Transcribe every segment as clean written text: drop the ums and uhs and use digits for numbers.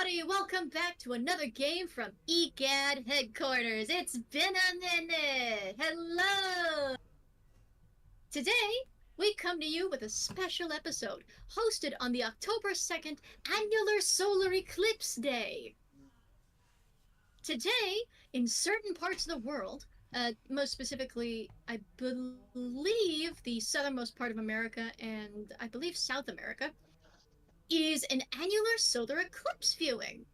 everybody! Welcome back to another game from EGAD headquarters. It's been a minute! Hello! Today, we come to you with a special episode hosted on the October 2nd Annular Solar Eclipse Day. Today, in certain parts of the world, most specifically, I believe the southernmost part of America and I believe South America, is an annular solar eclipse viewing,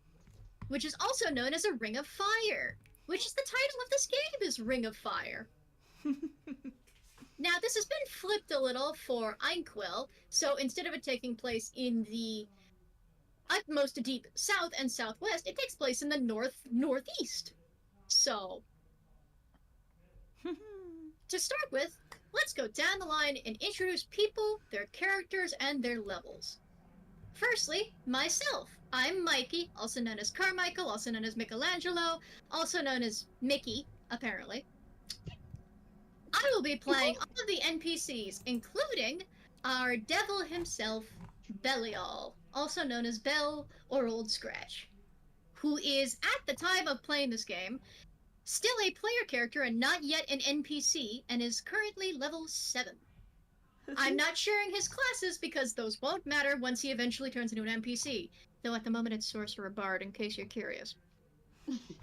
which is also known as a Ring of Fire, which is the title of this game is Ring of Fire. Now, this has been flipped a little for Einquell, so instead of it taking place in the utmost deep south and southwest, it takes place in the northeast. So, to start with, let's go down the line and introduce people, their characters, and their levels. Firstly, myself. I'm Mikey, also known as Carmichael, also known as Michelangelo, also known as Mickey, apparently. I will be playing all of the NPCs, including our devil himself, Belle, also known as Belle or Old Scratch, who is, at the time of playing this game, still a player character and not yet an NPC, and is currently level 7. I'm not sharing his classes because those won't matter once he eventually turns into an NPC, though at the moment it's Sorcerer Bard, in case you're curious.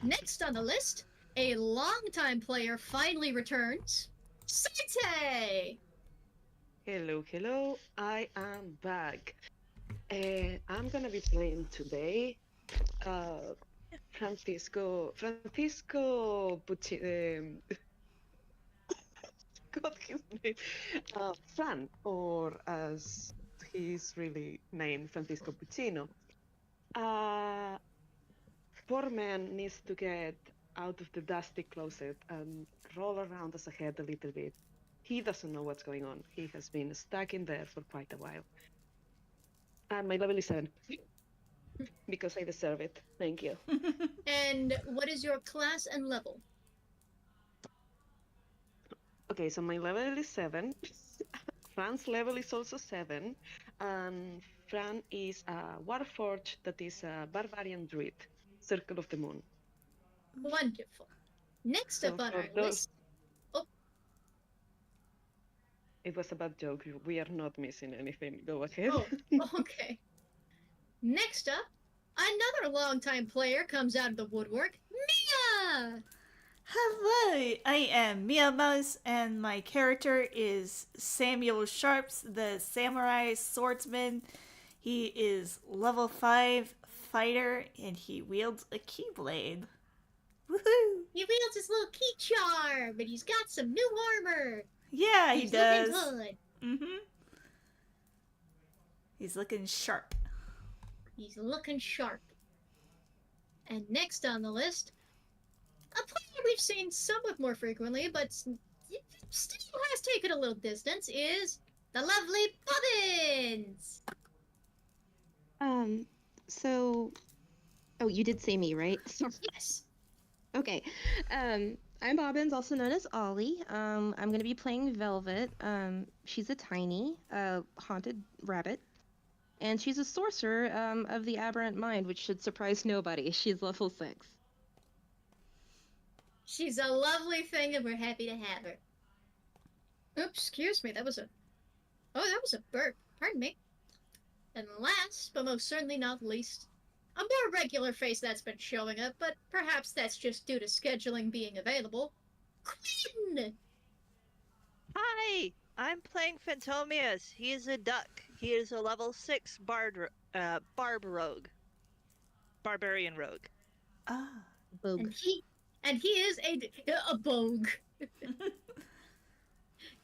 Next on the list, a longtime player finally returns, Sorte! Hello, I am back. I'm gonna be playing today Francisco got his name, Fran, or as he's really named, Francisco Puccino. Poor man needs to get out of the dusty closet and roll around as a head a little bit. He doesn't know what's going on. He has been stuck in there for quite a while. And my level is 7. Because I deserve it. Thank you. And what is your class and level? Okay, so my level is 7. Fran's level is also 7. And Fran is a Warforged that is a Barbarian Druid. Circle of the Moon. Wonderful. Next up on our list... Oh. It was a bad joke. We are not missing anything. Go ahead. Oh, okay. Next up, another longtime player comes out of the woodwork, Mia! Hello, I am Miamouse, and my character is Samuel Sharps, the samurai swordsman. He is level 5 fighter, and he wields a keyblade. Woohoo! He wields his little key charm, and he's got some new armor. Yeah, he does. He's looking good. He's looking sharp. He's looking sharp. And next on the list, a player we've seen somewhat more frequently, but still has taken a little distance, is the lovely Bobbins! Oh, you did say me, right? Yes. Okay. I'm Bobbins, also known as Ollie. I'm gonna be playing Velvet. She's a tiny, haunted rabbit. And she's a sorcerer, of the Aberrant Mind, which should surprise nobody. She's level 6. She's a lovely thing, and we're happy to have her. Oops, excuse me, that was a burp. Pardon me. And last, but most certainly not least, a more regular face that's been showing up, but perhaps that's just due to scheduling being available, Quinn! Hi! I'm playing Phantomius. He is a duck. He is a level 6 Barbarian rogue. Ah. Bogue. And he is a bogue.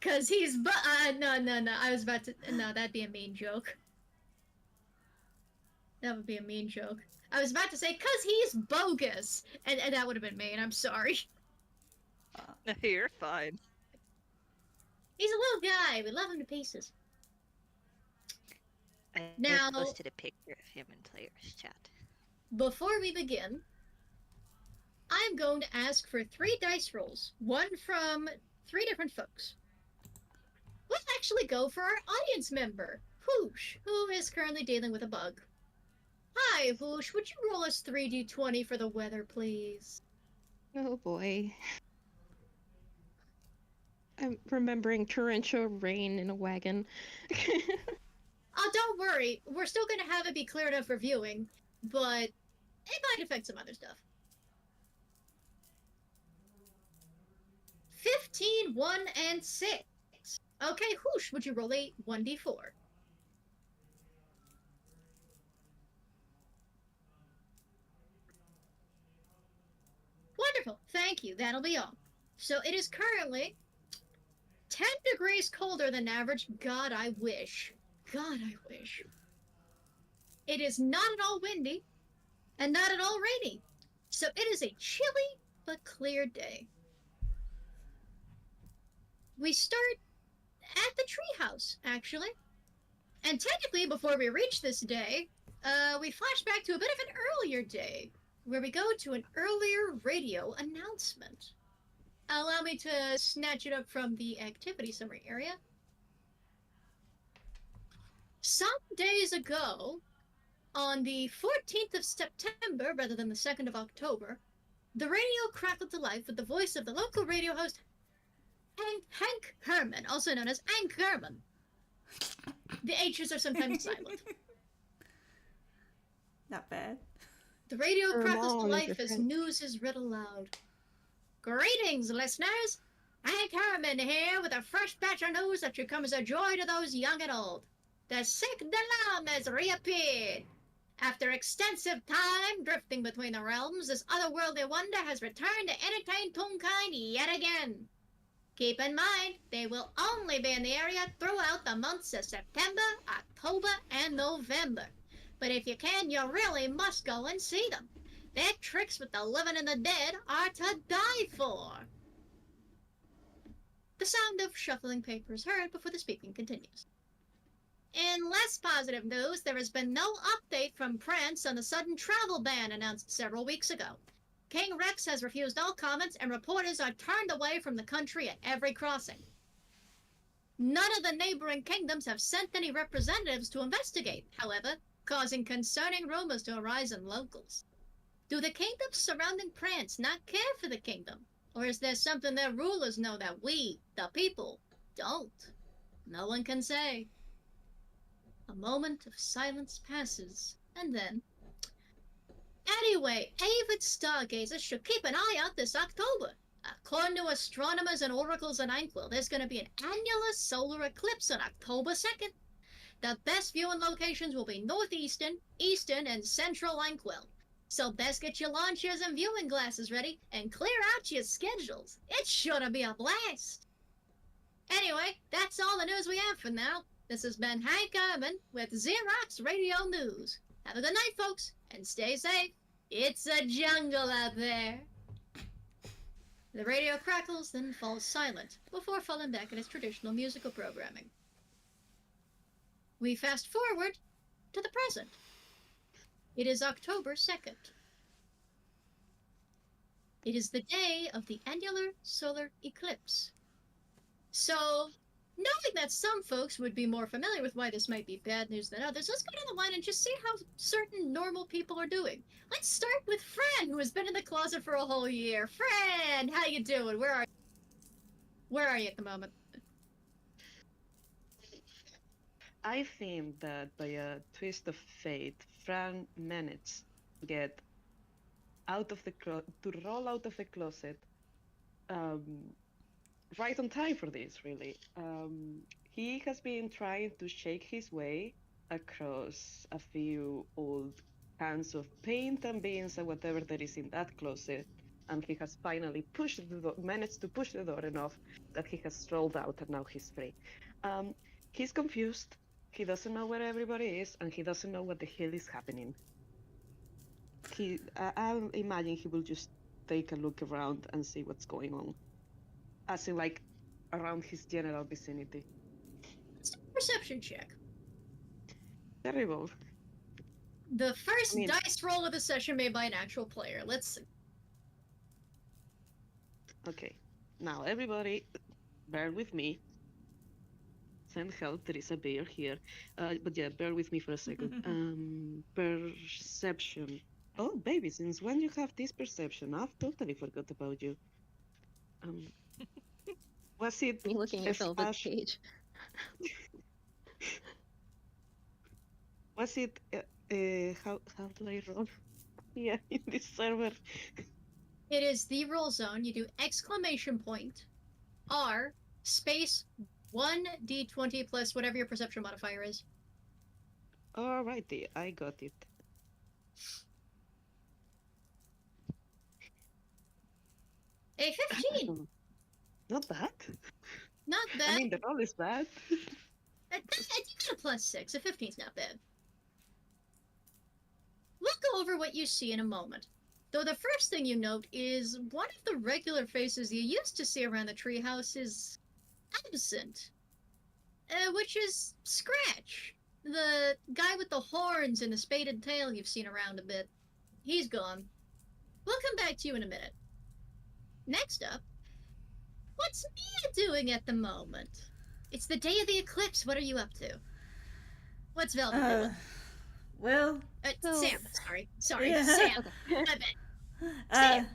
Cause he's no, I was about to, no, that'd be a mean joke. That would be a mean joke. I was about to say, cause he's bogus, and that would have been mean, I'm sorry. You're fine. He's a little guy, we love him to pieces. I posted a picture of him in players chat. Before we begin, I'm going to ask for 3 dice rolls, one from 3 different folks. Let's actually go for our audience member, Hoosh, who is currently dealing with a bug. Hi, Voosh. Would you roll us 3d20 for the weather, please? Oh boy. I'm remembering torrential rain in a wagon. Oh, don't worry. We're still gonna have it be clear enough for viewing, but it might affect some other stuff. 15, 1, and 6. Okay, Whoosh, would you roll a 1d4? Wonderful. Thank you. That'll be all. So it is currently 10 degrees colder than average. God, I wish. God, I wish. It is not at all windy and not at all rainy. So it is a chilly but clear day. We start at the treehouse, actually. And technically, before we reach this day, we flash back to a bit of an earlier day, where we go to an earlier radio announcement. Allow me to snatch it up from the activity summary area. Some days ago, on the 14th of September, rather than the 2nd of October, the radio crackled to life with the voice of the local radio host, Hank Herman, also known as Hank Herman. The H's are sometimes silent. Not bad. The radio crackles to Herman is life your as friend. news is read aloud. Greetings, listeners! Hank Herman here with a fresh batch of news that should come as a joy to those young and old. The sick Dalam has reappeared. After extensive time drifting between the realms, this otherworldly wonder has returned to entertain Toonkind yet again. Keep in mind, they will only be in the area throughout the months of September, October, and November. But if you can, you really must go and see them. Their tricks with the living and the dead are to die for. The sound of shuffling paper is heard before the speaking continues. In less positive news, there has been no update from Prince on the sudden travel ban announced several weeks ago. King Rex has refused all comments, and reporters are turned away from the country at every crossing. None of the neighboring kingdoms have sent any representatives to investigate, however, causing concerning rumors to arise in locals. Do the kingdoms surrounding France not care for the kingdom? Or is there something their rulers know that we, the people, don't? No one can say. A moment of silence passes, and then... Anyway, Avid stargazers should keep an eye out this October. According to astronomers and oracles in Einquell, there's going to be an annular solar eclipse on October 2nd. The best viewing locations will be Northeastern, Eastern, and Central Einquell. So best get your lawn chairs and viewing glasses ready and clear out your schedules. It's sure to be a blast. Anyway, that's all the news we have for now. This has been Hank Urban with Xerox Radio News. Have a good night, folks, and stay safe. It's a jungle out there. The radio crackles, then falls silent, before falling back in its traditional musical programming. We fast forward to the present. It is October 2nd. It is the day of the Annular Solar Eclipse. So, knowing that some folks would be more familiar with why this might be bad news than others, let's go down the line and just see how certain normal people are doing. Let's start with Fran, who has been in the closet for a whole year. Fran, how you doing? Where are you at the moment? I think that by a twist of fate, Fran managed to get out of the to roll out of the closet right on time for this, really. He has been trying to shake his way across a few old cans of paint and beans and whatever there is in that closet, and he has finally managed to push the door enough that he has rolled out and now he's free. He's confused. He doesn't know where everybody is, and he doesn't know what the hell is happening. I'll imagine he will just take a look around and see what's going on. As in, like, around his general vicinity. Let's do a perception check. Terrible. The first dice roll of the session made by an actual player. Let's see. Okay. Now, everybody, bear with me. Send help, there is a bear here. But yeah, bear with me for a second. perception. Oh, baby, since when you have this perception? I've totally forgot about you. Um, was it Me looking a at Velvet's slash? page. Was it how do I roll? Yeah, in this server. It is the roll zone. You do exclamation point, R, space, 1d20 plus whatever your perception modifier is. Alrighty, I got it. A 15. Not bad. Not bad. I mean, the roll is bad. You get a plus 6. A 15's not bad. We'll go over what you see in a moment. Though the first thing you note is one of the regular faces you used to see around the treehouse is absent. Which is Scratch. The guy with the horns and the spaded tail you've seen around a bit. He's gone. We'll come back to you in a minute. Next up, what's Mia doing at the moment? It's the day of the eclipse. What are you up to? What's Velvet doing? Well, Sam. Sorry, Yeah. Sam. My bad.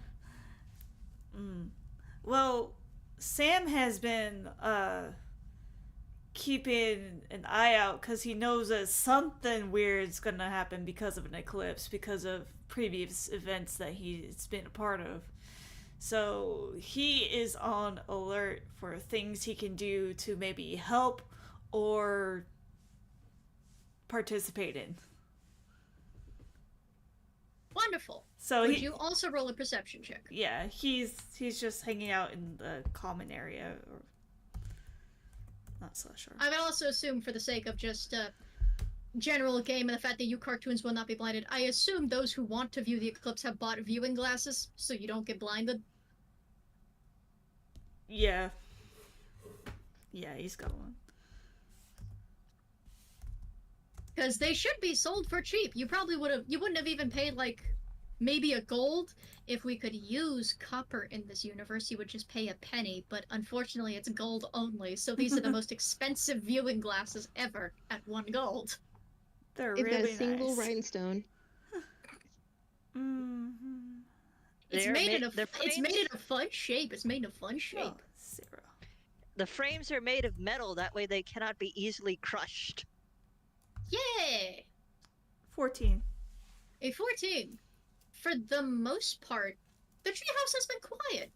Sam. Well, Sam has been keeping an eye out because he knows that something weird's gonna happen because of an eclipse, because of previous events that he's been a part of. So he is on alert for things he can do to maybe help or participate in. Wonderful. So Would you also roll a perception check? yeah, he's just hanging out in the common area, or not so sure. I would also assume, for the sake of just general game and the fact that you cartoons will not be blinded, I assume those who want to view the eclipse have bought viewing glasses so you don't get blinded. Yeah, he's got one. Because they should be sold for cheap. You wouldn't have even paid like maybe a gold. If we could use copper in this universe, you would just pay a penny, but unfortunately it's gold only, so these are the most expensive viewing glasses ever at 1 gold. They're It's got really a single nice. rhinestone. It's They're made ma- in the a fun shape. It's made in a fun shape. Oh, 0. The frames are made of metal, that way they cannot be easily crushed. Yay! 14. A 14. For the most part, the treehouse has been quiet.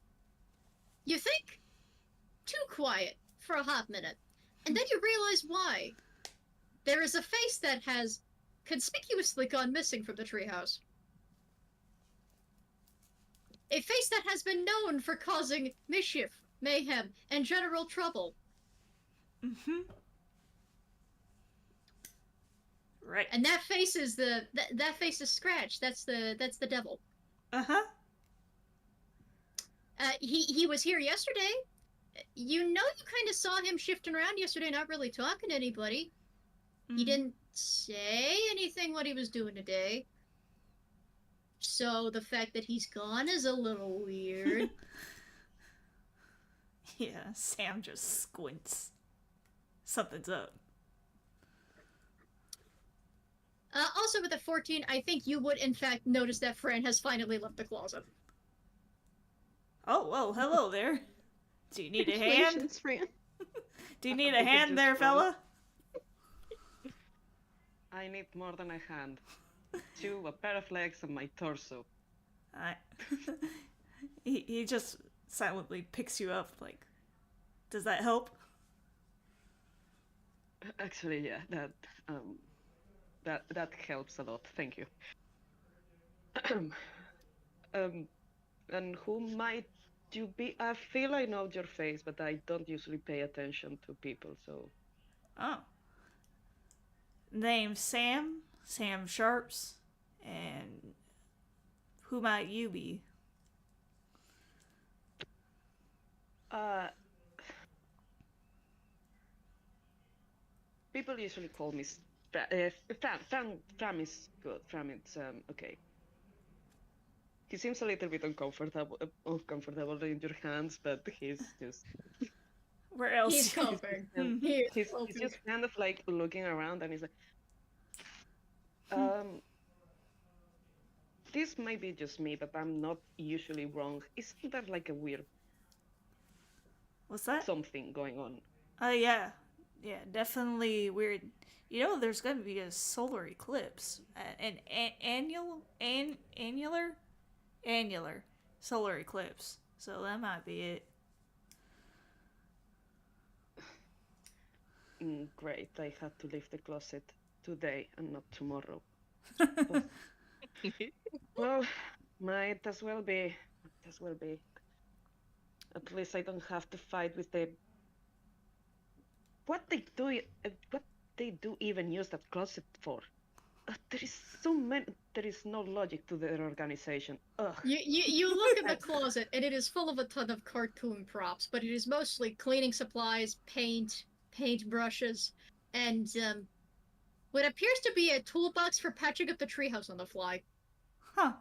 You think? Too quiet for a hot minute. And then you realize why. There is a face that has conspicuously gone missing from the treehouse. A face that has been known for causing mischief, mayhem, and general trouble. Right. And that face is that face is Scratch. That's the devil. Uh-huh. He was here yesterday. You kind of saw him shifting around yesterday, not really talking to anybody. He didn't say anything what he was doing today. So the fact that he's gone is a little weird. Yeah, Sam just squints. Something's up. Also, with the 14, I think you would, in fact, notice that Fran has finally left the closet. Oh, well, hello there. Do you need a hand? Congratulations, Fran. Do you need I a could hand just there, roll. fella? I need more than a hand. 2, a pair of legs, and my torso. He just silently picks you up, like, does that help? Actually, yeah, that helps a lot. Thank you. And who might you be? I feel I know your face, but I don't usually pay attention to people, so. Oh. Name's Sam Sharps, and who might you be? People usually call me Fram is good. Fram is okay. He seems a little bit uncomfortable in your hands, but he's just Where else? He's coping. he's just kind of like looking around, and he's like, this might be just me, but I'm not usually wrong. Isn't there like a weird What's that? something going on? Yeah. Yeah, definitely weird. You know, there's gonna be a solar eclipse. Annular solar eclipse. So that might be it. Great, I had to leave the closet today and not tomorrow. But, well, might as well be. Might as well be. At least I don't have to fight with the. What they do even use that closet for? There is so many. There is no logic to their organization. Ugh. You look in the closet and it is full of a ton of cartoon props, but it is mostly cleaning supplies, paint brushes, and what appears to be a toolbox for patching up the treehouse on the fly. Huh.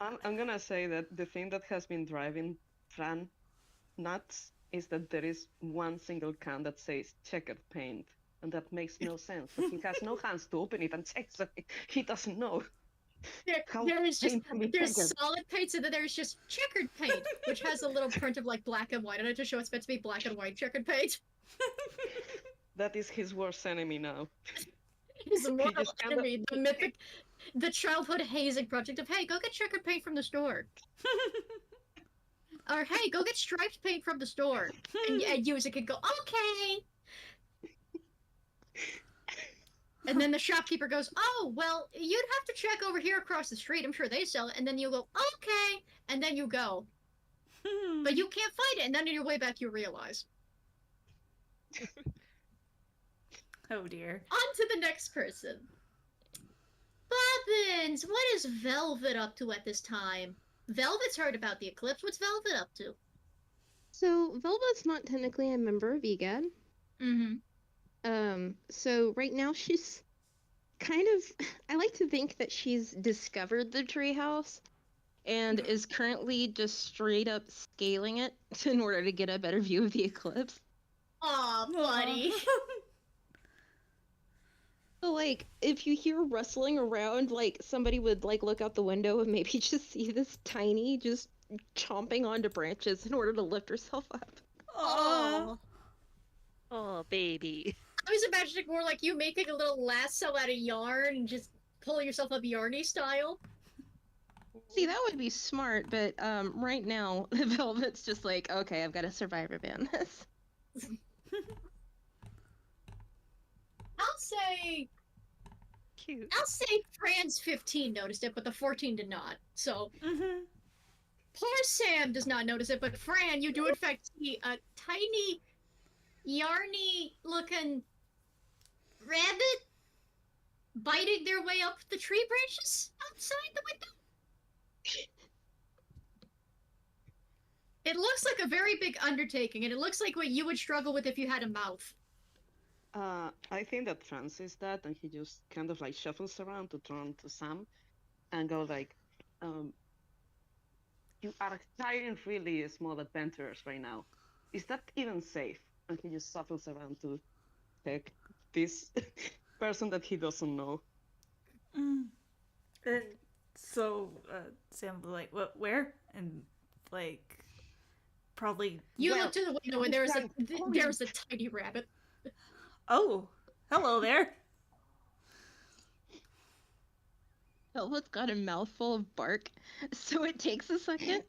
I'm gonna say that the thing that has been driving Fran nuts is that there is one single can that says checkered paint, and that makes no sense. But he has no hands to open it and check, so he doesn't know. There's checkered. solid paint, and then there's just checkered paint, which has a little print of like black and white on it to show it's meant to be black and white checkered paint. That is his worst enemy now. His mortal just kind of- enemy, the mythic, the childhood hazing project of, hey, go get checkered paint from the store. Or, hey, go get striped paint from the store. And use it can go, okay. And then the shopkeeper goes, oh, well, you'd have to check over here across the street. I'm sure they sell it. And then you go, okay. And then you go. But you can't find it. And then on your way back, you realize. Oh dear. On to the next person. Bobbins, what is Velvet up to at this time? Velvet's heard about the eclipse. What's Velvet up to? So Velvet's not technically a member of EGAD. Mm-hmm. So right now she's kind of, I like to think that she's discovered the treehouse and is currently just straight up scaling it in order to get a better view of the eclipse. Aw, buddy. So, like, if you hear rustling around, like, somebody would, like, look out the window and maybe just see this tiny just chomping onto branches in order to lift herself up. Aw. Oh, baby. I was imagining more like you making a little lasso out of yarn and just pulling yourself up Yarny style. See, that would be smart, but right now, Velvet's just like, okay, I've got to survivor ban this. I'll say Fran's 15 noticed it, but the 14 did not. So, poor Sam does not notice it, but Fran, you do in fact see a tiny, yarny-looking rabbit biting their way up the tree branches outside the window. It looks like a very big undertaking, and it looks like what you would struggle with if you had a mouth. I think that Fran sees that, and he just kind of like shuffles around to turn to Sam and go like, you are hiring really small adventurers right now. Is that even safe? And he just shuffles around to check this person that he doesn't know. And so Sam was like, "What? Where?" And like, probably. You look to the window, and there's a tiny rabbit. Oh, hello there. Velvet's got a mouthful of bark, so it takes a second.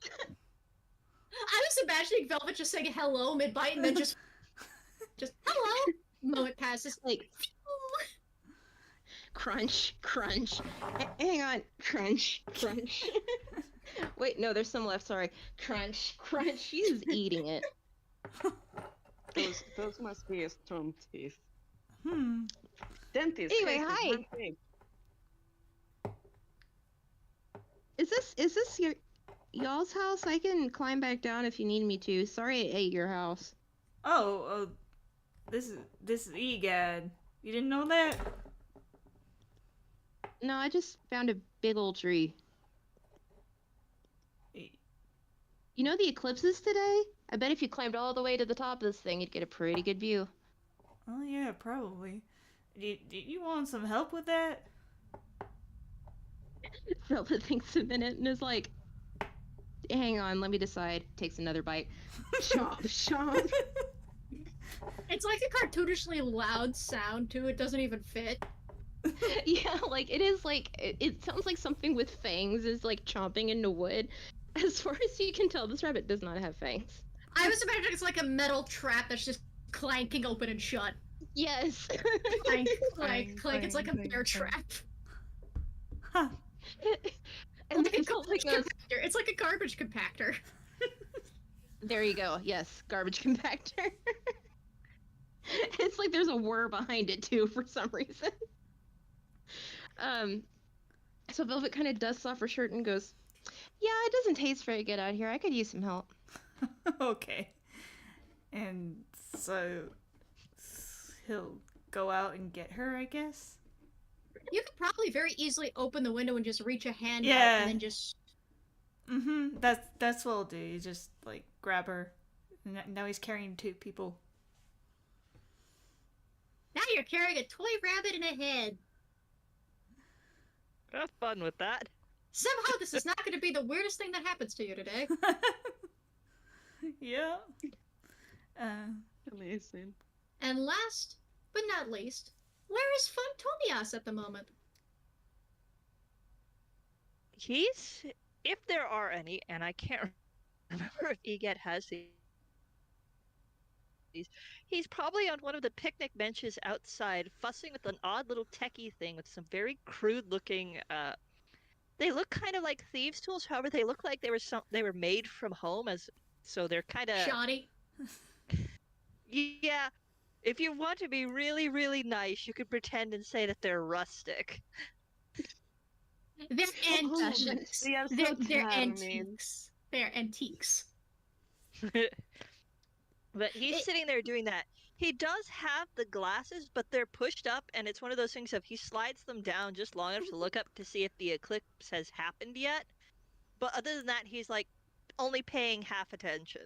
I was imagining Velvet just saying hello mid-bite, and then just hello. Moment passes. Like, crunch, crunch. Hang on, crunch, crunch. Wait, no, there's some left. Sorry, crunch, crunch. She's eating it. Those must be strong teeth. Dentist. Anyway, hey, hi. one thing. Is this y'all's house? I can climb back down if you need me to. Sorry I ate your house. Oh, this is EGAD. You didn't know that? No, I just found a big old tree. You know the eclipse is today? I bet if you climbed all the way to the top of this thing, you'd get a pretty good view. Oh yeah, probably. Do you want some help with that? Velvet thinks a minute and is like, hang on, let me decide. Takes another bite. Chomp, chomp. It's like a cartoonishly loud sound too. It doesn't even fit. Yeah, like it is like it sounds like something with fangs is like chomping into wood. As far as you can tell, this rabbit does not have fangs. I was imagining it's like a metal trap that's just clanking open and shut. Yes. Clank, clank, Clang, clank. It's like a clang, bear clang. trap. Huh. And Like a then Velvet garbage goes, compactor. It's like a garbage compactor. there you go. Yes, garbage compactor. It's like there's a whir behind it too for some reason. So Velvet kind of dusts off her shirt and goes, "Yeah, it doesn't taste very good out here. I could use some help." Okay. And so he'll go out and get her, I guess? You could probably very easily open the window and just reach a hand out Yeah. and then just. Mm-hmm. That's what he'll do. You just, like, grab her. And now he's carrying two people. Now you're carrying a toy rabbit in a head. Have fun with that. Somehow this is not going to be the weirdest thing that happens to you today. Yeah. Amazing. And last but not least, where is Fantomias at the moment? He's, if there are any, and I can't remember if EGAD has these. He's probably on one of the picnic benches outside, fussing with an odd little techie thing with some very crude-looking. They look kind of like thieves' tools. However, they look like they were made from home, so they're kind of Shoddy. Yeah. If you want to be really, really nice, you could pretend and say that they're rustic. They're antiques. They are so They're charming. antiques. They're antiques. But he's sitting there doing that. He does have the glasses, but they're pushed up, and it's one of those things of he slides them down just long enough to look up to see if the eclipse has happened yet. But other than that, he's like only paying half attention.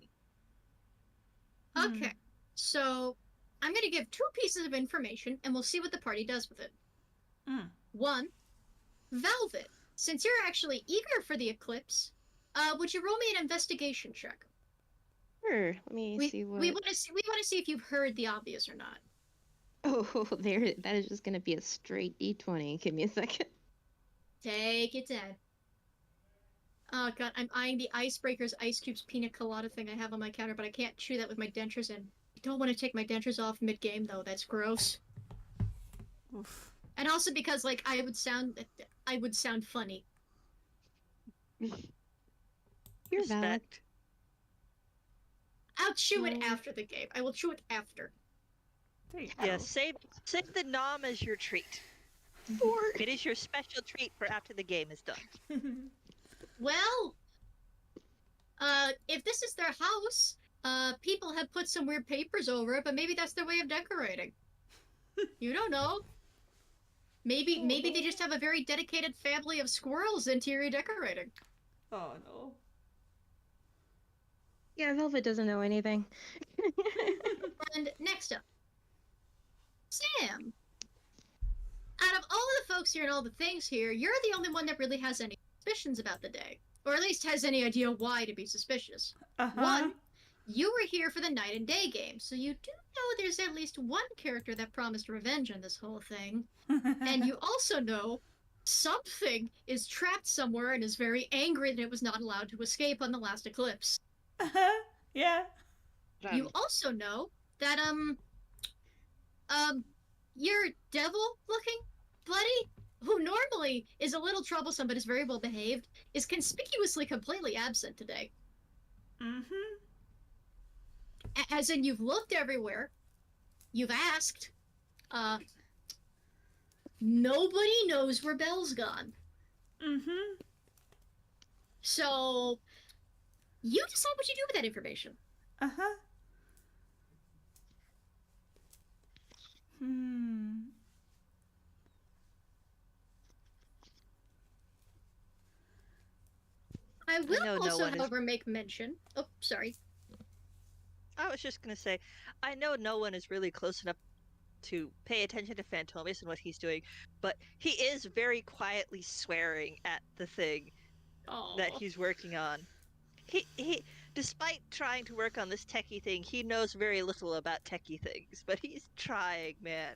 Okay, so I'm going to give 2 pieces of information, and we'll see what the party does with it. Mm. 1, Velvet. Since you're actually eager for the eclipse, would you roll me an investigation check? Sure. Let me see what. We want to see if you've heard the obvious or not. Oh, there. That is just gonna be a straight D20. Give me a second. Take it, Dad. Oh god, I'm eyeing the Icebreakers Ice Cubes Pina Colada thing I have on my counter, but I can't chew that with my dentures in. I don't want to take my dentures off mid-game, though. That's gross. Oof. And also because, like, I would sound funny. You're valid. Respect. I'll chew it No. after the game. I will chew it after. There you Yeah, go. save the nom as your treat. It is your special treat for after the game is done. Well, if this is their house, people have put some weird papers over it, but maybe that's their way of decorating. You don't know. Maybe they just have a very dedicated family of squirrels interior decorating. Oh, no. Yeah, Velvet doesn't know anything. And next up, Sam. Out of all the folks here and all the things here, you're the only one that really has any suspicions about the day. Or at least has any idea why to be suspicious. Uh-huh. One, you were here for the night and day game, so you do know there's at least one character that promised revenge on this whole thing. And you also know something is trapped somewhere and is very angry that it was not allowed to escape on the last eclipse. Yeah. Run. You also know that, your devil-looking buddy, who normally is a little troublesome but is very well behaved, is conspicuously completely absent today. Mm-hmm. As in, you've looked everywhere, you've asked, nobody knows where Belle's gone. Mm-hmm. So, you decide what you do with that information. Uh-huh. I will know no also, one is- however, make mention. Oh, sorry. I was just gonna say, I know no one is really close enough to pay attention to Phantomius and what he's doing, but he is very quietly swearing at the thing that Oh, he's working on. He despite trying to work on this techie thing, he knows very little about techie things, but he's trying, man.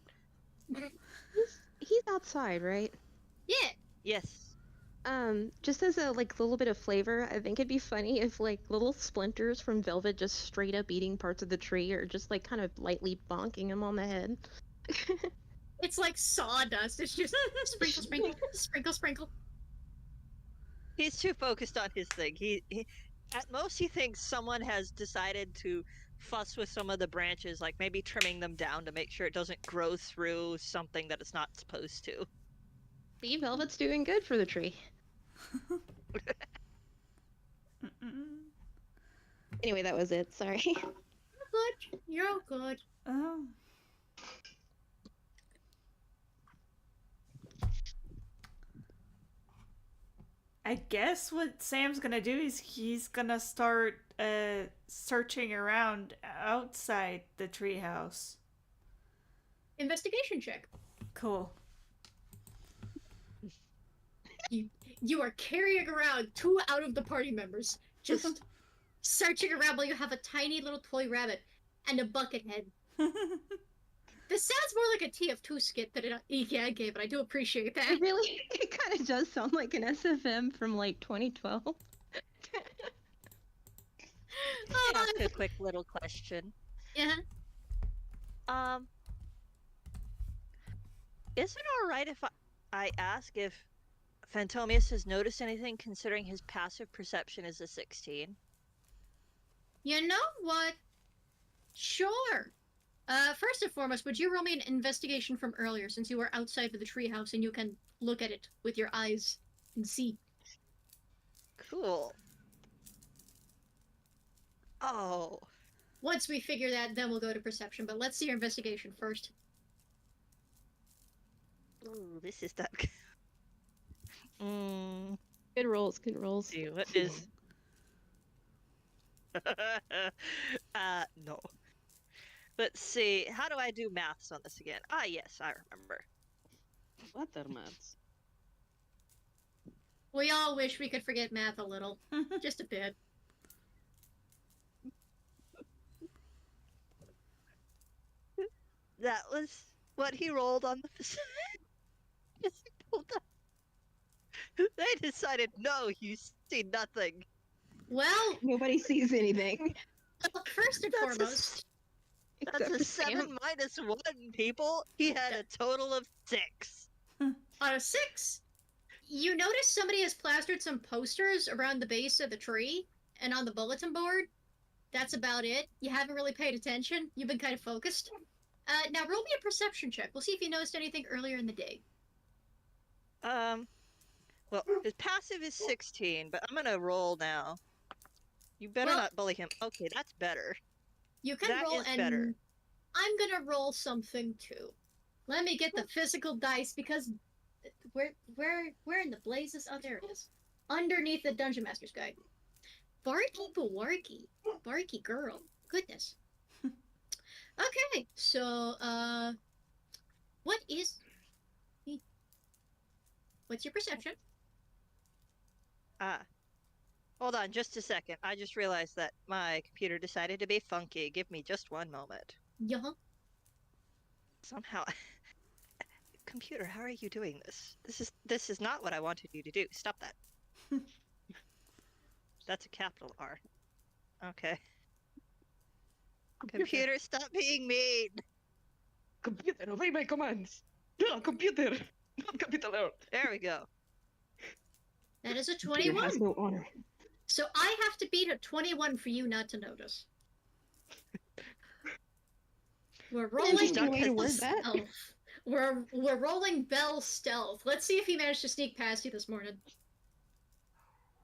He's outside, right? yeah. Yes. Just as a little bit of flavor, I think it'd be funny if little splinters from Velvet just straight up eating parts of the tree or just kind of lightly bonking him on the head. It's like sawdust. It's just sprinkle, sprinkle, sprinkle, sprinkle. He's too focused on his thing. He at most he thinks someone has decided to fuss with some of the branches, like maybe trimming them down to make sure it doesn't grow through something that it's not supposed to. See, Velvet's doing good for the tree. Anyway, that was it. Sorry. You're good. You're all good. Oh. I guess what Sam's gonna do is he's gonna start searching around outside the treehouse. Investigation check. Cool. You are carrying around 2 out of the party members, just searching around while you have a tiny little toy rabbit and a bucket head. This sounds more like a TF2 skit than an EGAD game, but I do appreciate that. It kind of does sound like an SFM from 2012. Can I ask a quick little question? Yeah. Is it alright if I ask if Phantomius has noticed anything, considering his passive perception is a 16? You know what? Sure. First and foremost, would you roll me an investigation from earlier, since you were outside of the treehouse and you can look at it with your eyes and see? Cool. Oh. Once we figure that, then we'll go to perception, but let's see your investigation first. Ooh, this is dark. Good rolls, good rolls. See, what is... no. Let's see, how do I do maths on this again? Ah, yes, I remember. What are maths? We all wish we could forget math a little. Just a bit. That was what he rolled on the Just pulled up. They decided, no, you see nothing. Well, Nobody sees anything. first and That's a foremost, That's except a for Sam. 7 minus 1, people. He had a total of 6. on a 6, you notice somebody has plastered some posters around the base of the tree and on the bulletin board. That's about it. You haven't really paid attention. You've been kind of focused. Now roll me a perception check. We'll see if you noticed anything earlier in the day. Well, his passive is 16, but I'm gonna roll now. You better Well- not bully him. Okay, that's better. You can That roll, is and better. I'm gonna roll something too. Let me get the physical dice, because where in the blazes? Oh, there it is. Underneath the Dungeon Master's Guide. Barky Bawarky. Barky girl. Goodness. Okay, so what's your perception? Hold on just a second. I just realized that my computer decided to be funky. Give me just one moment. Yeah. Somehow... Computer, how are you doing this? This is not what I wanted you to do. Stop that. That's a capital R. Okay. Computer, stop being mean! Computer, obey my commands! No, computer! Not capital R! There we go. That is a Computer 21. has no honor. So I have to beat a 21 for you not to notice. We're rolling Interesting way to word that. stealth. We're rolling Belle stealth. Let's see if he managed to sneak past you this morning.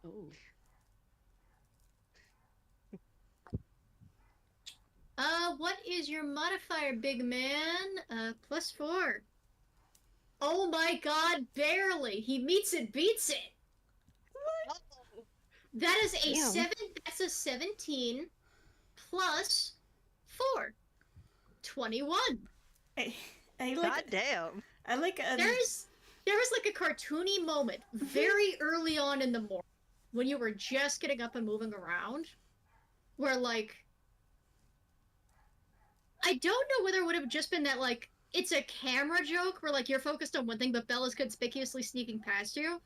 Oh. What is your modifier, big man? +4. Oh my god, barely. He meets it, beats it. Oh, That is a Damn. 7. That's a 17 plus 4. 21. I, I God like. damn. I like. There was like a cartoony moment very early on in the morning when you were just getting up and moving around, where like I don't know whether it would have just been that like it's a camera joke where like you're focused on one thing but Belle is conspicuously sneaking past you,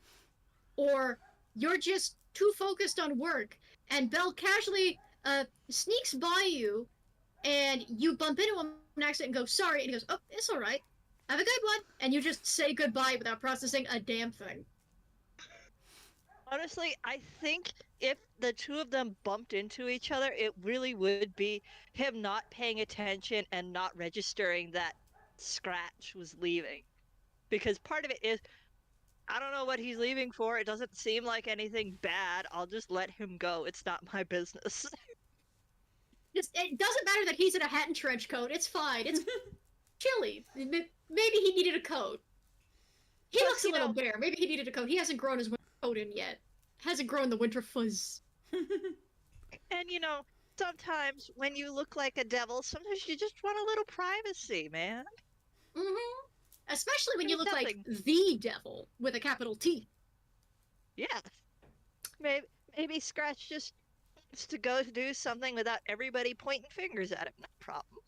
or you're just too focused on work and Belle casually sneaks by you and you bump into him on accident and go sorry and he goes, oh, it's all right, have a good one, and you just say goodbye without processing a damn thing. Honestly, I think if the two of them bumped into each other, it really would be him not paying attention and not registering that Scratch was leaving. Because part of it is, I don't know what he's leaving for. It doesn't seem like anything bad. I'll just let him go. It's not my business. It doesn't matter that he's in a hat and trench coat. It's fine. It's chilly. Maybe he needed a coat. He Plus, looks a little bare. Maybe he needed a coat. He hasn't grown his winter coat in yet. Hasn't grown the winter fuzz. And sometimes when you look like a devil, sometimes you just want a little privacy, man. Mm-hmm. Especially when you There's look nothing- like the devil with a capital T. Yeah. Maybe Scratch just wants to go do something without everybody pointing fingers at him. No problem.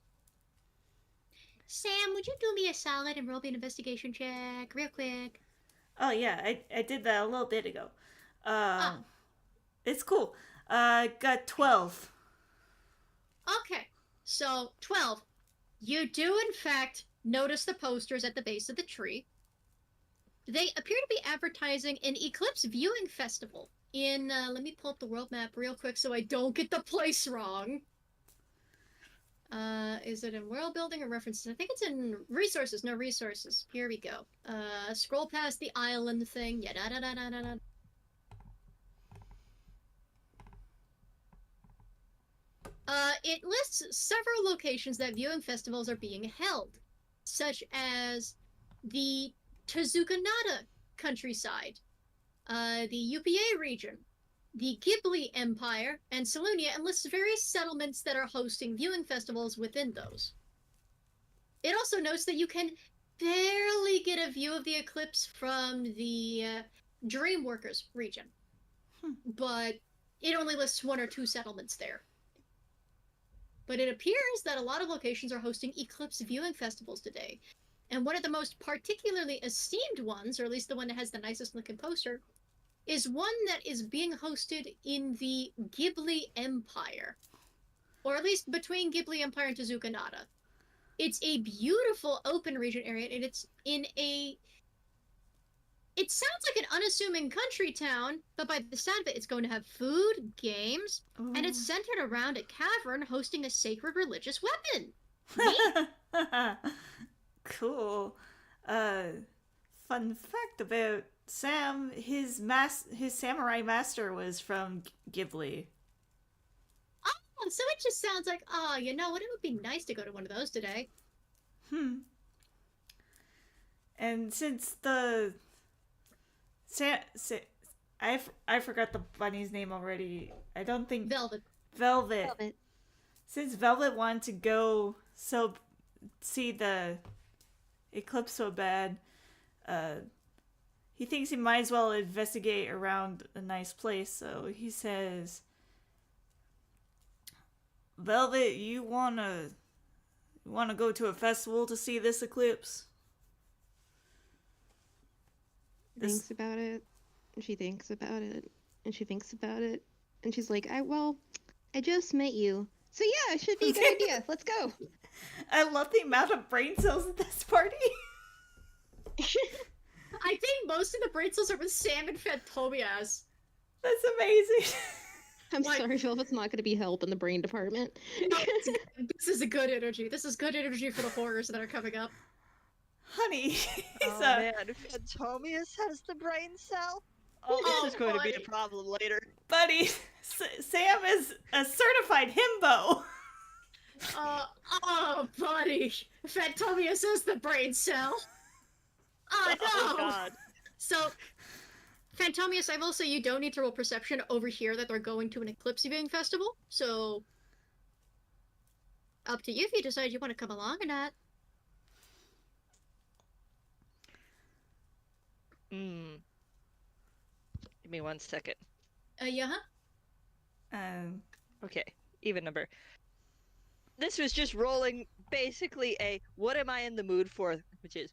Sam, would you do me a solid and roll me an investigation check real quick? Oh yeah, I did that a little bit ago. Ah. It's cool. Got 12. Okay, so 12. You do, in fact, notice the posters at the base of the tree. They appear to be advertising an eclipse viewing festival in, let me pull up the world map real quick so I don't get the place wrong. Is it in world building or references? I think it's in resources. No, resources. Here we go. Scroll past the island thing. Yeah, da da da da da da. It lists several locations that viewing festivals are being held, such as the Tezukanada countryside, the UPA region, the Ghibli Empire, and Salunia, and lists various settlements that are hosting viewing festivals within those. It also notes that you can barely get a view of the eclipse from the Dreamworkers region, but it only lists 1 or 2 settlements there. But it appears that a lot of locations are hosting eclipse viewing festivals today. And one of the most particularly esteemed ones, or at least the one that has the nicest looking poster, is one that is being hosted in the Ghibli Empire. Or at least between Ghibli Empire and Tezukanada. It's a beautiful open region area, and it's in a... It sounds like an unassuming country town, but by the sound of it, it's going to have food, games, and it's centered around a cavern hosting a sacred religious weapon. Cool. Fun fact about Sam, his samurai master was from Ghibli. Oh, so it just sounds like, oh, you know what? It would be nice to go to one of those today. And since the I forgot the bunny's name already. I don't think Velvet. Velvet. Since Velvet wanted to go see the eclipse so bad, he thinks he might as well investigate around a nice place. So he says, Velvet, you wanna go to a festival to see this eclipse? Thinks about it, and she thinks about it, and she thinks about it, and she's like, I just met you. So yeah, it should be a good idea. Let's go. I love the amount of brain cells at this party. I think most of the brain cells are with Sam and Fantomias. That's amazing. I'm Like- sorry, Velvet's not going to be help in the brain department. No, this is a good energy. This is good energy for the horrors that are coming up. Honey, he's Oh man, Fantomius has the brain cell? Oh, this is going to be a buddy. problem later. buddy. Sam is a certified himbo. Oh, buddy. Fantomius is the brain cell. Oh, no. Oh god. So, Fantomius, I will say you don't need to roll perception over here that they're going to an eclipse viewing festival. So, up to you if you decide you want to come along or not. Give me 1 second. Yeah, huh? Okay, even number. This was just rolling basically a what am I in the mood for, which is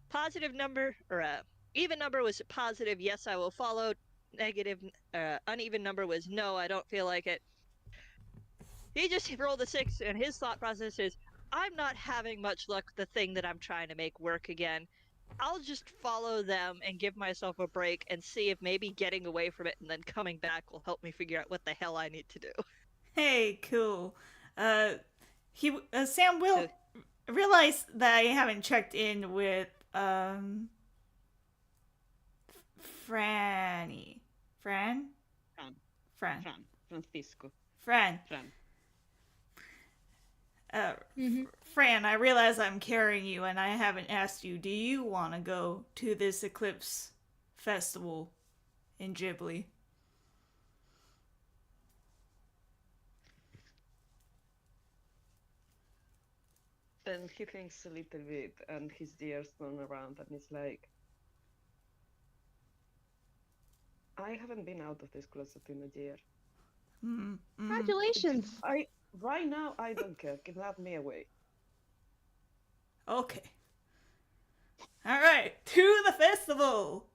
positive number, or even number was positive, yes, I will follow. Negative, uneven number was no, I don't feel like it. He just rolled a 6, and his thought process is, I'm not having much luck with the thing that I'm trying to make work again. I'll just follow them and give myself a break and see if maybe getting away from it and then coming back will help me figure out what the hell I need to do. Hey, cool. Sam will realize that I haven't checked in with Franny. Fran? Fran. Francisco. Fran. Fran. Fran, I realize I'm carrying you and I haven't asked you, do you want to go to this Eclipse festival in Ghibli? And he thinks a little bit, and his ears turn around, and he's like, I haven't been out of this closet in a year. Congratulations. Right now, I don't care. Kidnap me away. Okay. Alright, to the festival!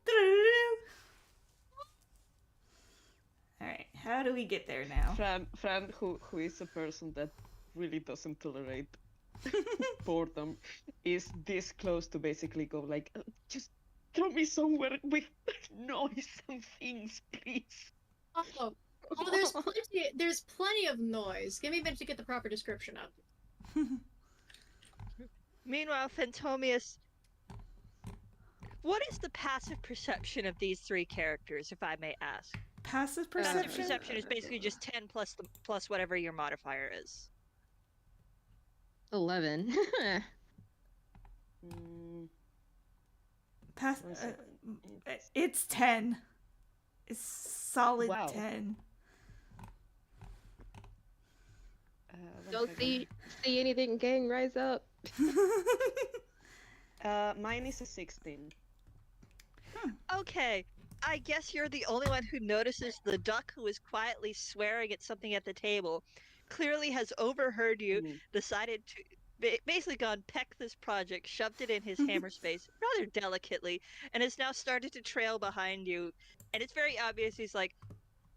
Alright, how do we get there now? Fran, who is a person that really doesn't tolerate boredom, is this close to basically go like, just throw me somewhere with noise and things, please. Oh, there's plenty of noise. Give me a minute to get the proper description up. Meanwhile, Phantomius, what is the passive perception of these 3 characters, if I may ask? Passive Passive perception? perception is basically just 10 plus whatever your modifier is. 11. It's 10. It's solid Wow. 10. Don't see anything, gang. Rise up. Mine is a 16. Okay, I guess you're the only one who notices the duck who is quietly swearing at something at the table. Clearly has overheard you, decided to basically gone peck this project, shoved it in his hammer space rather delicately, and has now started to trail behind you. And it's very obvious he's like,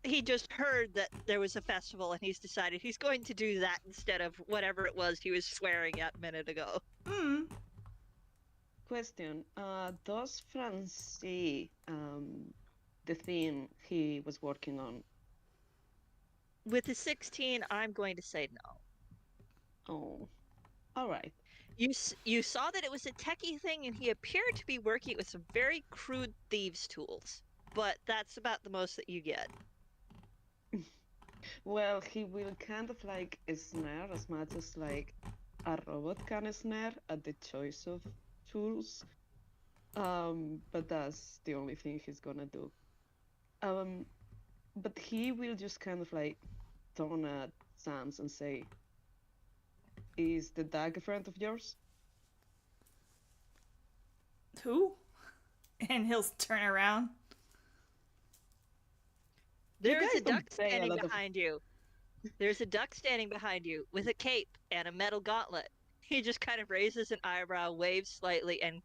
he just heard that there was a festival and he's decided he's going to do that instead of whatever it was he was swearing at a minute ago. Question, does Fran see the theme he was working on? With the 16, I'm going to say no. Oh, all right. You saw that it was a techie thing, and he appeared to be working with some very crude thieves' tools. But that's about the most that you get. Well, he will kind of like snare as much as like a robot can snare at the choice of tools. But that's the only thing he's gonna do. But he will just kind of like turn at Sam's and say, is the dog a friend of yours? Who? And he'll turn around. There's a guys don't duck say a standing lot of- behind you. There's a duck standing behind you with a cape and a metal gauntlet. He just kind of raises an eyebrow, waves slightly, and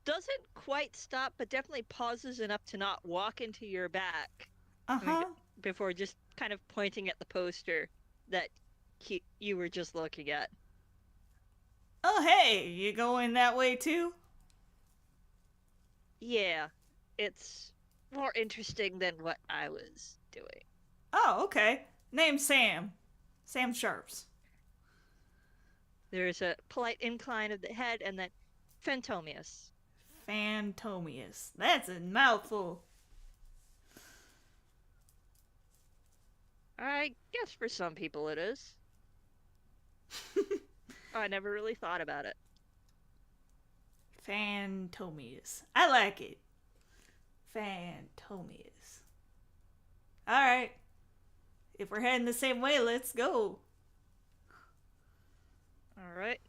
doesn't quite stop, but definitely pauses enough to not walk into your back before just kind of pointing at the poster that you were just looking at. Oh, hey, you going that way too? Yeah, it's more interesting than what I was doing. Oh, okay. Name's Sam. Sam Sharps. There's a polite incline of the head and then Phantomius. Phantomius. That's a mouthful. I guess for some people it is. I never really thought about it. Phantomius. I like it. Phantomius. Alright. If we're heading the same way, let's go. Alright.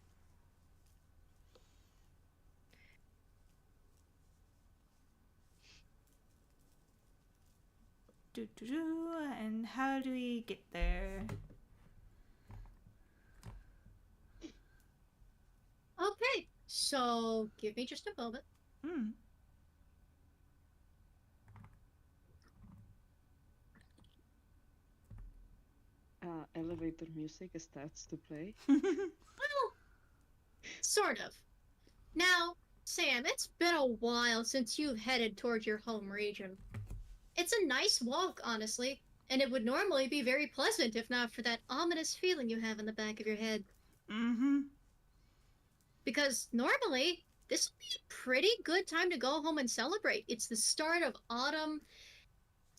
And how do we get there? Okay, so give me just a moment. Hmm. Elevator music starts to play. Well, sort of. Now, Sam, it's been a while since you've headed toward your home region. It's a nice walk, honestly, and it would normally be very pleasant if not for that ominous feeling you have in the back of your head. Mm-hmm. Because normally, this would be a pretty good time to go home and celebrate. It's the start of autumn.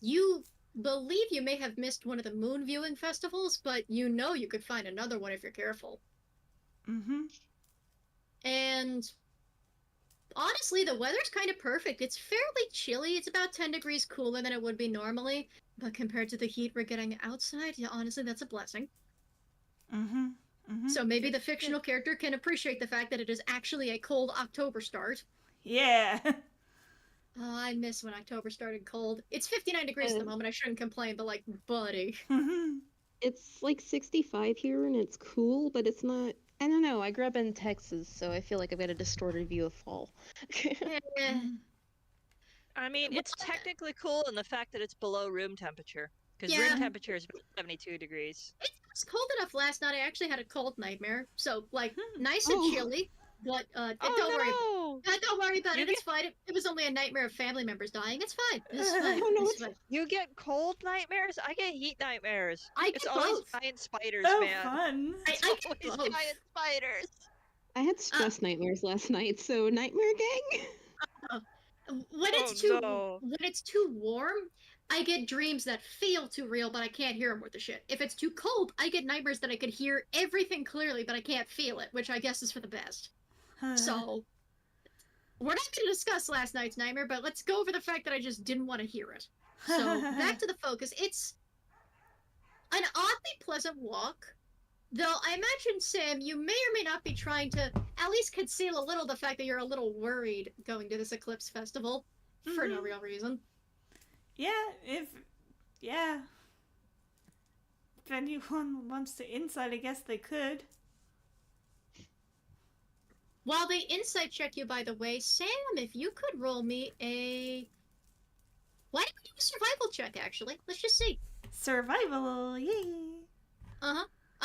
You believe you may have missed one of the moon viewing festivals, but you know you could find another one if you're careful. Mm-hmm. And honestly, the weather's kind of perfect. It's fairly chilly. It's about 10 degrees cooler than it would be normally, but compared to the heat we're getting outside, yeah, honestly, that's a blessing. Mm-hmm. Mm-hmm. So maybe the fictional character can appreciate the fact that it is actually a cold October start. Yeah. Oh, I miss when October started cold. It's 59 degrees at the moment. I shouldn't complain, but like, buddy. Mm-hmm. It's like 65 here and it's cool, but it's not. I don't know. I grew up in Texas, so I feel like I've got a distorted view of fall. Eh, I mean, it's technically cool in the fact that it's below room temperature. Because Yeah. room temperature is about 72 degrees. It was cold enough last night. I actually had a cold nightmare. So, like, nice Oh. and chilly. But don't worry about You it. It's fine. It was only a nightmare of family members dying. It's fine. It's fine. Oh, no, It's it's- fine. You get cold nightmares? I get heat nightmares. I It's get always both. giant spiders, Oh, man. fun. It's I get always both. giant spiders. I had stress nightmares last night, so nightmare gang. When it's Oh, no. when it's too warm, I get dreams that feel too real, but I can't hear them worth a shit. If it's too cold, I get nightmares that I could hear everything clearly, but I can't feel it, which I guess is for the best. So, we're not going to discuss last night's nightmare, but let's go over the fact that I just didn't want to hear it. So, back to the focus. It's an oddly pleasant walk, though I imagine, Sam, you may or may not be trying to at least conceal a little the fact that you're a little worried going to this Eclipse Festival for no Mhm. real reason. Yeah, if anyone wants to insight, I guess they could. While they insight check you, by the way, Sam, if you could roll me a... Why don't you do a survival check, actually? Let's just see. Survival, yay! Uh-huh.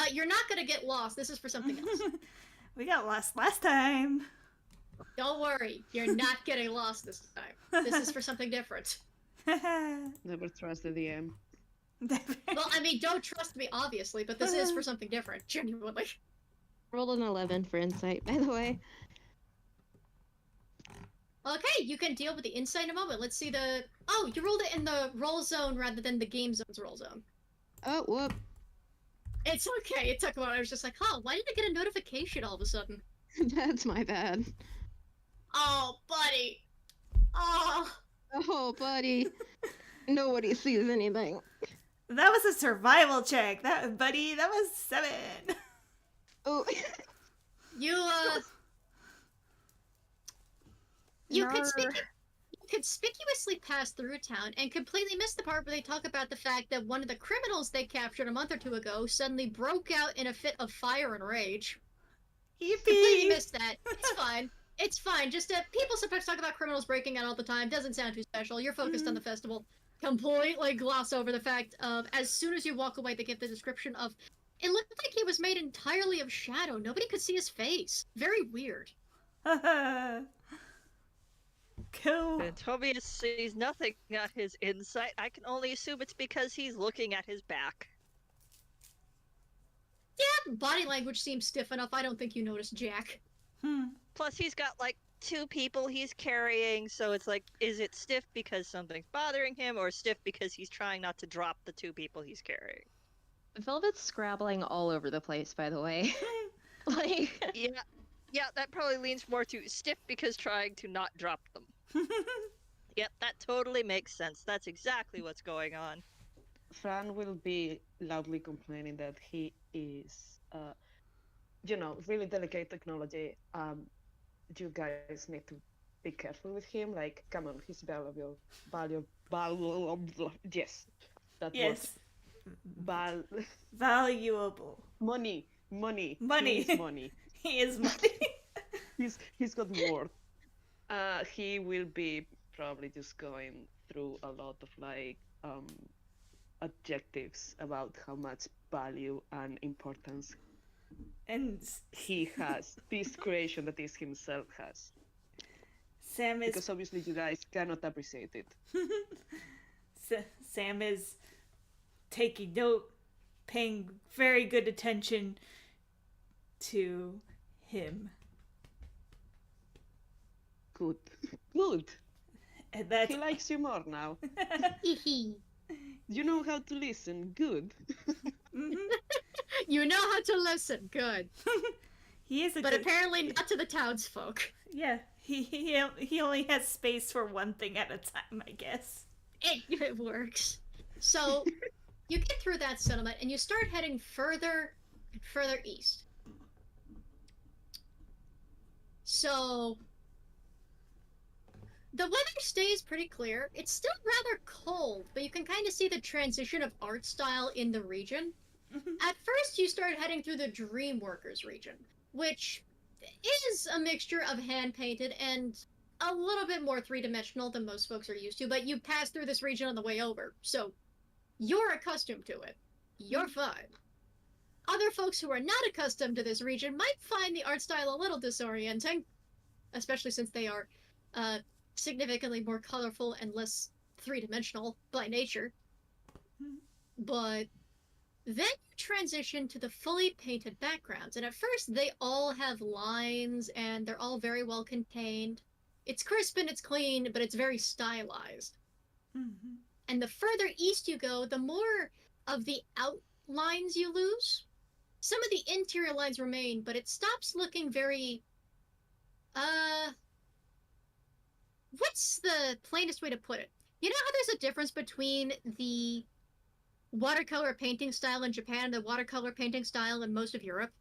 You're not gonna get lost. This is for something else. We got lost last time. Don't worry. You're not getting lost this time. This is for something different. Never trust the DM. Well, I mean, don't trust me, obviously, but this is for something different, genuinely. Rolled an 11 for insight, by the way. Okay, you can deal with the insight in a moment. Let's see the... Oh, you rolled it in the roll zone rather than the game zone's roll zone. Oh, whoop. It's okay. It took a while. I was just like, huh, why did I get a notification all of a sudden? That's my bad. Oh, buddy. Oh. Oh, buddy. Nobody sees anything. That was a survival check. That was 7. Oh. You conspicuously pass through town and completely miss the part where they talk about the fact that one of the criminals they captured a month or two ago suddenly broke out in a fit of fire and rage. Completely Yippee! missed that. It's fine. It's fine. Just people sometimes talk about criminals breaking out all the time. Doesn't sound too special. You're focused on the festival. Completely gloss over the fact of as soon as you walk away, they give the description of it looked like he was made entirely of shadow. Nobody could see his face. Very weird. Cool. And Tobias sees nothing at his insight. I can only assume it's because he's looking at his back. Yeah, body language seems stiff enough. I don't think you noticed Jack. Plus, he's got like 2 people he's carrying, so it's like, is it stiff because something's bothering him, or stiff because he's trying not to drop the 2 people he's carrying? Velvet's scrabbling all over the place, by the way. Like, Yeah, that probably leans more to stiff because trying to not drop them. Yep, that totally makes sense. That's exactly what's going on. Fran will be loudly complaining that he is, really delicate technology. You guys need to be careful with him. Like, come on, he's valuable. Yes, that Yes. word. Valuable. Money. Money. He is money. He is money. He's got worth. He will be probably just going through a lot of like adjectives about how much value and importance And he has, this creation that is himself has. Sam is Because obviously you guys cannot appreciate it. Sam is taking note, paying very good attention to him. Good. Good. And that's He likes you more now. Hee. You know how to listen. Good. Mhm. You know how to listen. Good. He is a But good... apparently not to the townsfolk. Yeah, he only has space for one thing at a time, I guess. It works. So you get through that settlement and you start heading further and further east. So the weather stays pretty clear. It's still rather cold, but you can kind of see the transition of art style in the region. At first, you start heading through the Dreamworkers region, which is a mixture of hand-painted and a little bit more three-dimensional than most folks are used to, but you pass through this region on the way over, so you're accustomed to it. You're fine. Other folks who are not accustomed to this region might find the art style a little disorienting, especially since they are significantly more colorful and less three-dimensional by nature. But then you transition to the fully painted backgrounds, and at first they all have lines and they're all very well contained. It's crisp and it's clean, but it's very stylized. Mhm. And the further east you go, the more of the outlines you lose. Some of the interior lines remain, but it stops looking very, what's the plainest way to put it? You know how there's a difference between the watercolor painting style in Japan and the watercolor painting style in most of Europe?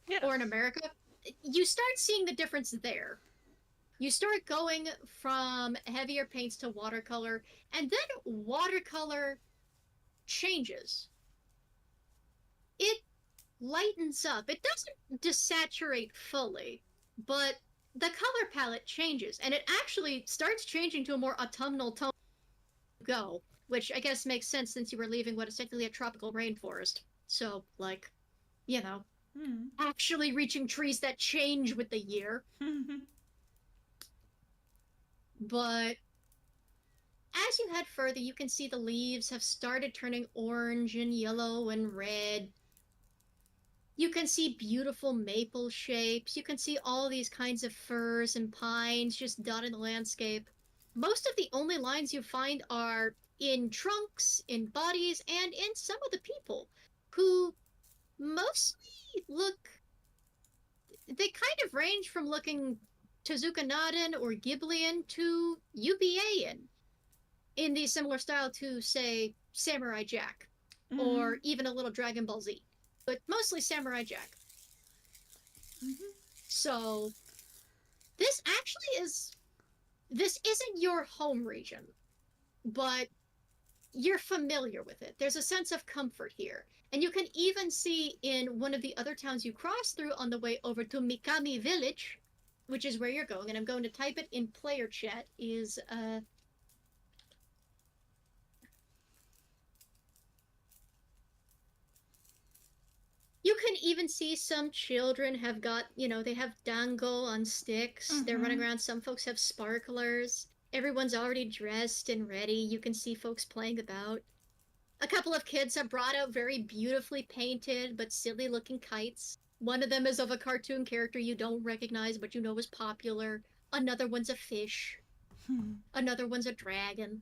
Yes. Or in America? You start seeing the difference there. You start going from heavier paints to watercolor, and then watercolor changes. It lightens up. It doesn't desaturate fully, but the color palette changes, and it actually starts changing to a more autumnal tone go, which I guess makes sense since you were leaving what is technically a tropical rainforest. So, like, you know, actually reaching trees that change with the year. But as you head further, you can see the leaves have started turning orange and yellow and red. You can see beautiful maple shapes. You can see all these kinds of firs and pines just dotting the landscape. Most of the only lines you find are in trunks, in bodies, and in some of the people, who mostly look... They kind of range from looking Tezukanadan or Ghiblian to UBAan, in the similar style to, say, Samurai Jack, or even a little Dragon Ball Z, but mostly Samurai Jack. So, this isn't your home region, but you're familiar with it. There's a sense of comfort here. And you can even see in one of the other towns you cross through on the way over to Mikami Village, which is where you're going, and I'm going to type it in player chat, is, you can even see some children have got, they have dango on sticks. They're running around. Some folks have sparklers. Everyone's already dressed and ready. You can see folks playing about. A couple of kids have brought out very beautifully painted but silly-looking kites. One of them is of a cartoon character you don't recognize but you know is popular. Another one's a fish. Another one's a dragon.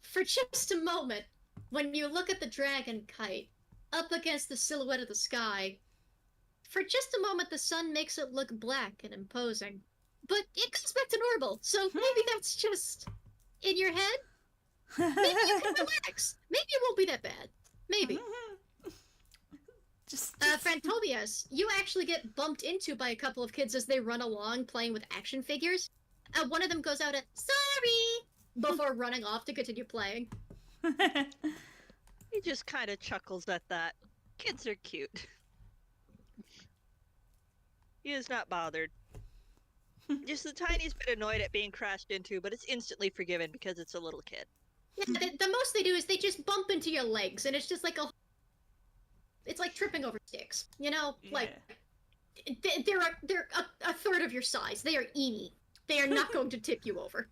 For just a moment, when you look at the dragon kite up against the silhouette of the sky, for just a moment the sun makes it look black and imposing. But it comes back to normal, so maybe that's just in your head. Maybe you can relax. Maybe it won't be that bad. Maybe. Just Phantomius, you actually get bumped into by a couple of kids as they run along playing with action figures. One of them goes out at "Sorry" before running off to continue playing. He just kind of chuckles at that. Kids are cute. He is not bothered. Just the tiniest bit annoyed at being crashed into, but it's instantly forgiven because it's a little kid. Yeah, the most they do is they just bump into your legs, and it's just like it's like tripping over sticks. You know, like they're a third of your size. They are eeny. They are not going to tip you over.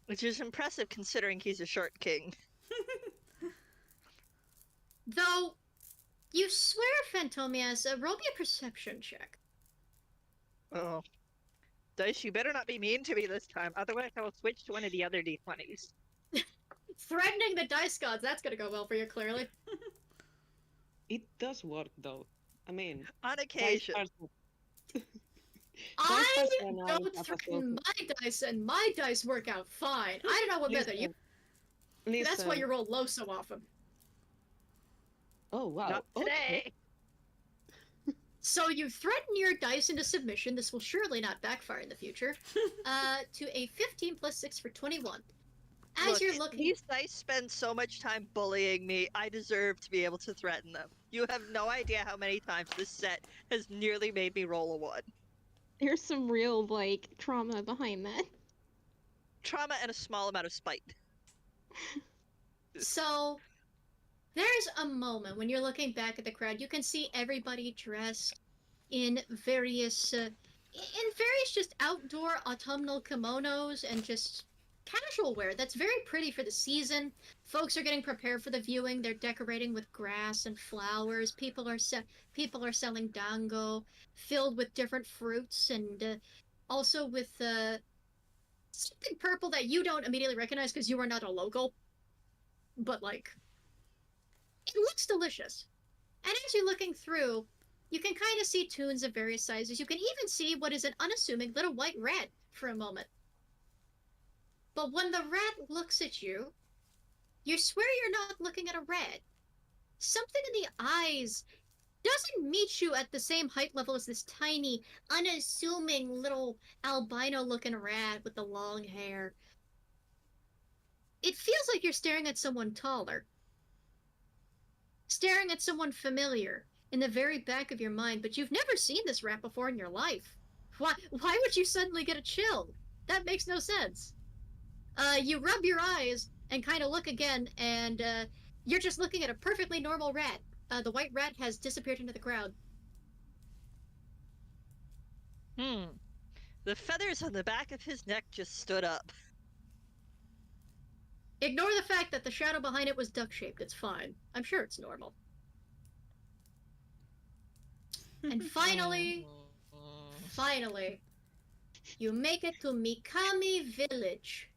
Which is impressive considering he's a short king. Though, you swear, Phantomias, roll me a perception check. Oh. Dice, you better not be mean to me this time, otherwise I will switch to one of the other d20s. Threatening the dice gods, that's gonna go well for you, clearly. It does work, though. I mean, On occasion. I don't threaten my dice, and my dice work out fine. I don't know what better you. That's why you roll low so often. Oh, wow. Not today! So you threaten your dice into submission. This will surely not backfire in the future. To a 15 plus 6 for 21. As you're looking... These dice spend so much time bullying me, I deserve to be able to threaten them. You have no idea how many times this set has nearly made me roll a 1. There's some real, like, trauma behind that. Trauma and a small amount of spite. So, there's a moment when you're looking back at the crowd. You can see everybody dressed in various just outdoor autumnal kimonos and just casual wear that's very pretty for the season. Folks are getting prepared for the viewing. They're decorating with grass and flowers. People are selling dango filled with different fruits and also with something purple that you don't immediately recognize because you are not a local. But like, it looks delicious. And as you're looking through, you can kind of see tunes of various sizes. You can even see what is an unassuming little white rat for a moment. But when the rat looks at you, you swear you're not looking at a rat. Something in the eyes doesn't meet you at the same height level as this tiny, unassuming little albino-looking rat with the long hair. It feels like you're staring at someone taller. Staring at someone familiar in the very back of your mind, but you've never seen this rat before in your life. Why would you suddenly get a chill? That makes no sense. You rub your eyes and kind of look again, and you're just looking at a perfectly normal rat. The white rat has disappeared into the crowd. The feathers on the back of his neck just stood up. Ignore the fact that the shadow behind it was duck-shaped. It's fine. I'm sure it's normal. And finally, you make it to Mikami Village.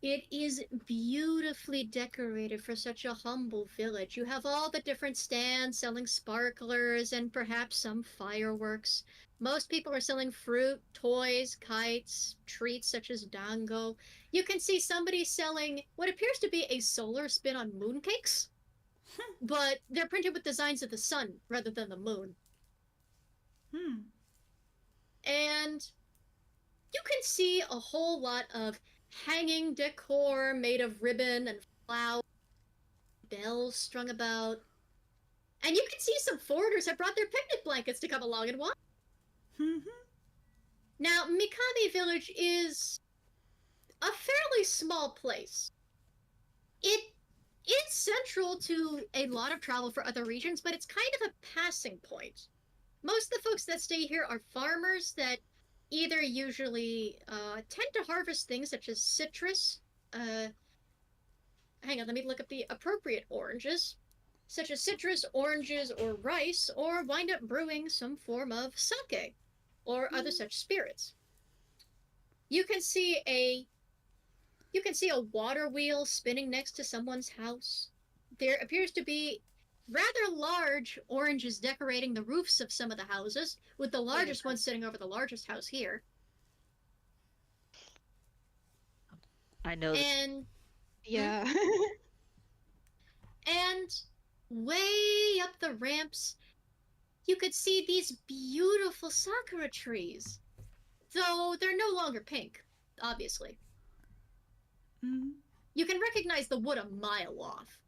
It is beautifully decorated for such a humble village. You have all the different stands selling sparklers and perhaps some fireworks. Most people are selling fruit, toys, kites, treats such as dango. You can see somebody selling what appears to be a solar spin on mooncakes, but they're printed with designs of the sun rather than the moon. And you can see a whole lot of hanging decor made of ribbon and flowers, bells strung about. And you can see some foreigners have brought their picnic blankets to come along and watch. Now, Mikami Village is a fairly small place. It is central to a lot of travel for other regions, but it's kind of a passing point. Most of the folks that stay here are farmers that either usually tend to harvest things such as citrus. Hang on, let me look up the appropriate oranges. Such as citrus, oranges, or rice, or wind up brewing some form of sake or other such spirits. You can see a water wheel spinning next to someone's house. There appears to be rather large oranges decorating the roofs of some of the houses, with the largest one sitting over the largest house here. I know. And Yeah. and way up the ramps, you could see these beautiful sakura trees. Though they're no longer pink, obviously. Mm-hmm. You can recognize the wood a mile off.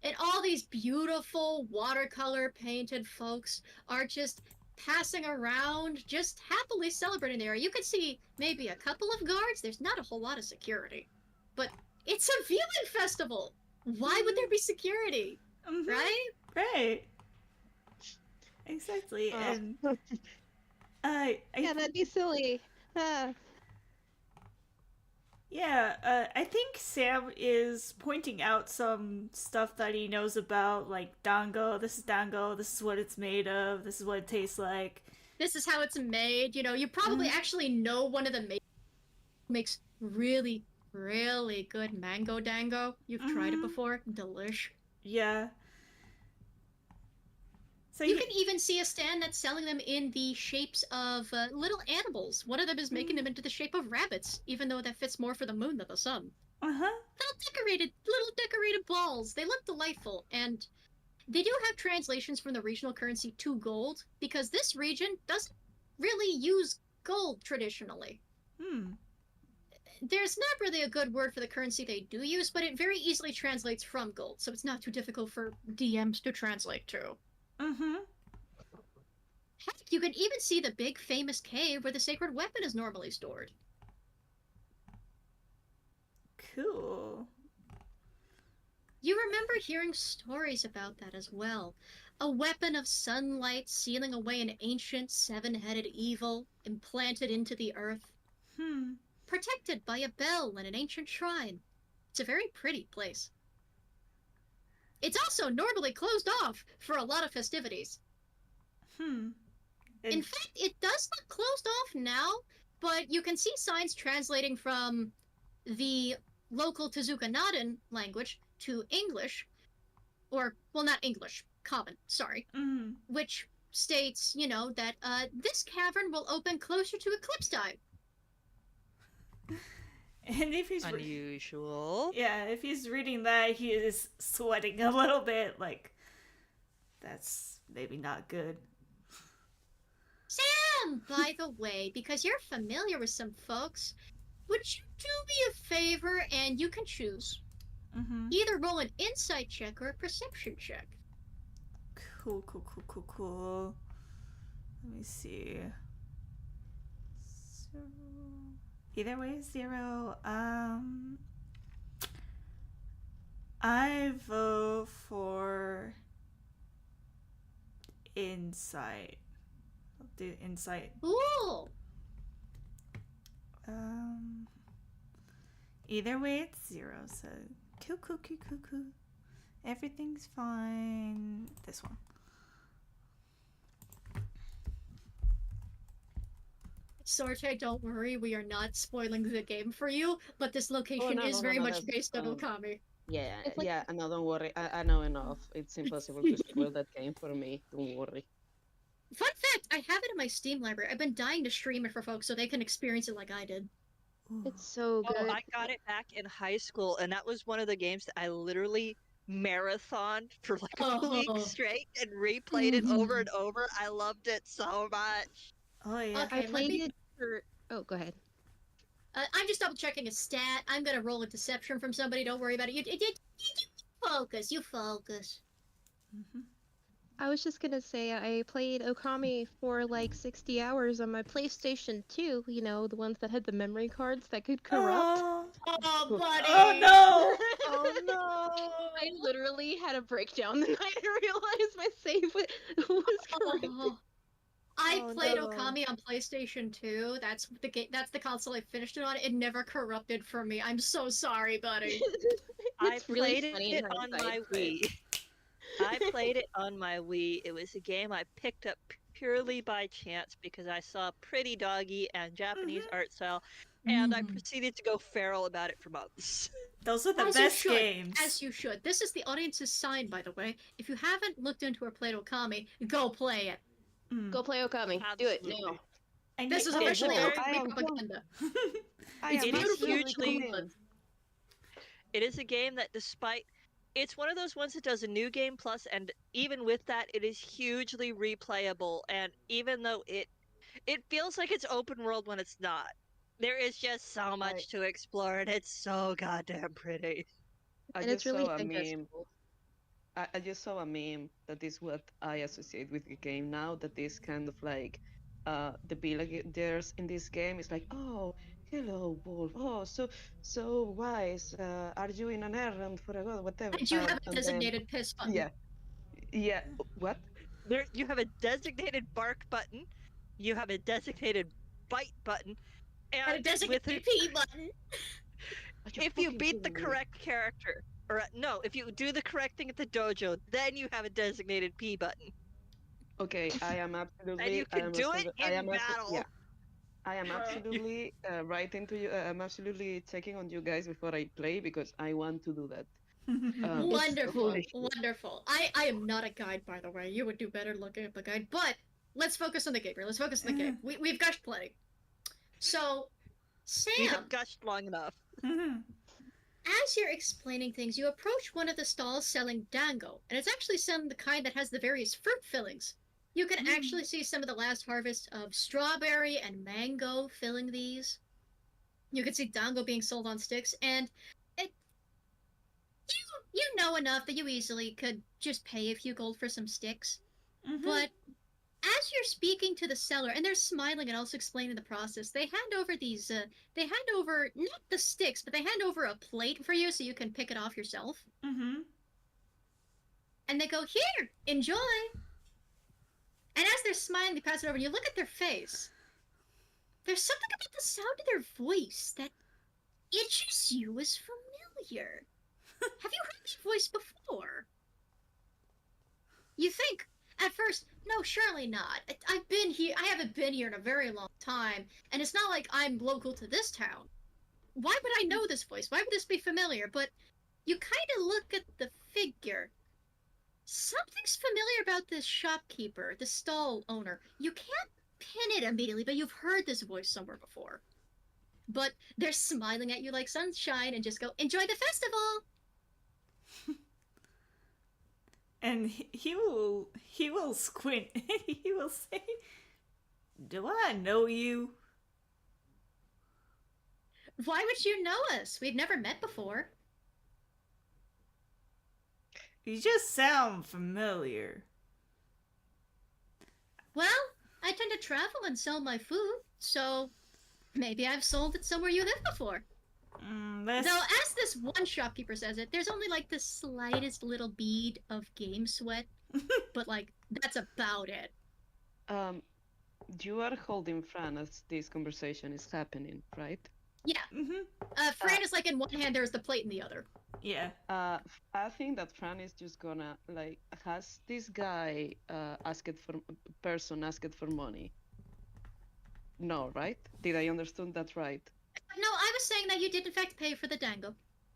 And all these beautiful watercolor painted folks are just passing around, just happily celebrating the area. You could see maybe a couple of guards. There's not a whole lot of security. But it's a viewing festival. Why would there be security? Mm-hmm. Right? Right. Exactly. And Yeah, that'd be silly. I think Sam is pointing out some stuff that he knows about, like dango. This is dango. This is what it's made of. This is what it tastes like. This is how it's made. You know, you probably actually know one of the makes really, really good mango dango. You've tried it before. Delish. Yeah. So you can even see a stand that's selling them in the shapes of little animals. One of them is making them into the shape of rabbits, even though that fits more for the moon than the sun. Little decorated balls. They look delightful, and they do have translations from the regional currency to gold, because this region doesn't really use gold traditionally. There's not really a good word for the currency they do use, but it very easily translates from gold, so it's not too difficult for DMs to translate to. Heck, you can even see the big famous cave where the sacred weapon is normally stored. Cool. You remember hearing stories about that as well. A weapon of sunlight sealing away an ancient seven-headed evil implanted into the earth. Protected by a bell in an ancient shrine. It's a very pretty place. It's also normally closed off for a lot of festivities. In fact, it does look closed off now, but you can see signs translating from the local Tezuka Naden language to English, or, well, not English, common, sorry, which states, you know, that this cavern will open closer to eclipse time. And if he's unusual. If he's reading that, he is sweating a little bit. Like, that's maybe not good. Sam, by the way, because you're familiar with some folks, would you do me a favor and you can choose? Either roll an insight check or a perception check. Cool. Let me see. So, either way, 0. I vote for insight. I'll do insight. Ooh. Either way, it's 0. So cool. Everything's fine. This one. Sorte, don't worry, we are not spoiling the game for you, but this location is very much based on Okami. Yeah, no, don't worry. I know enough. It's impossible to spoil that game for me. Don't worry. Fun fact, I have it in my Steam library. I've been dying to stream it for folks so they can experience it like I did. It's so good. Oh, I got it back in high school, and that was one of the games that I literally marathoned for like a week straight and replayed it over and over. I loved it so much. Oh, yeah. Okay, I played it for... Oh, go ahead. I'm just double checking a stat. I'm gonna roll a deception from somebody. Don't worry about it. You focus. You focus. I was just gonna say I played Okami for like 60 hours on my PlayStation 2. You know, the ones that had the memory cards that could corrupt. Oh, buddy. Oh, no. Oh no! I literally had a breakdown the night I realized my save was corrupted. I played Okami on PlayStation 2. That's the game. That's the console I finished it on. It never corrupted for me. I'm so sorry, buddy. I played it on my Wii. I played it on my Wii. It was a game I picked up purely by chance because I saw pretty doggy and Japanese art style, and I proceeded to go feral about it for months. Those are the As best you should, games. As you should. This is the audience's sign, by the way. If you haven't looked into or played Okami, go play it. Go play Okami. Do it now. And This is oh, officially boy. Okami propaganda. It is hugely. It is a game that, despite it's one of those ones that does a new game plus, and even with that, it is hugely replayable. And even though it feels like it's open world when it's not, there is just so I much to explore, and it's so goddamn pretty. I And it's just really saw a meme. digestible. I just saw a meme that is what I associate with the game now. That is kind of like the villagers in this game is like, oh, hello, wolf. Oh, so wise. Are you in an errand for a god, whatever? And you have a And then designated piss button. yeah, yeah. What? There, you have a designated bark button, you have a designated bite button, And a and designated with pee button. Are you if you fucking beat the kidding me? correct character, or no, if you do the correct thing at the dojo, then you have a designated P button, Okay, I am and absolutely. you I can am do it absolutely. I in am battle. yeah. I am absolutely writing to you. I'm absolutely checking on you guys before I play because I want to do that. It's Wonderful, holy shit. wonderful. I am not a guide, by the way. You would do better looking up a guide. But let's focus on the game here. Let's focus on the game. We've gushed plenty. So, We Sam, have gushed long enough. as you're explaining things, you approach one of the stalls selling dango, and it's actually some the kind that has the various fruit fillings. You can actually see some of the last harvest of strawberry and mango filling these. You can see dango being sold on sticks, and it, you know enough that you easily could just pay a few gold for some sticks. But as you're speaking to the seller, and they're smiling and also explaining the process, they hand over these, they hand over, not the sticks, but they hand over a plate for you so you can pick it off yourself. And they go, here, enjoy. And as they're smiling, they pass it over, and you look at their face. There's something about the sound of their voice that itches you as familiar. Have you heard this voice before? You think, at first, no, surely not. I've been here. I haven't been here in a very long time, and it's not like I'm local to this town. Why would I know this voice? Why would this be familiar? But you kind of look at the figure. Something's familiar about this shopkeeper, the stall owner. You can't pin it immediately, but you've heard this voice somewhere before. But they're smiling at you like sunshine and just go, enjoy the festival! And he will squint. He will say, "Do I know you?" Why would you know us? We've never met before. You just sound familiar. Well, I tend to travel and sell my food, so maybe I've sold it somewhere you lived before. That's... Though, as this one shopkeeper says it, there's only like the slightest little bead of game sweat, but like, that's about it. You are holding Fran as this conversation is happening, right? Yeah. Fran is like in one hand, there's the plate in the other. Yeah. I think that Fran is just gonna like, has this guy asked for money? No, right? Did I understand that right? No, I was saying that you did in fact pay for the dango.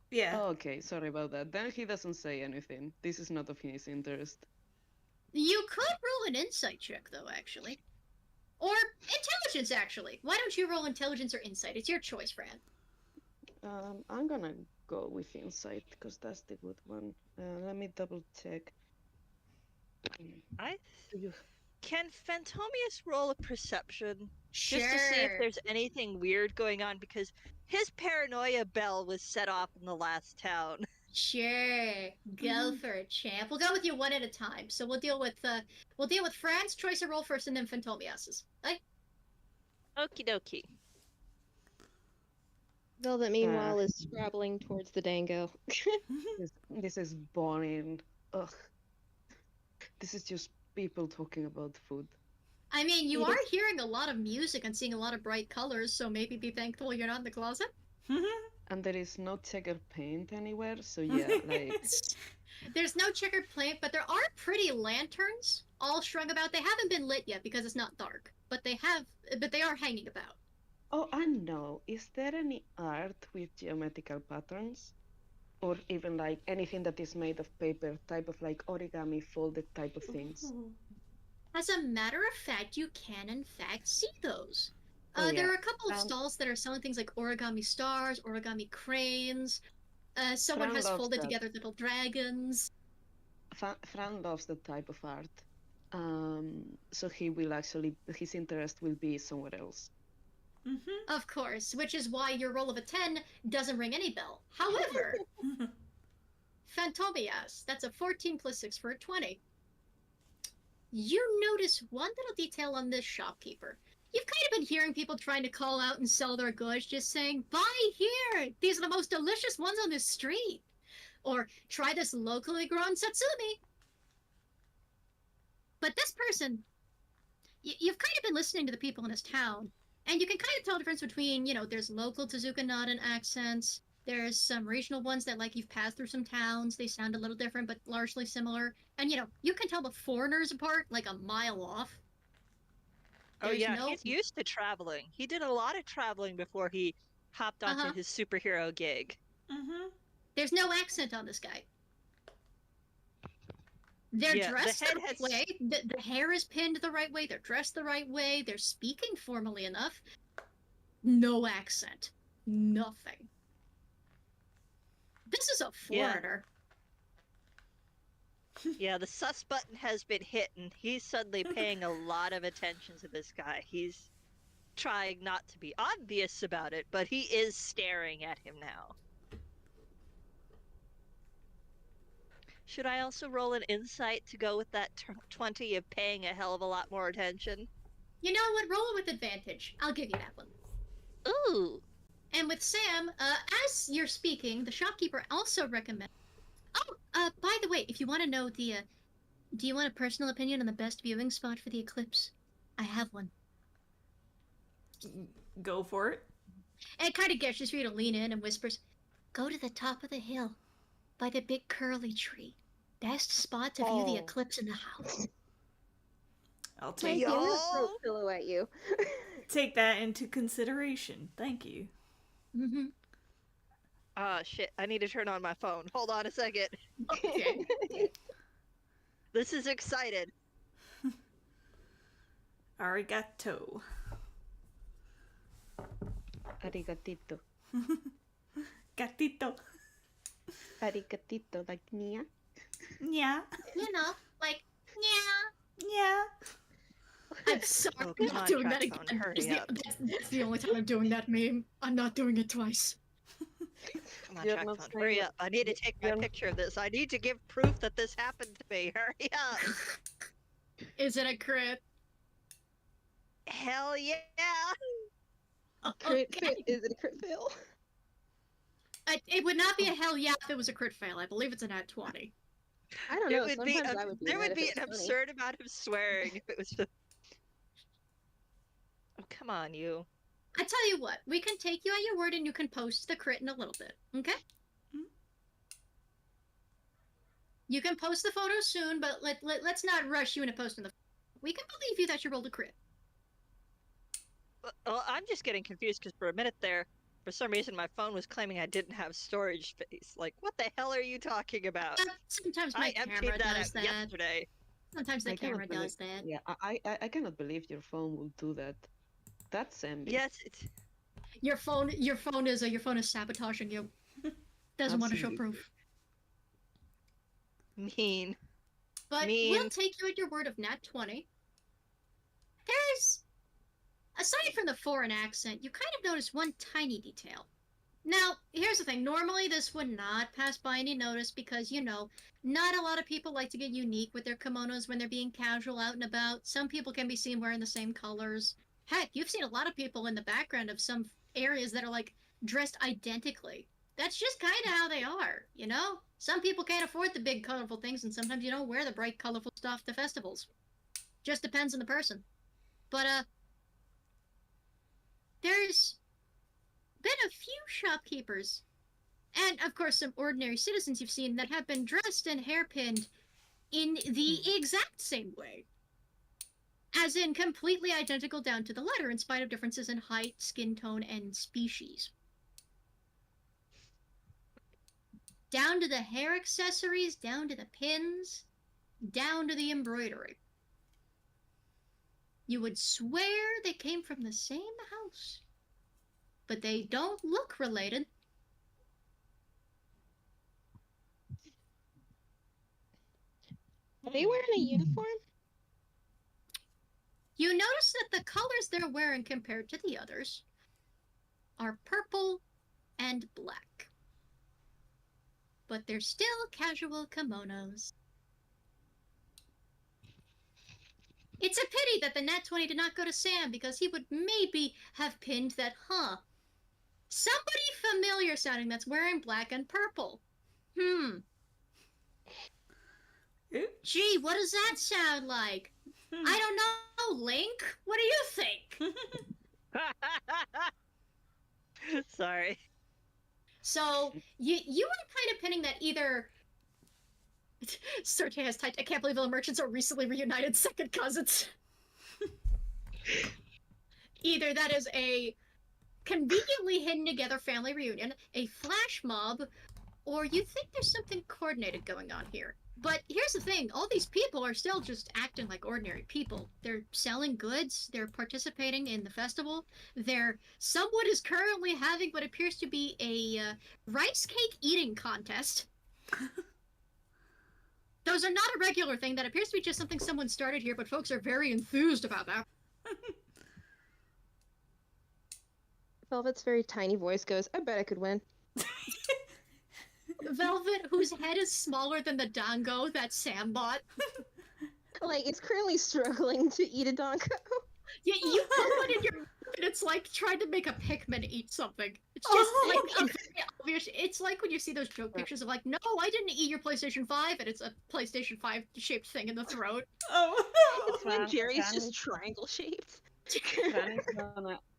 Yeah. Oh, okay, sorry about that. Then he doesn't say anything. This is not of his interest. You could roll an insight check, though, actually. Or intelligence, actually. Why don't you roll intelligence or insight? It's your choice, Fran. I'm gonna go with insight because that's the good one. Let me double check. I Do you... Can Phantomius roll a perception Sure. just to see if there's anything weird going on? Because his paranoia bell was set off in the last town. Sure. Go for it, champ. We'll go with you one at a time. So we'll deal with Fran's choice of roll first and then Phantomias's. Right? Okie dokie. Velvet, meanwhile, is scrabbling towards the dango. This is boring. Ugh. This is just people talking about food. I mean, you are hearing a lot of music and seeing a lot of bright colors, so maybe be thankful you're not in the closet. And there is no checkered paint anywhere, so yeah, like... There's no checkered paint, but there are pretty lanterns all strung about. They haven't been lit yet because it's not dark, but they are hanging about. Oh, I know. Is there any art with geometrical patterns? Or even like anything that is made of paper, type of like origami folded type of things? As a matter of fact, you can in fact see those. Oh, There yeah. are a couple of stalls that are selling things like origami stars, origami cranes. Someone Fran has loves folded that. together little dragons. Fran loves that type of art. So his interest will be somewhere else. Mm-hmm. Of course, which is why your roll of a 10 doesn't ring any bell. However, Phantomias, that's a 14 plus 6 for a 20. You notice one little detail on this shopkeeper. You've kind of been hearing people trying to call out and sell their goods, just saying, buy here! These are the most delicious ones on this street! Or, try this locally grown satsumi! But this person, you've kind of been listening to the people in this town, and you can kind of tell the difference between, there's local Tezuka-Nadan accents, there's some regional ones that, like, you've passed through some towns, they sound a little different, but largely similar, and, you can tell the foreigners apart, like, a mile off. Oh There's yeah, no- he's used to traveling. He did a lot of traveling before he hopped onto his superhero gig. Mm-hmm. There's no accent on this guy. They're Yeah, the dressed the head right has- way. The hair is pinned the right way. They're dressed the right way. They're speaking formally enough. No accent. Nothing. This is a Yeah. foreigner. Yeah, the sus button has been hit, and he's suddenly paying a lot of attention to this guy. He's trying not to be obvious about it, but he is staring at him now. Should I also roll an insight to go with that 20 of paying a hell of a lot more attention? You know what? Roll it with advantage. I'll give you that one. Ooh! And with Sam, as you're speaking, the shopkeeper also recommends. Oh, by the way, if you want to know do you want a personal opinion on the best viewing spot for the eclipse? I have one. Go for it. And it kind of gestures for you to lean in and whispers, go to the top of the hill, by the big curly tree. Best spot to view the Oh. eclipse in the house. I'll Mikey, take Yo. I'm gonna throw a pillow at you. take that into consideration. Thank you. Mm-hmm. Ah, shit, I need to turn on my phone. Hold on a second. Okay. This is excited. Arigato. Arigatito. Gatito. Arigatito, like Nia. Yeah. Like, yeah. Yeah. I'm sorry, Oh, I'm come on, not doing that Traxxon, again. hurry up. That's the only time I'm doing that meme. I'm not doing it twice. Come on, You're not Traxxon, hurry saying- up. I need to take my you're- picture of this. I need to give proof that this happened to me. Hurry up. Is it a crit? Hell yeah. Crit Okay. fail. Is it a crit fail? It would not be a hell yeah if it was a crit fail. I believe it's an at 20. I don't It know. would be Sometimes I would do there that would if be it an was funny. absurd amount of swearing if it was just... Oh, come on, you. I tell you what, we can take you at your word and you can post the crit in a little bit, okay? Mhm. You can post the photo soon, but let's not rush you into posting the. We can believe you that you rolled a crit. Well, I'm just getting confused because for a minute there, for some reason, my phone was claiming I didn't have storage space. Like, what the hell are you talking about? Sometimes my I emptied camera that does out that. yesterday. Sometimes the I cannot camera does believe- that. Yeah, I cannot believe your phone will do that. That's Sammy. Yes, it's... Your phone is sabotaging you. Doesn't want to show Absolutely. proof. mean. But Mean. we'll take you at your word of nat 20. There's, aside from the foreign accent, you kind of notice one tiny detail. Now, here's the thing. Normally, this would not pass by any notice because, not a lot of people like to get unique with their kimonos when they're being casual out and about. Some people can be seen wearing the same colors. Heck, you've seen a lot of people in the background of some areas that are, dressed identically. That's just kind of how they are, Some people can't afford the big, colorful things, and sometimes you don't wear the bright, colorful stuff to festivals. Just depends on the person. But, there's been a few shopkeepers, and, of course, some ordinary citizens you've seen that have been dressed and hairpinned in the exact same way. As in, completely identical down to the letter, in spite of differences in height, skin tone, and species. Down to the hair accessories, down to the pins, down to the embroidery. You would swear they came from the same house, but they don't look related. Are they wearing a uniform? You notice that the colors they're wearing compared to the others are purple and black. But they're still casual kimonos. It's a pity that the Nat 20 did not go to Sam, because he would maybe have pinned that, somebody familiar sounding that's wearing black and purple. Gee, what does that sound like? I don't know, Link. What do you think? Sorry. So, you were kind of pinning that either... Sorte has typed, I can't believe the merchants are recently reunited second cousins. Either that is a conveniently hidden together family reunion, a flash mob, or you think there's something coordinated going on here. But here's the thing, all these people are still just acting like ordinary people. They're selling goods, they're participating in the festival, someone is currently having what appears to be a rice cake eating contest. Those are not a regular thing, that appears to be just something someone started here, but folks are very enthused about that. Velvet's very tiny voice goes, I bet I could win. Velvet, whose head is smaller than the dango that Sam bought. Like, it's currently struggling to eat a donko. Yeah, you put one in your mouth, and it's like trying to make a Pikmin eat something. It's just like a very obvious. It's like when you see those joke pictures of like, no, I didn't eat your PlayStation 5, and it's a PlayStation 5 shaped thing in the throat. Oh. It's when Jerry's just triangle shaped.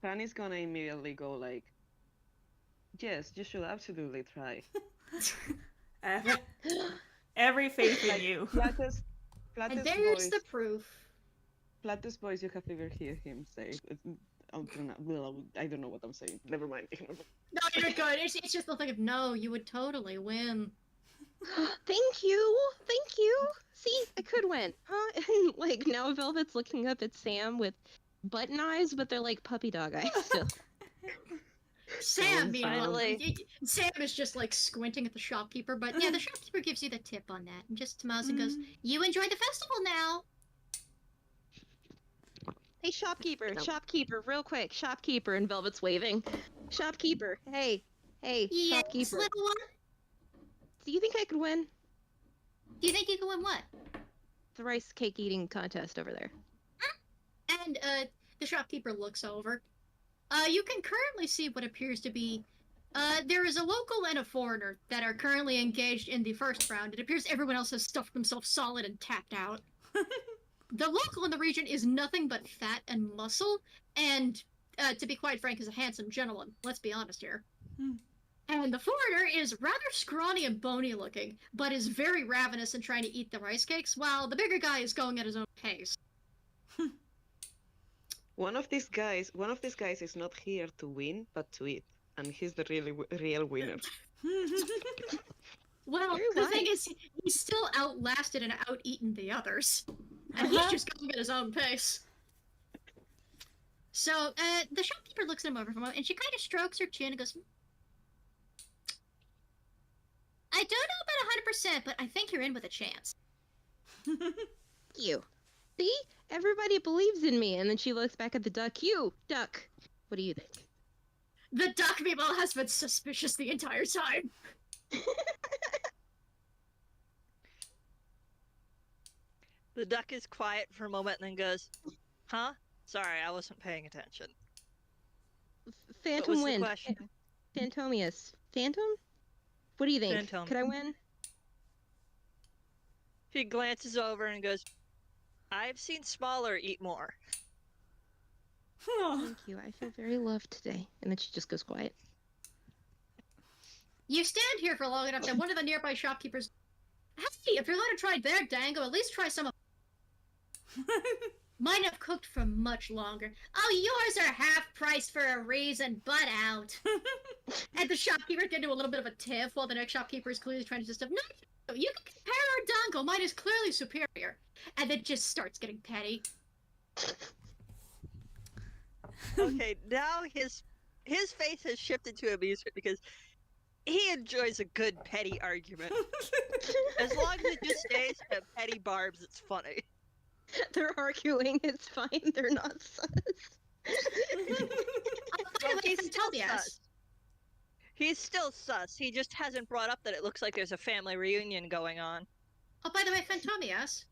Fanny's gonna immediately go like, yes, you should absolutely try. Every faith in you. Flattest And there's voice, the proof. flattest voice you have ever heard him say. I don't know what I'm saying. Never mind. No, you're good. It's just the thing of, no, you would totally win. Thank you! Thank you! See, I could win, huh? And like, now Velvet's looking up at Sam with button eyes, but they're like puppy dog eyes still. Sam, meanwhile, Finally. Sam is just like squinting at the shopkeeper, but yeah, the shopkeeper gives you the tip on that, and just smiles and goes, "You enjoy the festival now." Hey, shopkeeper, real quick, shopkeeper, and Velvet's waving. Shopkeeper, hey, Yes, shopkeeper. little one. Do you think I could win Do you think you can win what? the rice cake eating contest over there? And the shopkeeper looks over. You can currently see what appears to be. There is a local and a foreigner that are currently engaged in the first round. It appears everyone else has stuffed themselves solid and tapped out. The local in the region is nothing but fat and muscle, and to be quite frank, is a handsome gentleman. Let's be honest here. And the foreigner is rather scrawny and bony looking, but is very ravenous and trying to eat the rice cakes, while the bigger guy is going at his own pace. One of these guys is not here to win, but to eat, and he's the real winner. Well, Very the thing wise. is, he's still outlasted and out-eaten the others. And he's just going at his own pace. So, the shopkeeper looks at him over for a moment, and she kind of strokes her chin and goes, I don't know about 100%, but I think you're in with a chance. You. See? Everybody believes in me. And then she looks back at the duck. You, duck. What do you think? The duck people has been suspicious the entire time. The duck is quiet for a moment and then goes, huh? Sorry, I wasn't paying attention. What Phantom was the wind. question? Phantomius. Phantom? What do you think? Phantom. Could I win? He glances over and goes, I've seen smaller eat more. Thank you. I feel very loved today. And then she just goes quiet. You stand here for long enough that one of the nearby shopkeepers, hey, if you're going to try their dango, at least try some of mine have cooked for much longer. Oh, yours are half price for a reason, butt out. And the shopkeeper can do a little bit of a tiff while the next shopkeeper is clearly trying to just stuff. No, you can compare our dango. Mine is clearly superior. And then just starts getting petty. Okay, now his face has shifted to amusement because He enjoys a good petty argument. As long as it just stays at petty barbs, it's funny. They're arguing. It's fine. They're not sus. Well, He's he's still Tobias. sus. He's still sus. He just hasn't brought up that it looks like there's a family reunion going on. Oh, by the way, Phantomias,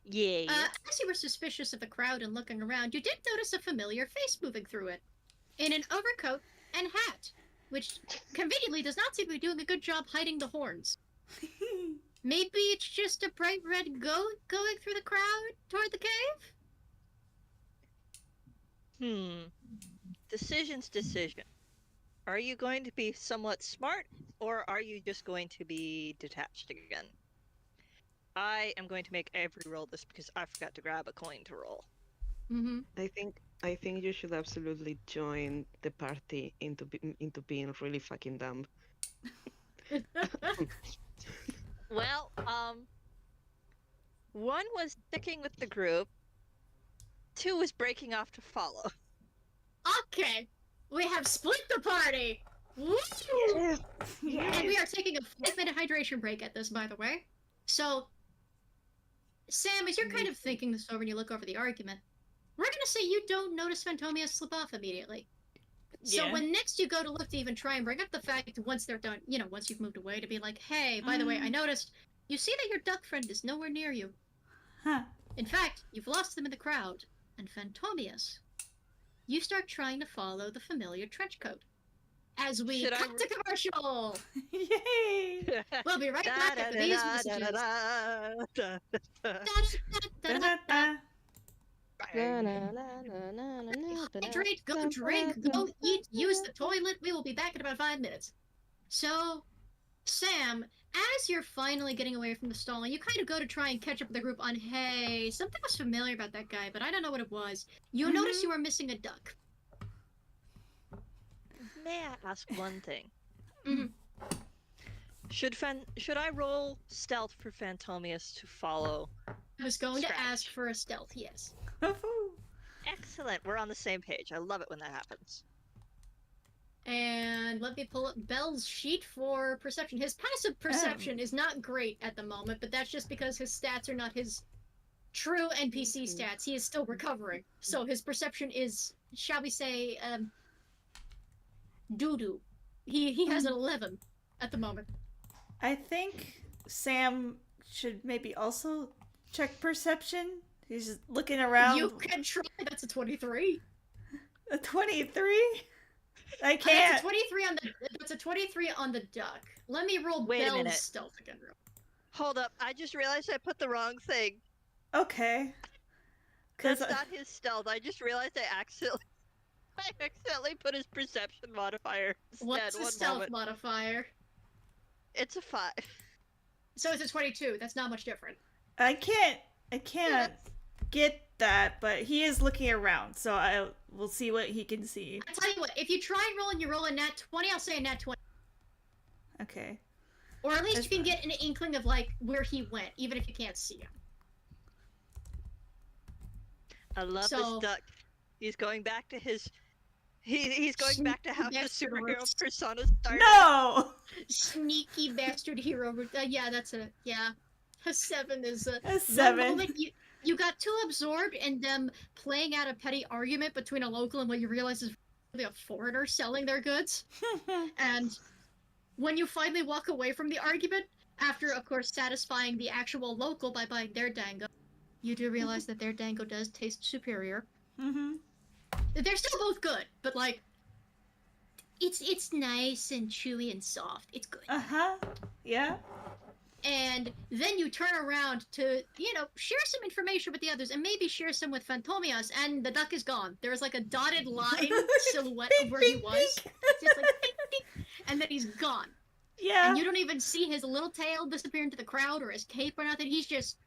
Yeah. as you were suspicious of the crowd and looking around, you did notice a familiar face moving through it, in an overcoat and hat, which conveniently does not seem to be doing a good job hiding the horns. Maybe it's just a bright red goat going through the crowd toward the cave? Decision. Are you going to be somewhat smart, or are you just going to be detached again? I am going to make every roll this because I forgot to grab a coin to roll. Mm-hmm. I think you should absolutely join the party into being really fucking dumb. Well, one was sticking with the group. Two was breaking off to follow. Okay, we have split the party! Woo! And we are taking a 5-minute hydration break at this, by the way. So, Sam, as you're kind of thinking this over and you look over the argument, we're gonna say you don't notice Phantomia slip off immediately. So Yeah. when next you go to look to even try and bring up the fact once they're done, once you've moved away, to be like, hey, by the way, I noticed, you see that your duck friend is nowhere near you. Huh. In fact, you've lost them in the crowd. And Phantomius, you start trying to follow the familiar trench coat. As we Should I cut to commercial! Yay! We'll be right back after these messages. Da-da-da. Hydrate, go drink, go eat, use the toilet. We will be back in about 5 minutes. So, Sam, as you're finally getting away from the stall, and you kind of go to try and catch up with the group on, hey, something was familiar about that guy, but I don't know what it was. You notice you are missing a duck. May I ask one thing? Mhm. Should I roll stealth for Phantomius to follow? I was going to Scratch. ask for a stealth, yes. Excellent. We're on the same page. I love it when that happens. And let me pull up Belle's sheet for perception. His passive perception is not great at the moment, but that's just because his stats are not his true NPC stats. He is still recovering. So his perception is, shall we say, doo-doo. He has an 11 at the moment. I think Sam should maybe also check perception. He's just looking around. You can try. That's a 23. A 23? I That's can't. a 23 on the. That's a 23 on the duck. Let me roll Wait a Belle's minute. stealth again. Hold up. I just realized I put the wrong thing. Okay. That's Because not his stealth. I just realized I accidentally put his perception modifier instead. What's the One stealth moment. modifier? It's a 5. So it's a 22. That's not much different. I can't get that, but he is looking around, so I will see what he can see. I tell you what, if you try and roll and you roll a nat 20, I'll say a nat 20. Okay. Or at least That's you can fine. get an inkling of like where he went, even if you can't see him. I love So- this duck. He's going back to his. He's going back to how the Bastard superhero works. persona started. No! Sneaky bastard hero. Yeah, that's a A 7 is a. A One 7. moment you got too absorbed in them playing out a petty argument between a local and what you realize is really a foreigner selling their goods. And when you finally walk away from the argument, after of course satisfying the actual local by buying their dango, you do realize that their dango does taste superior. Mm-hmm. They're still both good, but like it's nice and chewy and soft. It's good. Uh-huh. Yeah. And then you turn around to, share some information with the others and maybe share some with Phantomias, and the duck is gone. There's like a dotted line silhouette of where he was. It's just like ding, ding, and then he's gone. Yeah. And you don't even see his little tail disappear into the crowd or his cape or nothing. He's just,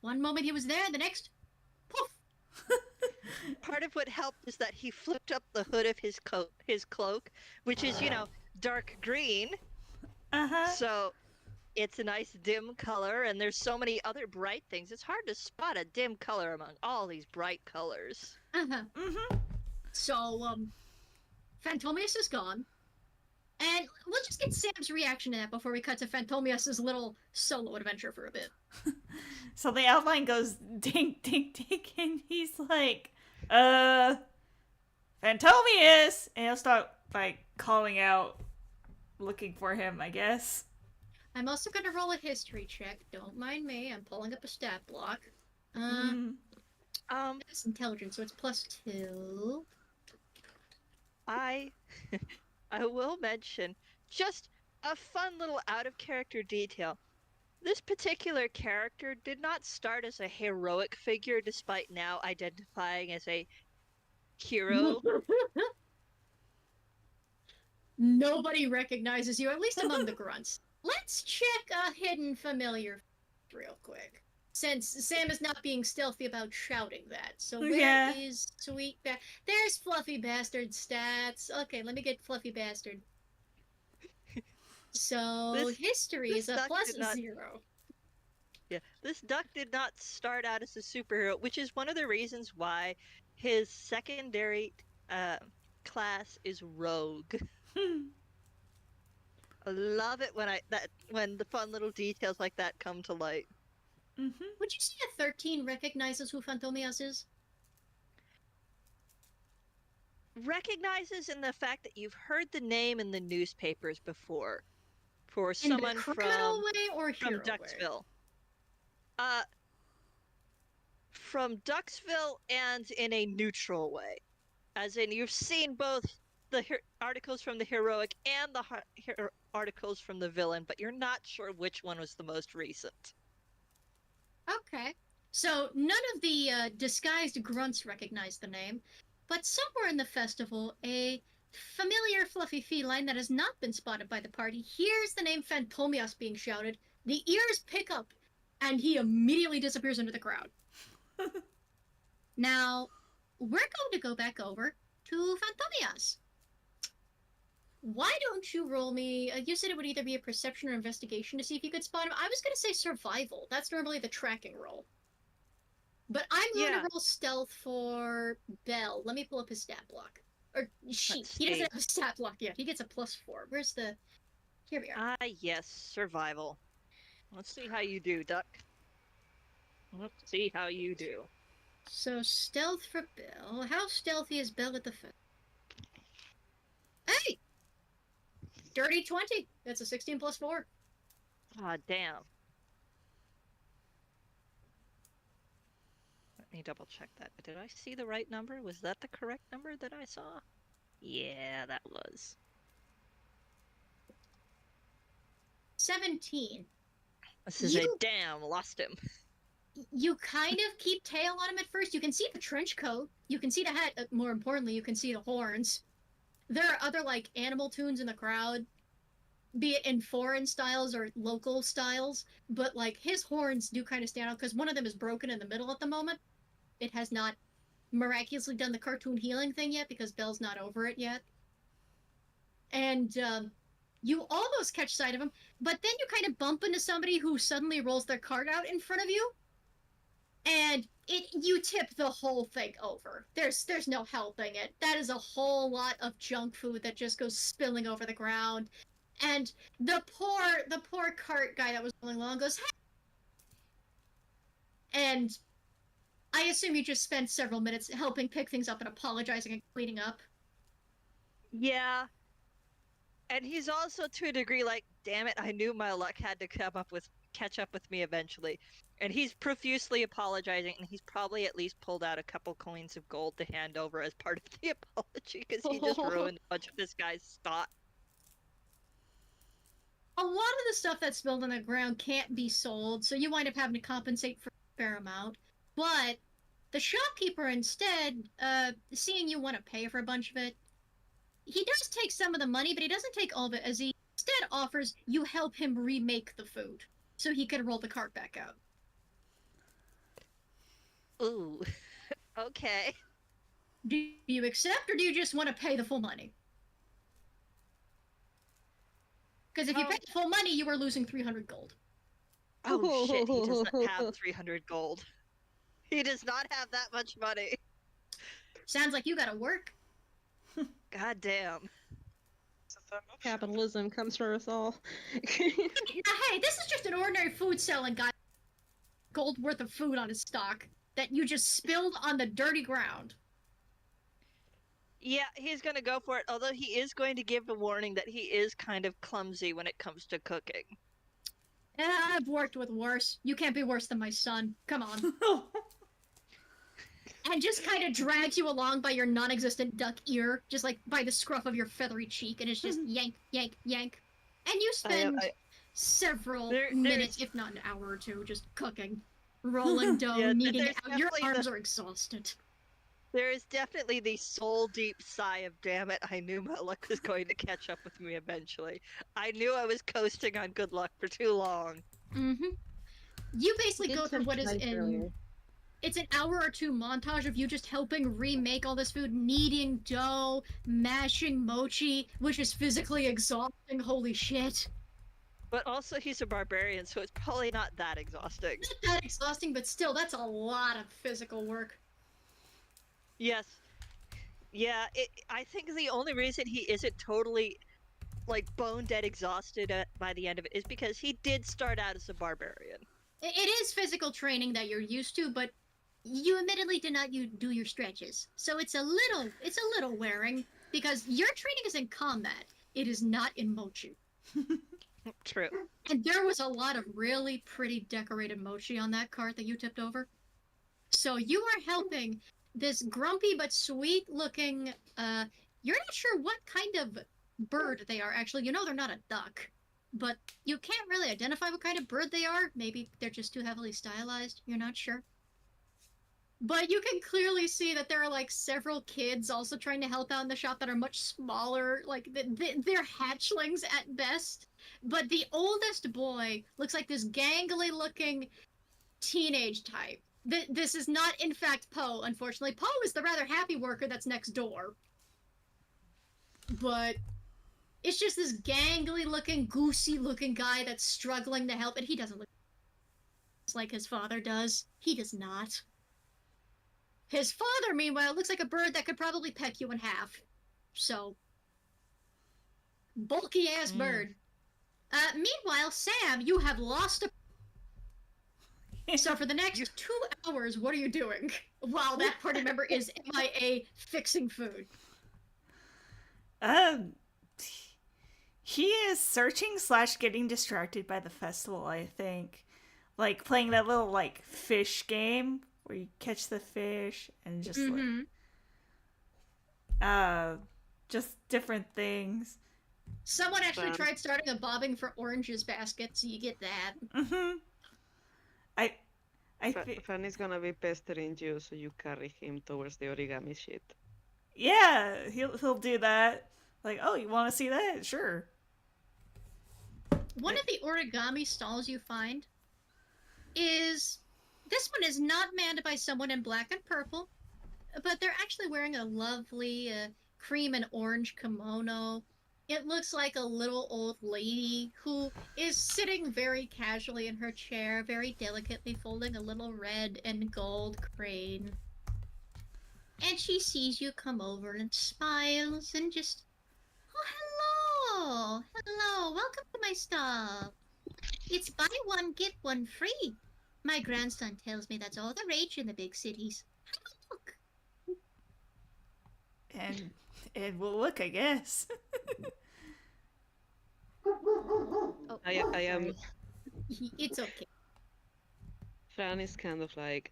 one moment he was there, the next, poof. Part of what helped is that he flipped up the hood of his cloak, which is, dark green. Uh-huh. So it's a nice dim color, and there's so many other bright things. It's hard to spot a dim color among all these bright colors. Uh-huh. Mm-hmm. So, Phantomius is gone. And we'll just get Sam's reaction to that before we cut to Phantomius' little solo adventure for a bit. So the outline goes dink, dink, dink, and he's like, Phantomius! And he'll start, like, calling out, looking for him, I guess. I'm also gonna roll a history check. Don't mind me. I'm pulling up a stat block. It's intelligence, so it's +2. I will mention just a fun little out of character detail. This particular character did not start as a heroic figure despite now identifying as a hero. Nobody recognizes you, at least among the grunts. Let's check a hidden familiar real quick. Since Sam is not being stealthy about shouting that. So where is Sweet There's Fluffy Bastard stats. Okay, let me get Fluffy Bastard. So history is a +0. Yeah, this duck did not start out as a superhero, which is one of the reasons why his secondary class is rogue. I love it when the fun little details like that come to light. Mm-hmm. Would you say a 13 recognizes who Phantomius is? Recognizes in the fact that you've heard the name in the newspapers before, for In someone the criminal way or from hero Ducksville. way? From Ducksville and in a neutral way, as in you've seen both the articles from the heroic and the articles from the villain, but you're not sure which one was the most recent. Okay. So none of the disguised grunts recognize the name, but somewhere in the festival, a familiar fluffy feline that has not been spotted by the party hears the name Phantomius being shouted, the ears pick up, and he immediately disappears into the crowd. Now, we're going to go back over to Phantomius. Why don't you roll me... you said it would either be a perception or investigation to see if you could spot him. I was going to say survival. That's normally the tracking roll. But I'm going to roll stealth for Belle. Let me pull up his stat block. Or sheet. He doesn't have a stat block yet. He gets a +4. Where's the... Here we are. Yes, survival. Let's see how you do, Duck. Let's see how you do. So, stealth for Belle. How stealthy is Belle at the fence? Hey! Dirty 20. That's a 16 +4. Ah, damn. Let me double check that. Did I see the right number? Was that the correct number that I saw? Yeah, that was. 17. This is a damn, lost him. You kind of keep tail on him at first. You can see the trench coat. You can see the hat. More importantly, you can see the horns. There are other, like, animal tunes in the crowd, be it in foreign styles or local styles, but, like, his horns do kind of stand out, because one of them is broken in the middle at the moment. It has not miraculously done the cartoon healing thing yet, because Belle's not over it yet. And, you almost catch sight of him, but then you kind of bump into somebody who suddenly rolls their cart out in front of you, and you tip the whole thing over. There's no helping it. That is a whole lot of junk food that just goes spilling over the ground. And the poor cart guy that was rolling along goes, hey! And I assume you just spent several minutes helping pick things up and apologizing and cleaning up. Yeah. And he's also, to a degree, like, damn it, I knew my luck had to catch up with me eventually. And he's profusely apologizing, and he's probably at least pulled out a couple coins of gold to hand over as part of the apology, because he just ruined a bunch of this guy's stock. A lot of the stuff that's spilled on the ground can't be sold, so you wind up having to compensate for a fair amount. But the shopkeeper instead, seeing you want to pay for a bunch of it, he does take some of the money, but he doesn't take all of it, as he instead offers you help him remake the food, so he can roll the cart back out. Ooh. Okay. Do you accept, or do you just want to pay the full money? Because if you pay the full money, you are losing 300 gold. Oh shit, he does not have 300 gold. He does not have that much money. Sounds like you gotta work. God damn. So Capitalism comes for us all. Now, hey, this is just an ordinary food selling guy. Gold worth of food on his stock that you just spilled on the dirty ground. Yeah, he's gonna go for it, although he is going to give the warning that he is kind of clumsy when it comes to cooking. I've worked with worse. You can't be worse than my son. Come on. And just kind of drags you along by your non-existent duck ear, just like by the scruff of your feathery cheek, and it's just yank, yank, yank. And you spend several minutes, if not an hour or two, just cooking. Rolling dough, kneading it out. Your arms are exhausted. There is definitely the soul-deep sigh of, damn it, I knew my luck was going to catch up with me eventually. I knew I was coasting on good luck for too long. Mm-hmm. You basically go through what is in... Earlier. It's an hour or two montage of you just helping remake all this food, kneading dough, mashing mochi, which is physically exhausting, holy shit. But also he's a barbarian, so it's probably not that exhausting. Not that exhausting, but still, that's a lot of physical work. Yes. Yeah, I think the only reason he isn't totally, like, bone-dead exhausted by the end of it is because he did start out as a barbarian. It is physical training that you're used to, but you admittedly did not do your stretches. So it's a little wearing, because your training is in combat. It is not in mochi. True. And there was a lot of really pretty decorated mochi on that cart that you tipped over. So you are helping this grumpy but sweet looking, you're not sure what kind of bird they are, actually. You know they're not a duck. But you can't really identify what kind of bird they are. Maybe they're just too heavily stylized. You're not sure. But you can clearly see that there are, like, several kids also trying to help out in the shop that are much smaller. Like, they're hatchlings at best. But the oldest boy looks like this gangly-looking teenage type. This is not, in fact, Poe, unfortunately. Poe is the rather happy worker that's next door. But it's just this gangly-looking, goosey-looking guy that's struggling to help, and he doesn't look like his father does. He does not. His father, meanwhile, looks like a bird that could probably peck you in half. So, bulky-ass bird. Meanwhile, Sam, you have lost a... So for the next 2 hours, what are you doing? While that party member is MIA fixing food. He is searching / getting distracted by the festival, I think. Like, playing that little, like, fish game where you catch the fish and just, just different things. Someone actually tried starting a bobbing for oranges basket, so you get that. Mm-hmm. Fanny's gonna be pestering you, so you carry him towards the origami shit. Yeah, he'll do that. Like, oh, you want to see that? Sure. One of the origami stalls you find is... This one is not manned by someone in black and purple, but they're actually wearing a lovely cream and orange kimono. It looks like a little old lady who is sitting very casually in her chair, very delicately folding a little red and gold crane. And she sees you come over and smiles and just... Oh, hello! Hello! Welcome to my stall. It's buy one, get one free. My grandson tells me that's all the rage in the big cities. Have a look. And we'll look, I guess. Oh, I am... It's okay. Fran is kind of like...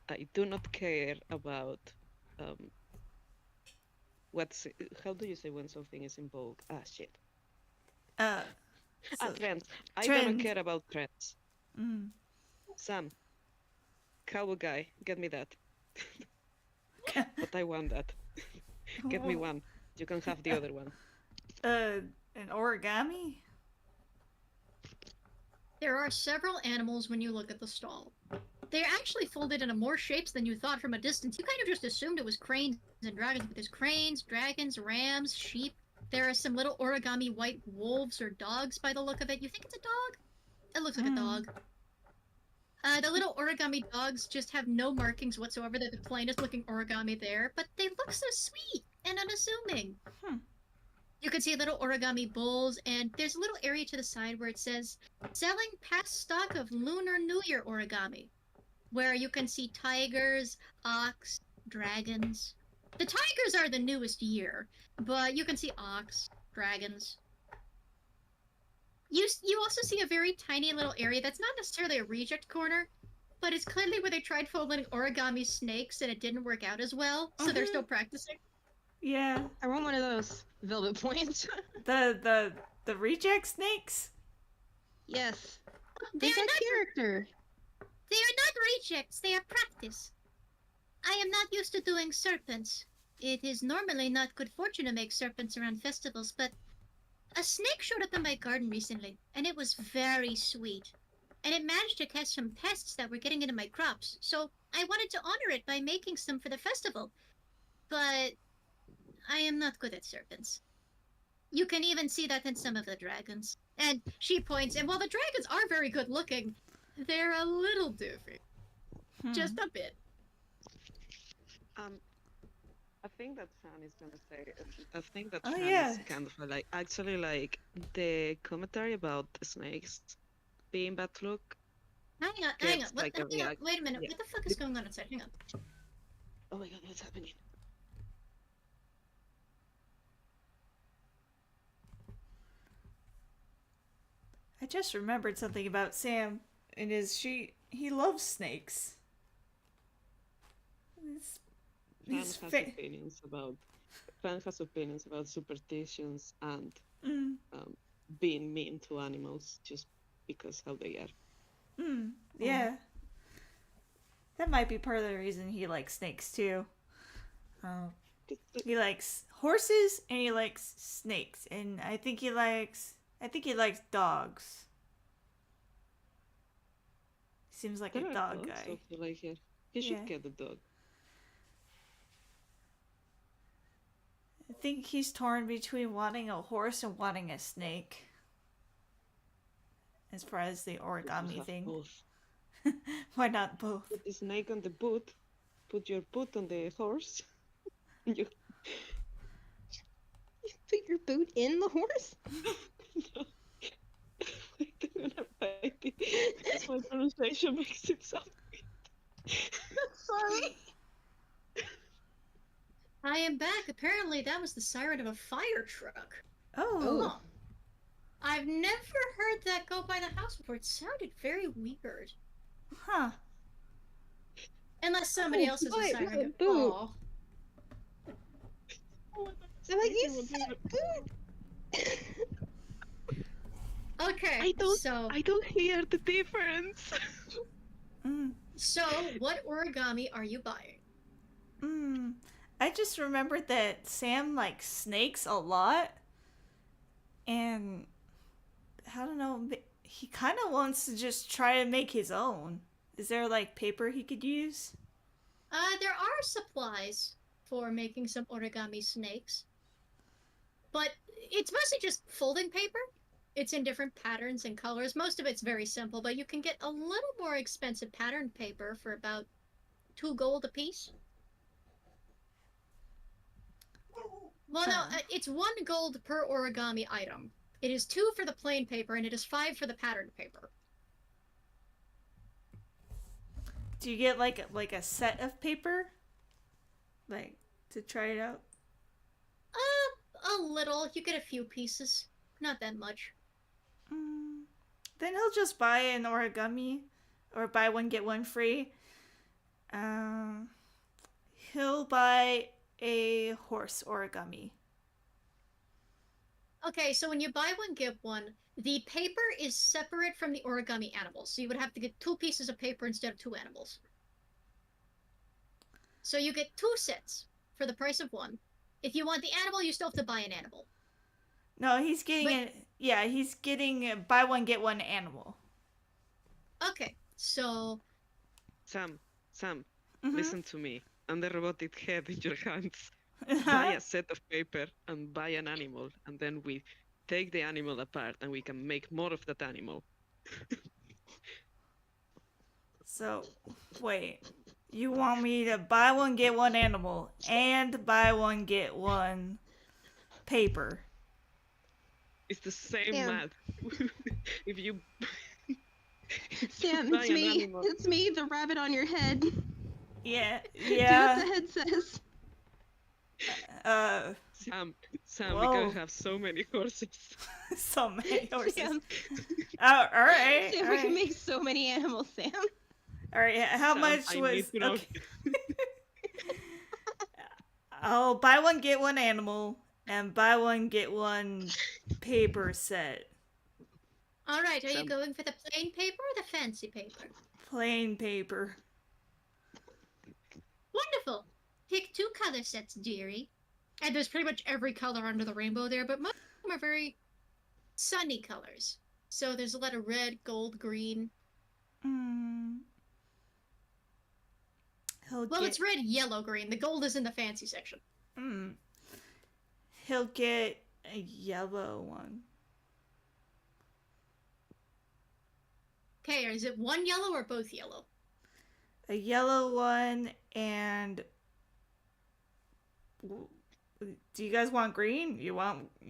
I do not care about... How do you say when something is in vogue? Ah, shit. Trends. I don't care about trends. Mm. Sam, cowboy guy, get me that. But I want that. Get me one. You can have the other one. An origami? There are several animals when you look at the stall. They're actually folded into more shapes than you thought from a distance. You kind of just assumed it was cranes and dragons, but there's cranes, dragons, rams, sheep. There are some little origami white wolves or dogs by the look of it. You think it's a dog? It looks like a dog. The little origami dogs just have no markings whatsoever. They're the plainest looking origami there, but they look so sweet and unassuming. You can see little origami bowls, and there's a little area to the side where it says selling past stock of Lunar New Year origami, where you can see tigers, ox, dragons. The tigers are the newest year, but you can see ox, dragons. You also see a very tiny little area that's not necessarily a reject corner, but it's clearly where they tried folding origami snakes and it didn't work out as well, so they're still practicing. Yeah. I want one of those velvet points. The reject snakes? Yes. They There's are a not character. They are not rejects, they are practice. I am not used to doing serpents. It is normally not good fortune to make serpents around festivals, but a snake showed up in my garden recently, and it was very sweet. And it managed to catch some pests that were getting into my crops, so I wanted to honor it by making some for the festival. But I am not good at serpents. You can even see that in some of the dragons. And she points, and while the dragons are very good looking, they're a little doofy. Just a bit. I think that Fran is gonna say. I think that Oh, Fran yeah. is kind of like actually like the commentary about the snakes being bad luck. Hang on. Gets What, like a hang on. react- Wait a minute. yeah. What the fuck is going on outside? Hang on. Oh my god, what's happening? I just remembered something about Sam, and he loves snakes. Fran He's has fa- opinions about. Fran has opinions about superstitions and Mm, being mean to animals just because how they are. yeah. That might be part of the reason he likes snakes too. He likes horses and he likes snakes, and I think he likes dogs. Seems like There a are dog dogs guy. also like here. He Yeah. should get a dog. I think he's torn between wanting a horse and wanting a snake. As far as the You should origami have thing. both. Why not both? Put the snake on the boot. Put your boot on the horse. You Put your boot in the horse? no. They're gonna fight it. That's my pronunciation makes it sound Sorry. I am back. Apparently, that was the siren of a fire truck. Oh. Huh. I've never heard that go by the house before. It sounded very weird. Huh. Unless somebody Oh, else has a boy, siren. there's a Go- boot. Aw. So like you said, boot. Okay, I don't hear the difference. so what origami are you buying? I just remembered that Sam likes snakes a lot. And I don't know, he kind of wants to just try to make his own. Is there like paper he could use? There are supplies for making some origami snakes. But it's mostly just folding paper. It's in different patterns and colors. Most of it's very simple, but you can get a little more expensive pattern paper for about 2 gold a piece. Well, no, it's 1 gold per origami item. It is 2 for the plain paper, and it is 5 for the patterned paper. Do you get like a set of paper? Like to try it out? A little. You get a few pieces. Not that much. Then he'll just buy an origami, or buy one get one free. He'll buy a horse origami. Okay, so when you buy one, get one, the paper is separate from the origami animals. So you would have to get 2 pieces of paper instead of 2 animals. So you get 2 sets for the price of 1. If you want the animal, you still have to buy an animal. No, he's getting he's getting a buy one get one animal. Okay, so Sam, Mhm. listen to me. And the robotic head in your hands. Buy a set of paper and buy an animal, and then we take the animal apart and we can make more of that animal. So, wait. You want me to buy one get one animal and buy one get one paper? It's the same Sam. math. if you Sam, buy it's an me. animal, It's me, the rabbit on your head. Yeah, Do what yeah. the head says. Sam, we Whoa. can have so many horses. So many horses. Sam, Oh, all right. Sam, all we can right. make so many animals, Sam. All right. How Sam, much I was? need to know. Okay. I'll buy one get one animal, and buy one get one paper set. All right, are you Sam. going for the plain paper or the fancy paper? Plain paper. Wonderful. Pick 2 color sets, dearie. And there's pretty much every color under the rainbow there, but most of them are very sunny colors. So there's a lot of red, gold, green. He'll Well, get. it's red, yellow, green. The gold is in the fancy section. He'll get a yellow one. Okay, is it one yellow or both yellow? A yellow one and. Do you guys want green? You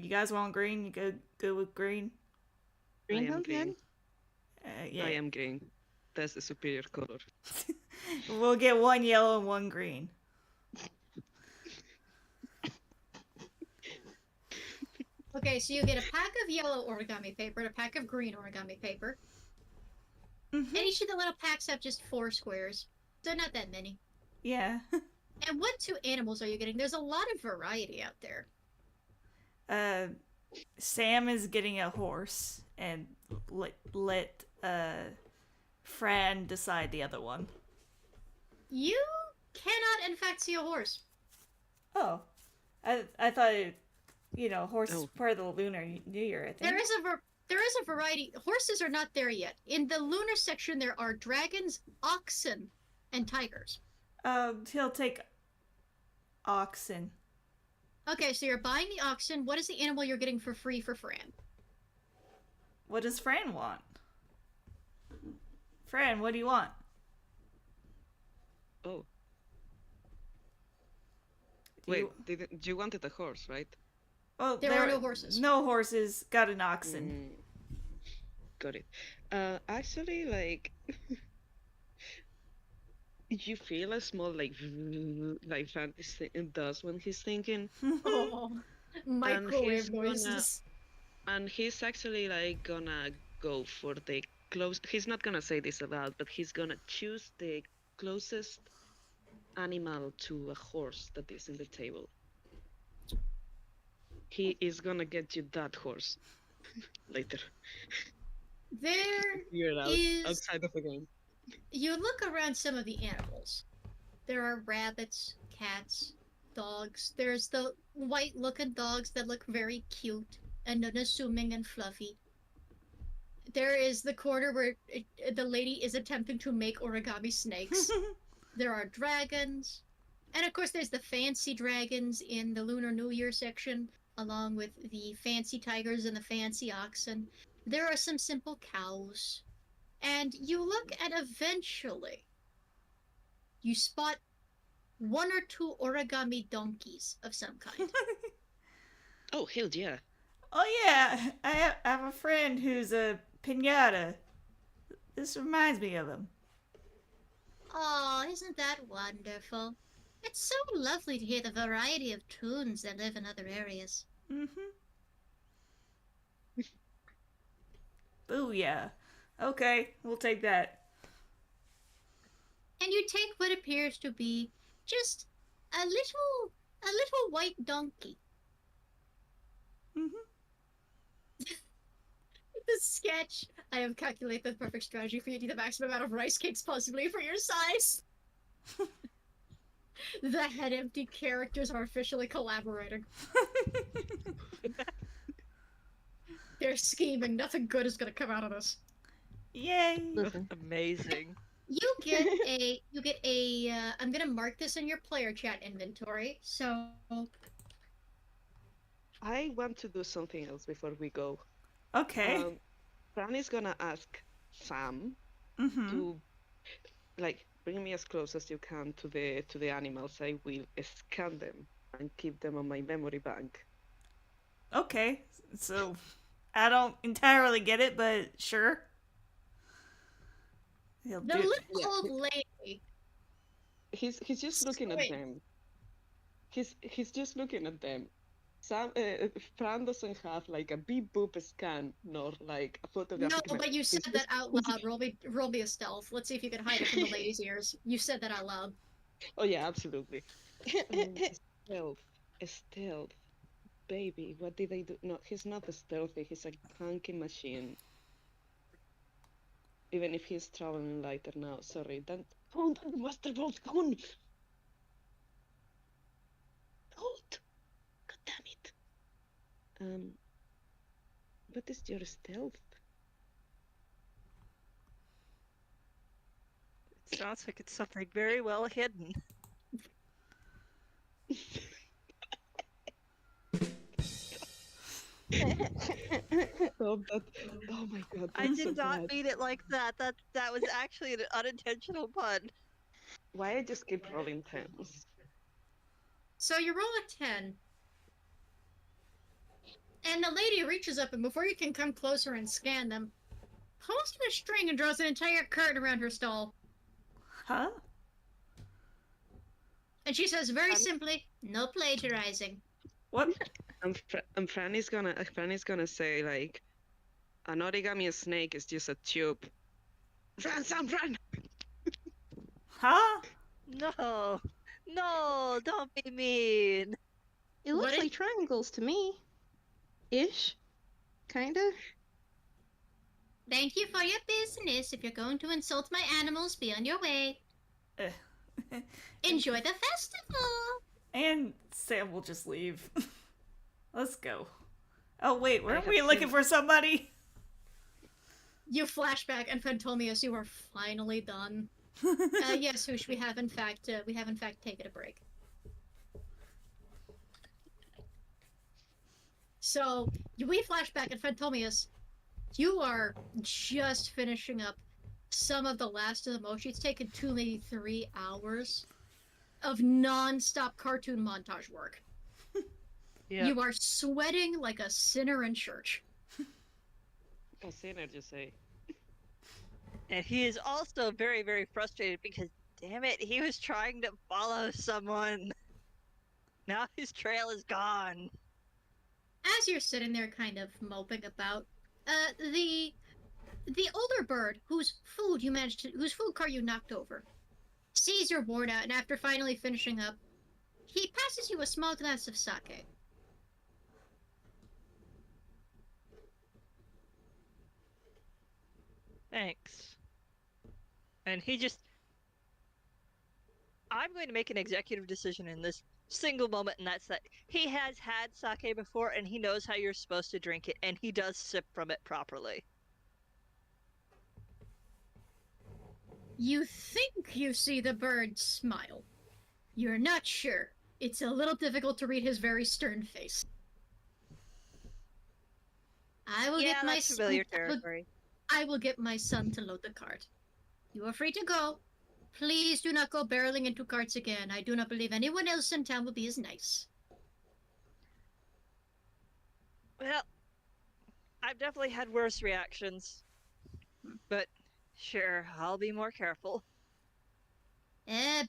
guys want green? You go with green? Green I am sounds green. good. Yeah. I am green. That's the superior color. We'll get one yellow and one green. Okay, so you get a pack of yellow origami paper and a pack of green origami paper. Mm-hmm. And each of the little packs have just 4 squares. So not that many. Yeah. And what 2 animals are you getting? There's a lot of variety out there. Sam is getting a horse, and let Fran decide the other one. You cannot, in fact, see a horse. Oh, I thought horse is Oh. part of the Lunar New Year. I think There is a variety. Horses are not there yet. In the lunar section, there are dragons, oxen, and tigers. He'll take oxen. Okay, so you're buying the oxen. What is the animal you're getting for free for Fran? What does Fran want? Fran, what do you want? Oh, Do wait. you- You wanted a horse, right? Well, There are no horses. No horses. Got an oxen. Got it. Actually, like, you feel a small like Fran does when he's thinking, Oh, microwave he's gonna- noises. and he's actually like gonna go for the close. He's not gonna say this aloud, but he's gonna choose the closest animal to a horse that is in the table. He is gonna get you that horse later. There Figure it out is. outside of the game. You look around some of the animals. There are rabbits, cats, dogs. There's the white-looking dogs that look very cute and unassuming and fluffy. There is the corner where the lady is attempting to make origami snakes. There are dragons. And of course, there's the fancy dragons in the Lunar New Year section, along with the fancy tigers and the fancy oxen. There are some simple cows. And you look, and eventually you spot 1 or 2 origami donkeys of some kind. Oh, hell yeah. Oh yeah, I have a friend who's a pinata. This reminds me of him. Oh, isn't that wonderful? It's so lovely to hear the variety of tunes that live in other areas. Mm-hmm. Booyah. Okay, we'll take that. And you take what appears to be just a little white donkey. Mm-hmm. The sketch. I have calculated the perfect strategy for you to eat the maximum amount of rice cakes possibly for your size. The head empty characters are officially collaborating. They're scheming. Nothing good is gonna come out of this. Yay! Listen, Amazing. You get a, I'm gonna mark this in your player chat inventory, so... I want to do something else before we go. Okay. Fran is gonna ask Sam Mm-hmm. to, like, bring me as close as you can to the animals. I will scan them and keep them on my memory bank. Okay. So I don't entirely get it, but sure. He'll The do. little Yeah, old lady. he's just looking at Squint. them. He's just looking at them. Fran doesn't have like a beep boop scan nor like a No, photographic. but you said He's that just out loud. Roll me a stealth. Let's see if you can hide it from the lady's ears. You said that out loud. Oh yeah, absolutely. Stealth, stealth, baby. What did they do? No, he's not stealthy. He's a clunky machine. Even if he's traveling lighter now. Sorry, don't the master bolt. Don't. Don't. God damn it. What is your stealth? It sounds like it's something very well hidden. Stop that. Oh my god, I that's did so not bad. mean it like that. That was actually an unintentional pun. Why I just keep rolling 10s? So you roll a 10. And the lady reaches up, and before you can come closer and scan them, pulls in a string and draws an entire curtain around her stall. Huh? And she says very simply, no plagiarizing. What? And Franny's gonna say like, an origami snake is just a tube. Fran, Sam, Fran! Huh? No, no, don't be mean. It looks What like triangles to me. Ish. Kinda. Thank you for your business. If you're going to insult my animals, be on your way. Enjoy the festival. And Sam will just leave. Let's go. Oh wait, weren't have we looking seen- for somebody? You flashback, and Phantomius, you are finally done. Yes, Hoosh, we have in fact taken a break. So we flashback, and Phantomius, you are just finishing up some of the last of the motion. It's taken 2, maybe 3 hours of non-stop cartoon montage work. Yeah. You are sweating like a sinner in church. A sinner, you say. And he is also very, very frustrated because, damn it, he was trying to follow someone. Now his trail is gone. As you're sitting there kind of moping about, the older bird whose food cart you knocked over sees you're worn out, and after finally finishing up, he passes you a small glass of sake. Thanks. And he just... I'm going to make an executive decision in this single moment, and that's that he has had sake before, and he knows how you're supposed to drink it, and he does sip from it properly. You think you see the bird smile. You're not sure. It's a little difficult to read his very stern face. I will get my that's familiar son. territory. I will get my son to load the cart. You are free to go. Please do not go barreling into carts again. I do not believe anyone else in town will be as nice. Well, I've definitely had worse reactions. But sure, I'll be more careful.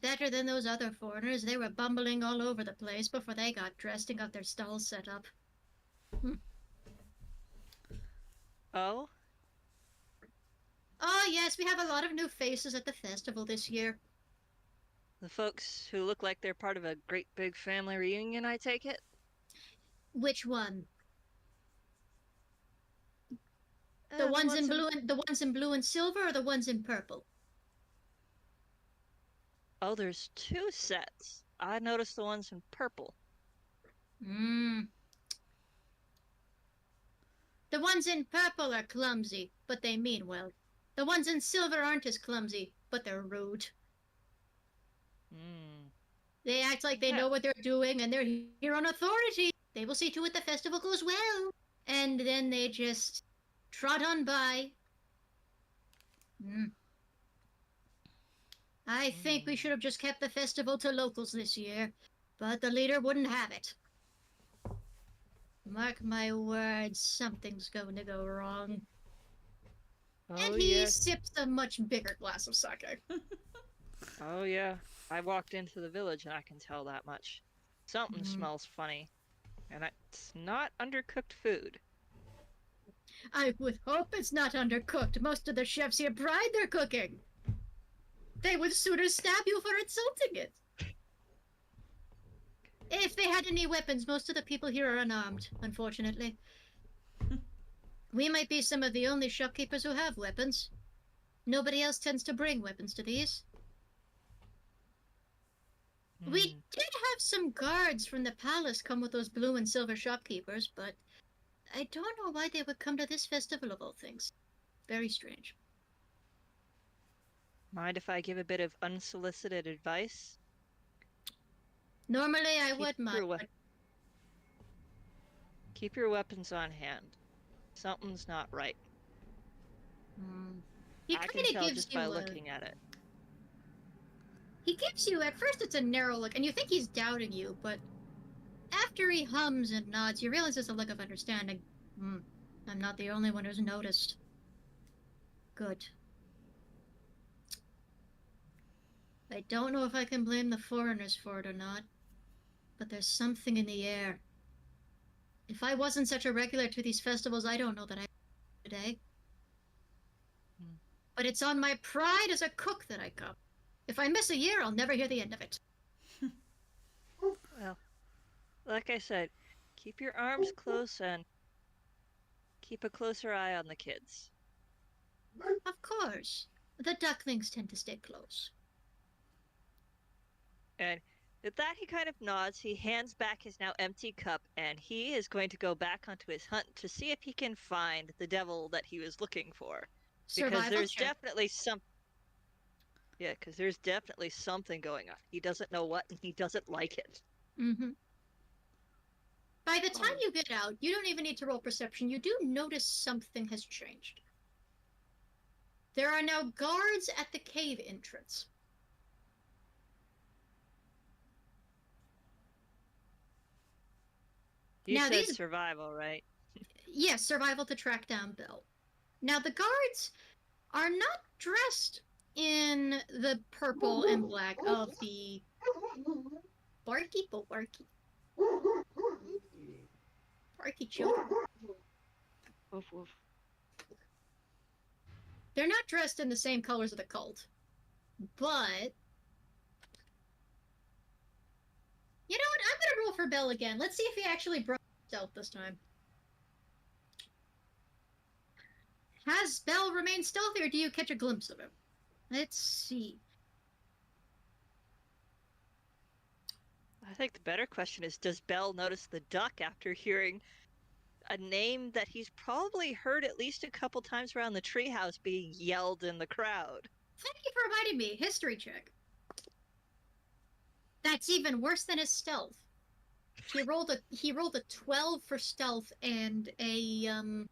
Better than those other foreigners. They were bumbling all over the place before they got dressed and got their stalls set up. Oh? Oh, yes, we have a lot of new faces at the festival this year. The folks who look like they're part of a great big family reunion, I take it? Which one? The ones in blue and silver, or the ones in purple? Oh, there's 2 sets. I noticed the ones in purple. The ones in purple are clumsy, but they mean well. The ones in silver aren't as clumsy, but they're rude. They act like they know what they're doing, and they're here on authority. They will see to it the festival goes well. And then they just trot on by. I think we should have just kept the festival to locals this year, but the leader wouldn't have it. Mark my words, something's going to go wrong. Oh, And he yes. sips a much bigger glass of sake. Oh, yeah. I walked into the village and I can tell that much. Something smells funny. And it's not undercooked food. I would hope it's not undercooked. Most of the chefs here pride their cooking. They would sooner stab you for insulting it. If they had any weapons, most of the people here are unarmed, unfortunately. We might be some of the only shopkeepers who have weapons. Nobody else tends to bring weapons to these. We did have some guards from the palace come with those blue and silver shopkeepers, but I don't know why they would come to this festival of all things. Very strange. Mind if I give a bit of unsolicited advice? Normally I Keep would your mind, we- but Keep your weapons on hand. Something's not right. he I can kind of tell gives just you by a... looking at it. He gives you, at first it's a narrow look, and you think he's doubting you, but after he hums and nods, you realize it's a look of understanding. I'm not the only one who's noticed. Good. I don't know if I can blame the foreigners for it or not, but there's something in the air. If I wasn't such a regular to these festivals, I don't know that I would today. But it's on my pride as a cook that I come. If I miss a year, I'll never hear the end of it. Well, like I said, keep your arms close and keep a closer eye on the kids. Of course. The ducklings tend to stay close. And with that, he kind of nods. He hands back his now empty cup, and he is going to go back onto his hunt to see if he can find the devil that he was looking for. Because Survival there's check. definitely some. Yeah, because there's definitely something going on. He doesn't know what, and he doesn't like it. By the time you get out, you don't even need to roll perception. You do notice something has changed. There are now guards at the cave entrance. You Now said these- survival, right? Yes, survival to track down Belle. Now the guards are not dressed in the purple and black of the barky children. Woof, woof. They're not dressed in the same colors of the cult. But you know what? I'm gonna roll for Belle again. Let's see if he actually brought stealth this time. Has Belle remained stealthy, or do you catch a glimpse of him? Let's see. I think the better question is, does Belle notice the duck after hearing a name that he's probably heard at least a couple times around the treehouse being yelled in the crowd? Thank you for reminding me. History check. That's even worse than his stealth. He rolled a 12 for stealth and a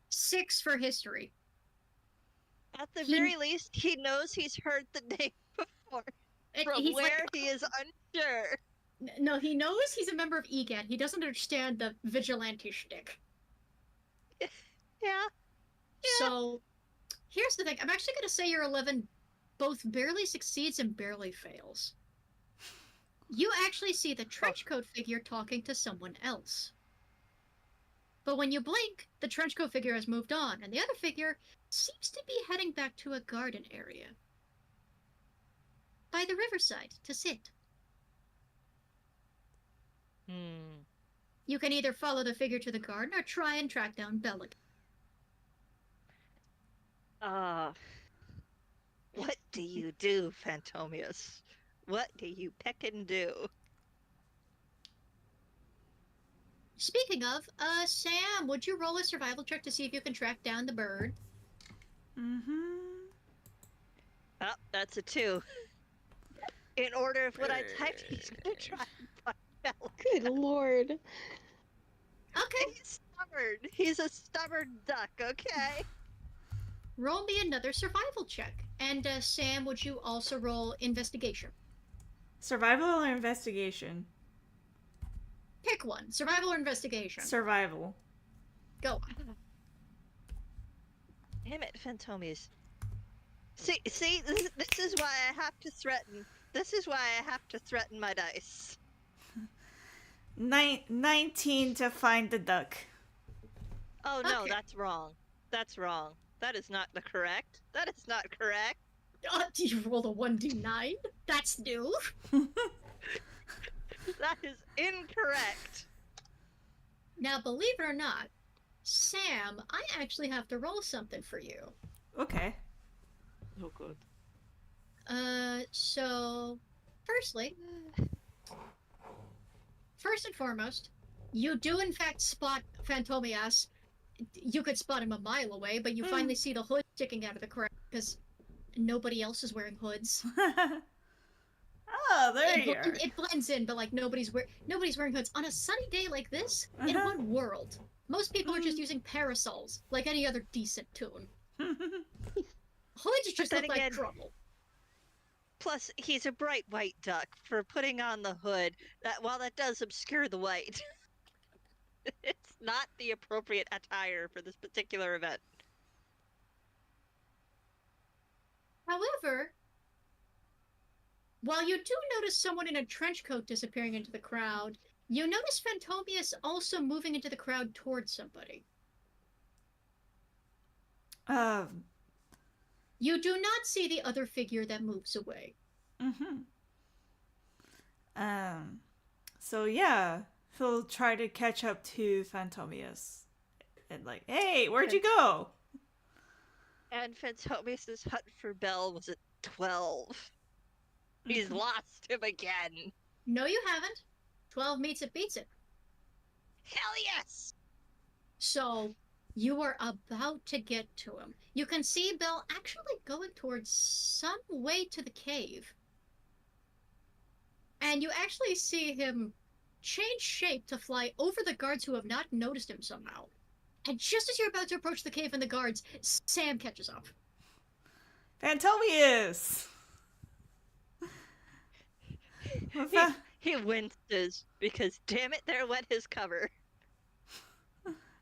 6 for history. At the He- very least, he knows he's heard the name before. From He's where like, he is unsure. no, he knows he's a member of EGAD. He doesn't understand the vigilante shtick. Yeah. So, here's the thing. I'm actually going to say your 11 both barely succeeds and barely fails. You actually see the trenchcoat figure talking to someone else. But when you blink, the trenchcoat figure has moved on, and the other figure seems to be heading back to a garden area. By the riverside, to sit. You can either follow the figure to the garden or try and track down Belle. What do you do, Phantomius? What do you peckin' do? Speaking of, Sam, would you roll a survival check to see if you can track down the bird? Oh, that's a 2. In order of what I typed, he's gonna try and find Belle. Good lord. Okay, He's stubborn. He's a stubborn duck, okay? roll me another survival check. And, Sam, would you also roll investigation? Survival or investigation? Pick one. Survival or investigation? Survival. Go on. Damn it, Phantomies. See, this is why I have to threaten. This is why I have to threaten my dice. 19 to find the duck. Oh no, Okay. that's wrong. That's wrong. That is not the correct. That is not correct. You rolled a 1d9? That's new. That is incorrect. Now, believe it or not, Sam, I actually have to roll something for you. Okay. Oh, good. So, first and foremost, you do in fact spot Phantomias. You could spot him a mile away, but you finally see the hood sticking out of the crowd because nobody else is wearing hoods. Oh, there you are. It blends in, but like nobody's wearing hoods on a sunny day like this. In Uh-huh. what world? Most people are just using parasols, like any other decent tune. Hoods just then look like again- trouble. Plus, he's a bright white duck for putting on the hood. That while that does obscure the white, it's not the appropriate attire for this particular event. However, while you do notice someone in a trench coat disappearing into the crowd, you notice Phantomius also moving into the crowd towards somebody. You do not see the other figure that moves away. So yeah, he'll try to catch up to Phantomius. And like, hey, where'd you go? And Phantomius' hunt for Belle was at 12. He's lost him again. No, you haven't. 12 meets it, beats it. Hell yes! So, you are about to get to him. You can see Belle actually going towards some way to the cave. And you actually see him change shape to fly over the guards who have not noticed him somehow. And just as you're about to approach the cave and the guards, Sam catches up. Phantomius! He winces because, damn it, there went his cover.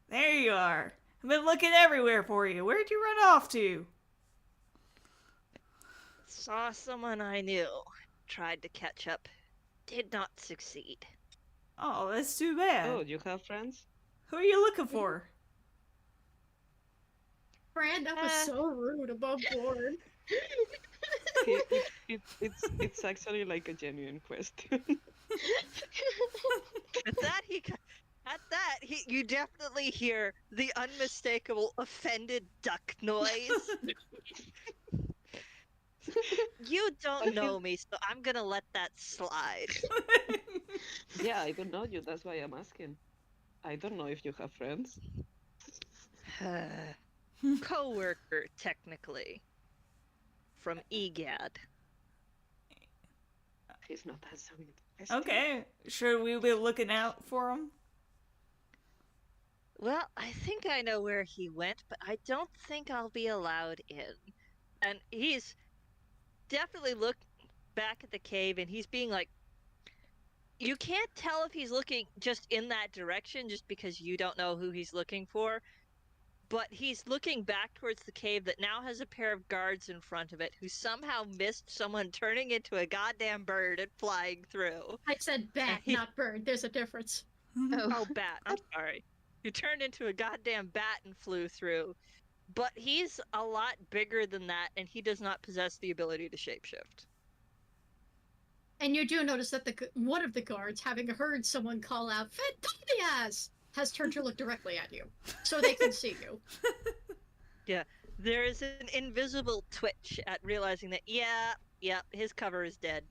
There you are. I've been looking everywhere for you. Where'd you run off to? Saw someone I knew. Tried to catch up. Did not succeed. Oh, that's too bad. Oh, you have friends? Who are you looking for? Fran, that was so rude above board. It's actually like a genuine question. At that, you definitely hear the unmistakable offended duck noise. You don't know me, so I'm gonna let that slide. Yeah, I don't know you. That's why I'm asking. I don't know if you have friends. Co-worker, technically. From EGAD. He's not that so interesting. Okay, should we be looking out for him? Well, I think I know where he went, but I don't think I'll be allowed in. And he's definitely looked back at the cave, and he's being like, you can't tell if he's looking just in that direction just because you don't know who he's looking for, but he's looking back towards the cave that now has a pair of guards in front of it who somehow missed someone turning into a goddamn bird and flying through. I said bat, not bird. There's a difference. Oh, bat. I'm sorry. Who turned into a goddamn bat and flew through. But he's a lot bigger than that, and he does not possess the ability to shapeshift. And you do notice that one of the guards, having heard someone call out, Phantomias, has turned to look directly at you, so they can see you. Yeah, there is an invisible twitch at realizing that, yeah, his cover is dead.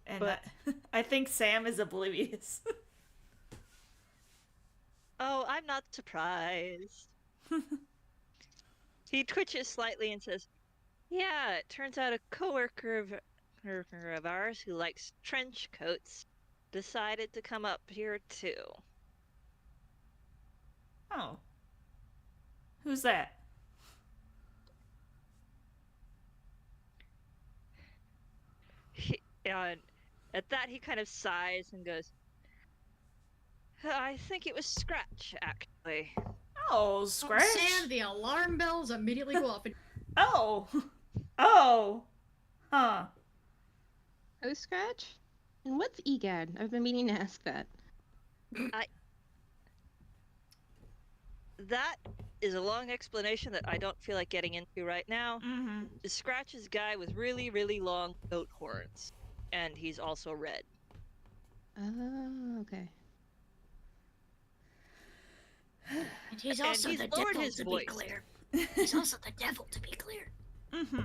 And But- I think Sam is oblivious. Oh, I'm not surprised. He twitches slightly and says, yeah, it turns out a coworker of ours who likes trench coats decided to come up here too. Oh. Who's that? And at that, he kind of sighs and goes, I think it was Scratch, actually. Oh, Scratch. Sam, the alarm bells immediately go off. Oh. Oh. Huh. Oh, Scratch? And what's EGAD? I've been meaning to ask that. That is a long explanation that I don't feel like getting into right now. Mm-hmm. Scratch is a guy with really, really long goat horns, and he's also red. Oh, okay. And he's And also he's the lowered devil, his to voice. be clear. He's also the devil, to be clear. Mm-hmm.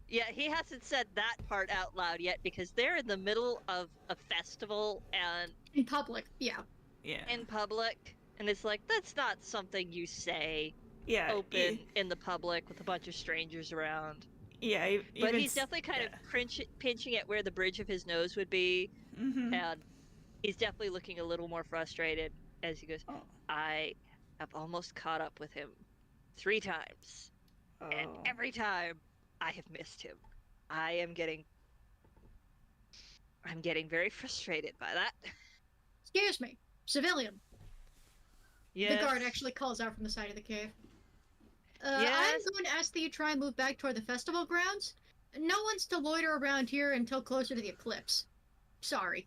Yeah, he hasn't said that part out loud yet because they're in the middle of a festival and In public, yeah. Yeah. in public, and it's like, that's not something you say Yeah. open in the public with a bunch of strangers around. Yeah. But even he's definitely kind yeah. of pinching at where the bridge of his nose would be, Mm-hmm. and he's definitely looking a little more frustrated as he goes, Oh. I have almost caught up with him 3 times, and Oh. every time I have missed him. I'm getting very frustrated by that. Excuse me, civilian. Yes. The guard actually calls out from the side of the cave. Yes. I'm going to ask that you try and move back toward the festival grounds. No one's to loiter around here until closer to the eclipse. Sorry.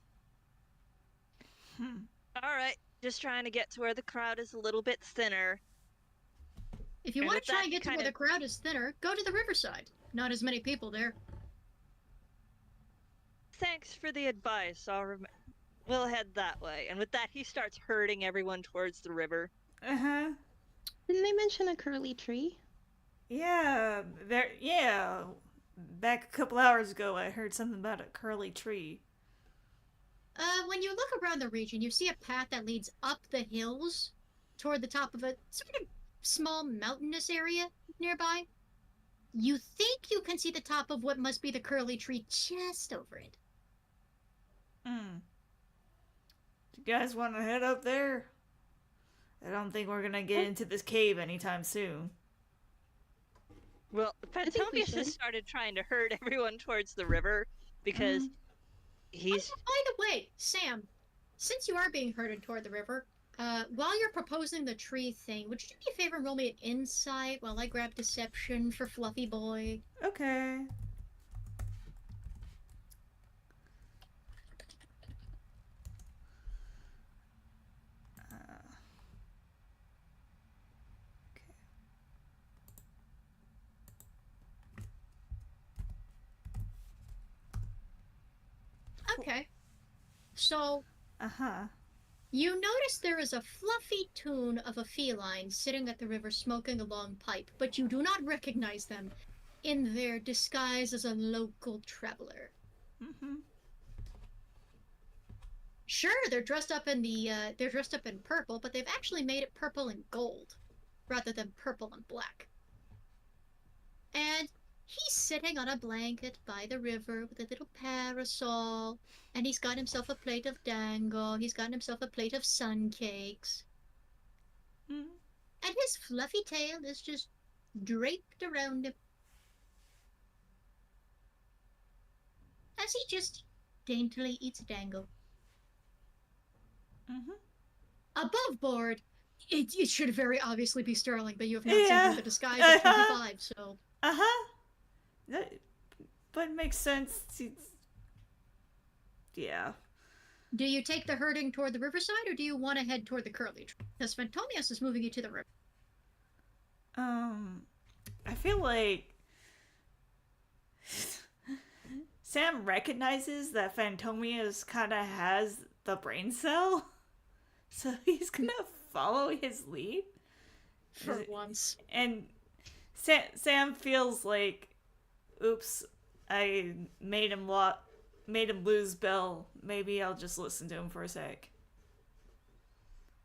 All right, just trying to get to where the crowd is a little bit thinner. If you And want with to try that, and get to kind where of- the crowd is thinner, go to the riverside. Not as many people there. Thanks for the advice. We'll head that way. And with that, he starts herding everyone towards the river. Uh-huh. Didn't they mention a curly tree? Yeah. There. Yeah. Back a couple hours ago, I heard something about a curly tree. When you look around the region, you see a path that leads up the hills toward the top of a sort of small mountainous area nearby. You think you can see the top of what must be the curly tree just over it. Hmm. Do you guys want to head up there? I don't think we're gonna get into this cave anytime soon. Well, think we Fantomius has should. started trying to herd everyone towards the river because he's. By the way, Sam, since you are being herded toward the river, while you're proposing the tree thing, would you do me a favor and roll me an insight while I grab deception for Fluffy Boy? Okay. Okay. So, Uh-huh. you notice there is a fluffy toon of a feline sitting at the river smoking a long pipe, but you do not recognize them in their disguise as a local traveler. Mm-hmm. Sure, they're dressed up in purple, but they've actually made it purple and gold rather than purple and black. And he's sitting on a blanket by the river with a little parasol, and he's got himself a plate of dango, he's got himself a plate of sun cakes, Mm-hmm. and his fluffy tail is just draped around him. As he just daintily eats dango. Mm-hmm. Above board, it should very obviously be Sterling, but you have not seen Yeah. him the disguise of 25, so... Uh-huh. But it makes sense. Yeah. Do you take the herding toward the riverside, or do you want to head toward the curly tree? Because Fantomius is moving you to the river. I feel like Sam recognizes that Fantomius kind of has the brain cell, so he's gonna follow his lead. For once. And Sam feels like, oops, I made him lose Belle. Maybe I'll just listen to him for a sec.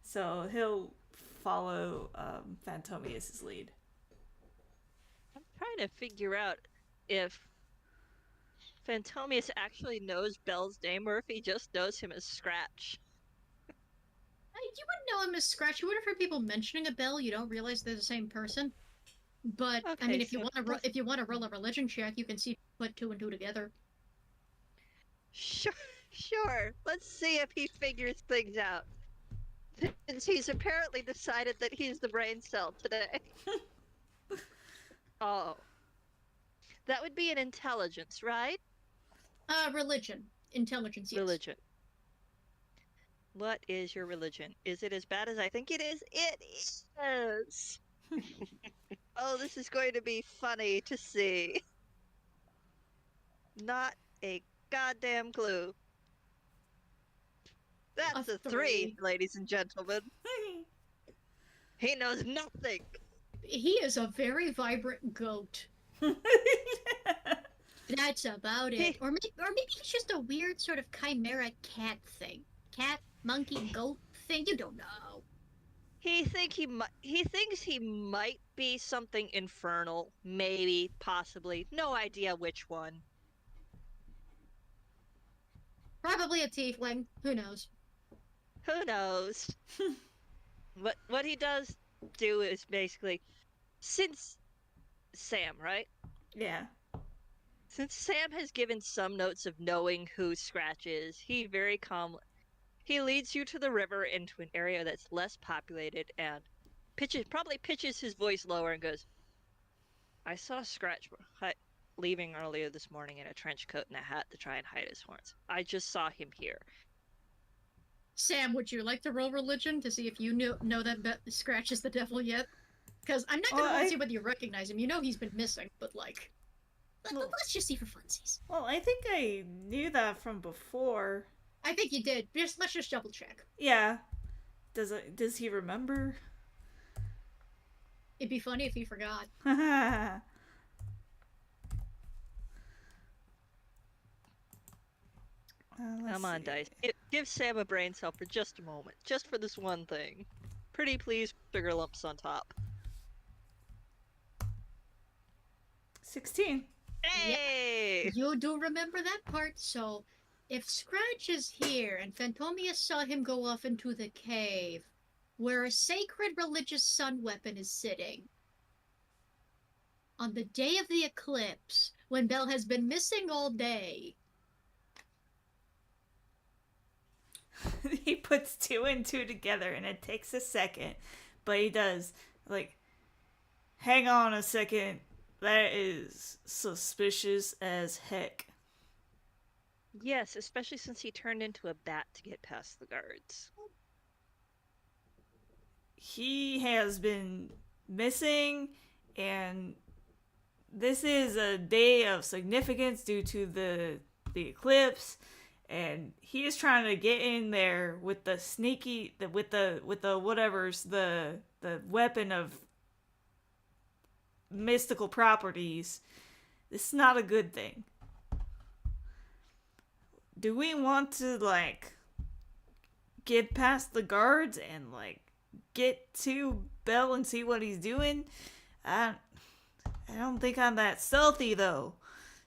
So he'll follow Fantomius' lead. I'm trying to figure out if Fantomius actually knows Belle's name or if he just knows him as Scratch. You wouldn't know him as Scratch. You would have heard people mentioning a Belle. You don't realize they're the same person. But I Okay, mean, if you so want to roll a religion check, you can see put 2 and 2 together. Sure, sure. Let's see if he figures things out. Since he's apparently decided that he's the brain cell today. Oh. That would be an intelligence, right? Religion. Intelligence, yes. Religion. What is your religion? Is it as bad as I think it is? It is! Oh, this is going to be funny to see. Not a goddamn clue. That's a 3, ladies and gentlemen. He knows nothing. He is a very vibrant goat. That's about it. Or maybe he's just a weird sort of chimera cat thing. Cat, monkey, goat thing. You don't know. He thinks he might be something infernal, maybe, possibly. No idea which one. Probably a tiefling. Who knows? Who knows? What he does do is basically, since Sam, right? Yeah. Since Sam has given some notes of knowing who Scratch is, he very calmly he leads you to the river into an area that's less populated and probably pitches his voice lower and goes, I saw Scratch leaving earlier this morning in a trench coat and a hat to try and hide his horns. I just saw him here. Sam, would you like to roll religion to see if you know that Scratch is the devil yet? Because I'm not going to see whether you recognize him. You know he's been missing, but like, let's just see for funsies. Well, I think I knew that from before. I think you did. Let's just double check. Yeah. Does he remember? It'd be funny if he forgot. Come on, Dice. Give Sam a brain cell for just a moment. Just for this one thing. Pretty please, sugar lumps on top. 16. Hey! Yep. You do remember that part, so if Scratch is here and Phantomia saw him go off into the cave, where a sacred religious sun weapon is sitting, on the day of the eclipse, when Belle has been missing all day. He puts 2 and 2 together, and it takes a second, but he does. Like, hang on a second. That is suspicious as heck. Yes, especially since he turned into a bat to get past the guards. He has been missing, and this is a day of significance due to the eclipse, and he is trying to get in there with the sneaky with the whatever's the weapon of mystical properties. This is not a good thing. Do we want to like get past the guards and like get to Belle and see what he's doing? I don't think I'm that stealthy though.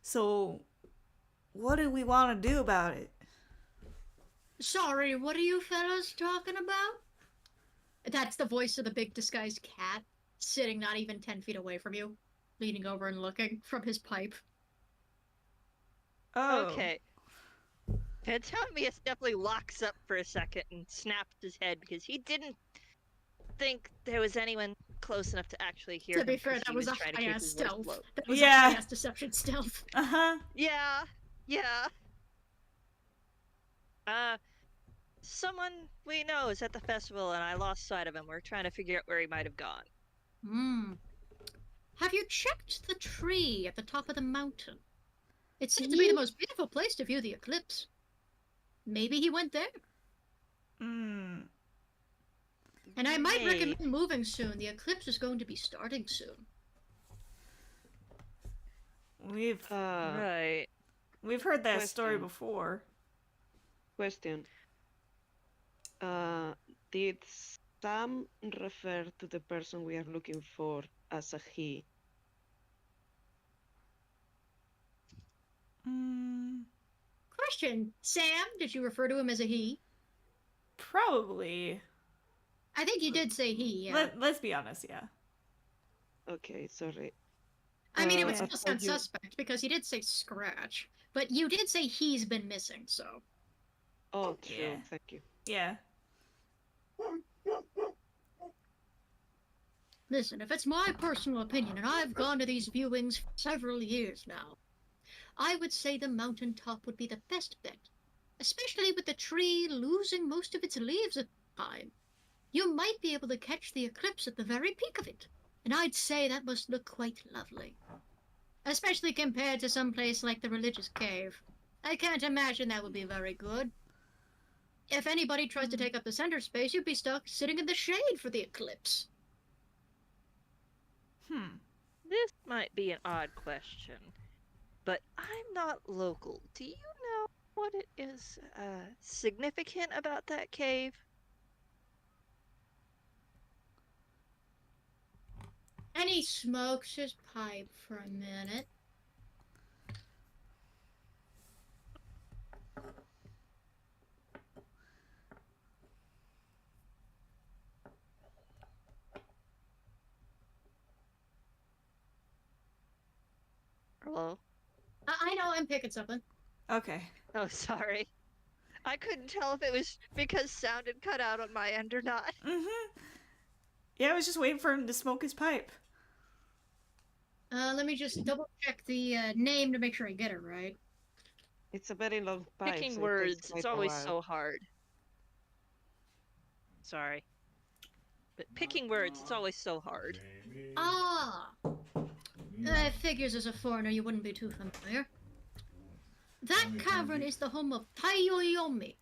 So what do we want to do about it? Sorry, what are you fellas talking about? That's the voice of the big disguised cat, sitting not even 10 feet away from you, leaning over and looking from his pipe. Oh. Okay. Phantomia definitely locks up for a second and snaps his head because he didn't think there was anyone close enough to actually hear him. To be fair, that was a high-ass stealth. That was a high-ass deception stealth. Uh-huh. Yeah. Someone we know is at the festival and I lost sight of him. We're trying to figure out where he might have gone. Have you checked the tree at the top of the mountain? It seems to be the most beautiful place to view the eclipse. Maybe he went there. Hmm. And I might recommend moving soon. The eclipse is going to be starting soon. We've Right. We've heard that story Question. before. Question. Did Sam refer to the person we are looking for as a he? Question. Sam, did you refer to him as a he? Probably. I think you did say he, yeah. Let's be honest, yeah. Okay, sorry. I mean, it would I still sound told you- suspect because he did say Scratch. But you did say he's been missing, so. Oh, true. Yeah. Thank you. Yeah. Listen, if it's my personal opinion, and I've gone to these viewings for several years now, I would say the mountaintop would be the best bet. Especially with the tree losing most of its leaves at the time. You might be able to catch the eclipse at the very peak of it. And I'd say that must look quite lovely. Especially compared to some place like the religious cave. I can't imagine that would be very good. If anybody tries to take up the center space, you'd be stuck sitting in the shade for the eclipse. This might be an odd question, but I'm not local. Do you know what it is significant about that cave? And he smokes his pipe for a minute. Hello? I know, I'm picking something. Okay. Oh, sorry. I couldn't tell if it was because sound had cut out on my end or not. Yeah, I was just waiting for him to smoke his pipe. Let me just double check the name to make sure I get it right. It's a very long pipe. Picking so words, it takes it's quite a always while. so hard. Sorry. But picking words, it's always so hard. Ah! Figures as a foreigner you wouldn't be too familiar. That cavern is the home of Taioyomi,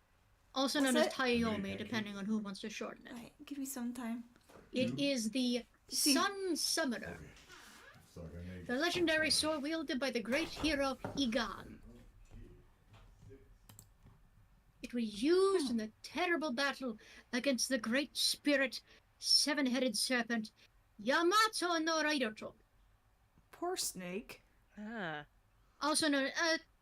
also known as What's Taioyomi, depending on who wants to shorten it. Alright, give me some time. It is the See- Sun Summoner, the legendary sword wielded by the great hero EGAD. It was used in the terrible battle against the great spirit, seven-headed serpent, Yamato no Raidoto, Poor snake. Ah. also known,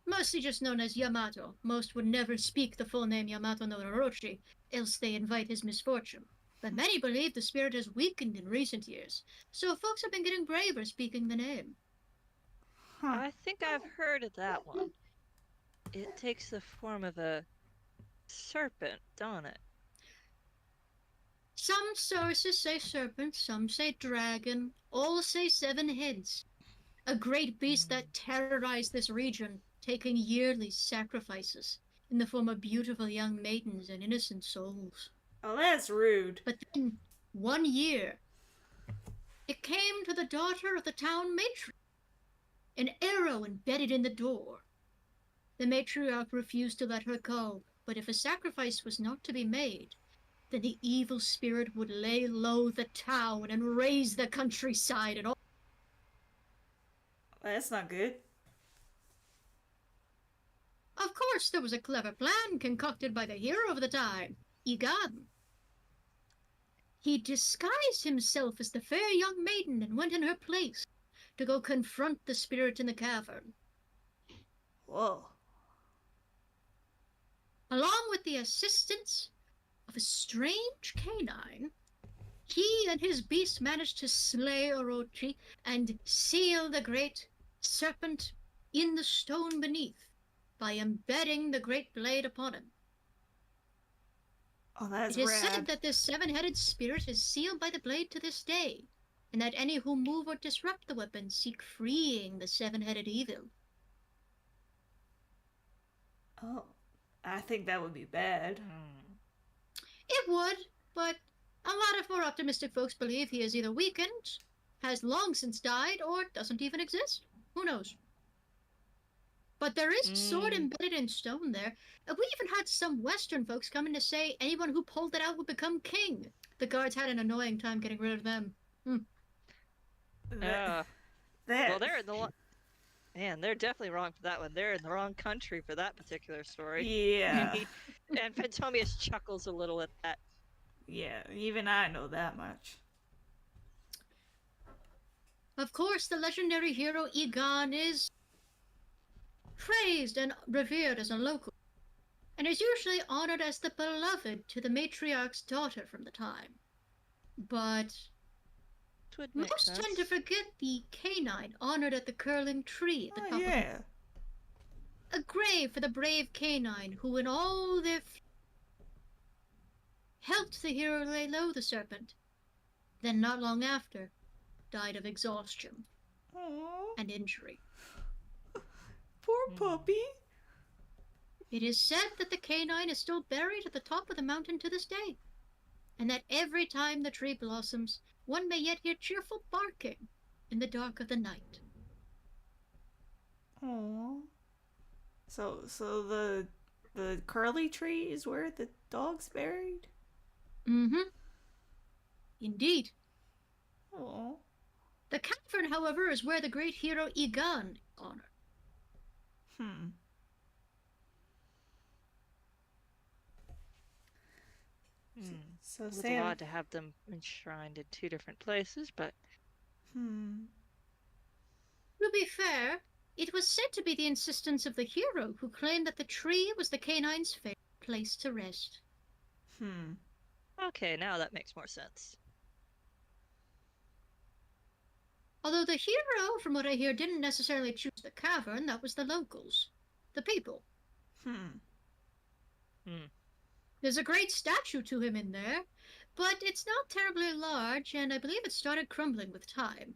mostly just known as Yamato. Most would never speak the full name Yamato no Orochi, else they invite his misfortune. But many believe the spirit has weakened in recent years, so folks have been getting braver speaking the name. Huh. I think I've heard of that one. It takes the form of a serpent, don't it? Some sources say serpent, some say dragon, all say seven heads. A great beast that terrorized this region, taking yearly sacrifices in the form of beautiful young maidens and innocent souls. Oh, that's rude. But then, one year, it came to the daughter of the town matriarch. An arrow embedded in the door. The matriarch refused to let her go, but if a sacrifice was not to be made, then the evil spirit would lay low the town and raise the countryside and all. That's not good. Of course, there was a clever plan concocted by the hero of the time, EGAD. He disguised himself as the fair young maiden and went in her place to go confront the spirit in the cavern. Whoa. Along with the assistance of a strange canine, he and his beast managed to slay Orochi and seal the great serpent in the stone beneath by embedding the great blade upon him. Oh, that's It is rad. said that this seven-headed spirit is sealed by the blade to this day, and that any who move or disrupt the weapon seek freeing the seven-headed evil. Oh, I think that would be bad. It would, but a lot of more optimistic folks believe he is either weakened, has long since died, or doesn't even exist. Who knows? But there is a sword embedded in stone there. And we even had some Western folks come in to say anyone who pulled it out would become king. The guards had an annoying time getting rid of them. That, Well, they're in the man. They're definitely wrong for that one. They're in the wrong country for that particular story. yeah. And Pentomius chuckles a little at that. Yeah, even I know that much. Of course, the legendary hero Egon is praised and revered as a local, and is usually honored as the beloved to the matriarch's daughter from the time. But Would make most sense. tend to forget the canine honored at the curling tree at the Oh, top of the yeah. a grave for the brave canine who in all their helped the hero lay low the serpent, then not long after died of exhaustion Aww. and injury. Poor puppy. It is said that the canine is still buried at the top of the mountain to this day, and that every time the tree blossoms, one may yet hear cheerful barking in the dark of the night. Aww. So the curly tree is where the dog's buried? Mm-hmm. Indeed. Aww. The cavern, however, is where the great hero EGAD is honored. Hmm. So It's Sam. odd to have them enshrined in two different places, but Hmm. To be fair, it was said to be the insistence of the hero who claimed that the tree was the canine's favorite place to rest. Hmm. okay, now that makes more sense. Although the hero, from what I hear, didn't necessarily choose the cavern, that was the locals. The people. Hmm. There's a great statue to him in there, but it's not terribly large, and I believe it started crumbling with time.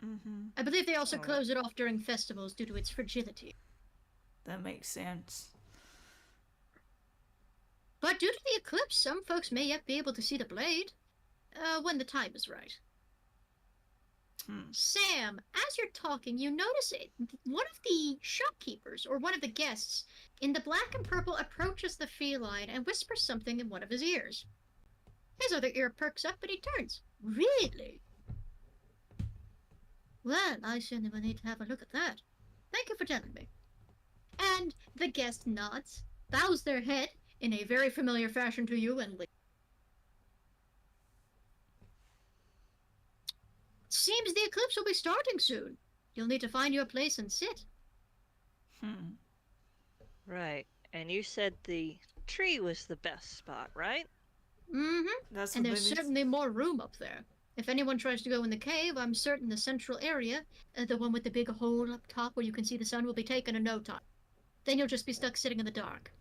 Mm-hmm. I believe they also Oh. close it off during festivals due to its fragility. That makes sense. But due to the eclipse, some folks may yet be able to see the blade. When the time is right. Hmm. Sam, as you're talking, you notice it. One of the shopkeepers, or one of the guests, in the black and purple approaches the feline and whispers something in one of his ears. His other ear perks up and he turns. Really? Well, I certainly will need to have a look at that. Thank you for telling me. And the guest nods, bows their head in a very familiar fashion to you, and leaves. Seems the eclipse will be starting soon. You'll need to find your place and sit. Hmm. Right. And you said the tree was the best spot, right? Mm-hmm. That's And what there's they certainly more room up there. If anyone tries to go in the cave, I'm certain the central area, the one with the big hole up top where you can see the sun, will be taken in no time. Then you'll just be stuck sitting in the dark.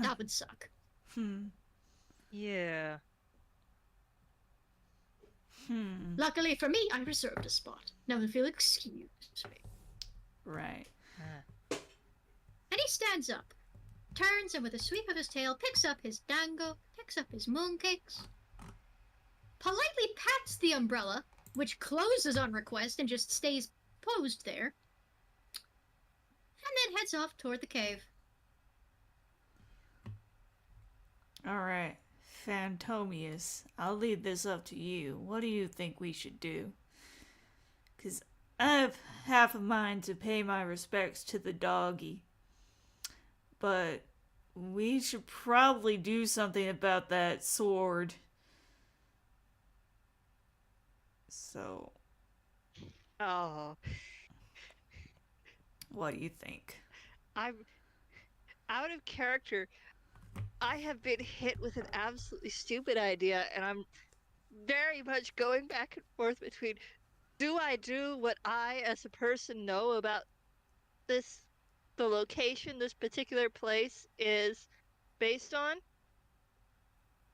That would suck. Hmm. Yeah. Hmm. Luckily for me, I reserved a spot. Now if you'll excuse me. Right. And he stands up, turns, and with a sweep of his tail, picks up his dango, picks up his mooncakes, politely pats the umbrella, which closes on request and just stays posed there, and then heads off toward the cave. All right. Phantomius, I'll leave this up to you. What do you think we should do? Because I have half a mind to pay my respects to the doggy. But we should probably do something about that sword. So, Oh, what do you think? I'm out of character. I have been hit with an absolutely stupid idea, and I'm very much going back and forth between do I do what I, as a person, know about this, the location this particular place is based on,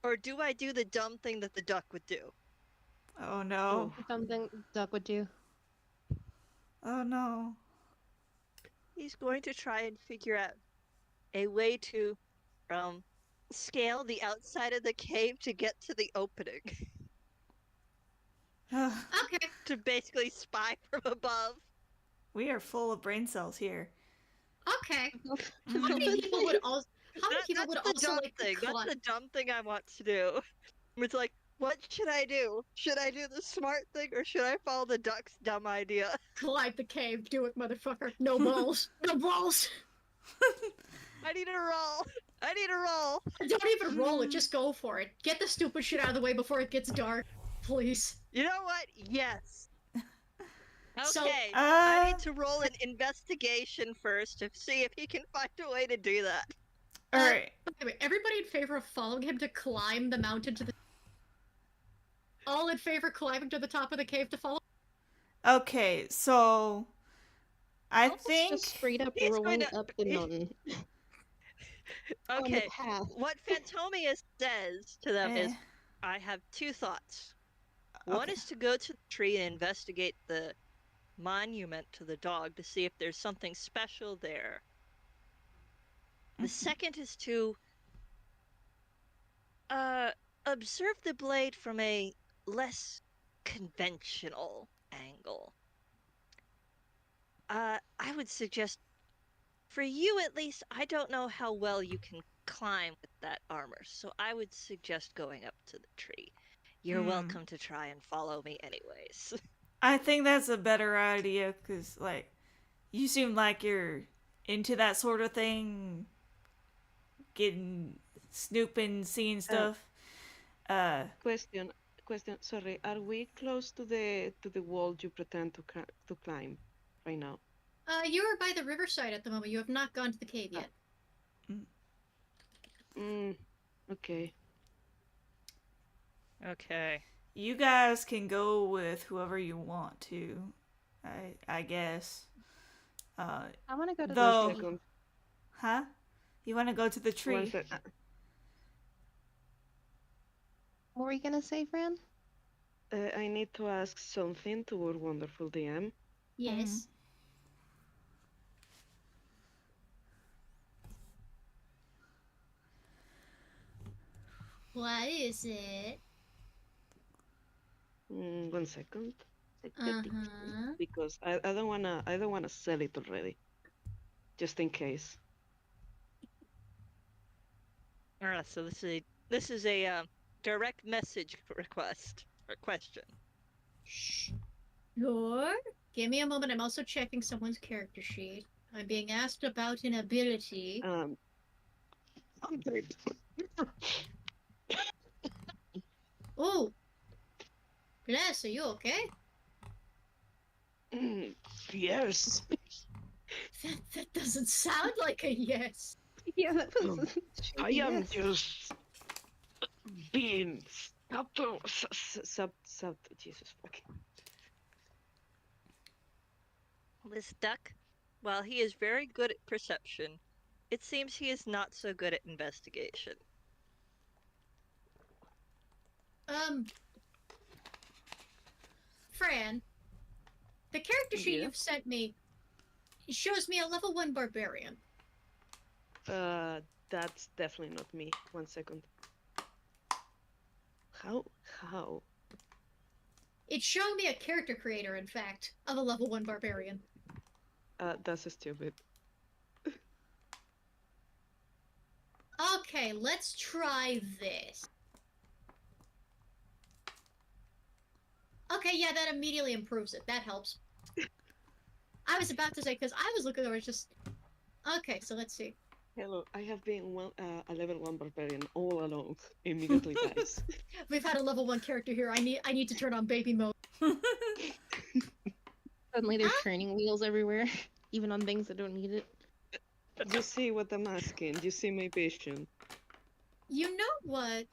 or do I do the dumb thing that the duck would do? Oh no. Something Duck would do. Oh no. He's going to try and figure out a way to scale the outside of the cave to get to the opening. Okay, To basically spy from above. We are full of brain cells here. okay. How many people would also? How many people would That's the also dumb like to thing. That's climb? the dumb thing I want to do. It's like, what should I do? Should I do the smart thing or should I follow the duck's dumb idea? Climb the cave, do it, motherfucker. No balls. No balls. I need a roll. I need a roll. Don't even roll it, just go for it. Get the stupid shit out of the way before it gets dark. Please. You know what? Yes. Okay. So, I need to roll an investigation first to see if he can find a way to do that. Alright. Anyway, everybody in favor of following him to climb the mountain to the... All in favor climbing to the top of the cave to follow? Okay, so I Almost think just straight up He's going rolling to- up the mountain on the Okay, path. what Phantomia says to them is, eh, I have two thoughts. One okay. is to go to the tree and investigate the monument to the dog to see if there's something special there. The second is to observe the blade from a less conventional angle. I would suggest, for you at least, I don't know how well you can climb with that armor, so I would suggest going up to the tree. You're welcome to try and follow me anyways. I think that's a better idea because, like, you seem like you're into that sort of thing, getting, snooping, seeing stuff. Question. Sorry, are we close to the wall you pretend to climb right now? You are by the riverside at the moment. You have not gone to the cave yet. Okay. Okay. You guys can go with whoever you want to, I guess. I want to go to Though- the One tree. second. Huh? You want to go to the One tree? sec. What were you gonna say, Fran? I need to ask something to our wonderful DM. Yes. What is it? 1 second. Uh-huh. Because I don't wanna sell it already. Just in case. Alright, so this is a direct message request or question. Sure. Give me a moment. I'm also checking someone's character sheet. I'm being asked about an ability. Oh! Bless, are you okay? Yes. That doesn't sound like a yes. Yeah, that was. Um, I am just being Jesus fucking. This duck, while he is very good at perception, it seems he is not so good at investigation. Fran, the character sheet Yeah? you've sent me shows me a level 1 barbarian. That's definitely not me. 1 second. How? It's showing me a character creator, in fact, of a level 1 barbarian. That's stupid. Okay, let's try this. Okay, yeah, that immediately improves it. That helps. I was about to say, because I was looking over, it's just... Okay, so let's see. Hello, I have been a level 1 barbarian all along. Immediately dies. We've had a level 1 character here. I need to turn on baby mode. Suddenly there's training wheels everywhere, even on things that don't need it. You see what I'm asking? You see my vision? You know what?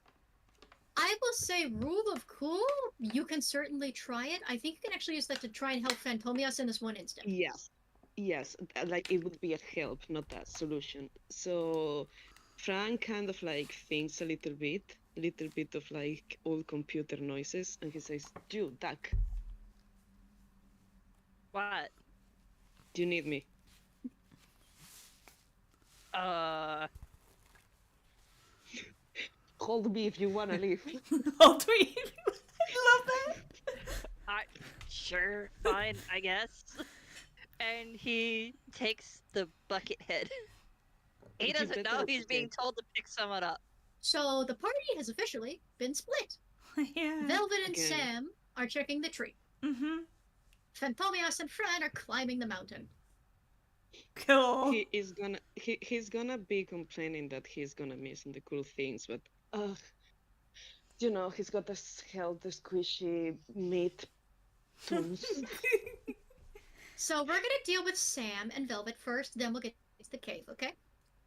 I will say, rule of cool, you can certainly try it. I think you can actually use that to try and help Phantomias in this one instant. Yes, like it would be a help, not a solution. So Frank kind of like thinks a little bit of like old computer noises, and he says, "You, duck, What? do you need me?" Hold me if you wanna leave. Oh, tweet. I love that. Sure, fine, I guess. And he takes the bucket head. He You doesn't bet know that's he's being okay. told to pick someone up. So the party has officially been split. Yeah. Velvet and Again. Sam are checking the tree. Mm-hmm. Phantomias and Fran are climbing the mountain. Cool. He's gonna be complaining that he's gonna miss the cool things, but you know, he's got this held the squishy meat tools. So we're gonna deal with Sam and Velvet first, then we'll get to the cave, okay?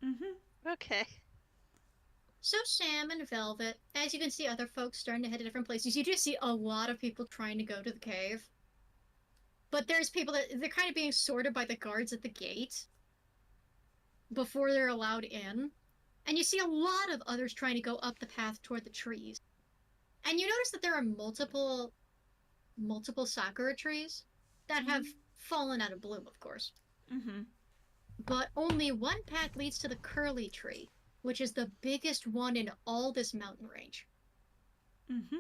Mm-hmm. Okay. So Sam and Velvet, as you can see other folks starting to head to different places, you do see a lot of people trying to go to the cave. But there's people that they're kind of being sorted by the guards at the gate before they're allowed in. And you see a lot of others trying to go up the path toward the trees. And you notice that there are multiple sakura trees that have fallen out of bloom, of course. Mm-hmm. But only one path leads to the curly tree, which is the biggest one in all this mountain range. Mm-hmm.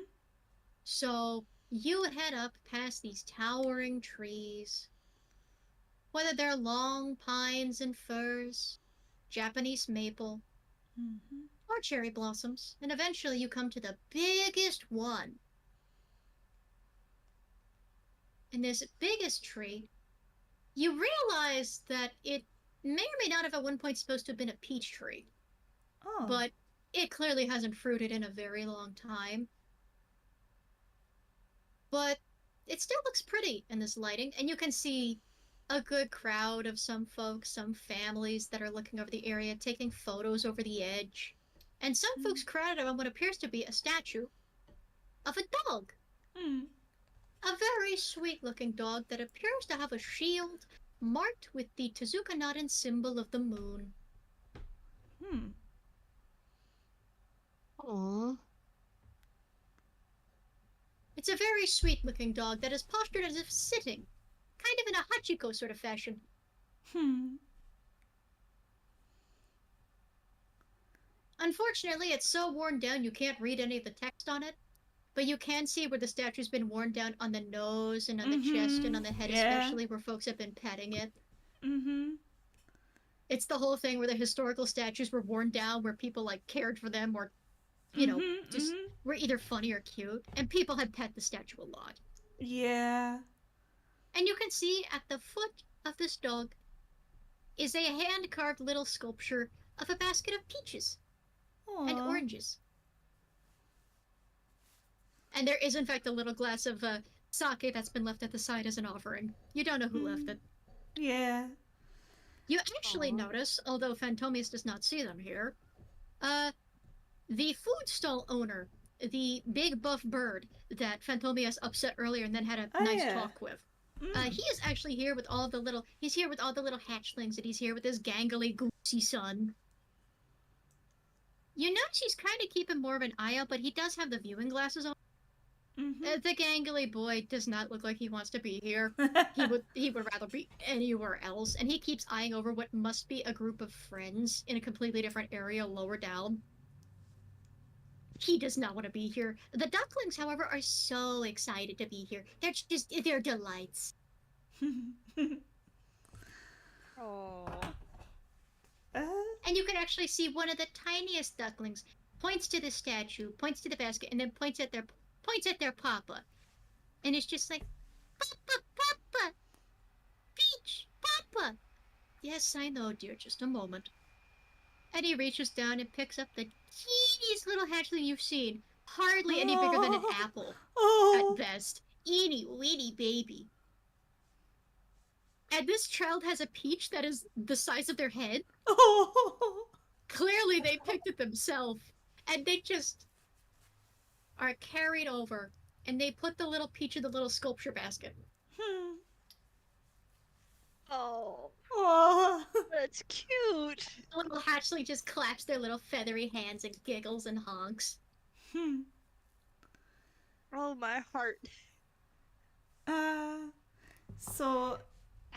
So you head up past these towering trees, whether they're long pines and firs, Japanese maple, Mm-hmm. or cherry blossoms, and eventually you come to the biggest one. And this biggest tree, you realize that it may or may not have at one point supposed to have been a peach tree, Oh. but it clearly hasn't fruited in a very long time. But it still looks pretty in this lighting, and you can see a good crowd of some folks, some families that are looking over the area, taking photos over the edge. And some folks crowded on what appears to be a statue of a dog. Mm. A very sweet-looking dog that appears to have a shield marked with the Tezuka Naden symbol of the moon. Hmm. Aww. It's a very sweet-looking dog that is postured as if sitting, kind of in a hachiko sort of fashion. Hmm. Unfortunately, it's so worn down you can't read any of the text on it, but you can see where the statue's been worn down on the nose and on the chest and on the head, Yeah. especially where folks have been petting it. Mm-hmm. It's the whole thing where the historical statues were worn down, where people like cared for them, or just were either funny or cute, and people had pet the statue a lot. Yeah. And you can see at the foot of this dog is a hand-carved little sculpture of a basket of peaches and Aw. oranges. And there is, in fact, a little glass of sake that's been left at the side as an offering. You don't know who left it. Yeah. You actually Aw. notice, although Phantomius does not see them here, the food stall owner, the big buff bird that Phantomius upset earlier and then had a Oh, nice yeah. talk with. Mm. He is actually here with all the little. He's here with all the little hatchlings, and he's here with his gangly, goosey son. You notice he's kind of keeping more of an eye out, but he does have the viewing glasses on. Mm-hmm. The gangly boy does not look like he wants to be here. He would rather be anywhere else, and he keeps eyeing over what must be a group of friends in a completely different area lower down. He does not want to be here. The ducklings, however, are so excited to be here. They're delights. Oh. And you can actually see one of the tiniest ducklings points to the statue, points to the basket, and then points at their papa. And it's just like, Papa, Papa! Peach, Papa! Yes, I know, dear, just a moment. And he reaches down and picks up the teeniest little hatchling you've seen. Hardly any bigger than an apple, Oh. at best. Eeny weeny baby. And this child has a peach that is the size of their head. Oh. Clearly they picked it themselves. And they just are carried over. And they put the little peach in the little sculpture basket. Hmm. Oh, Aw. that's cute. The little hatchling just claps their little feathery hands and giggles and honks. Hmm. Oh, my heart. So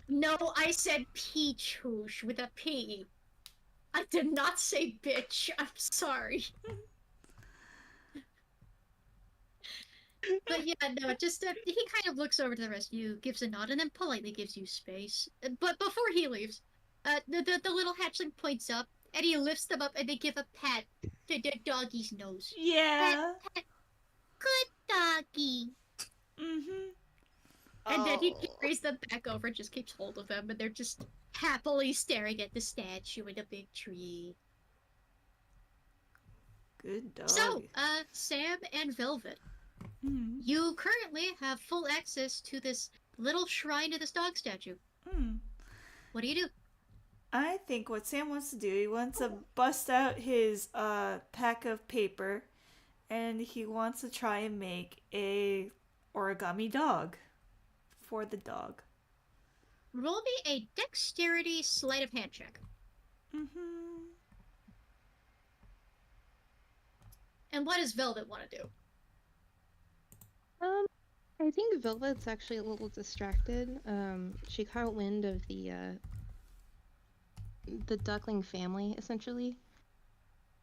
No, I said peach hoosh with a P. I did not say bitch. I'm sorry. But yeah, no, just he kind of looks over to the rest of you, gives a nod, and then politely gives you space. But before he leaves, the little hatchling points up, and he lifts them up, and they give a pat to the doggy's nose. yeah. Good doggy. Mm-hmm. And then he Oh. carries them back over and just keeps hold of them, and they're just happily staring at the statue in a big tree. Good dog. So, Sam and Velvet, Mm. you currently have full access to this little shrine to this dog statue. Mm. What do you do? I think what Sam wants to do, he wants to bust out his pack of paper, and he wants to try and make a origami dog for the dog. Roll me a dexterity sleight of hand check. Mm-hmm. And what does Velvet want to do? I think Velvet's actually a little distracted. She caught wind of the duckling family, essentially.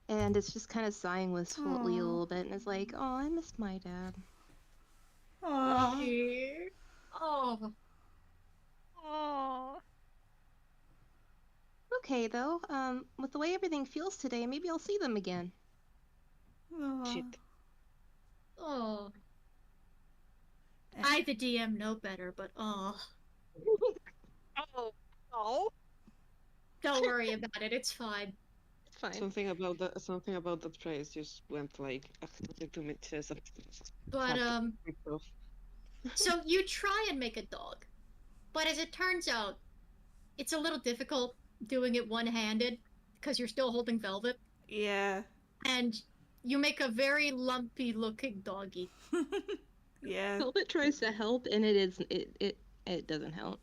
And it's just kind of sighing wistfully a Aw. little bit, and it's like, oh, I miss my dad. Aww. Oh. Oh. Okay, though, with the way everything feels today, maybe I'll see them again. Shit. Oh. I, the DM, know better, but oh. Oh. Oh. Don't worry about it, it's fine. It's fine. Something about that phrase just went like into my chest. But, so you try and make a dog. But as it turns out, it's a little difficult doing it one-handed, because you're still holding Velvet. Yeah. And you make a very lumpy-looking doggy. Yeah. Velvet tries to help, and it doesn't help.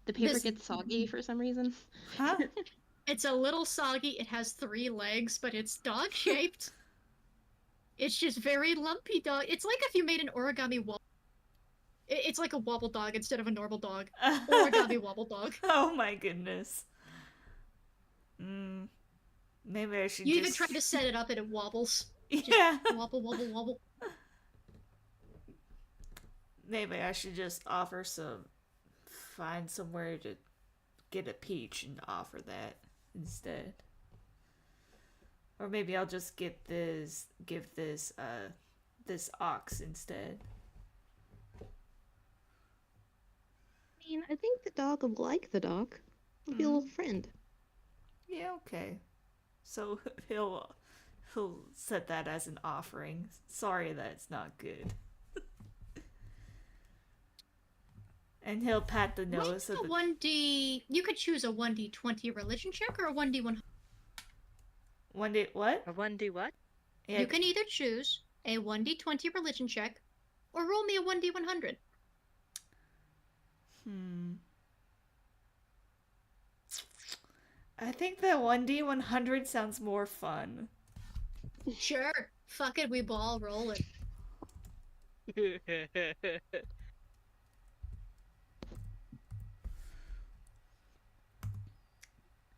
The paper gets soggy for some reason. Huh? It's a little soggy, it has 3 legs, but it's dog-shaped. It's just very lumpy dog. It's like if you made an origami wobble. It's like a wobble dog instead of a normal dog. Origami wobble dog. Oh my goodness. Maybe I should You just... even try to set it up and it wobbles. Yeah. Wobble, wobble, wobble. Maybe I should just find somewhere to get a peach and offer that instead. Or maybe I'll just give this ox instead. I mean, I think the dog will like the dog. It'll be a little friend. Yeah, okay. So he'll set that as an offering. Sorry that it's not good. And he'll pat the nose of the... 1D... You could choose a 1D20 religion check or a 1D100. 1D what? A 1D what? Yeah, You can either choose a 1D20 religion check or roll me a 1D100. I think the 1D100 sounds more fun. Sure. Fuck it, we ball roll it.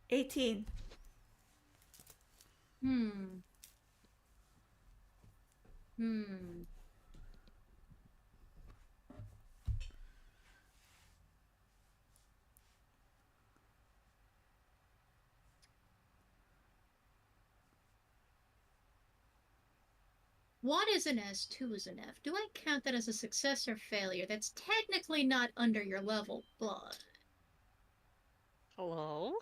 18. Hmm. One is an S, 2 is an F. Do I count that as a success or failure? That's technically not under your level, but... Hello?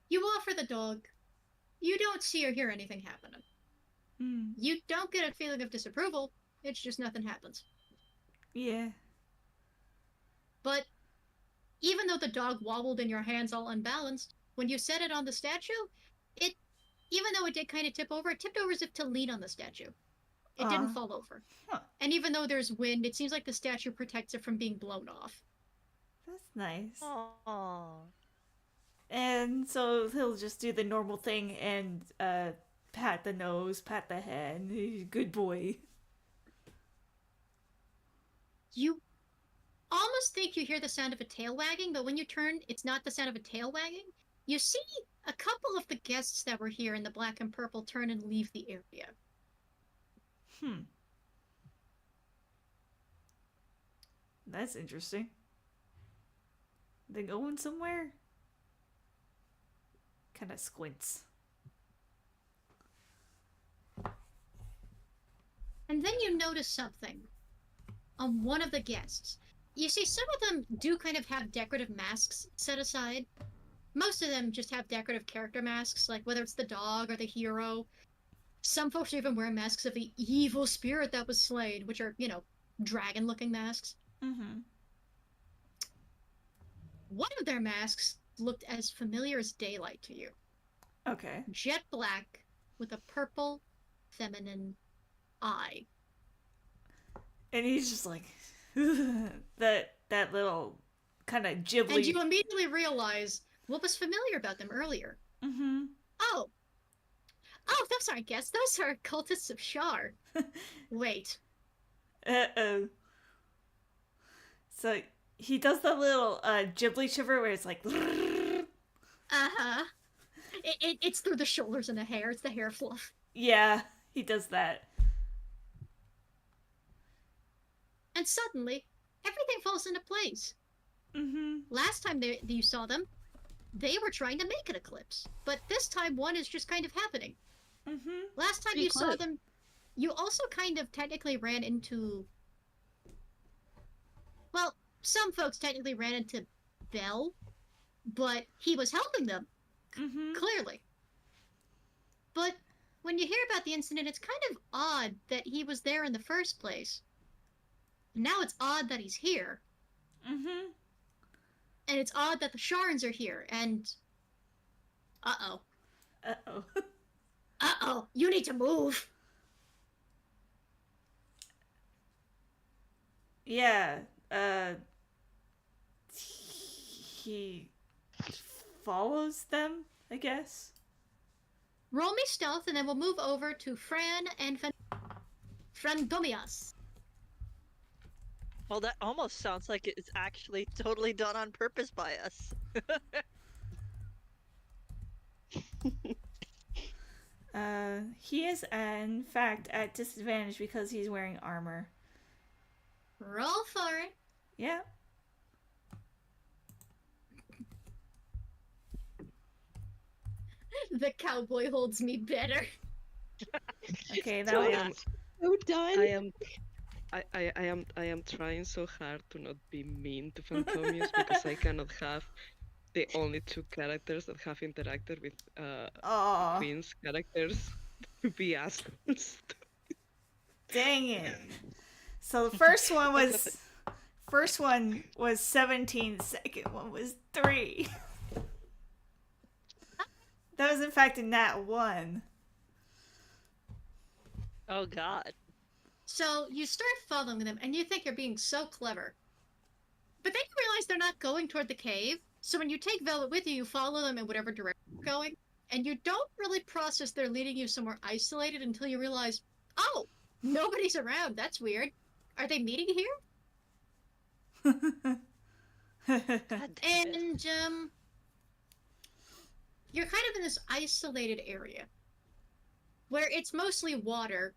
You offer the dog. You don't see or hear anything happening. You don't get a feeling of disapproval. It's just nothing happens. Yeah. But even though the dog wobbled in your hands all unbalanced, when you set it on the statue, even though it did kind of tip over, it tipped over as if to lean on the statue. It didn't fall over. Huh. And even though there's wind, it seems like the statue protects it from being blown off. That's nice. Aww. And so he'll just do the normal thing and pat the nose, pat the head. Good boy. You almost think you hear the sound of a tail wagging, but when you turn, it's not the sound of a tail wagging. You see a couple of the guests that were here in the black and purple turn and leave the area. That's interesting. They going somewhere? Kind of squints. And then you notice something on one of the guests. You see, some of them do kind of have decorative masks set aside. Most of them just have decorative character masks, like whether it's the dog or the hero. Some folks even wear masks of the evil spirit that was slain, which are, dragon-looking masks. Mm-hmm. One of their masks looked as familiar as daylight to you. Okay. Jet black with a purple, feminine eye. And he's just like that little kind of ghibli. And you immediately realize what was familiar about them earlier. Mm-hmm. Oh, those aren't guests. Those are cultists of Shar. Wait. Uh-oh. So he does the little ghibli shiver where it's like Uh-huh. It's through the shoulders and the hair. It's the hair fluff. yeah, he does that. And suddenly, everything falls into place. Mm-hmm. Last time you saw them, they were trying to make an eclipse. But this time, one is just kind of happening. Mm-hmm. Last time Pretty you saw close. them, you also kind of technically ran into... Well, some folks technically ran into Belle, but he was helping them, Mm-hmm. clearly. But when you hear about the incident, it's kind of odd that he was there in the first place. Now it's odd that he's here, Mm-hmm. and it's odd that the Sharns are here, and... Uh-oh. Uh-oh. Uh-oh, you need to move. Yeah. He follows them, I guess. Roll me stealth, and then we'll move over to Fran and Frandomias. Well, that almost sounds like it's actually totally done on purpose by us. He is in fact at disadvantage because he's wearing armor. Roll for it. Yeah. The cowboy holds me better. Okay, that So was So done. I am trying so hard to not be mean to Phantomius because I cannot have the only two characters that have interacted with Aw, Quinn's characters to be assholes. dang it. So the first one was 17, second one was 3. That was in fact a nat 1. Oh God. So you start following them, and you think you're being so clever. But then you realize they're not going toward the cave. So when you take Velvet with you, you follow them in whatever direction they're going. And you don't really process they're leading you somewhere isolated until you realize, oh, nobody's around. That's weird. Are they meeting here? God damn it. And, you're kind of in this isolated area where it's mostly water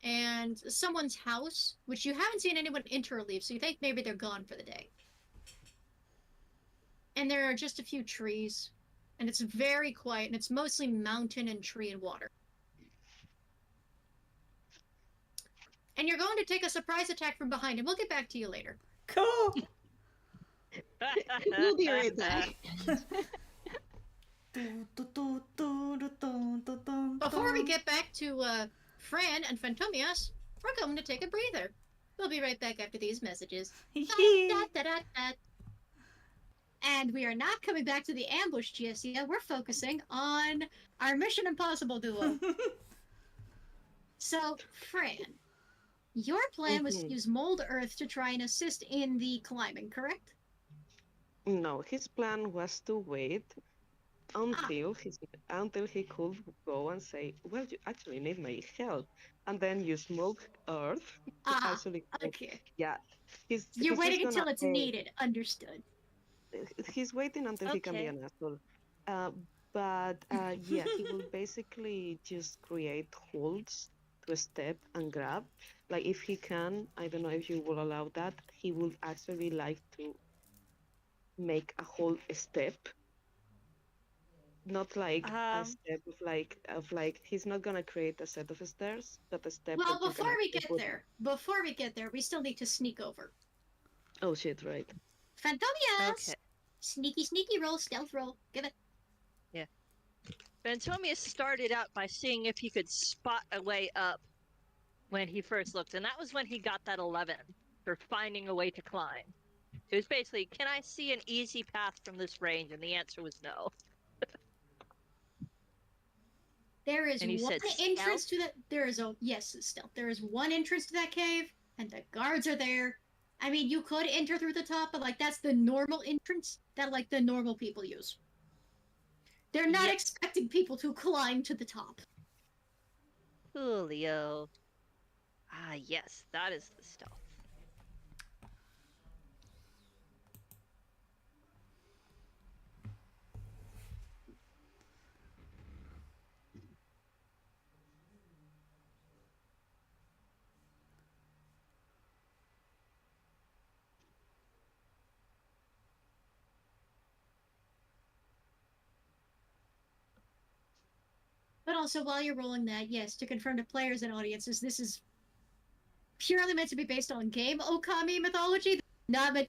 and someone's house, which you haven't seen anyone enter or leave, so you think maybe they're gone for the day. And there are just a few trees, and it's very quiet, and it's mostly mountain and tree and water. And you're going to take a surprise attack from behind, and we'll get back to you later. Cool. We'll be right back. Before we get back to Fran and Phantomias, we're going to take a breather. We'll be right back after these messages. And we are not coming back to the ambush just yet. We're focusing on our Mission Impossible duo. So, Fran, your plan was to use mold earth to try and assist in the climbing, correct? No, his plan was to wait until he could go and say, well, you actually need my help, and then use mold earth to actually. Okay. Yeah, You're waiting gonna, until it's needed. Understood. He's waiting until he can be an asshole. But yeah, he will basically just create holds to step and grab. Like if he can, I don't know if you will allow that. He would actually like to make a whole step. Not like a step of like he's not gonna create a set of stairs, but a step. Well, that you before can we actually get there, we still need to sneak over. Oh shit! Right. Phantomias! Okay. Sneaky roll, stealth roll. Give it. Phantomius started out by seeing if he could spot a way up when he first looked, and that was when he got that 11 for finding a way to climb. It was basically, can I see an easy path from this range? And the answer was no. There is And he one said entrance stealth? to that. There is a yes, stealth. There is one entrance to that cave, and the guards are there. I mean, you could enter through the top, but like that's the normal entrance that like the normal people use. They're not Yep. expecting people to climb to the top. Coolio. Ah, yes, that is the stealth. But also, while you're rolling that, yes, to confirm to players and audiences, this is purely meant to be based on game Okami mythology, not meant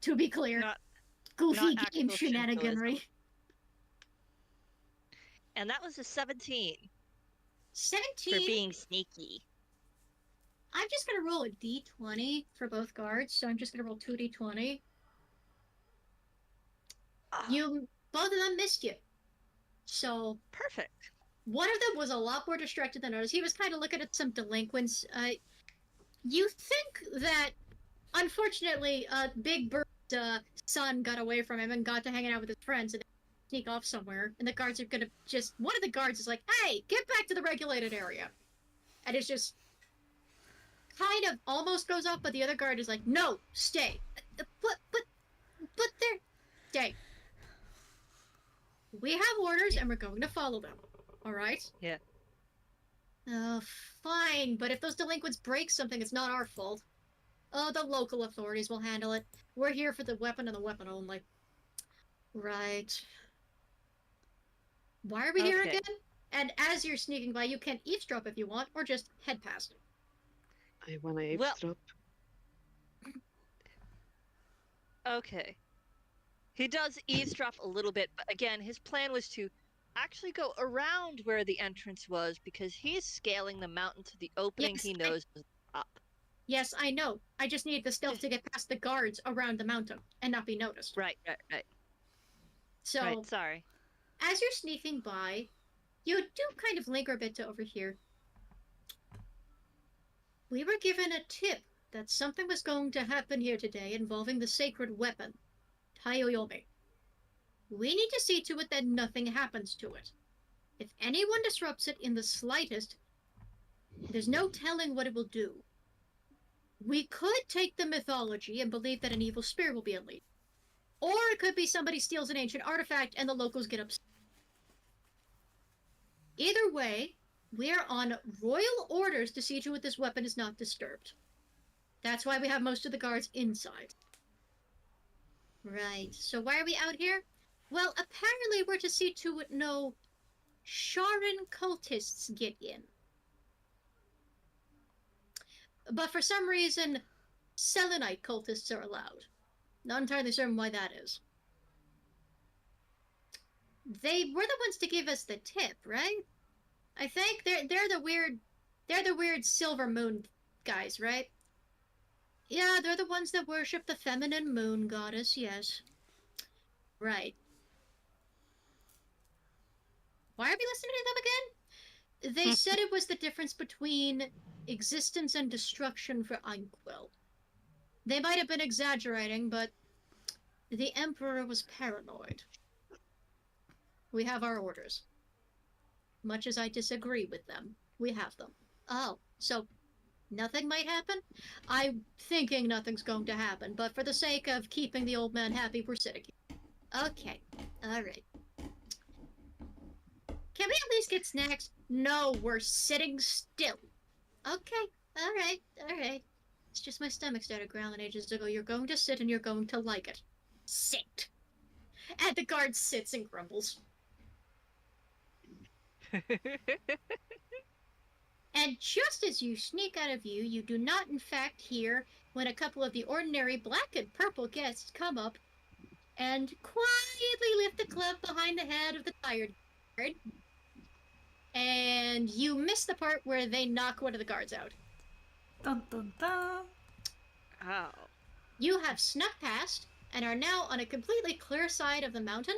to be clear. Not Goofy not game actual Shintoism. shenaniganry. And that was a 17 for 17. being sneaky. I'm just gonna roll a d20 for both guards, so I'm just gonna roll 2d20. Ah, Both of them missed you. So perfect. one of them was a lot more distracted than others. He was kind of looking at some delinquents. You think that, unfortunately, Big Bird's son got away from him and got to hanging out with his friends and sneak off somewhere. And the guards are gonna one of the guards is like, "Hey, get back to the regulated area," and it's just kind of almost goes off, but the other guard is like, "No, stay." But they're stay. We have orders, and we're going to follow them. All right? Yeah. Fine. But if those delinquents break something, it's not our fault. Oh, the local authorities will handle it. We're here for the weapon and the weapon only. Right. Why are we here Okay. again? And as you're sneaking by, you can eavesdrop if you want, or just head past. I wanna Well- eavesdrop. Okay. He does eavesdrop a little bit, but again, his plan was to actually go around where the entrance was because he's scaling the mountain to the opening Yes, he knows is up. Yes, I know. I just need the stealth to get past the guards around the mountain and not be noticed. Right. So, Right, sorry. as you're sneaking by, you do kind of linger a bit to overhear. We were given a tip that something was going to happen here today involving the sacred weapon, Tayoyomi. We need to see to it that nothing happens to it. If anyone disrupts it in the slightest, there's no telling what it will do. We could take the mythology and believe that an evil spirit will be unleashed. Or it could be somebody steals an ancient artifact and the locals get upset. Either way, we're on royal orders to see to it this weapon is not disturbed. That's why we have most of the guards inside. Right, so why are we out here? Well, apparently we're to see to it no Sharon cultists get in. But for some reason, Selenite cultists are allowed. Not entirely certain why that is. They were the ones to give us the tip, right? I think they're the weird silver moon guys, right? Yeah, they're the ones that worship the feminine moon goddess, yes. Right. Why are we listening to them again? They said it was the difference between existence and destruction for Einquell. They might have been exaggerating, but the Emperor was paranoid. We have our orders. Much as I disagree with them, we have them. Oh, so nothing might happen? I'm thinking nothing's going to happen, but for the sake of keeping the old man happy, we're sitting here. Okay, alright. Can we at least get snacks? No, we're sitting still. Okay, alright. It's just my stomach started growling ages ago. You're going to sit and you're going to like it. Sit. And the guard sits and grumbles. And just as you sneak out of view, you do not in fact hear when a couple of the ordinary black and purple guests come up and quietly lift the club behind the head of the tired guard. And you miss the part where they knock one of the guards out. Dun dun dun. Oh. You have snuck past and are now on a completely clear side of the mountain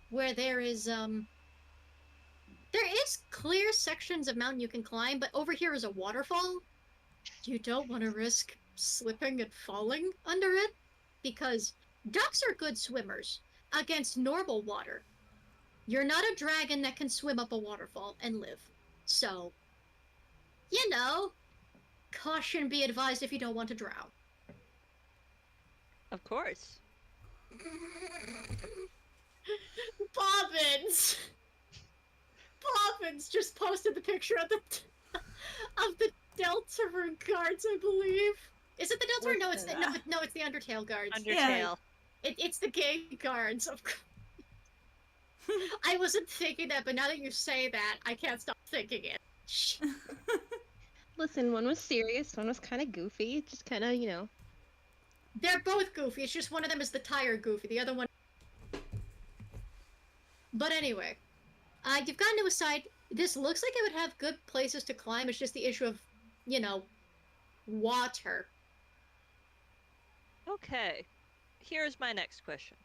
where there is clear sections of mountain you can climb, but over here is a waterfall. You don't want to risk slipping and falling under it, because ducks are good swimmers against normal water. You're not a dragon that can swim up a waterfall and live. So, you know, caution be advised if you don't want to drown. Of course. Bobbins! Bobbins just posted the picture of the Deltarune guards, I believe. Is it the Deltarune? No, it's it's the Undertale guards. Undertale. It's the gay guards, of course. I wasn't thinking that, but now that you say that, I can't stop thinking it. Listen, one was serious, one was kind of goofy. Just kind of, you know. They're both goofy. It's just one of them is the tired goofy. The other one. But anyway, you've gotten to a side. This looks like it would have good places to climb. It's just the issue of, water. Okay. Here's my next question.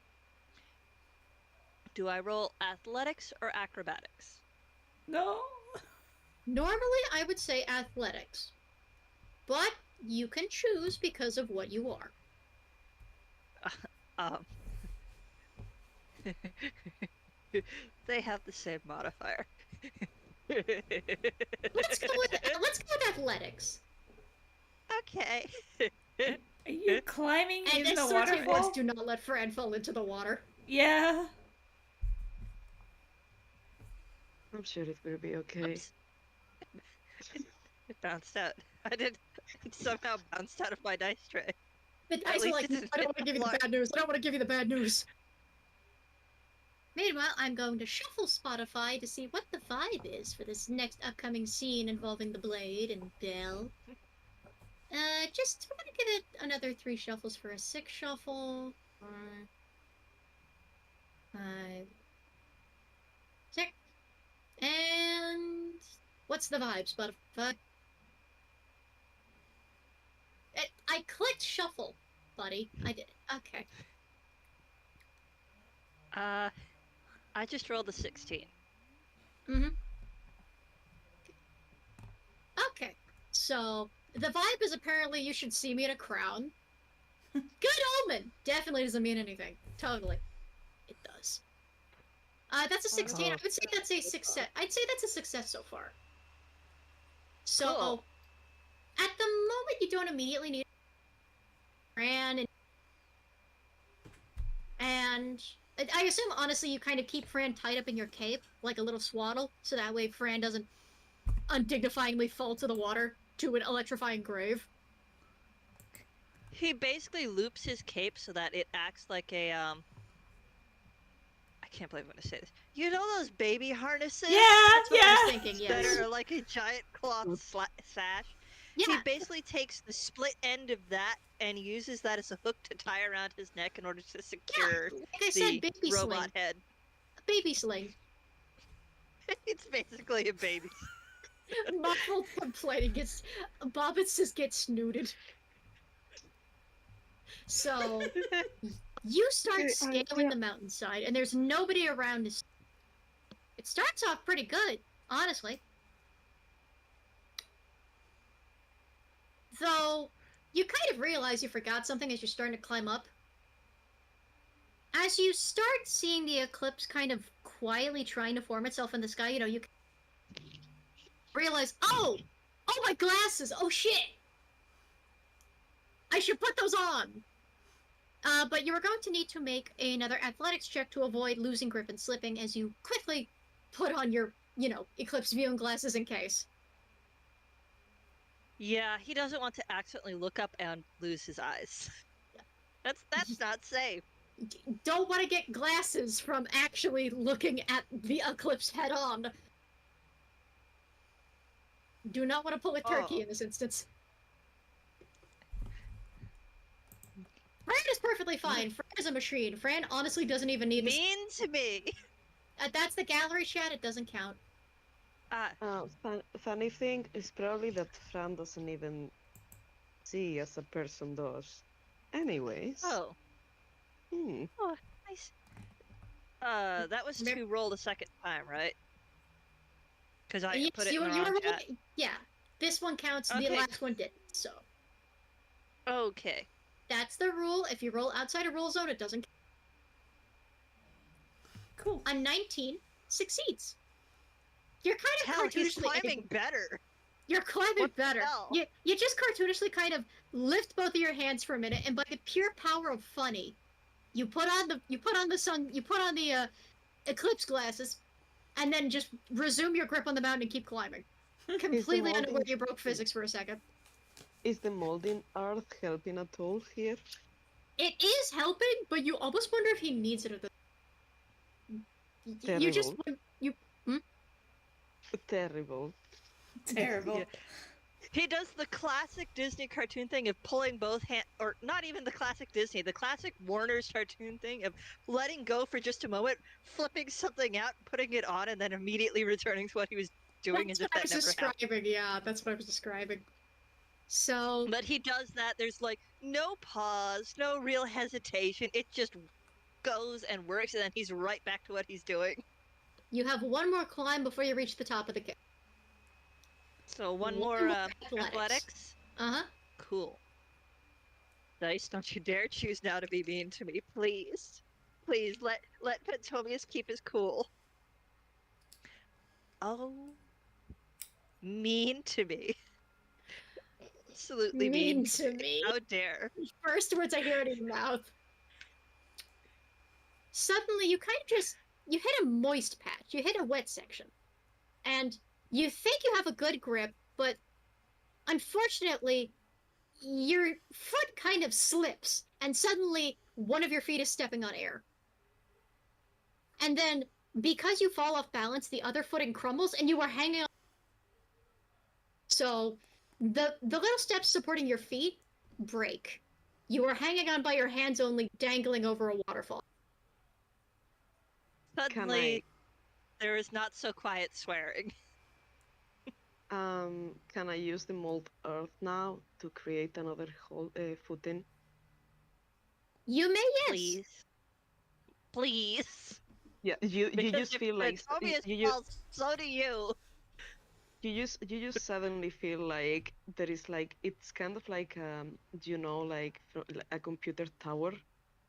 Do I roll athletics or acrobatics? No. Normally, I would say athletics. But you can choose because of what you are. They have the same modifier. Let's go with athletics. Okay. Are you climbing And in the Sorte waterfall? was do not let Fran fall into the water. Yeah. I'm sure it will be okay. Oops. It bounced out. It somehow bounced out of my dice tray. The dice are least like, it didn't I don't hit want to the give you the floor. bad news. I don't want to give you the bad news. Meanwhile, I'm going to shuffle Spotify to see what the vibe is for this next upcoming scene involving the Blade and Belle. I'm gonna give it another 3 shuffles for a 6 shuffle. 4, 5, 6. And what's the vibe, Spotify? I clicked shuffle, buddy. I did it. Okay. I just rolled a 16. Mm-hmm. Okay. So, the vibe is apparently you should see me in a crown. Good omen! Definitely doesn't mean anything. Totally. It does. That's a 16. I would say that's a success. I'd say that's a success so far. So, Cool. at the moment, you don't immediately need Fran and I assume, honestly, you kind of keep Fran tied up in your cape, like a little swaddle, so that way Fran doesn't undignifyingly fall to the water to an electrifying grave. He basically loops his cape so that it acts like a, I can't believe I'm gonna say this. You know those baby harnesses? Yeah, That's what I was thinking, That yes. are like a giant cloth sash? He Yeah, basically takes the split end of that and uses that as a hook to tie around his neck in order to secure like I the said, baby robot sling. head. Baby sling. It's basically a baby. Muffled complaining gets... Bobbits just get snooted. So, you start Okay, scaling the mountainside, and there's nobody around to... It starts off pretty good, honestly. Though, you kind of realize you forgot something as you're starting to climb up. As you start seeing the eclipse kind of quietly trying to form itself in the sky, you realize, oh, my glasses, oh shit! I should put those on! But you are going to need to make another athletics check to avoid losing grip and slipping as you quickly put on your, eclipse viewing glasses in case. Yeah, he doesn't want to accidentally look up and lose his eyes. That's not safe. Don't want to get glasses from actually looking at the eclipse head on. Do not want to pull a turkey in this instance. Fran is perfectly fine. Fran is a machine. Fran honestly doesn't even need this. Mean to me. That's the gallery chat. It doesn't count. Funny thing is probably that Fran doesn't even see as a person does. Anyways. Oh, nice. That was to roll the second time, right? Because I Yes, put it you in the were wrong rolling. chat. Yeah. This one counts, the Okay. last one didn't. So Okay. that's the rule. If you roll outside a rule zone, it doesn't count. Cool. A 19 succeeds. You're kind of Hell, he's cartoonishly climbing able. better. You're climbing What the better. hell? You just cartoonishly kind of lift both of your hands for a minute, and by the pure power of funny, you put on the eclipse glasses, and then just resume your grip on the mountain and keep climbing. Completely unaware molding- you broke physics for a second. Is the molding earth helping at all here? It is helping, but you almost wonder if he needs it at the. You just Terrible. Terrible. Yeah. He does the classic Disney cartoon thing of pulling both hands, or not even the classic Disney, the classic Warner's cartoon thing of letting go for just a moment, flipping something out, putting it on, and then immediately returning to what he was doing That's as if what I that was never happened. describing. Yeah, that's what I was describing. So But he does that. There's like no pause, no real hesitation. It just goes and works, and then he's right back to what he's doing. you have one more climb before you reach the top of the cave. So one One more more athletics. athletics. Uh-huh. Cool. Dice, don't you dare choose now to be mean to me, please. Please let Pentomius keep his cool. Oh, mean to me. Absolutely mean to me. How dare? First words I hear out of your mouth. Suddenly, you kind of just you hit a moist patch. You hit a wet section, and you think you have a good grip, but unfortunately, your foot kind of slips, and suddenly one of your feet is stepping on air. And then, because you fall off balance, the other footing crumbles, and you are hanging on. So, the little steps supporting your feet break. You are hanging on by your hands only, dangling over a waterfall. Suddenly, there is not so quiet swearing. Can I use the mold earth now to create another footing? You may, yes. Please. Please. Yeah, you Because just if feel like Pentomius falls, so do you. you just suddenly feel like there is like it's kind of like you know like a computer tower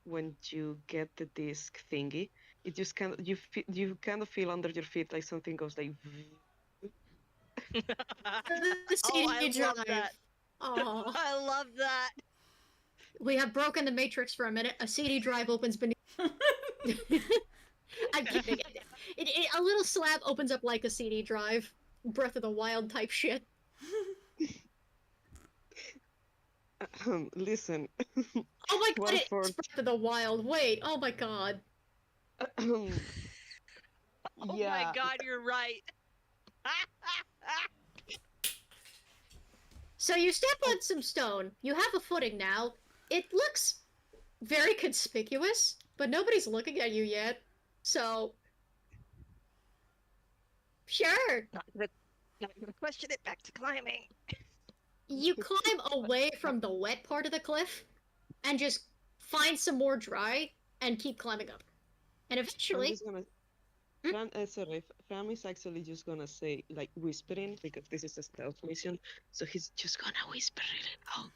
when you get the disk thingy. It just kind of you kind of feel under your feet like something goes like. The Oh, I CD love drive. that. Oh, I love that. we have broken the matrix for a minute. A CD drive opens beneath. I'm kidding. A little slab opens up like a CD drive. Breath of the Wild type shit. Listen. Oh my What god, a it's fort. Breath of the Wild. Wait, oh my god. Oh Yeah. my god, you're right. So you step on some stone. You have a footing now. It looks very conspicuous, but nobody's looking at you yet. So, sure. Not gonna question it. Back to climbing. You climb away from the wet part of the cliff and just find some more dry and keep climbing up. And I'm eventually, just gonna. Sorry, Fram is actually just gonna say like whispering because this is a stealth mission, so he's just gonna whisper it out.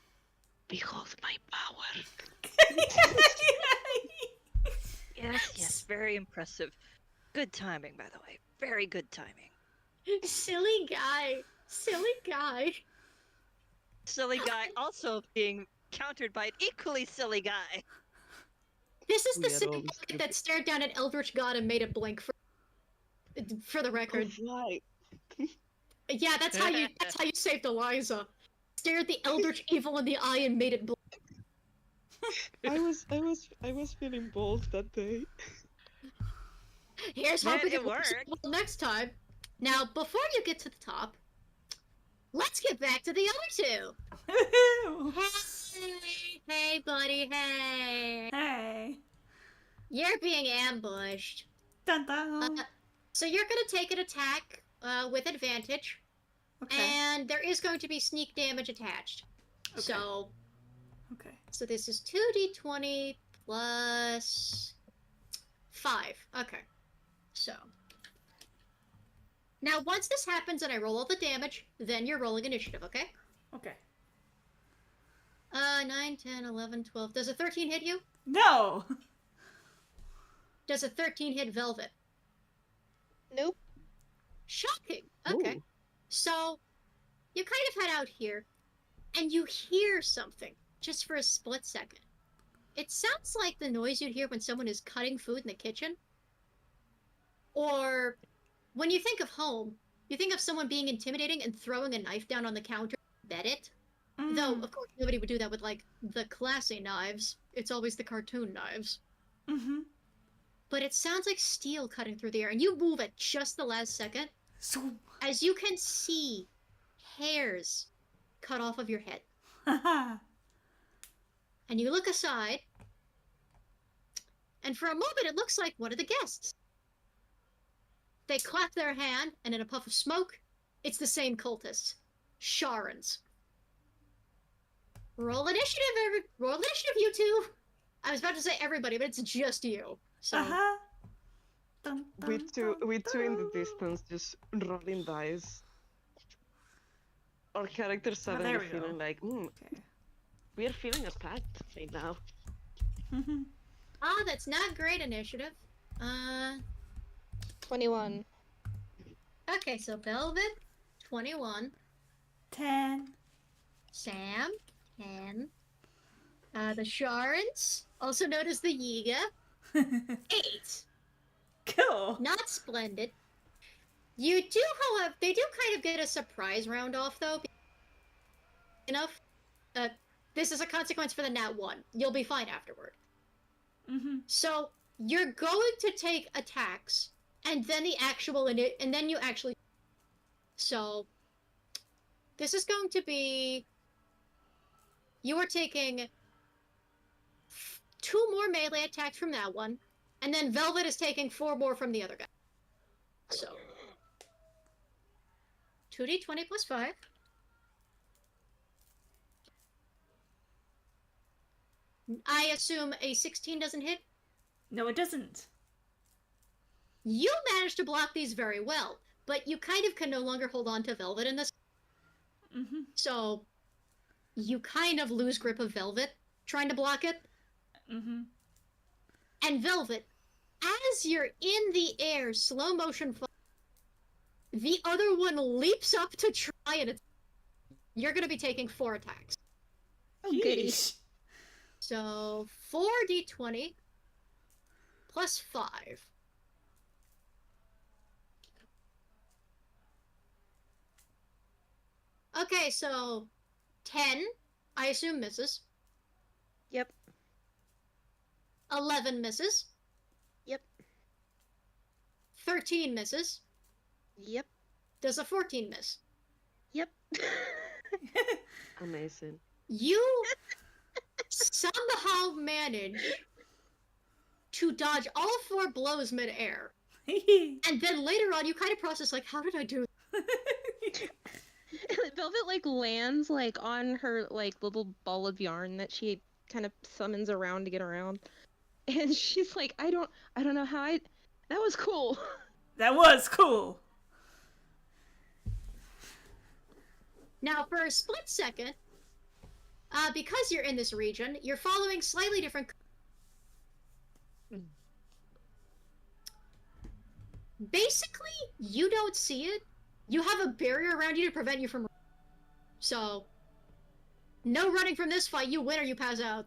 Behold my power. Yes, very impressive. Good timing, by the way. Very good timing. silly guy. Silly guy also being countered by an equally silly guy. This is We the are same all bucket stupid. that stared down at Eldritch God and made it blink for the record. Right. Yeah, that's how you saved Eliza. Stared the Eldritch Evil in the eye and made it blink. I was feeling bold that day. Here's Man, hoping it works worked. well next time. Now, before you get to the top, let's get back to the other two. Hey, buddy, hey. Hey. You're being ambushed. Dun dun. So you're gonna take an attack with advantage, Okay. and there is going to be sneak damage attached. Okay. Okay. So this is 2d20 plus 5. Okay. So Now, once this happens and I roll all the damage, then you're rolling initiative, okay? Okay. 9, 10, 11, 12. Does a 13 hit you? No! Does a 13 hit Velvet? Nope. Shocking! Okay. Ooh. So, you kind of head out here, and you hear something, just for a split second. It sounds like the noise you'd hear when someone is cutting food in the kitchen. Or, when you think of home, you think of someone being intimidating and throwing a knife down on the counter to bet it. Though, of course, nobody would do that with, like, the classy knives. It's always the cartoon knives. Mm-hmm. But it sounds like steel cutting through the air, and you move at just the last second. So... As you can see, hairs cut off of your head. And you look aside, and for a moment it looks like one of the guests. They clap their hand, and in a puff of smoke, it's the same cultists. Sharans. Roll initiative, roll initiative, you two! I was about to say everybody, but it's just you. So, Dun, We dun, two dun, in the dun. distance, just rolling dice. Our characters Oh, suddenly there we go. feeling like, Okay. we are feeling attacked right now. that's not great initiative. 21. Okay, so Velvet, 21. 10. Sam, 10. The Sharans, also known as the EGAD, 8. Cool. Not splendid. You do, however, they do kind of get a surprise round off, though. Enough. This is a consequence for the nat 1. You'll be fine afterward. Mm-hmm. So, you're going to take attacks, and then and then you actually... So, this is going to be... You are taking 2 more melee attacks from that one, and then Velvet is taking 4 more from the other guy. So, 2d20 plus 5. I assume a 16 doesn't hit. No, it doesn't. You managed to block these very well, but you kind of can no longer hold on to Velvet in this. Mm-hmm. So, you kind of lose grip of Velvet trying to block it. Mm-hmm. And Velvet, as you're in the air, slow motion, the other one leaps up to try and attack. You're going to be taking 4 attacks. Oh, goody. Yeesh. So, 4d20 plus 5. Okay, so 10, I assume misses. Yep. 11 misses. Yep. 13 misses. Yep. Does a 14 miss? Yep. Amazing. You somehow manage to dodge all 4 blows mid-air. And then later on, you kind of process, like, how did I do this? Velvet like lands like on her like little ball of yarn that she kind of summons around to get around, and she's like, I don't know how that was cool. That was cool. Now, for a split second, because you're in this region, you're following slightly different... Basically, you don't see it. You have a barrier around you to prevent you from... So, no running from this fight. You win or you pass out.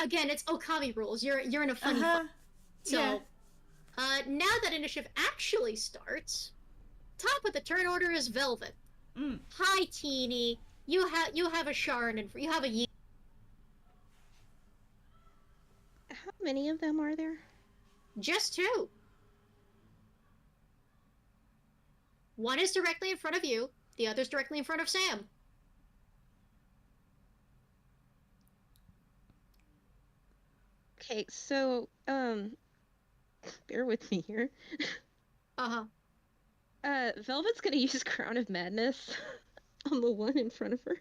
Again, it's Okami rules. You're in a funny fight. So, Yeah. Now that initiative actually starts, top of the turn order is Velvet. Hi, Teeny. You have a Sharon and you have a Yi. How many of them are there? Just 2. One is directly in front of you. The other's directly in front of Sam. Okay, so bear with me here. Velvet's gonna use Crown of Madness on the one in front of her.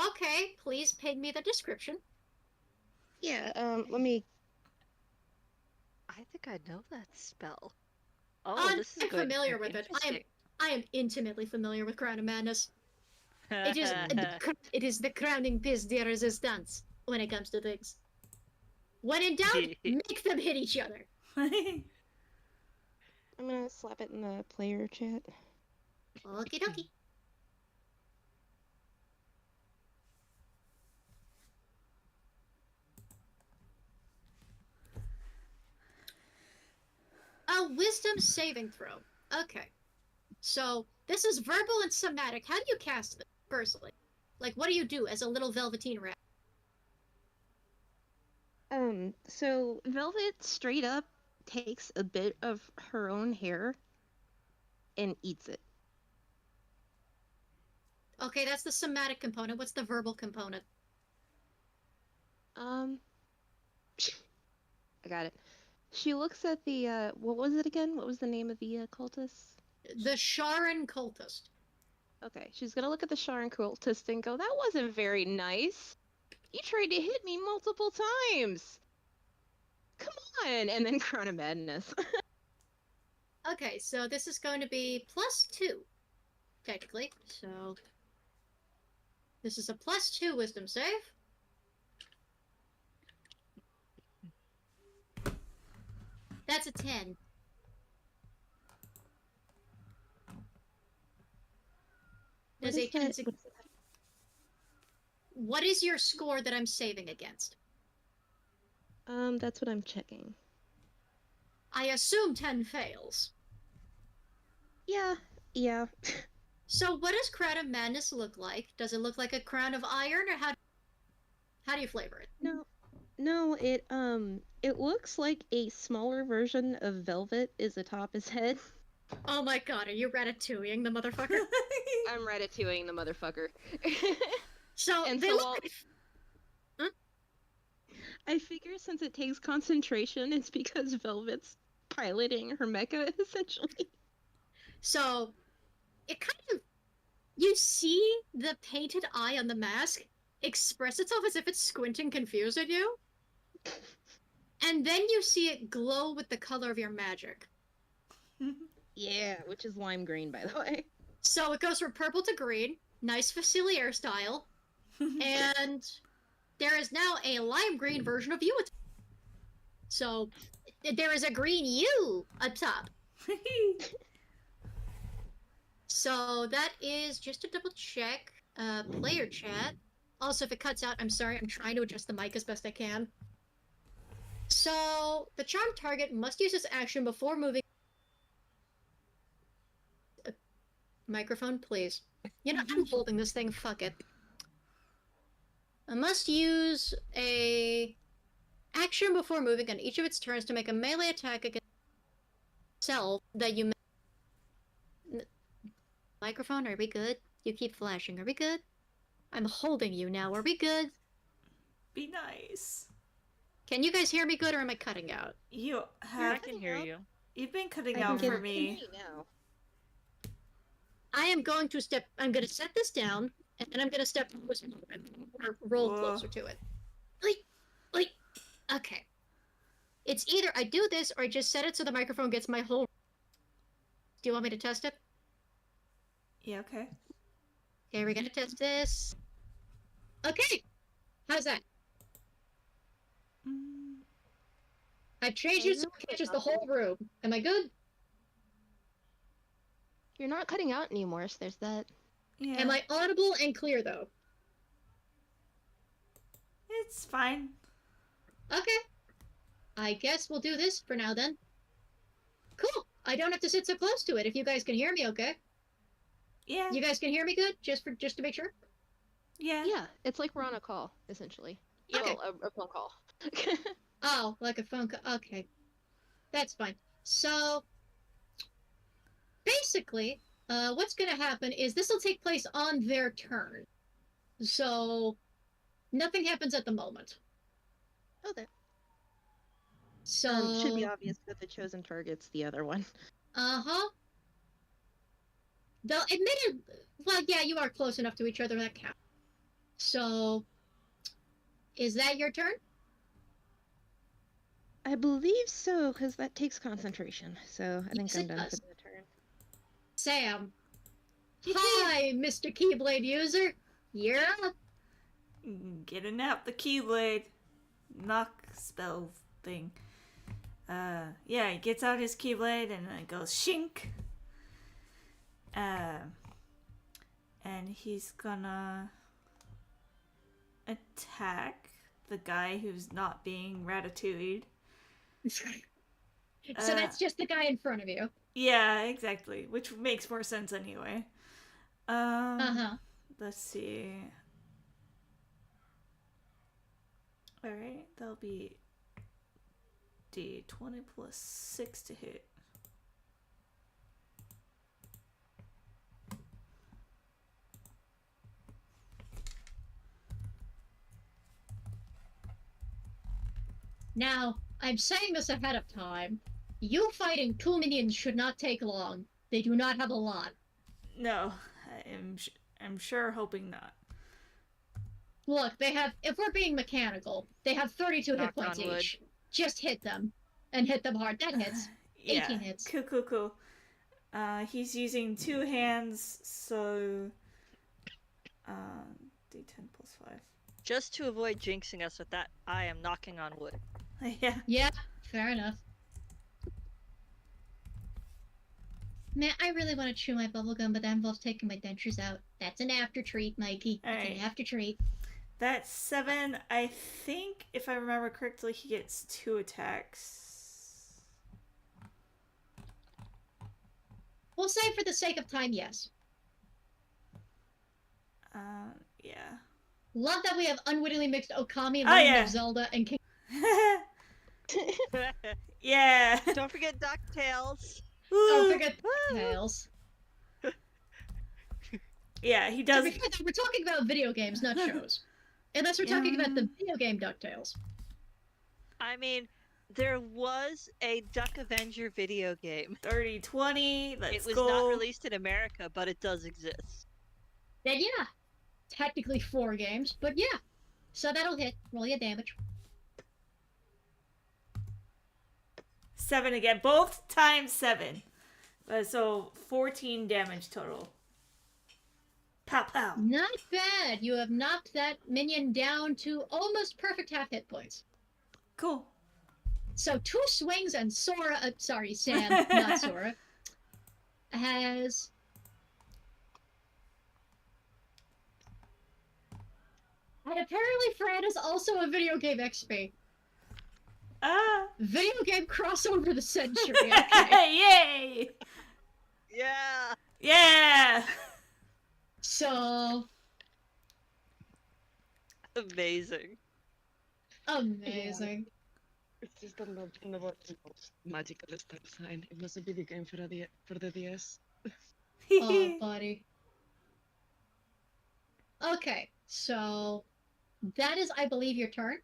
Okay, please ping me the description. Yeah, let me... I think I know that spell. Oh, this is I'm going familiar very with it. interesting. I am intimately familiar with Crown of Madness. It is it is the crowning piece de resistance when it comes to things. When in doubt, make them hit each other. I'm gonna slap it in the player chat. Okie dokie. A wisdom saving throw. Okay. So, this is verbal and somatic. How do you cast this, personally? Like, what do you do as a little velveteen rat? So Velvet straight up takes a bit of her own hair and eats it. Okay, that's the somatic component. What's the verbal component? I got it. She looks at the, what was it again? What was the name of the cultist? The Sharon cultist. Okay, she's gonna look at the Sharon cultist and go, that wasn't very nice. You tried to hit me multiple times. Come on! And then Crown of Madness. Okay, so this is going to be +2, technically. So, this is a +2 wisdom save. That's a 10. Does a 10 What is your score that I'm saving against? That's what I'm checking. I assume 10 fails. Yeah. So what does Crown of Madness look like? Does it look like a crown of iron, or how do you flavor it? No, it looks like a smaller version of Velvet is atop his head. Oh my god, are you ratatouilleing the motherfucker? I'm ratatouilleing the motherfucker. So, And they so look... Huh? I figure since it takes concentration, it's because Velvet's piloting her mecha, essentially. So, it kind of... You see the painted eye on the mask express itself as if it's squinting confused at you. And then you see it glow with the color of your magic. Yeah, which is lime green, by the way. So it goes from purple to green, nice Facilier style, and there is now a lime green version of you. So there is a green you up top. So that is just to double check player chat. Also, if it cuts out, I'm sorry, I'm trying to adjust the mic as best I can. So the charmed target must use its action before moving. Microphone, please. You know, I'm holding this thing, fuck it. I must use a action before moving on each of its turns to make a melee attack against itself that you... Microphone, are we good? You keep flashing, are we good? I'm holding you now, are we good? Be nice. Can you guys hear me good, or am I cutting out? You I have. can hear you. You've been cutting I out can for get me. now. I am going to I'm going to set this down, and then I'm going to step closer to it, or roll Whoa. closer to it. Like, okay. It's either I do this, or I just set it so the microphone gets my whole... Do you want me to test it? Yeah, okay. Okay, we're going to test this. Okay! How's that? I've changed it so it catches the whole room. Am I good? You're not cutting out anymore, so there's that. Yeah. Am I audible and clear, though? It's fine. Okay. I guess we'll do this for now, then. Cool! I don't have to sit so close to it if you guys can hear me okay. Yeah. You guys can hear me good? Just to make sure? Yeah. Yeah, it's like we're on a call, essentially. Okay. Well, a phone call. Oh, like a phone call. Okay. That's fine. So, basically, what's going to happen is this will take place on their turn. So, nothing happens at the moment. Okay. So, Should be obvious that the chosen target's the other one. uh-huh. Though, admitted, well, yeah, you are close enough to each other, that counts. So, is that your turn? I believe so, because that takes concentration. So I think Yes, I'm it done for does. the turn. Sam. Hi, Mr. Keyblade user. You're up. Getting out the Keyblade. Knock spell thing. Yeah, he gets out his Keyblade and then it goes shink. And he's gonna attack the guy who's not being ratatouilled. So that's just the guy in front of you. Yeah, exactly. Which makes more sense anyway. Uh-huh. Let's see. Alright, that'll be D20 plus 6 to hit. Now, I'm saying this ahead of time. You fighting 2 minions should not take long. They do not have a lot. No, I'm sure hoping not. Look, they have, if we're being mechanical, they have 32 hit Knock points on wood. each. Just hit them. And hit them hard. That hits. Yeah, 18 hits. Cool. He's using 2 hands, so D10 plus 5. Just to avoid jinxing us with that, I am knocking on wood. Yeah. Yeah, fair enough. Man, I really want to chew my bubblegum, but that involves taking my dentures out. That's an after treat, Mikey. That's Alright. an after treat. That's 7. I think, if I remember correctly, he gets 2 attacks. We'll say for the sake of time, yes. Yeah. Love that we have unwittingly mixed Okami, Oh, Legend yeah. of Zelda, and King. Yeah. Don't forget DuckTales. Oh, Woo. forget Tails. Yeah, he To does. be fair, though, we're talking about video games, not shows. Unless we're talking about the video game DuckTales. I mean, there was a Duck Avenger video game. 30-20. Let's It was go. not released in America, but it does exist. Then yeah, technically 4 games, but yeah. So that'll hit. Roll your damage. 7 again. Both times 7. So 14 damage total. Pow pow. Not bad. You have knocked that minion down to almost perfect half hit points. Cool. So 2 swings and Sora, sorry, Sam, not Sora, has... And apparently Fran is also a video game XP. Ah. Video game crossover of the century, okay. Yay. Yeah! Yeah. So, Amazing. amazing. It's just another magical star sign. It was a video game for the DS. Oh, buddy. Okay, so that is, I believe, your turn.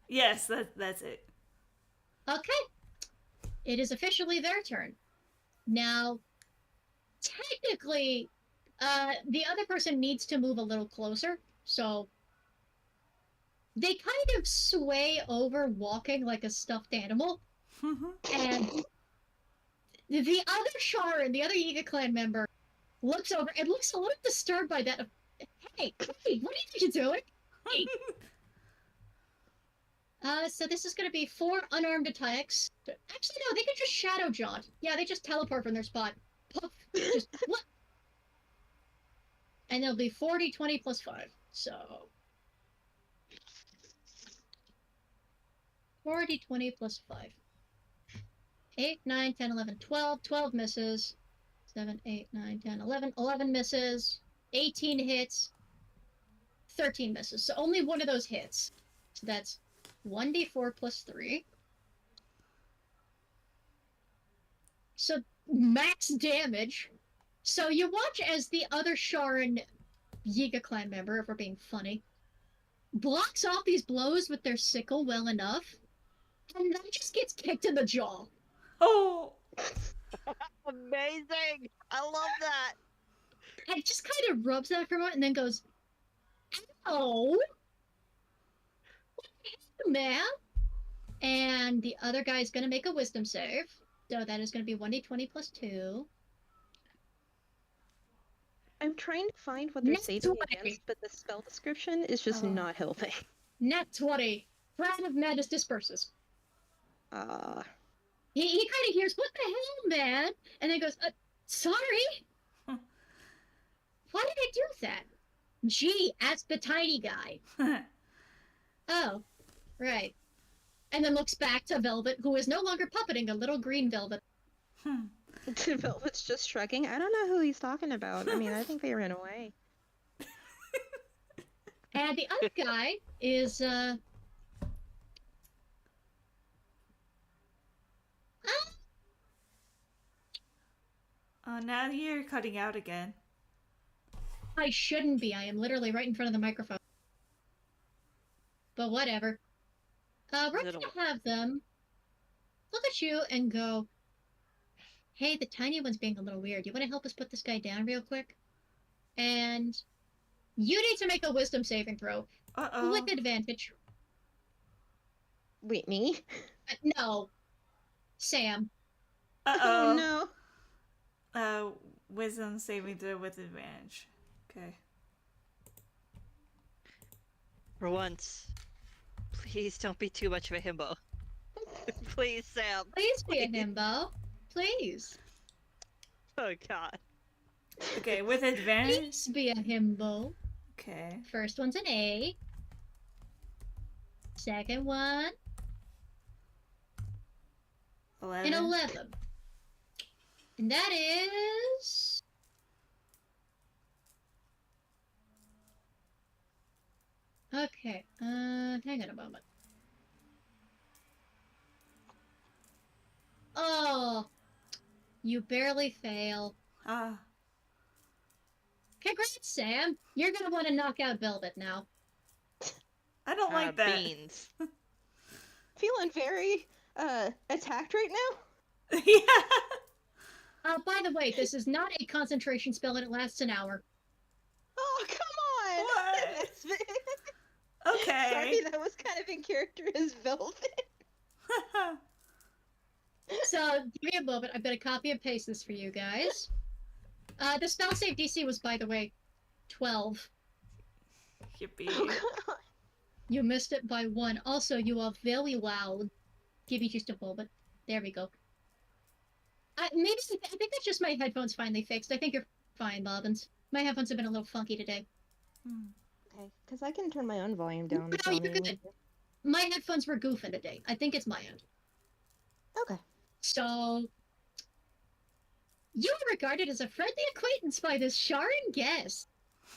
Yes, that's it. Okay. It is officially their turn. Now, technically, the other person needs to move a little closer, so they kind of sway over walking like a stuffed animal, and the other Sharon, the other Yiga clan member, looks over and looks a little disturbed by that. Hey, what do you think you're doing? Hey. So this is going to be 4 unarmed attacks. Actually, no, they can just shadow jaunt. Yeah, they just teleport from their spot. Puff, just what? And they'll be 40, 20 plus 5. So 40, 20 plus 5. 8, 9, 10, 11, 12. 12 misses. 7, 8, 9, 10, 11. 11 misses. 18 hits. 13 misses. So only one of those hits. So that's 1d4 plus 3. So max damage. So you watch as the other Sharon Yiga clan member, if we're being funny, blocks off these blows with their sickle well enough, and then just gets kicked in the jaw. Oh. Amazing! I love that! And it just kind of rubs that for a moment and then goes, "Ow! What the hell, man?" And the other guy is going to make a wisdom save. So that is going to be 1d20 plus 2. I'm trying to find what they're Nat saving 20. against, but the spell description is just not helping. Nat 20. Cloud of Madness disperses. He kind of hears, what the hell, man? And then goes, sorry? Huh. Why did I do that? Gee, ask the tiny guy. Oh, right. And then looks back to Velvet, who is no longer puppeting a little green Velvet. Velvet's just shrugging. I don't know who he's talking about. I mean, I think they ran away. And the other guy is, Now you're cutting out again. I shouldn't be. I am literally right in front of the microphone. But whatever. We're gonna have them look at you and go, hey, the tiny one's being a little weird. You want to help us put this guy down real quick? And you need to make a wisdom saving throw with advantage. Wait, me? No. Sam. Uh-oh. Oh, no. Wisdom saving throw with advantage. Okay. For once, please don't be too much of a himbo. Please, Sam. Please be a himbo. Please. Oh, God. Okay, with advantage? Please be a himbo. Okay. First one's an A. Second one, 11. an 11. And that is... Okay, hang on a moment. Oh, you barely fail. Ah. Congrats, Sam. You're gonna want to knock out Velvet now. I don't like that. Beans. Feeling very, attacked right now? Yeah. By the way, this is not a concentration spell and it lasts an hour. Oh, come on! What? That's- Okay. Sorry, that was kind of in character as Velvet. So, give me a moment. I'm gonna copy and paste this for you guys. The spell save DC was, by the way, 12. Yippee. Oh, God. You missed it by 1. Also, you are very loud. Give me just a moment. There we go. I think that's just my headphones finally fixed. I think you're fine, Bobbins. My headphones have been a little funky today. Okay, because I can turn my own volume down. No, tell you're me when good. My headphones were goofing today. I think it's my end. Okay. So, you are regarded as a friendly acquaintance by this Sharon guest.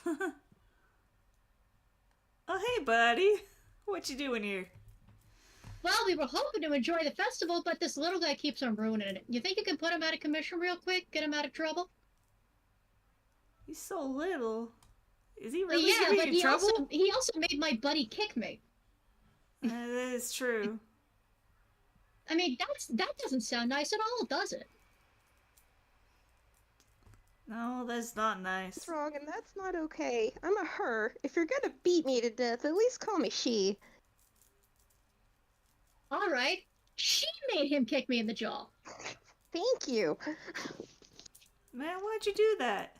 Oh, hey, buddy. What you doing here? Well, we were hoping to enjoy the festival, but this little guy keeps on ruining it. You think you can put him out of commission real quick? Get him out of trouble? He's so little. Is he really Yeah, giving but you trouble? he also made my buddy kick me. That is true. I mean, that doesn't sound nice at all, does it? No, that's not nice. That's wrong, and that's not okay. I'm a her. If you're gonna beat me to death, at least call me she. All right. She made him kick me in the jaw. Thank you. Man, why'd you do that?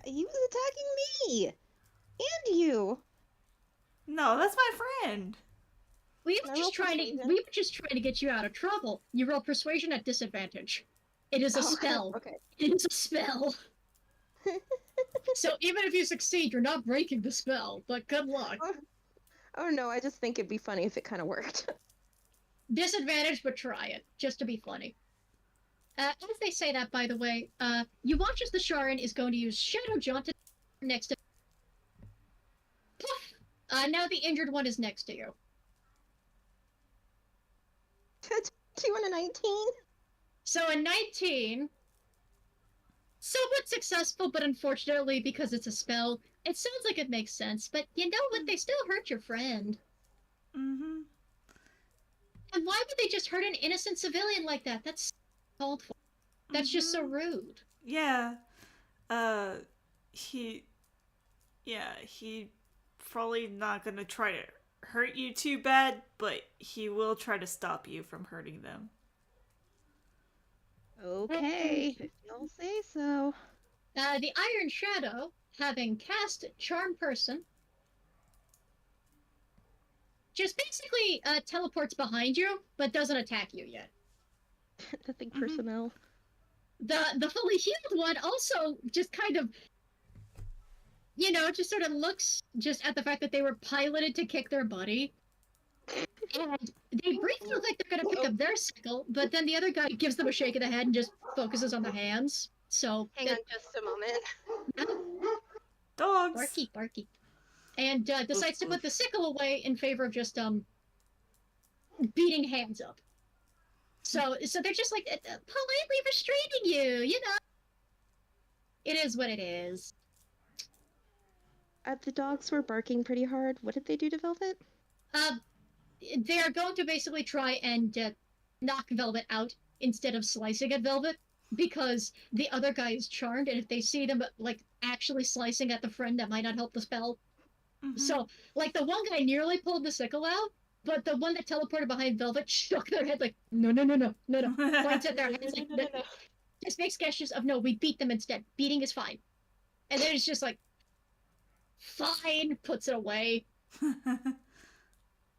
He was attacking me! And you! No, that's my friend. We Can were I just roll trying to persuasion? get you out of trouble. You roll persuasion at disadvantage. It is a spell. Okay. It is a spell. So even if you succeed, you're not breaking the spell, but good luck. Oh no, I just think it'd be funny if it kind of worked. Disadvantage, but try it, just to be funny. As they say that, by the way, you watch as the Sharon is going to use Shadow Jaunt next to... Poof! Now the injured one is next to you. 2 and a 19? So a 19... Somewhat successful, but unfortunately, because it's a spell, it sounds like it makes sense, but you know what? They still hurt your friend. Mm-hmm. And why would they just hurt an innocent civilian like that? That's called for. That's just so rude. Yeah. He probably not gonna try to hurt you too bad, but he will try to stop you from hurting them. Okay, if y'all say so. The Iron Shadow, having cast Charm Person, just basically teleports behind you, but doesn't attack you yet. Nothing personnel. The fully healed one also just kind of, just sort of looks just at the fact that they were piloted to kick their buddy. And they briefly look like they're going to pick up their sickle, but then the other guy gives them a shake of the head and just focuses on the hands. So Hang on just a moment. Dogs! Barky. And decides to put the sickle away in favor of just beating hands up. So they're just like politely restraining you, It is what it is. The dogs were barking pretty hard. What did they do to Velvet? They are going to basically try and knock Velvet out instead of slicing at Velvet, because the other guy is charmed, and if they see them actually slicing at the friend, that might not help the spell. Mhm. So the one guy nearly pulled the sickle out, but the one that teleported behind Velvet shook their head like, no, points at their heads like, no. Just makes gestures of, no, we beat them instead. Beating is fine. And then it's just like, fine, puts it away.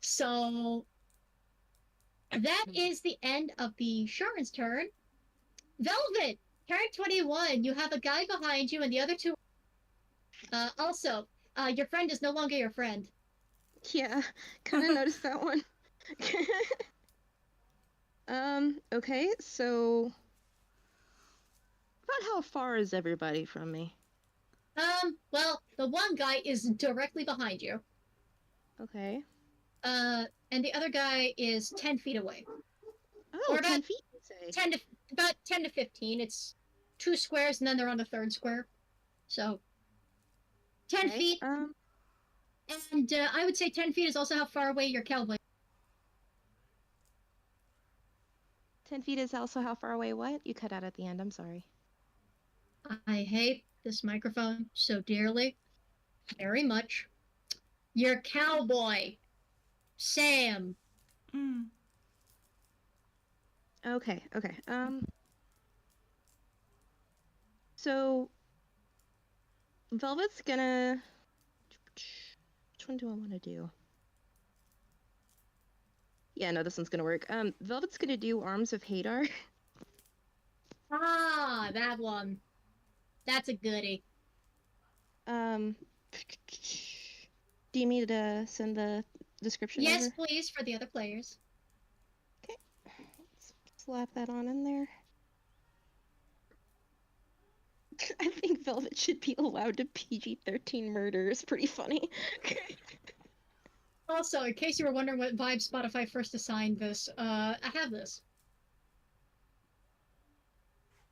So that is the end of the Sharon's turn. Velvet, turn 21. You have a guy behind you, and the other two. Also, your friend is no longer your friend. Yeah, kind of noticed that one. Okay, so about how far is everybody from me? Well, the one guy is directly behind you. Okay. And the other guy is 10 feet away. Oh, Or 10 feet, you say? About 10 to 15. It's 2 squares, and then they're on the 3rd square. So, 10 Okay, feet. And I would say 10 feet is also how far away your cowboy. 10 feet is also how far away what? You cut out at the end, I'm sorry. I hate this microphone so dearly. Very much. Your cowboy, Sam. Mm. Okay. So Velvet's gonna. Which one do I want to do? Yeah, no, this one's gonna work. Velvet's gonna do Arms of Hadar. Ah, that one. That's a goodie. Do you need me to send the description Yes, over? please, for the other players. Let's slap that on in there. I think Velvet should be allowed to PG-13 murder. It's pretty funny. Also, in case you were wondering what vibe Spotify first assigned this, I have this.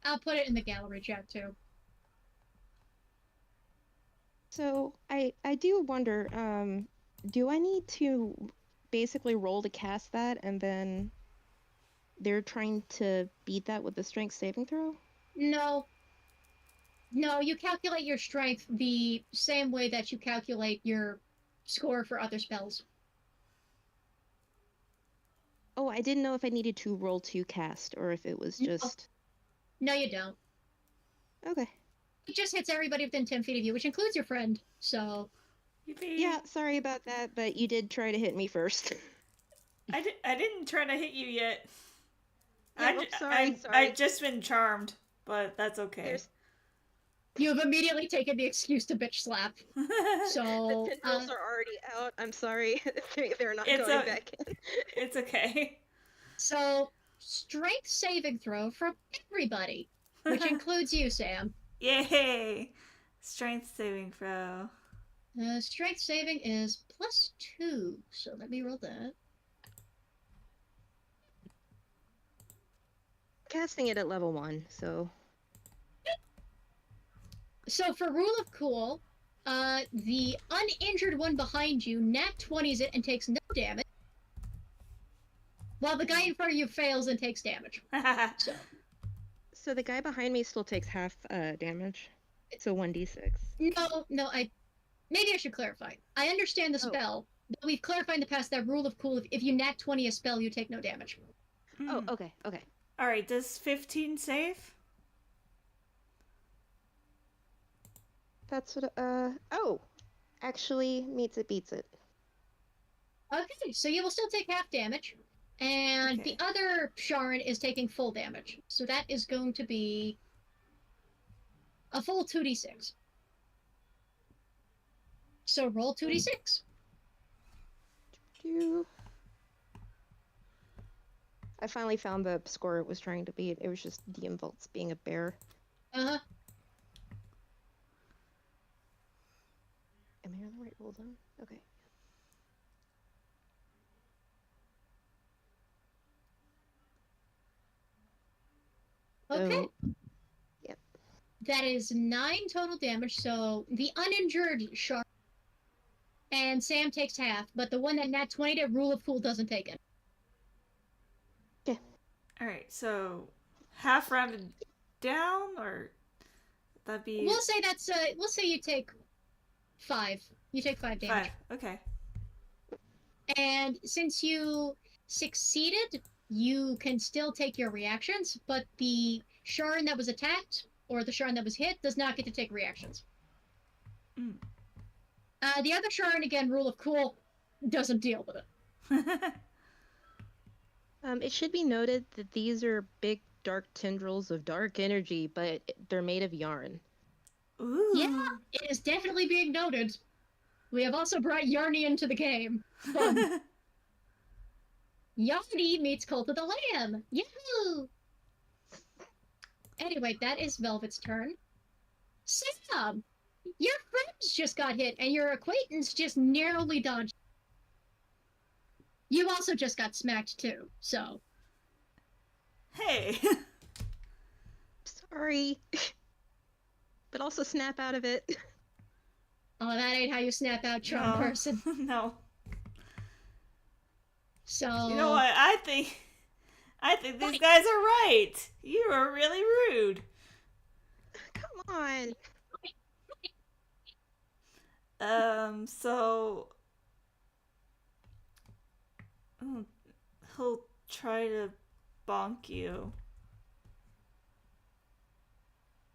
I'll put it in the gallery chat too. So I do wonder, do I need to basically roll to cast that, and then they're trying to beat that with a strength saving throw? No, you calculate your strength the same way that you calculate your score for other spells. Oh, I didn't know if I needed to roll to cast, or if it was just... No, you don't. Okay. It just hits everybody within 10 feet of you, which includes your friend, so... Yippee. Yeah, sorry about that, but you did try to hit me first. I didn't try to hit you yet. Yeah, sorry. I've just been charmed, but that's okay. You have immediately taken the excuse to bitch slap. So, The tendrils are already out. I'm sorry. They're not It's going back in. It's okay. So, strength saving throw from everybody, which includes you, Sam. Yay! Strength saving throw. Strength saving is +2, so let me roll that. Casting it at level 1, so... So for Rule of Cool, the uninjured one behind you nat 20s it and takes no damage, while the guy in front of you fails and takes damage. So the guy behind me still takes half damage. So 1d6. No, maybe I should clarify. I understand the spell, We've clarified in the past that rule of cool, if you nat 20 a spell, you take no damage. Oh, okay, okay. Alright, does 15 save? That's what, oh! Actually, meets it, beats it. Okay, so you will still take half damage. And Okay. the other Sharon is taking full damage. So that is going to be a full 2d6. So roll 2d6. I finally found the score it was trying to beat. It was just DM Volts being a bear. Uh-huh. Am I on the right roll zone? Okay. Okay. Oh, yep. That is 9 total damage, so the uninjured Sharon and Sam takes half, but the one that nat 20 to rule of cool doesn't take it. Alright, so half rounded down, or that'd be We'll say that's we'll say you take 5. You take 5 damage. 5. Okay. And since you succeeded, you can still take your reactions, but the Sharon that was attacked or the Sharon that was hit does not get to take reactions. Mm. The other Sharon, again, rule of cool, doesn't deal with it. It should be noted that these are big dark tendrils of dark energy, but they're made of yarn. Ooh. Yeah, it is definitely being noted. We have also brought Yarny into the game. Fun. Yarny meets Cult of the Lamb. Yahoo! Anyway, that is Velvet's turn. Sam, your friends just got hit, and your acquaintance just narrowly dodged. You also just got smacked too, so. Hey. Sorry. But also snap out of it. Oh, that ain't how you snap out charm No. person. No. So. You know what? I think these guys are right. You are really rude. Come on. So he'll try to bonk you.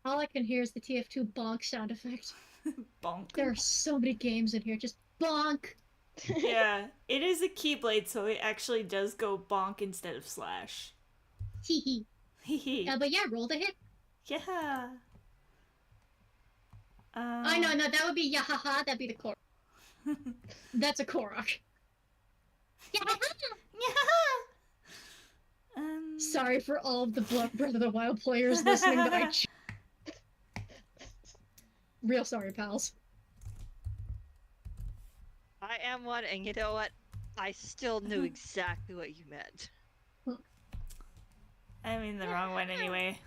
All I can hear is the TF2 bonk sound effect. Bonk. There are so many games in here. Just bonk. Yeah, it is a keyblade, so it actually does go bonk instead of slash. Hee hee. Hee But yeah, roll the hit. Yeah. Oh, no, that would be yahaha. That'd be the Korok. That's a Korok. Sorry for all of the Breath of the Wild players listening, but real sorry, pals. I am one, and you know what? I still knew exactly what you meant. I mean the wrong one anyway.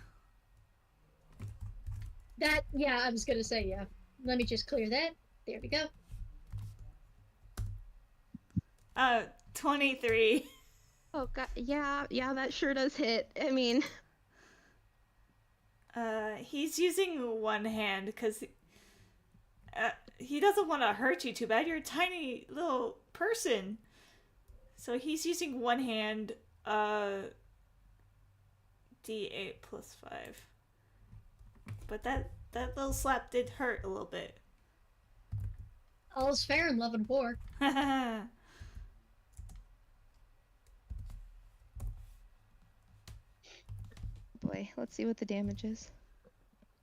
Yeah, I was gonna say, yeah. Let me just clear that. There we go. 23. Oh god, yeah, that sure does hit. I mean, He's using one hand because he doesn't want to hurt you too bad. You're a tiny little person. So he's using one hand, D8 plus 5. But that little slap did hurt a little bit. All's fair in love and war. boy, let's see what the damage is.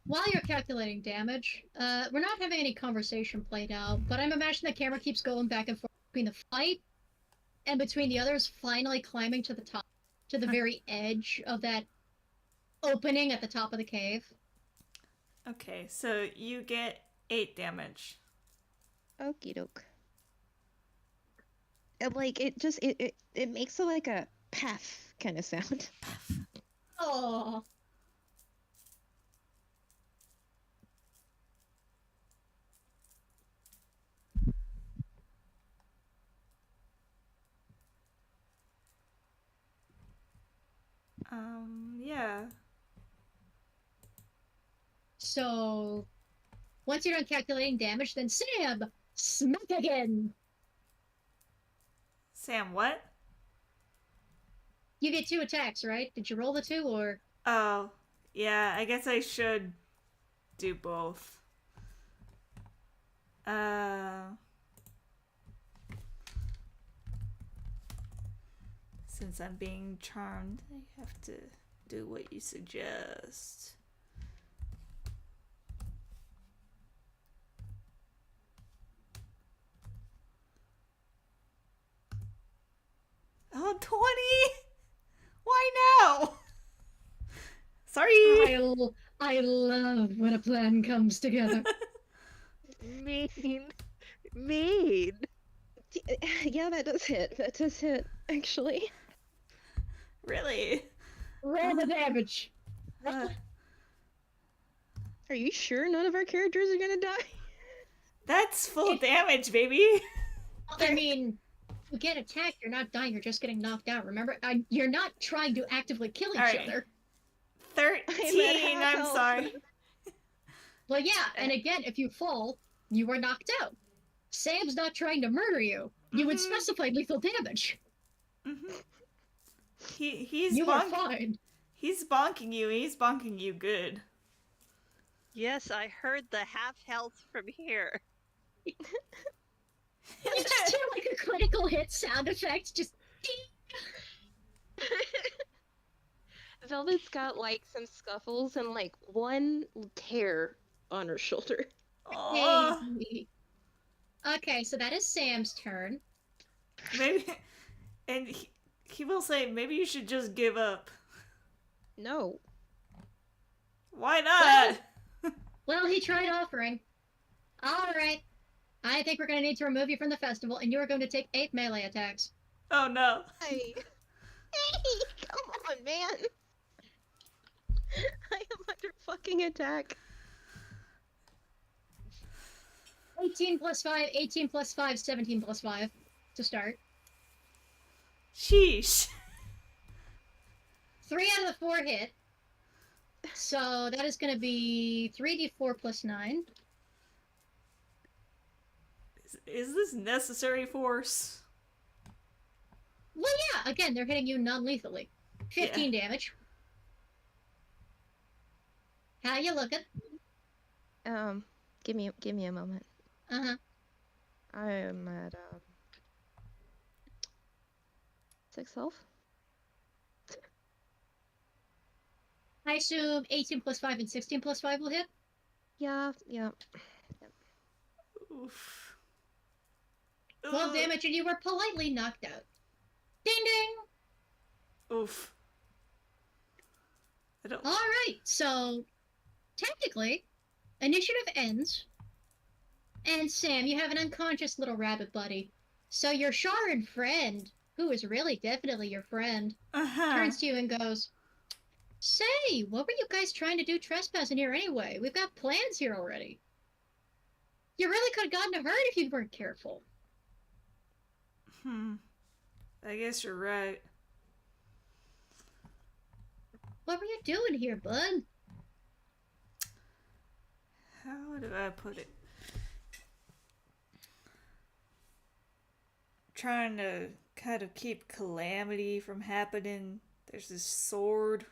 While you're calculating damage, we're not having any conversation played out, but I'm imagining the camera keeps going back and forth between the fight and between the others finally climbing to the top, to the very edge of that opening at the top of the cave. Okay, so you get 8 damage. Okie doke. It makes like a paff kind of sound. Oh. Yeah. So, once you're done calculating damage, then Sam, smack again! Sam, what? You get 2 attacks, right? Did you roll the 2 or? Oh, yeah, I guess I should do both. Since I'm being charmed, I have to do what you suggest. Oh, 20? Why now? Sorry. I love when a plan comes together. Mean. Yeah, that does hit. That does hit, actually. Really? Roll the damage. Uh, Are you sure none of our characters are gonna die? that's full damage, baby. I mean, you get attacked, you're not dying, you're just getting knocked out. Remember, you're not trying to actively kill each Alright. other. 13, half I'm health. sorry. Well, yeah, and again, if you fall, you are knocked out. Sam's not trying to murder you. You would Mhm. specify lethal damage. He's You are fine. He's bonking you. He's bonking you good. Yes, I heard the half health from here. You just hear like a critical hit sound effect, just ding. Velvet's got like some scuffles and like one tear on her shoulder. Aw, Hey. Okay, so that is Sam's turn. maybe, and he will say, maybe you should just give up. No. Why not? Well, he tried offering. Alright. I think we're going to need to remove you from the festival, and you are going to take 8 melee attacks. Oh no. Hey, come on, man. I am under fucking attack. 18 plus 5, 18 plus 5, 17 plus 5 to start. Sheesh. 3 out of the 4 hit. So that is going to be 3d4 plus 9. Is this necessary force? Well, yeah, again, they're hitting you non-lethally. 15 damage. How you looking? Give me a moment. Uh-huh. I'm at 6 health. I assume 18 plus 5 and 16 plus 5 will hit? Yeah. Oof. 12 damage, and you were politely knocked out. Ding ding! Oof. I don't. Alright, so technically, initiative ends. And Sam, you have an unconscious little rabbit buddy. So your Sharon friend, who is really definitely your friend, turns to you and goes, "Say, what were you guys trying to do trespassing here anyway? We've got plans here already. You really could have gotten hurt if you weren't careful." I guess you're right. What were you doing here, bud? How do I put it? Trying to kind of keep calamity from happening. There's this sword.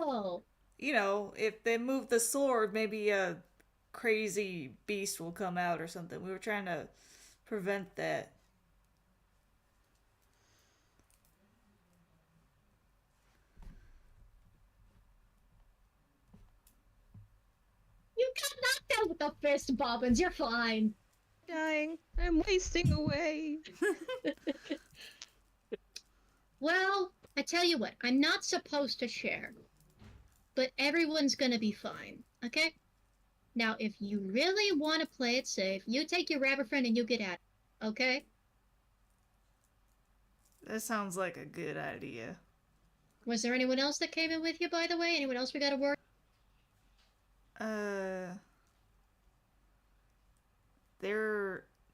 Oh, You know, if they move the sword, maybe a crazy beast will come out or something. We were trying to prevent that. you got knocked out with the fist bobbins. You're fine. Dying. I'm wasting away. Well, I tell you what, I'm not supposed to share. But everyone's gonna be fine, okay? Now, if you really want to play it safe, you take your rabbit friend and you get at it, okay? That sounds like a good idea. Was there anyone else that came in with you, by the way? Anyone else we gotta worry?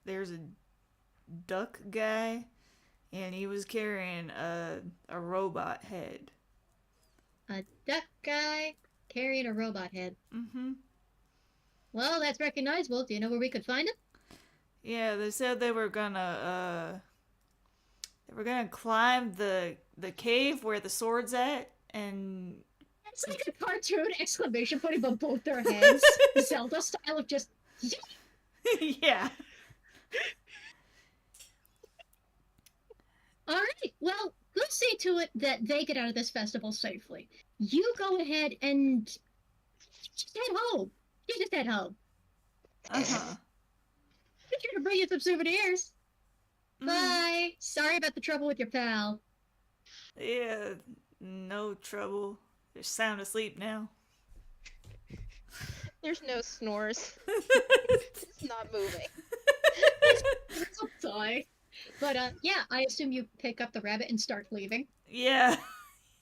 There's a duck guy, and he was carrying a robot head. A duck guy carrying a robot head. Mm-hmm. Well, that's recognizable. Do you know where we could find him? Yeah, they said they were gonna climb the cave where the sword's at, and It's like a cartoon exclamation point above both their heads. Zelda style of just. yeah. Alright, well, we'll see to it that they get out of this festival safely. You go ahead and just head home. You just head home. Uh-huh. Be sure to bring you some souvenirs. Mm. Bye. Sorry about the trouble with your pal. Yeah, no trouble. They're sound asleep now. There's no snores. It's not moving. Sorry. But, yeah, I assume you pick up the rabbit and start leaving. Yeah,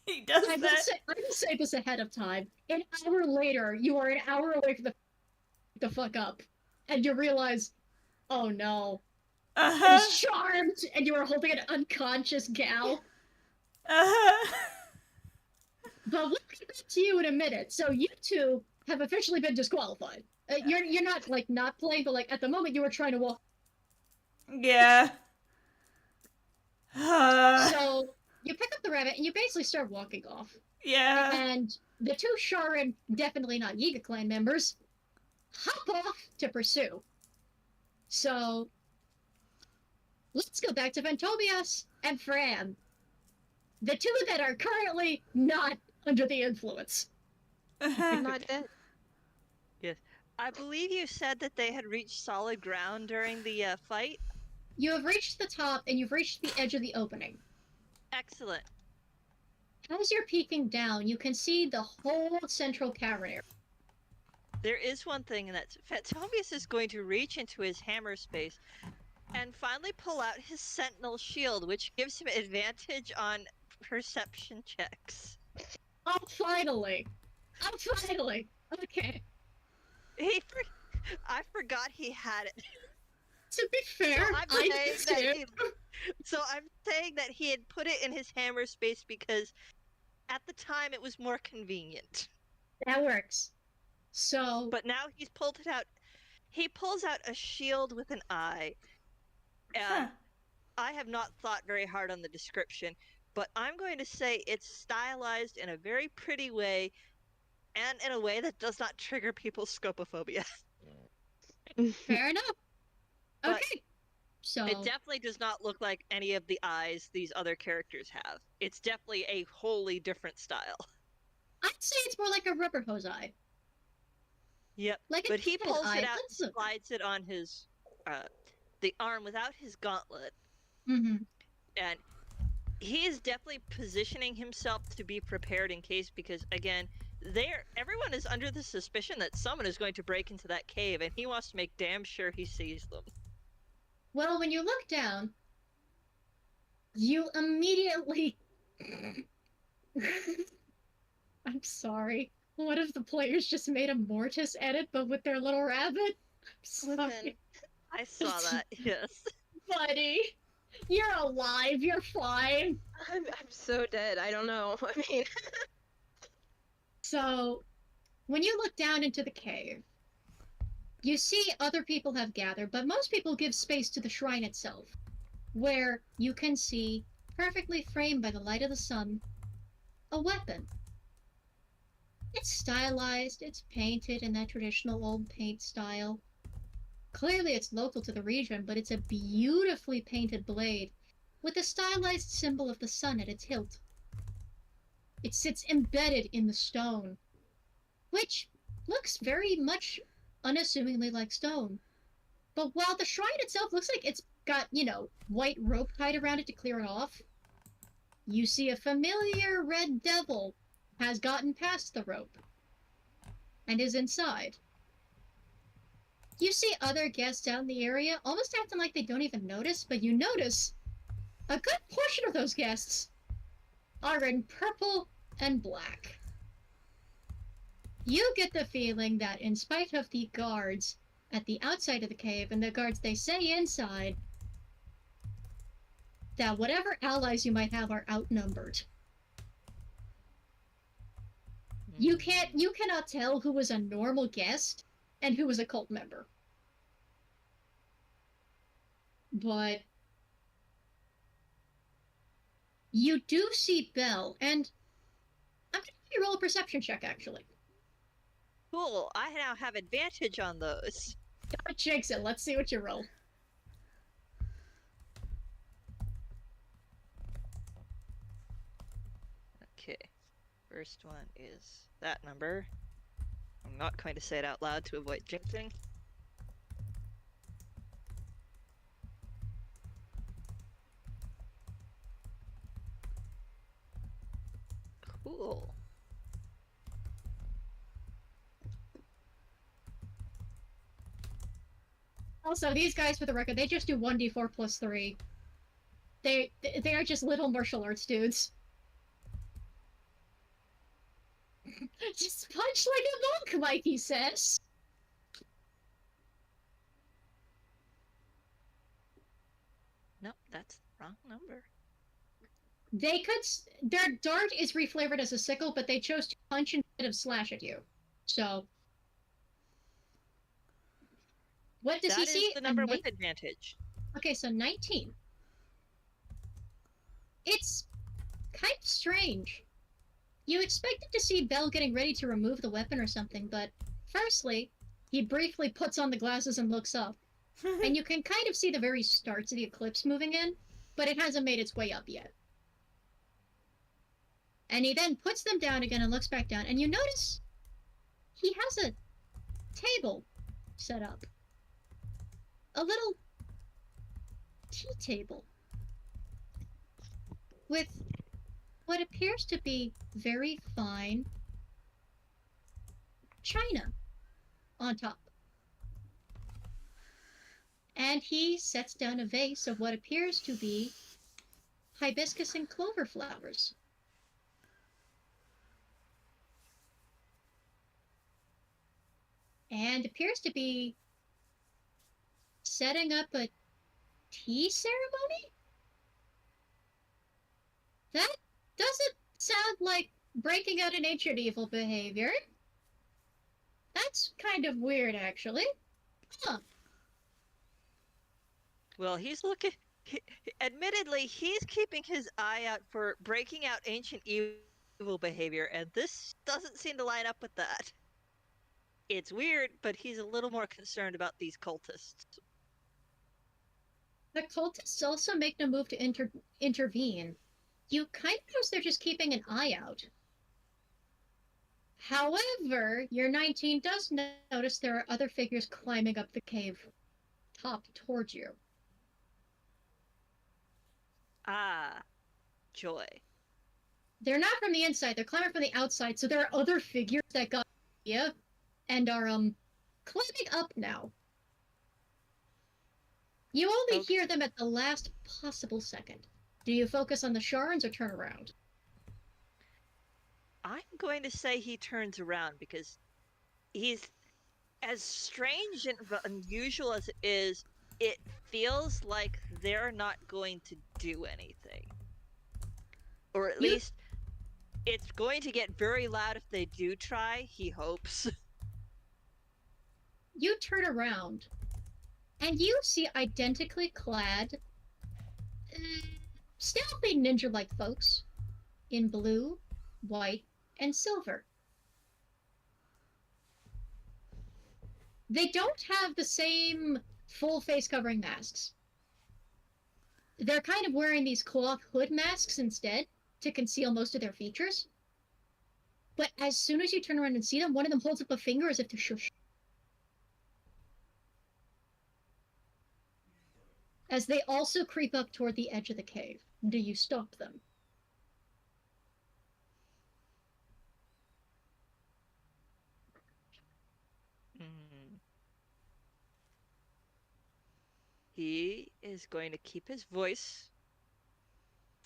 he does I that. will say this ahead of time. An hour later, you are an hour away from the fuck up. And you realize, oh no. Uh-huh. He's charmed, and you are holding an unconscious gal. Uh-huh. But we'll get back to you in a minute. So you two have officially been disqualified. You're not, like, not playing, but, like, at the moment you were trying to walk. Yeah. So you pick up the rabbit, and you basically start walking off. Yeah. And the two Sharan, definitely not Yiga clan members, hop off to pursue. So let's go back to Ventobias and Fran. The two that are currently not under the influence. I'm not dead. Yes. I believe you said that they had reached solid ground during the fight. You have reached the top, and you've reached the edge of the opening. Excellent. As you're peeking down, you can see the whole central cavern area. There is one thing, and that's Fatobius is going to reach into his hammer space and finally pull out his sentinel shield, which gives him advantage on perception checks. Oh, finally! Oh, finally! Okay. I forgot he had it. To be fair, So I'm saying that he had put it in his hammer space because at the time it was more convenient. That works. So... But now he's pulled it out. He pulls out a shield with an eye. And Huh. I have not thought very hard on the description, but I'm going to say it's stylized in a very pretty way and in a way that does not trigger people's scopophobia. Fair enough. But Okay. So... It definitely does not look like any of the eyes these other characters have. It's definitely a wholly different style. I'd say it's more like a rubber hose eye. Yep. Like a But he kid pulls eye. it out That's and slides it on his the arm without his gauntlet. Mm-hmm. And he is definitely positioning himself to be prepared in case, because again, everyone is under the suspicion that someone is going to break into that cave, and he wants to make damn sure he sees them. Well, when you look down, you immediately... I'm sorry. One of the players just made a Mortis edit, but with their little rabbit. I'm sorry. Listen, I saw that, yes. Buddy, you're alive. You're fine. I'm so dead. I don't know. I mean, So, when you look down into the cave, you see other people have gathered, but most people give space to the shrine itself, where you can see, perfectly framed by the light of the sun, a weapon. It's stylized, it's painted in that traditional old paint style. Clearly it's local to the region, but it's a beautifully painted blade with a stylized symbol of the sun at its hilt. It sits embedded in the stone, which looks very much unassumingly like stone. But while the shrine itself looks like it's got, white rope tied around it to clear it off, you see a familiar red devil has gotten past the rope and is inside. You see other guests out in the area, almost acting like they don't even notice, but you notice a good portion of those guests are in purple and black. You get the feeling that in spite of the guards at the outside of the cave and the guards they say inside, that whatever allies you might have are outnumbered. You cannot tell who was a normal guest and who was a cult member. but you do see Belle, and I'm gonna have you roll a perception check, actually. Cool. I now have advantage on those. Don't jinx it. Let's see what you roll. Okay. First one is that number. I'm not going to say it out loud to avoid jinxing. Cool. Also, these guys, for the record, they just do 1d4 plus 3. They are just little martial arts dudes. Just punch like a monk, Mikey says. Nope, that's the wrong number. They could. Their dart is reflavored as a sickle, but they chose to punch instead of slash at you. So. What does he That see? is the number with advantage. Okay, so 19. It's kind of strange. You expected to see Belle getting ready to remove the weapon or something, but firstly, he briefly puts on the glasses and looks up. And you can kind of see the very starts of the eclipse moving in, but it hasn't made its way up yet. And he then puts them down again and looks back down, and you notice he has a table set up. A little tea table with what appears to be very fine china on top. And he sets down a vase of what appears to be hibiscus and clover flowers. And appears to be setting up a tea ceremony? That doesn't sound like breaking out an ancient evil behavior. That's kind of weird, actually. Huh. Well, he's looking. Admittedly, he's keeping his eye out for breaking out ancient evil behavior, and this doesn't seem to line up with that. It's weird, but he's a little more concerned about these cultists. The cultists also make no move to intervene. You kind of notice they're just keeping an eye out. However, your 19 does notice there are other figures climbing up the cave top towards you. Ah, joy. They're not from the inside, they're climbing from the outside, so there are other figures that got idea and are climbing up now. You only hear them at the last possible second. Do you focus on the shards or turn around? I'm going to say he turns around because he's as strange and unusual as it is. It feels like they're not going to do anything, or at least it's going to get very loud if they do try. He hopes. You turn around, and you see identically clad, stealthy ninja-like folks in blue, white, and silver. They don't have the same full face covering masks. They're kind of wearing these cloth hood masks instead to conceal most of their features. But as soon as you turn around and see them, one of them holds up a finger as if to shush. As they also creep up toward the edge of the cave. Do you stop them? He is going to keep his voice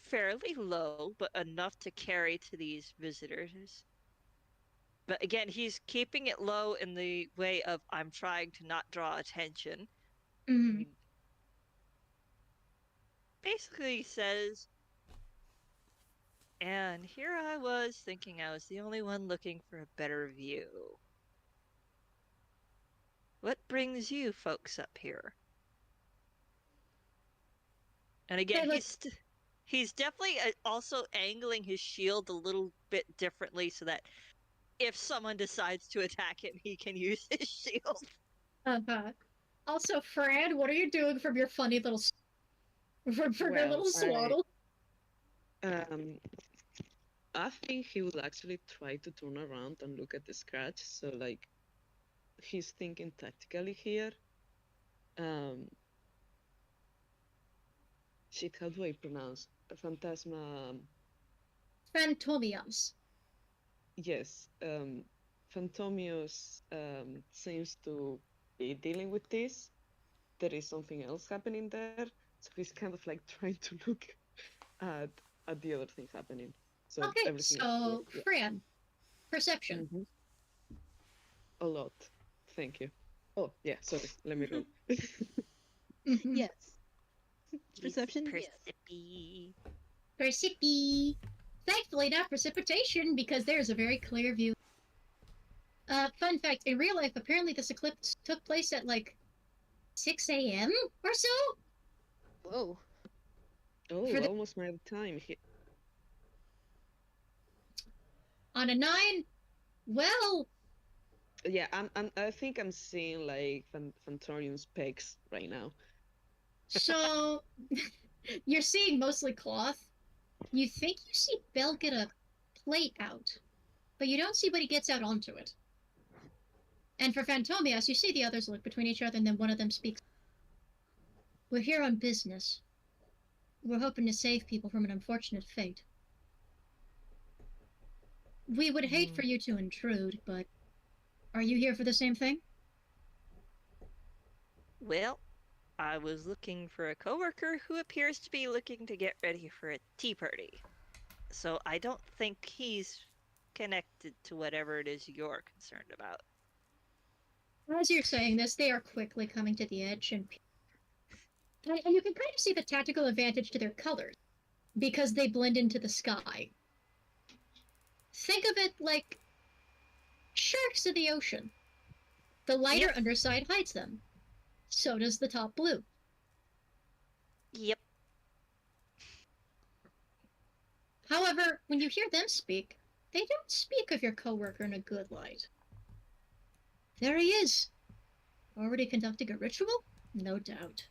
fairly low, but enough to carry to these visitors. But again, he's keeping it low in the way of, I'm trying to not draw attention. Mm-hmm. He basically says, and here I was thinking I was the only one looking for a better view. What brings you folks up here? And again, Hey, look. he's definitely also angling his shield a little bit differently so that if someone decides to attack him, he can use his shield. Also, Fran, what are you doing from your funny little from your little Well, swaddle? um, I think he would actually try to turn around and look at the scratch. So like, he's thinking tactically here. Um, shit, how do I pronounce Phantasma? Phantomiums. Yes, Phantomius seems to be dealing with this. There is something else happening there, so he's kind of like trying to look at at the other thing happening. So Okay, everything is clear. so Fran, perception. Hmm. A lot. Thank you. Oh yeah, sorry. Let me roll. Mm-hmm. Yes. Perception, yes. Percipi. Percipi. Thankfully, not precipitation, because there's a very clear view. Fun fact, in real life, apparently this eclipse took place at like 6 a.m. or so? Whoa. Oh, For the- almost my time. On a 9? Well, Yeah, I think I'm seeing like Phantorium's pecs right now. so you're seeing mostly cloth. You think you see Belle get a plate out, but you don't see what he gets out onto it. And for Phantomias, you see the others look between each other, and then one of them speaks. We're here on business. We're hoping to save people from an unfortunate fate. We would hate for you to intrude, but are you here for the same thing? Well, I was looking for a coworker who appears to be looking to get ready for a tea party. So I don't think he's connected to whatever it is you're concerned about. As you're saying this, they are quickly coming to the edge, and you can kind of see the tactical advantage to their colors, because they blend into the sky. Think of it like sharks in the ocean. The lighter Yep. underside hides them. So does the top blue. Yep. However, when you hear them speak, they don't speak of your coworker in a good light. There he is. Already conducting a ritual? No doubt.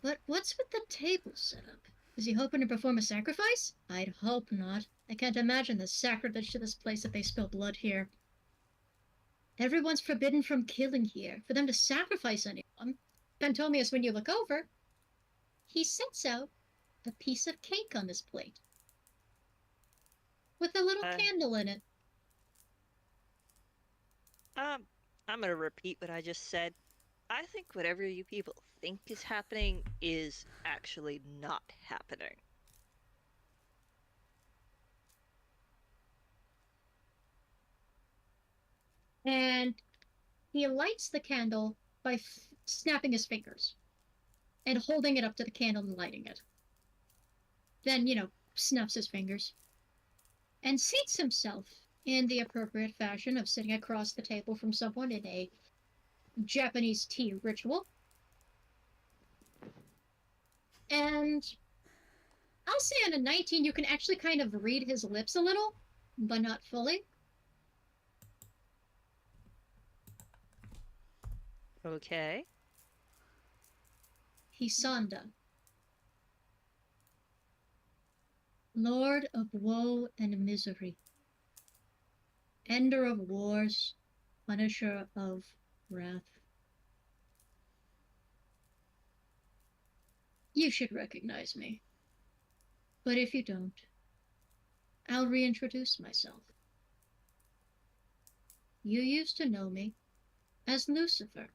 But what's with the table setup? Is he hoping to perform a sacrifice? I'd hope not. I can't imagine the sacrilege to this place if they spill blood here. Everyone's forbidden from killing here. For them to sacrifice anyone, Phantomius, when you look over, he sets out a piece of cake on his plate. With a little candle in it. I'm gonna repeat what I just said. I think whatever you people think is happening is actually not happening. And he lights the candle by snapping his fingers and holding it up to the candle and lighting it. Then, snuffs his fingers and seats himself in the appropriate fashion of sitting across the table from someone in a Japanese tea ritual. And I'll say on a 19, you can actually kind of read his lips a little, but not fully. Okay. Hisanda, Lord of woe and misery, ender of wars, punisher of wrath. You should recognize me. But if you don't, I'll reintroduce myself. You used to know me as Lucifer.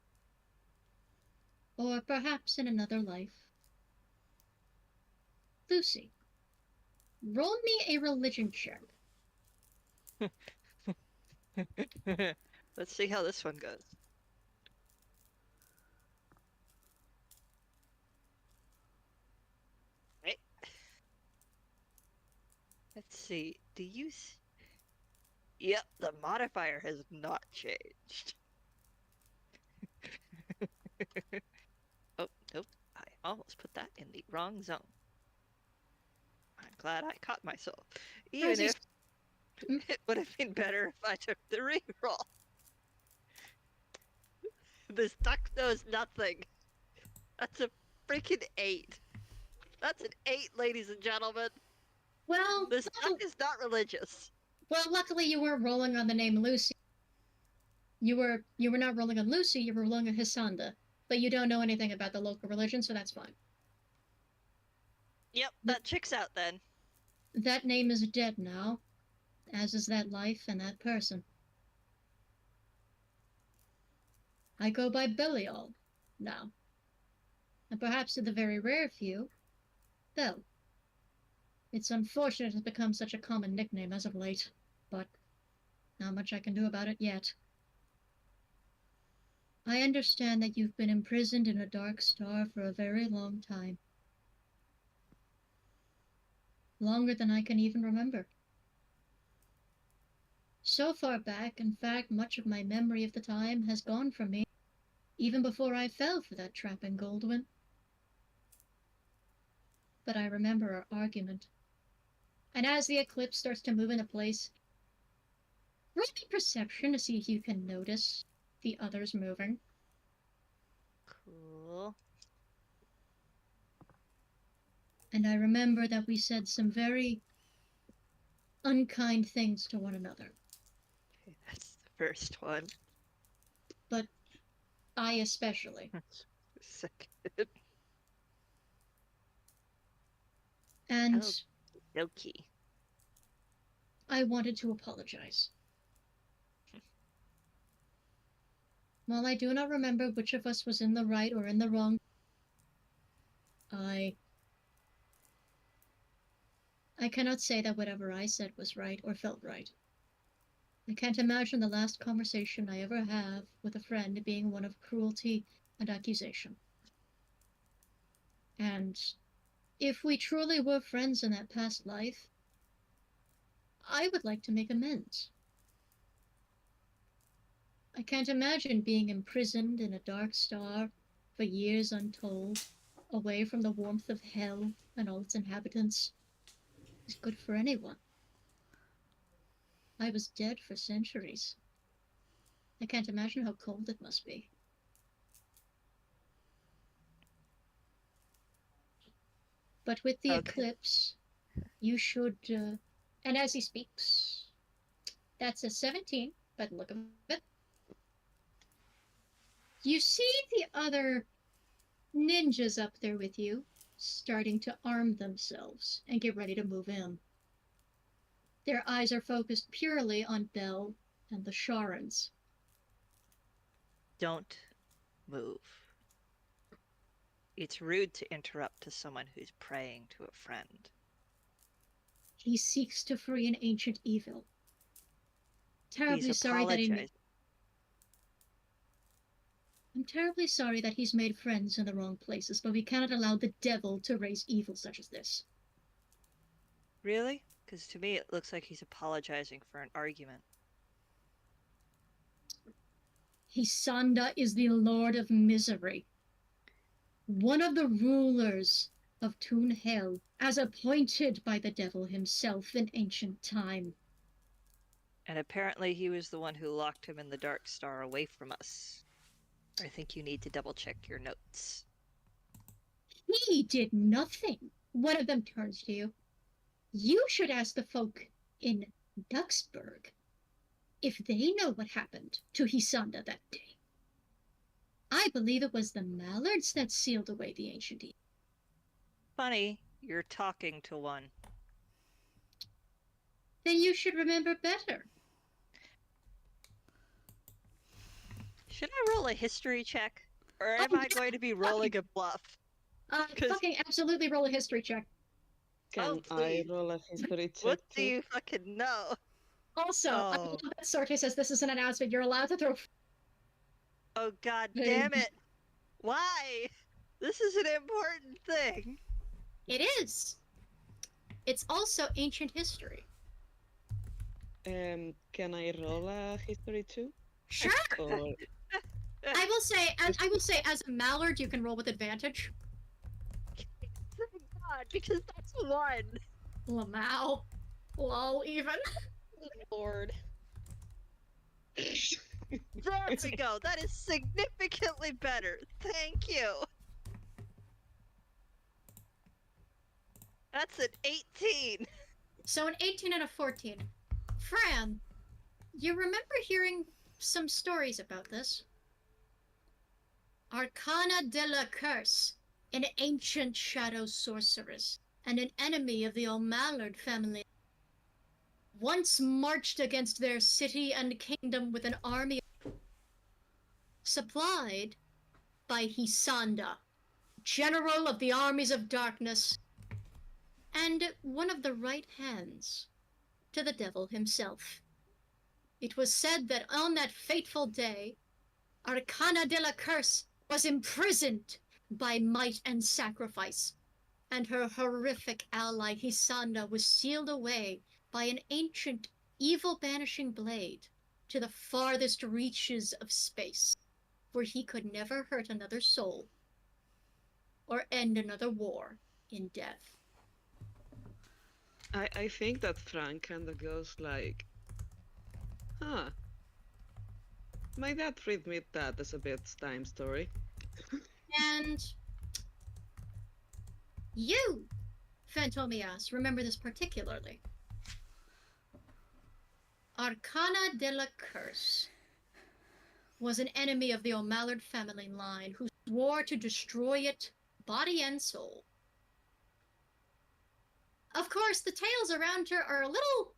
Or perhaps in another life. Lucy, roll me a religion check. Let's see how this one goes. Right. Let's see. Do you? Yep, the modifier has not changed. Oh, nope. I Almost put that in the wrong zone. I'm glad I caught myself. As Even you if it would have been better if I took the reroll. This duck knows nothing. That's a freaking 8. That's an 8, ladies and gentlemen. Well, This duck is not religious. luckily you weren't rolling on the name Lucy. You were not rolling on Lucy, you were rolling on Hisanda. But you don't know anything about the local religion, so that's fine. Yep, that checks out then. That name is dead now, as is that life and that person. I go by Belle now. And perhaps to the very rare few, Belle. It's unfortunate it's become such a common nickname as of late, but not much I can do about it yet. I understand that you've been imprisoned in a dark star for a very long time. Longer than I can even remember. So far back, in fact, much of my memory of the time has gone from me, even before I fell for that trap in Goldwyn. But I remember our argument. And as the eclipse starts to move into place, roll me perception to see if you can notice the others moving. Cool. And I remember that we said some very unkind things to one another. Okay, that's the first one. But I especially. Second. And Doki. I wanted to apologize. While I do not remember which of us was in the right or in the wrong, I cannot say that whatever I said was right or felt right. I can't imagine the last conversation I ever have with a friend being one of cruelty and accusation. And if we truly were friends in that past life, I would like to make amends. I can't imagine being imprisoned in a dark star for years untold, away from the warmth of hell and all its inhabitants, is good for anyone. I was dead for centuries. I can't imagine how cold it must be. But with the eclipse, you should, and as he speaks, that's a 17, but look at it. You see the other ninjas up there with you starting to arm themselves and get ready to move in. Their eyes are focused purely on Belle and the Sharans. Don't move. It's rude to interrupt to someone who's praying to a friend. He seeks to free an ancient evil. Terribly He's sorry that apologizing. I'm terribly sorry that he's made friends in the wrong places, but we cannot allow the devil to raise evil such as this. Really? Because to me it looks like he's apologizing for an argument. Hisanda is the Lord of Misery. One of the rulers of Toon Hell, as appointed by the devil himself in ancient time. And apparently he was the one who locked him in the Dark Star away from us. I think you need to double check your notes. He did nothing. One of them turns to you. You should ask the folk in Duxburg if they know what happened to Hisanda that day. I believe it was the mallards that sealed away the ancient evil. Funny, you're talking to one. Then you should remember better. Should I roll a history check? Or am I going to be rolling a bluff? Fucking absolutely roll a history check. Can I please. roll a history check? What do too? you fucking know? Also, I Oh. love that Sorte says this is an announcement. You're allowed to throw. Oh god damn it! Why? This is an important thing. It is. It's also ancient history. Can I roll a history too? Sure. Or I will say, as a mallard, you can roll with advantage. God, because that's one. Lamau. Lol, even. Good lord. There we go. That is significantly better. Thank you. That's an 18. So an 18 and a 14. Fran, you remember hearing some stories about this? Arcana de la Curse, an ancient shadow sorceress and an enemy of the O'Mallard family, once marched against their city and kingdom with an army supplied by Hisanda, general of the armies of darkness, and one of the right hands to the devil himself. It was said that on that fateful day, Arcana de la Curse was imprisoned by might and sacrifice, and her horrific ally Hisanda was sealed away by an ancient evil-banishing blade to the farthest reaches of space, where he could never hurt another soul or end another war in death. I think that Frank kind of goes like, huh. My dad read me that as a bedtime story. And you, Phantomias, remember this particularly. Arcana de la Curse was an enemy of the O'Mallard family line who swore to destroy it, body and soul. Of course, the tales around her are a little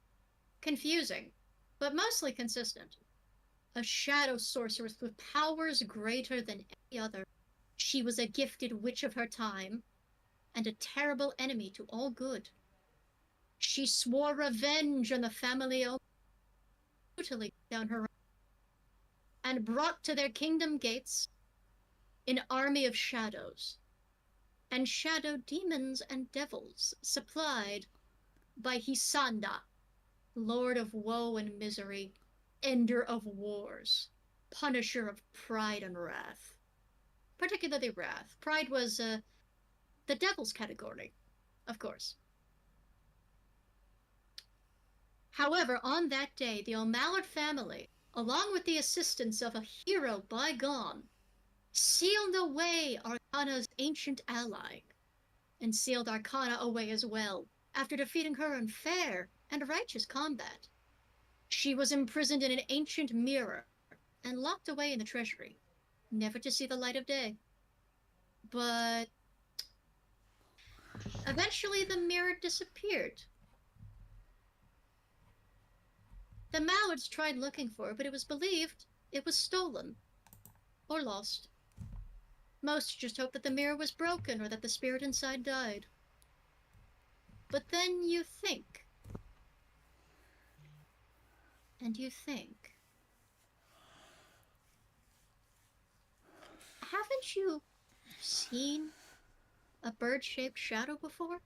confusing, but mostly consistent. A shadow sorceress with powers greater than any other, she was a gifted witch of her time, and a terrible enemy to all good. She swore revenge on the family brutally down her and brought to their kingdom gates an army of shadows, and shadow demons and devils supplied by Hisanda, lord of woe and misery, ender of wars, punisher of pride and wrath. Particularly wrath. Pride was the devil's category, of course. However, on that day, the O'Mallard family, along with the assistance of a hero bygone, sealed away Arcana's ancient ally, and sealed Arcana away as well, after defeating her in fair and righteous combat. She was imprisoned in an ancient mirror and locked away in the treasury, never to see the light of day. But eventually the mirror disappeared. The Mallards tried looking for it, but it was believed it was stolen or lost. Most just hoped that the mirror was broken or that the spirit inside died. But then you think. And you think. Haven't you seen a bird-shaped shadow before?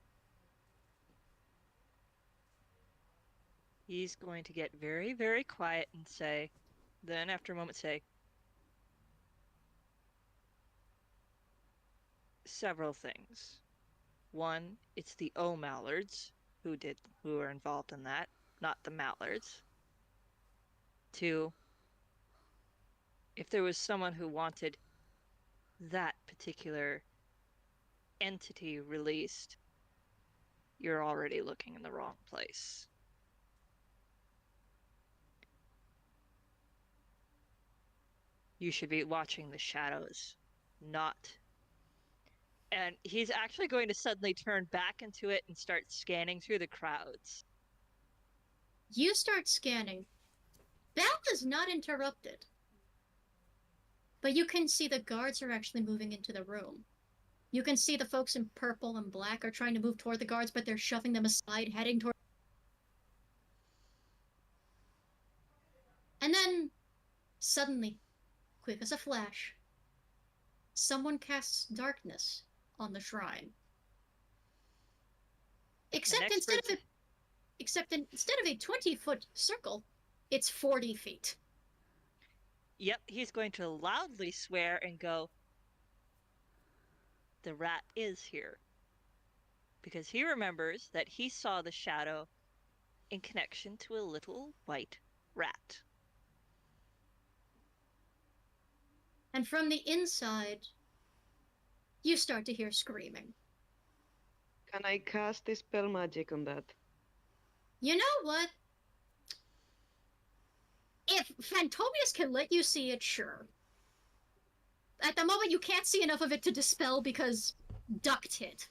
He's going to get very, very quiet and say, then after a moment say, several things. One, it's the O'Mallards who are involved in that, not the Mallards. Two, if there was someone who wanted that particular entity released, you're already looking in the wrong place. You should be watching the shadows, not... And he's actually going to suddenly turn back into it and start scanning through the crowds. You start scanning. Belle is not interrupted. But you can see the guards are actually moving into the room. You can see the folks in purple and black are trying to move toward the guards, but they're shoving them aside, heading toward... And then, suddenly, quick as a flash, someone casts darkness on the shrine. Except instead of a 20-foot circle, it's 40 feet. Yep, he's going to loudly swear and go, the rat is here. because he remembers that he saw the shadow in connection to a little white rat. And from the inside, you start to hear screaming. Can I cast dispel magic on that? You know what? If Phantomius can let you see it, sure. At the moment, you can't see enough of it to dispel because duct hit.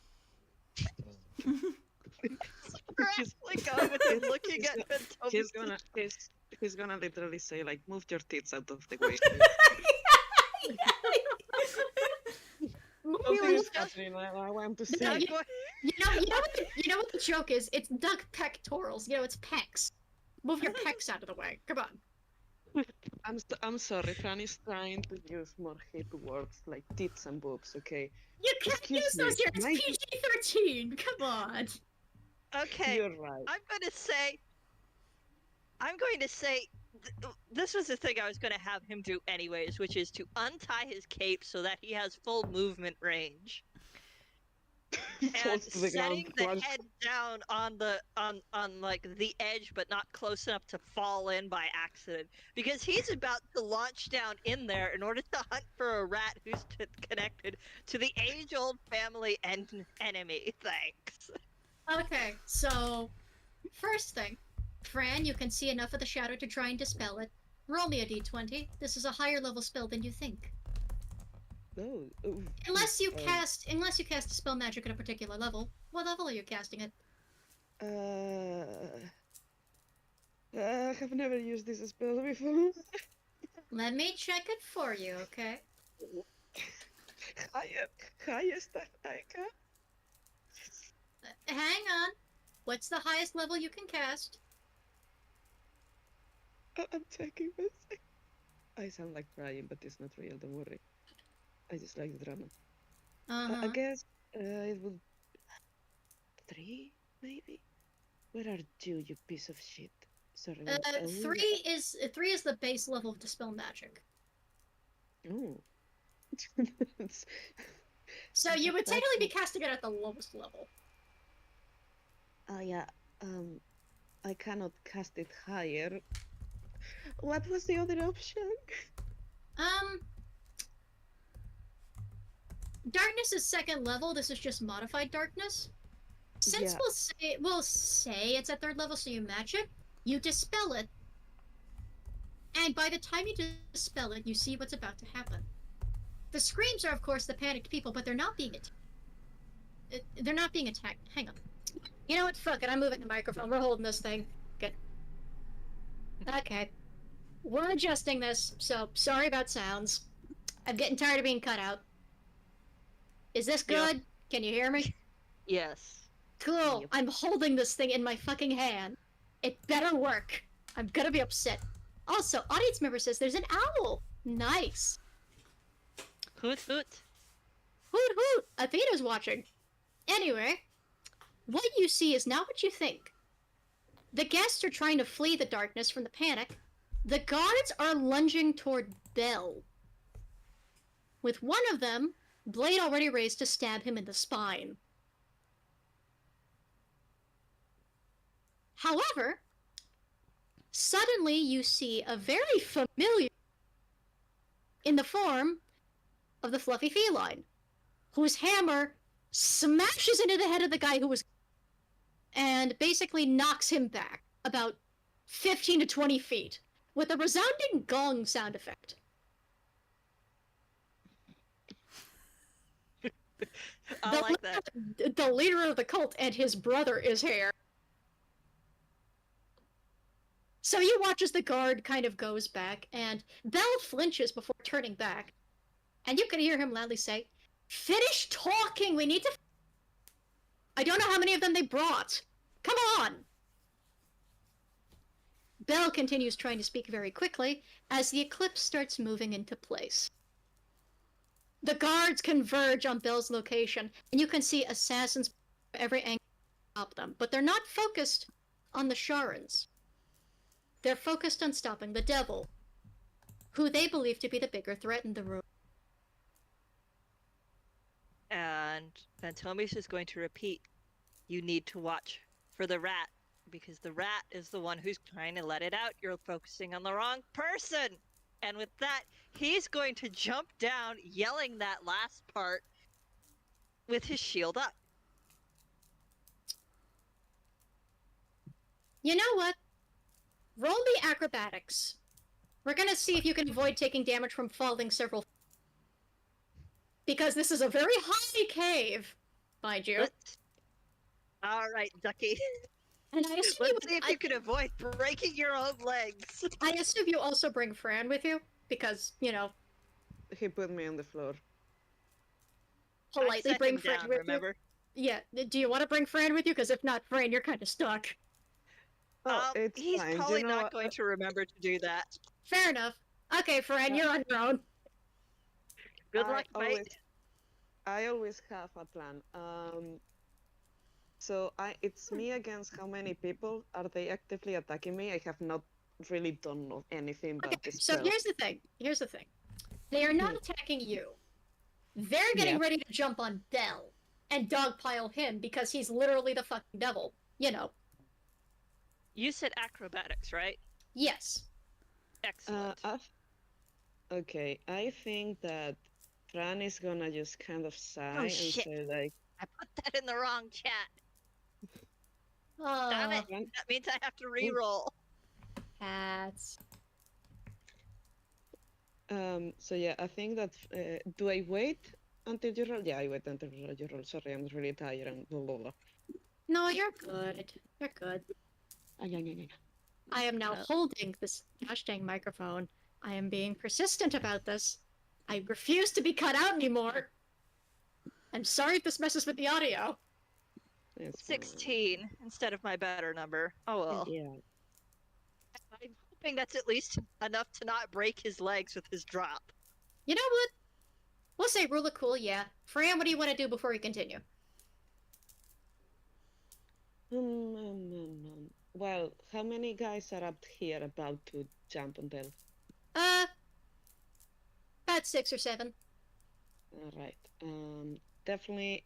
We're actually going with him looking at Phantomius. He's gonna literally say like, move your tits out of the way. Something is happening. I want to see. No, you know what the joke is? It's duck pectorals. You know, it's pecs. Move your pecs out of the way. Come on. I'm sorry. Fran is trying to use more hip words like tits and boobs. Okay. You can't Excuse use me, those here. It's Mikey. PG-13. Come on. Okay, You're right. I'm going to say, this was the thing I was going to have him do anyways, which is to untie his cape so that he has full movement range. And Falls to the setting ground, the plunge. head down on like the edge, but not close enough to fall in by accident, because he's about to launch down in there in order to hunt for a rat who's connected to the age-old family enemy. Thanks. Okay, so first thing, Fran, you can see enough of the shadow to try and dispel it. Roll me a d20. This is a higher level spell than you think. No. Oh, Unless you cast dispel magic at a particular level. What level are you casting it? I have never used this spell before. Let me check it for you, okay? Highest I can. Hang on. What's the highest level you can cast? I'm checking this. I sound like crying, but it's not real. Don't worry. I just like the drama. I guess it would 3 maybe. Where are you piece of shit? Sorry. Three is the base level of dispel magic. Oh. So you would technically be casting it at the lowest level. Yeah. I cannot cast it higher. What was the other option? Darkness is second level. This is just modified darkness. Since Yeah. we'll say it's at third level, so you match it. You dispel it, and by the time you dispel it, you see what's about to happen. The screams are, of course, the panicked people, but they're not being attacked. They're not being attacked. Hang on. You know what? Fuck it. I'm moving the microphone. We're holding this thing. Good. Okay. We're adjusting this, so sorry about sounds. I'm getting tired of being cut out. Is this good? Can you hear me? Yes. Cool. Yep. I'm holding this thing in my fucking hand. It better work. I'm gonna be upset. Also, audience member says there's an owl. Nice. Hoot hoot. Hoot hoot. Athena's watching. Anyway, what you see is not what you think. The guests are trying to flee the darkness from the panic. The guards are lunging toward Belle, with one of them, blade already raised to stab him in the spine. However, suddenly you see a very familiar in the form of the fluffy feline, whose hammer smashes into the head of the guy who was and basically knocks him back about 15 to 20 feet with a resounding gong sound effect. I like that. The leader of the cult and his brother is here. So you watch as the guard kind of goes back, and Belle flinches before turning back. And you can hear him loudly say, "Finish talking! We need to... I don't know how many of them they brought. Come on!" Belle continues trying to speak very quickly as the eclipse starts moving into place. The guards converge on Belle's location, and you can see assassins from every angle to stop them, but they're not focused on the Sharans. They're focused on stopping the devil, who they believe to be the bigger threat in the room. And Phantomius is going to repeat, you need to watch for the rat, because the rat is the one who's trying to let it out. You're focusing on the wrong person. And with that, he's going to jump down, yelling that last part with his shield up. You know what? Roll me acrobatics. We're gonna see if you can avoid taking damage from falling several. Because this is a very high cave, mind you. All right, Ducky. And I assume Let's see if you can avoid breaking your own legs. I assume you also bring Fran with you, because, you know, He put me on the floor. politely I set bring him Fran down, with remember? you. Yeah, do you want to bring Fran with you? Because if not, Fran, you're kind of stuck. Oh, it's He's fine. probably You know not what? going to remember to do that. Fair enough. Okay, Fran, you're on your own. Good luck, mate. I always have a plan. So it's me against how many people? Are they actively attacking me? I have not really done anything but Okay, this so spell. here's the thing. Here's the thing. They are not attacking you. They're getting Yep. ready to jump on Belle and dogpile him because he's literally the fucking devil. You know. You said acrobatics, right? Yes. Excellent. Okay, I think that Fran is gonna just kind of sigh and shit. say like, I put that in the wrong chat. Damn it. Fran, That means I have to re-roll. Cats. So yeah, I think that, do I wait until you roll? Yeah, I wait until you roll. Sorry, I'm really tired and blah, blah, blah. No, you're good. You're good. I am now holding this gosh dang microphone. I am being persistent about this. I refuse to be cut out anymore. I'm sorry if this messes with the audio. It's fine. 16 instead of my better number. Oh well. Yeah. I'm hoping that's at least enough to not break his legs with his drop. You know what? We'll say rule of cool, yeah. Fran, what do you want to do before we continue? Well, how many guys are up here about to jump on Belle? About 6 or 7. Alright. Definitely.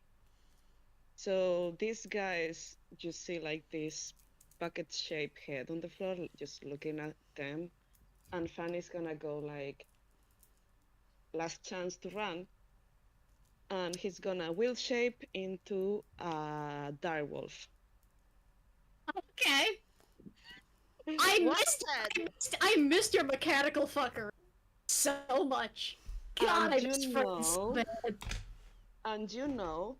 So these guys, you see like this bucket-shaped head on the floor, just looking at them. And Fanny's gonna go like, last chance to run. And he's gonna will shape into a direwolf. Okay. Well I missed your mechanical fucker so much. God, And I you missed Fran so know- bad. And you know,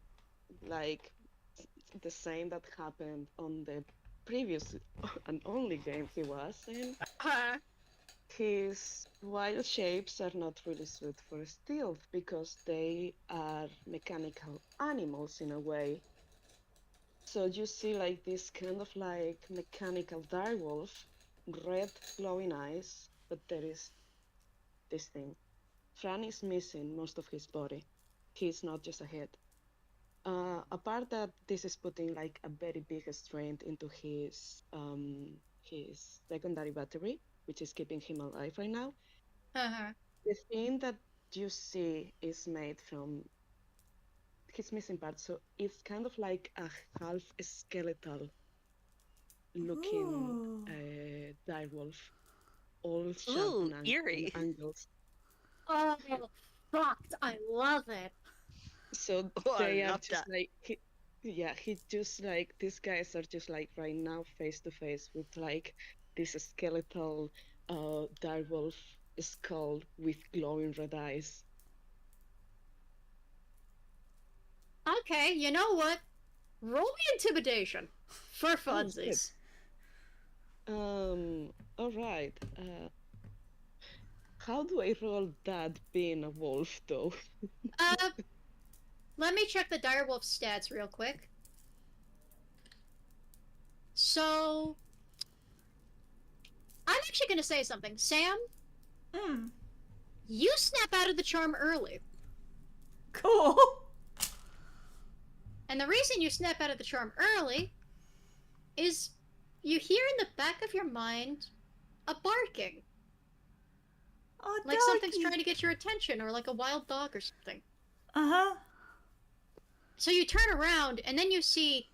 like the same that happened on the previous and only game he was in, his wild shapes are not really suited for stealth because they are mechanical animals in a way. So you see like this kind of like mechanical direwolf, red glowing eyes, but there is this thing. Fran is missing most of his body. He's not just a head. Apart that this is putting like a very big strain into his secondary battery, which is keeping him alive right now. The thing that you see is made from his missing part, so it's kind of like a half skeletal looking direwolf, all sharp and eerie. angles. Oh, fucked. I love it. So Oh, they I are love just that. like he just like these guys are just like right now face to face with like this skeletal direwolf skull with glowing red eyes. Okay, you know what? Roll me intimidation. For funsies. All right. How do I roll that being a wolf though? Let me check the direwolf stats real quick. So, I'm actually gonna say something. Sam, you snap out of the charm early. Cool. And the reason you snap out of the charm early is you hear in the back of your mind a barking. Oh, Like something's trying to get your attention, or like a wild dog or something. Uh-huh. So you turn around, and then you see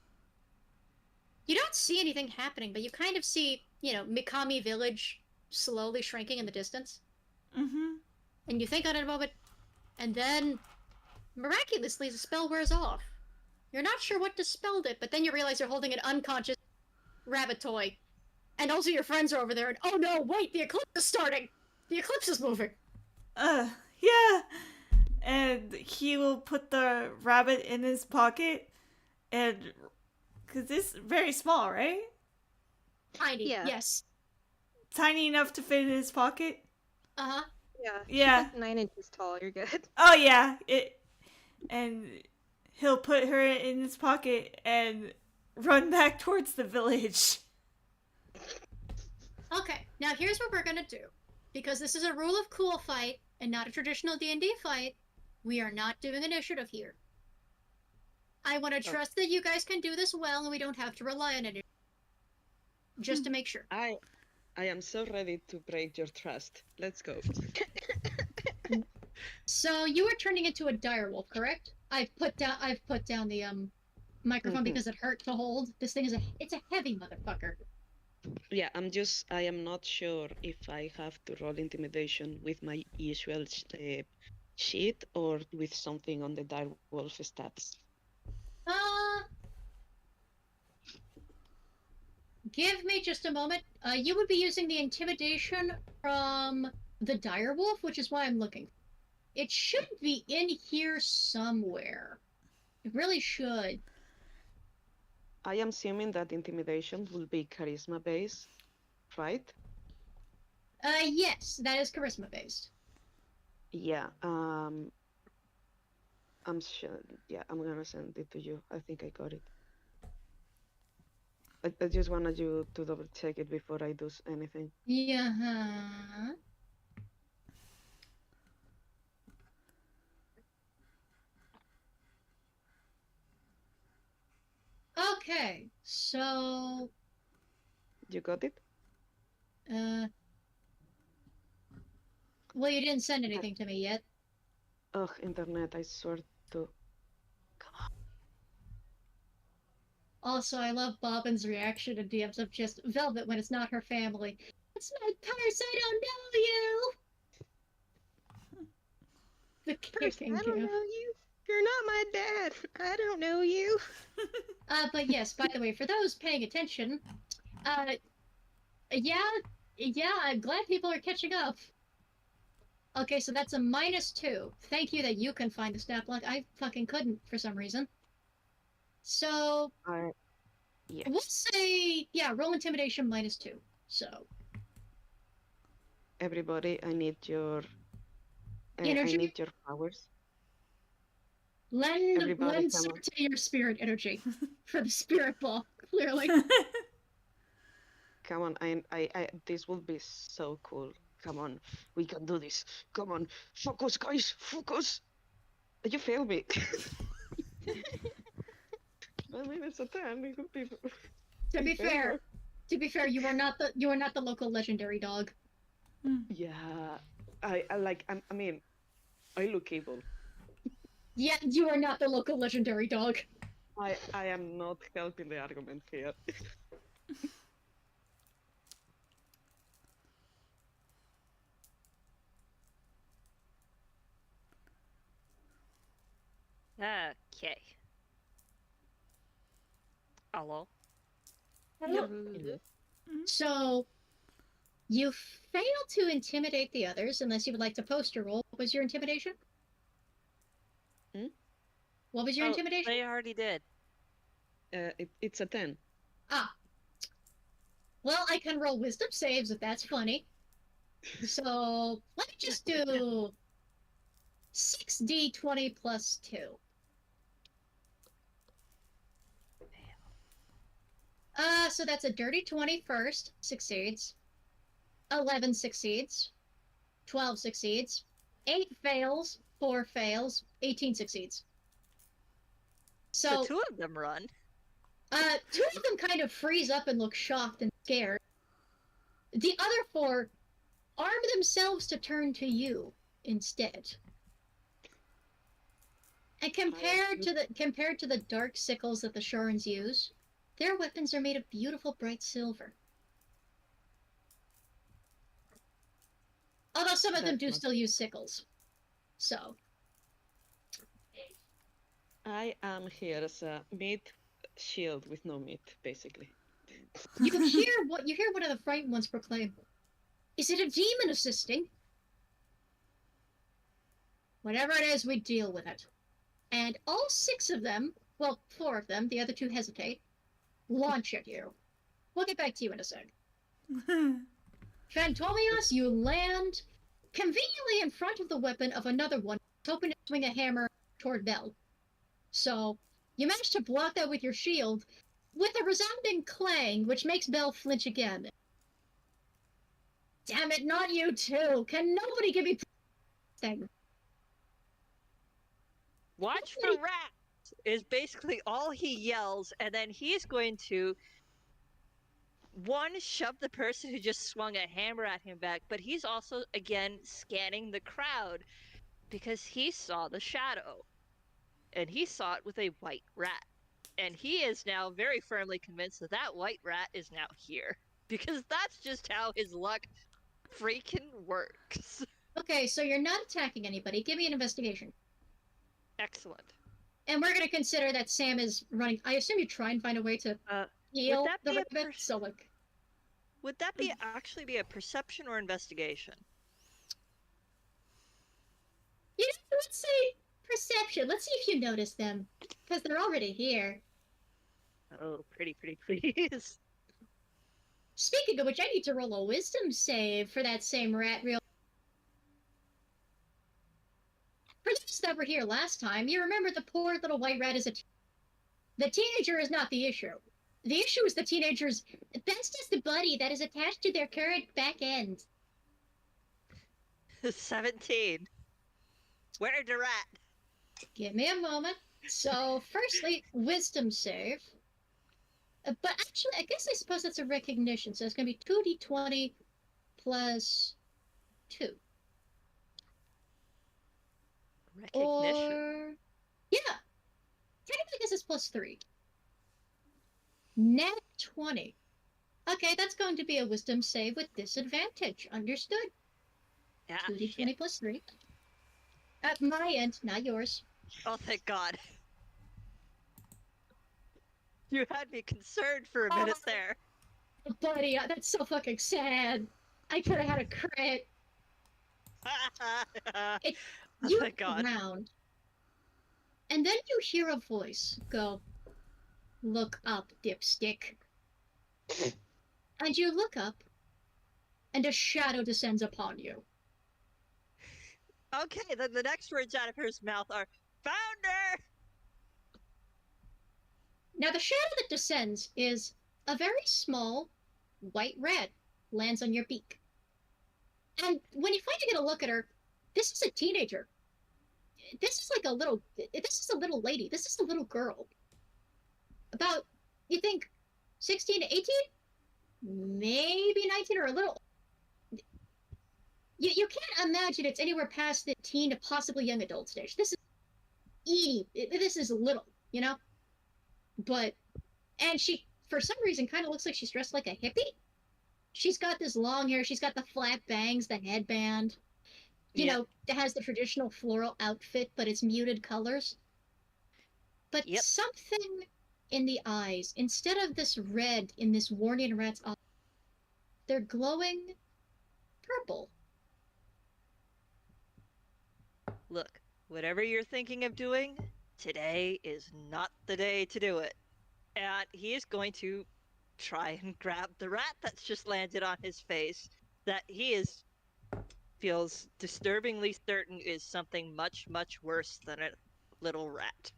You don't see anything happening, but you kind of see, Mikami Village slowly shrinking in the distance. Mm-hmm. And you think on it a moment, and then miraculously the spell wears off. You're not sure what dispelled it, but then you realize you're holding an unconscious rabbit toy. And also your friends are over there, and oh no, wait, the eclipse is starting! The eclipse is moving! Yeah. And he will put the rabbit in his pocket, and because it's very small, right? Tiny, Yeah. yes. Tiny enough to fit in his pocket. Uh-huh. Yeah. Yeah. She's like 9 inches tall. You're good. Oh yeah. And he'll put her in his pocket and run back towards the village. Okay, now here's what we're gonna do. Because this is a rule of cool fight, and not a traditional D&D fight, we are not doing initiative here. I want to trust that you guys can do this well, and we don't have to rely on it. Just to make sure. I am so ready to break your trust. Let's go. So you are turning into a direwolf, correct? I've put down the microphone because it hurt to hold. This thing it's a heavy motherfucker. Yeah, I am not sure if I have to roll intimidation with my usual sheet or with something on the direwolf stats. Give me just a moment. You would be using the intimidation from the direwolf, which is why I'm looking. It should be in here somewhere. It really should. I am assuming that intimidation will be charisma based, right? Yes, that is charisma based. Yeah. I'm sure. Yeah, I'm gonna send it to you. I think I got it. I just wanted you to double check it before I do anything. Yeah. Okay, so You got it? well, you didn't send anything to me yet. Ugh, internet, I swear to. Also, I love Bobbin's reaction to DMs of just Velvet when it's not her family. It's my purse, I don't know you! The kicking I don't you. know you. You're not my dad. I don't know you. But yes, by the way, for those paying attention, yeah, I'm glad people are catching up. Okay, so that's a -2. Thank you that you can find the stat block. I fucking couldn't for some reason. So, Yeah. we'll say, yeah, roll intimidation -2. So, Everybody, I need your. I energy? need your powers. Lend Everybody, come on. Sorte your spirit energy for the spirit ball, clearly. Come on, I this will be so cool. Come on, we can do this. Come on, focus, guys, focus. You failed me. I mean, it's a 10. It could be. To be fair, you are not the local legendary dog. Yeah, I mean, I look evil. Yeah, you are not the local legendary dog. I am not helping the argument here. Okay. Hello. So, you fail to intimidate the others unless you would like to post your roll. What was your intimidation? What was your intimidation? They already did. It's a 10. Ah. Well, I can roll wisdom saves if that's funny. So, let me just do 6d20 plus 2. So that's a dirty 20 first, succeeds. 11 succeeds. 12 succeeds. 8 fails. 4 fails. 18 succeeds. So 2 of them run. 2 of them kind of freeze up and look shocked and scared. The other 4 arm themselves to turn to you instead. And compared to the dark sickles that the Shorns use, Their weapons are made of beautiful bright silver. Although some of them do still use sickles. So. I am here as a meat shield with no meat, basically. You hear one of the frightened ones proclaim, "Is it a demon assisting?" Whatever it is, we deal with it. And all 6 of them, well, 4 of them, the other 2 hesitate, launch at you. We'll get back to you in a sec. Phantomios, you land conveniently in front of the weapon of another one, hoping to swing a hammer toward Belle. So, you manage to block that with your shield, with a resounding clang, which makes Belle flinch again. Damn it, not you too! Can nobody give me thing? Watch for rats is basically all he yells, and then he's going to shove the person who just swung a hammer at him back, but he's also again scanning the crowd because he saw the shadow. And he saw it with a white rat. And he is now very firmly convinced that that white rat is now here. Because that's just how his luck freaking works. Okay, so you're not attacking anybody. Give me an investigation. Excellent. And we're going to consider that Sam is running. I assume you try and find a way to heal that the be a rabbit. So, like, would that be actually be a perception or investigation? you know, let's say perception. Let's see if you notice them, because they're already here. Oh, pretty please. Speaking of which, I need to roll a wisdom save for that same rat real. For those that were here last time, you remember the poor little white rat is the teenager is not the issue. The issue is the teenager's bestest buddy that is attached to their current back end. 17. Where the rat? Give me a moment. So, firstly, wisdom save. But actually, I guess I suppose that's a recognition. So it's going to be 2d20 plus 2. Recognition. Or... yeah. Technically, I guess it's plus 3. Nat 20. Okay, that's going to be a wisdom save with disadvantage. Understood. Yeah, 2d20 shit. plus 3. At my end, not yours. Oh, thank God. You had me concerned for a minute there. Buddy, that's so fucking sad. I could have had a crit. You thank God. around, and then you hear a voice go, "Look up, dipstick." And you look up, and a shadow descends upon you. Okay, then the next words out of her mouth are, "Founder!" Now, the shadow that descends is a very small white rat, lands on your beak. And when you finally get a look at her, this is a teenager. This is a little lady. This is a little girl. About, you think, 16 to 18? Maybe 19 or a little. You can't imagine it's anywhere past the teen to possibly young adult stage. This is little, you know? But, and she, for some reason, kind of looks like she's dressed like a hippie. She's got this long hair, she's got the flat bangs, the headband. You know, it has the traditional floral outfit, but it's muted colors. But something in the eyes, instead of this red in this warning rat's eye, they're glowing purple. Look, whatever you're thinking of doing, today is not the day to do it. And he is going to try and grab the rat that's just landed on his face that feels disturbingly certain is something much, much worse than a little rat.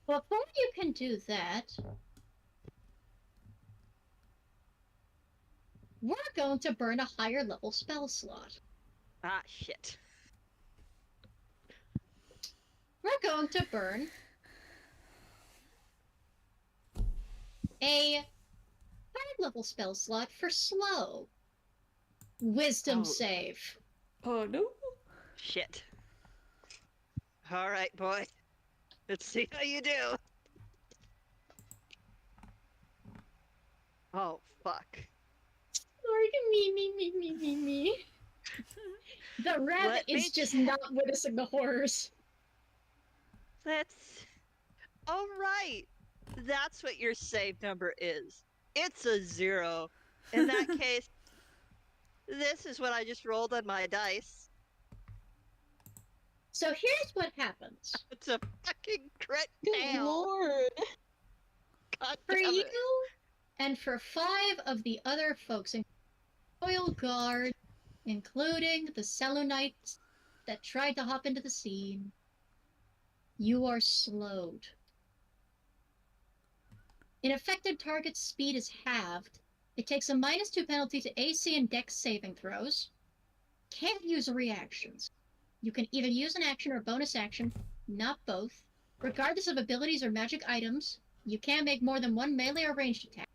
Before you can do that, we're going to burn a higher level spell slot. Ah, shit. We're going to burn a 5-level spell slot for slow. Wisdom save. Oh no. Shit. Alright, boy. Let's see how you do. Oh, fuck. Lord, me. The rabbit Let me is just check. not witnessing the horrors. Let's. Oh, right. That's what your save number is. It's a 0. In that case, this is what I just rolled on my dice. So here's what happens. It's a fucking crit Good fail. lord. God For damn you it. and for 5 of the other folks in Royal Guard, including the Selenites that tried to hop into the scene, you are slowed. An affected target's speed is halved. It takes a -2 penalty to AC and Dex saving throws. Can't use reactions. You can either use an action or a bonus action, not both. Regardless of abilities or magic items, you can't make more than 1 melee or ranged attack.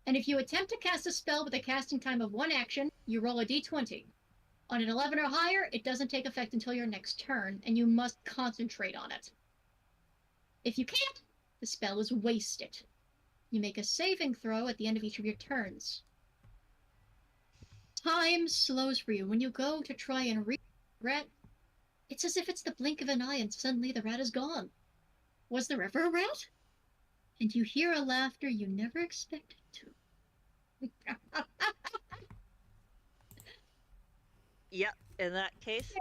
And if you attempt to cast a spell with a casting time of 1 action, you roll a d20. On an 11 or higher, it doesn't take effect until your next turn, and you must concentrate on it. If you can't, the spell is wasted. You make a saving throw at the end of each of your turns. Time slows for you. When you go to try and reach the rat, it's as if it's the blink of an eye and suddenly the rat is gone. Was there ever a rat? And you hear a laughter you never expected to. Yep, in that case,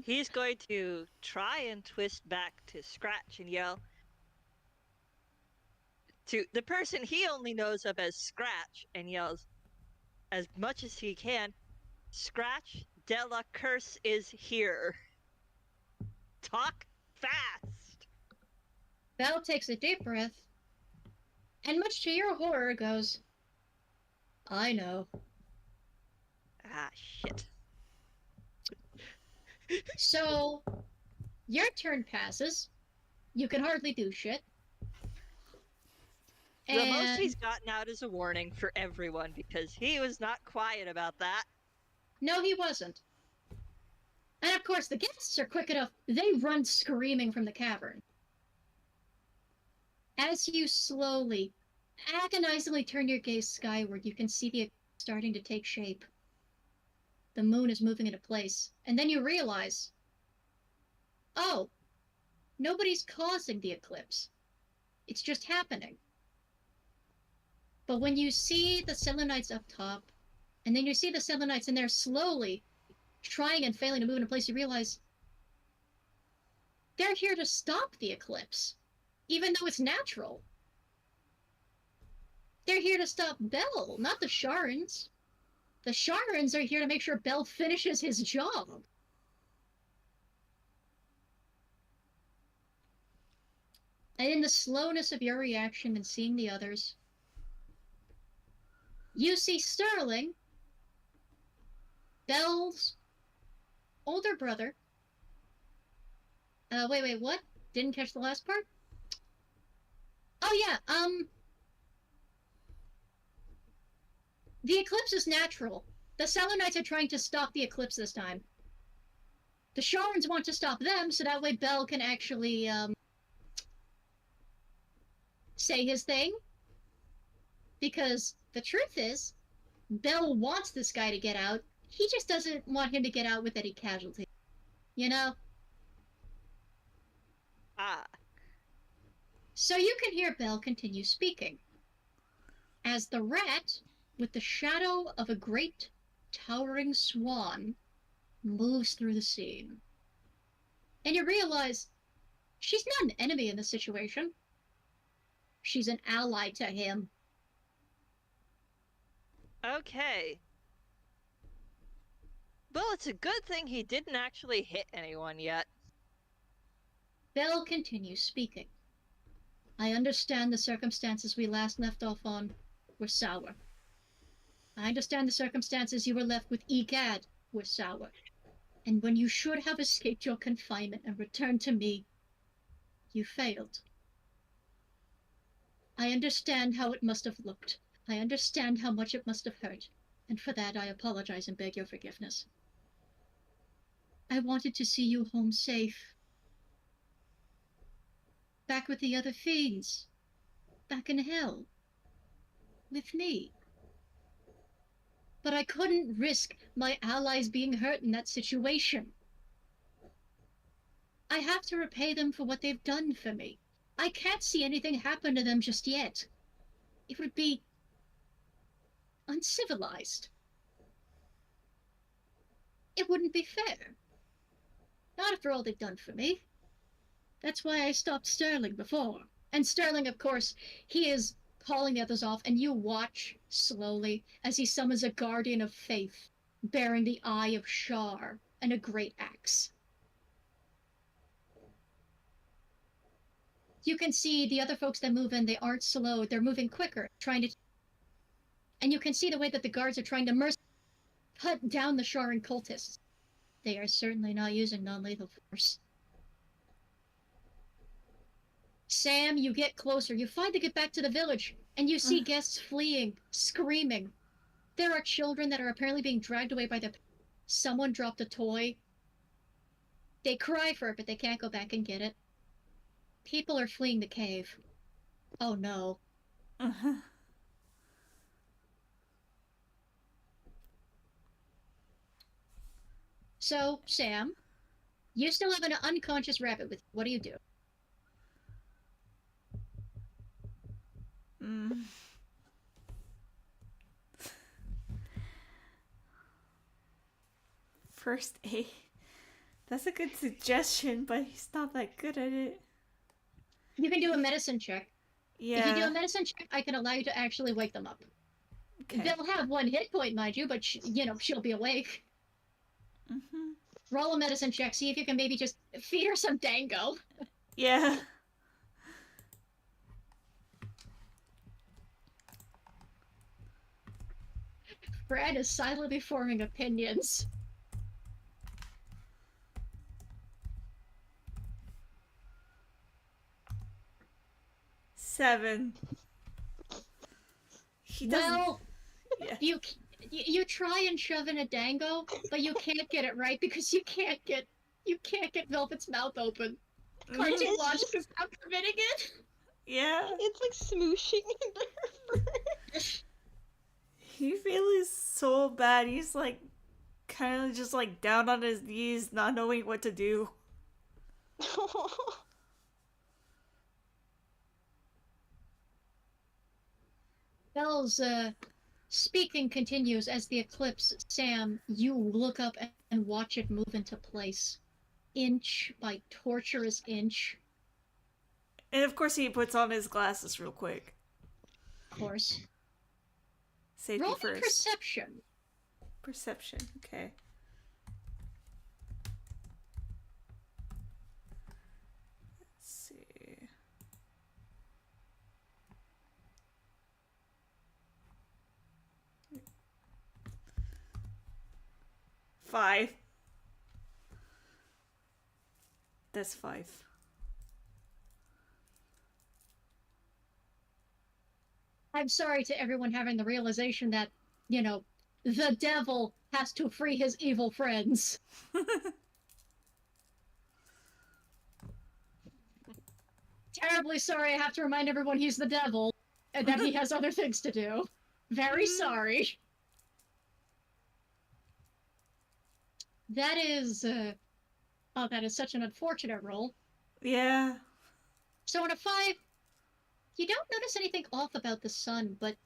he's going to try and twist back to Scratch and yell to the person he only knows of as Scratch and yells as much as he can, Scratch, Della Curse is here. Talk fast. Belle takes a deep breath, and much to your horror goes, I know. Ah, shit. So, your turn passes. You can hardly do shit. The most he's gotten out is a warning for everyone because he was not quiet about that. No, he wasn't. And of course, the guests are quick enough. They run screaming from the cavern. As you slowly, agonizingly turn your gaze skyward, you can see the starting to take shape. The moon is moving into place, and then you realize, oh, nobody's causing the eclipse. It's just happening. But when you see the Selenites up top, and then you see the Selenites in there slowly trying and failing to move into place, you realize they're here to stop the eclipse, even though it's natural. They're here to stop Belle, not the Sharans. The Sharans are here to make sure Belle finishes his job. And in the slowness of your reaction and seeing the others, you see Sterling, Belle's older brother. Wait, what? Didn't catch the last part? Oh yeah, the eclipse is natural. The Selenites are trying to stop the eclipse this time. The Sharans want to stop them, so that way Belle can actually, say his thing. Because the truth is, Belle wants this guy to get out. He just doesn't want him to get out with any casualty. You know? Ah. So you can hear Belle continue speaking. As the rat, with the shadow of a great, towering swan, moves through the scene. And you realize she's not an enemy in this situation. She's an ally to him. Okay. Well, it's a good thing he didn't actually hit anyone yet. Belle continues speaking. I understand the circumstances we last left off on were sour. I understand the circumstances you were left with EGAD were sour. And when you should have escaped your confinement and returned to me, you failed. I understand how it must have looked. I understand how much it must have hurt. And for that I apologize and beg your forgiveness. I wanted to see you home safe. Back with the other fiends. Back in hell. with me. But I couldn't risk my allies being hurt in that situation. I have to repay them for what they've done for me. I can't see anything happen to them just yet. It would be uncivilized. It wouldn't be fair. Not after all they've done for me. That's why I stopped Sterling before. And Sterling, of course, he is calling the others off, and you watch slowly as he summons a guardian of faith, bearing the Eye of Shar and a great axe. You can see the other folks that move in, they aren't slow, they're moving quicker, trying to... And you can see the way that the guards are trying to cut down the Sharan cultists. They are certainly not using non-lethal force. Sam, you get closer. You finally get back to the village, and you see guests fleeing, screaming. There are children that are apparently being dragged away by someone dropped a toy. They cry for it, but they can't go back and get it. People are fleeing the cave. Oh no. So, Sam, you still have an unconscious rabbit with you. What do you do? First aid. That's a good suggestion, but he's not that good at it. You can do a medicine check. Yeah. If you do a medicine check, I can allow you to actually wake them up. Okay. They'll have 1 hit point, mind you, but, she'll be awake. Roll a medicine check, see if you can maybe just feed her some dango. Yeah. Brad is silently forming opinions. Seven. He doesn't... Well, yeah. you try and shove in a dango, but you can't get it right because you can't get Velvet's mouth open. Cartoon logic is not permitting it. Yeah. It's like smooshing into her fur. He feels so bad. He's like kind of just like down on his knees, not knowing what to do. Belle's speaking continues as the eclipse. Sam, you look up and watch it move into place, inch by torturous inch. And of course, he puts on his glasses real quick. Of course. Safety Roll me first. perception. Perception. Okay. Let's see. Five. That's 5. I'm sorry to everyone having the realization that, the devil has to free his evil friends. Terribly sorry I have to remind everyone he's the devil, and that he has other things to do. Very sorry. That is, that is such an unfortunate roll. Yeah. So on a 5, you don't notice anything off about the sun, but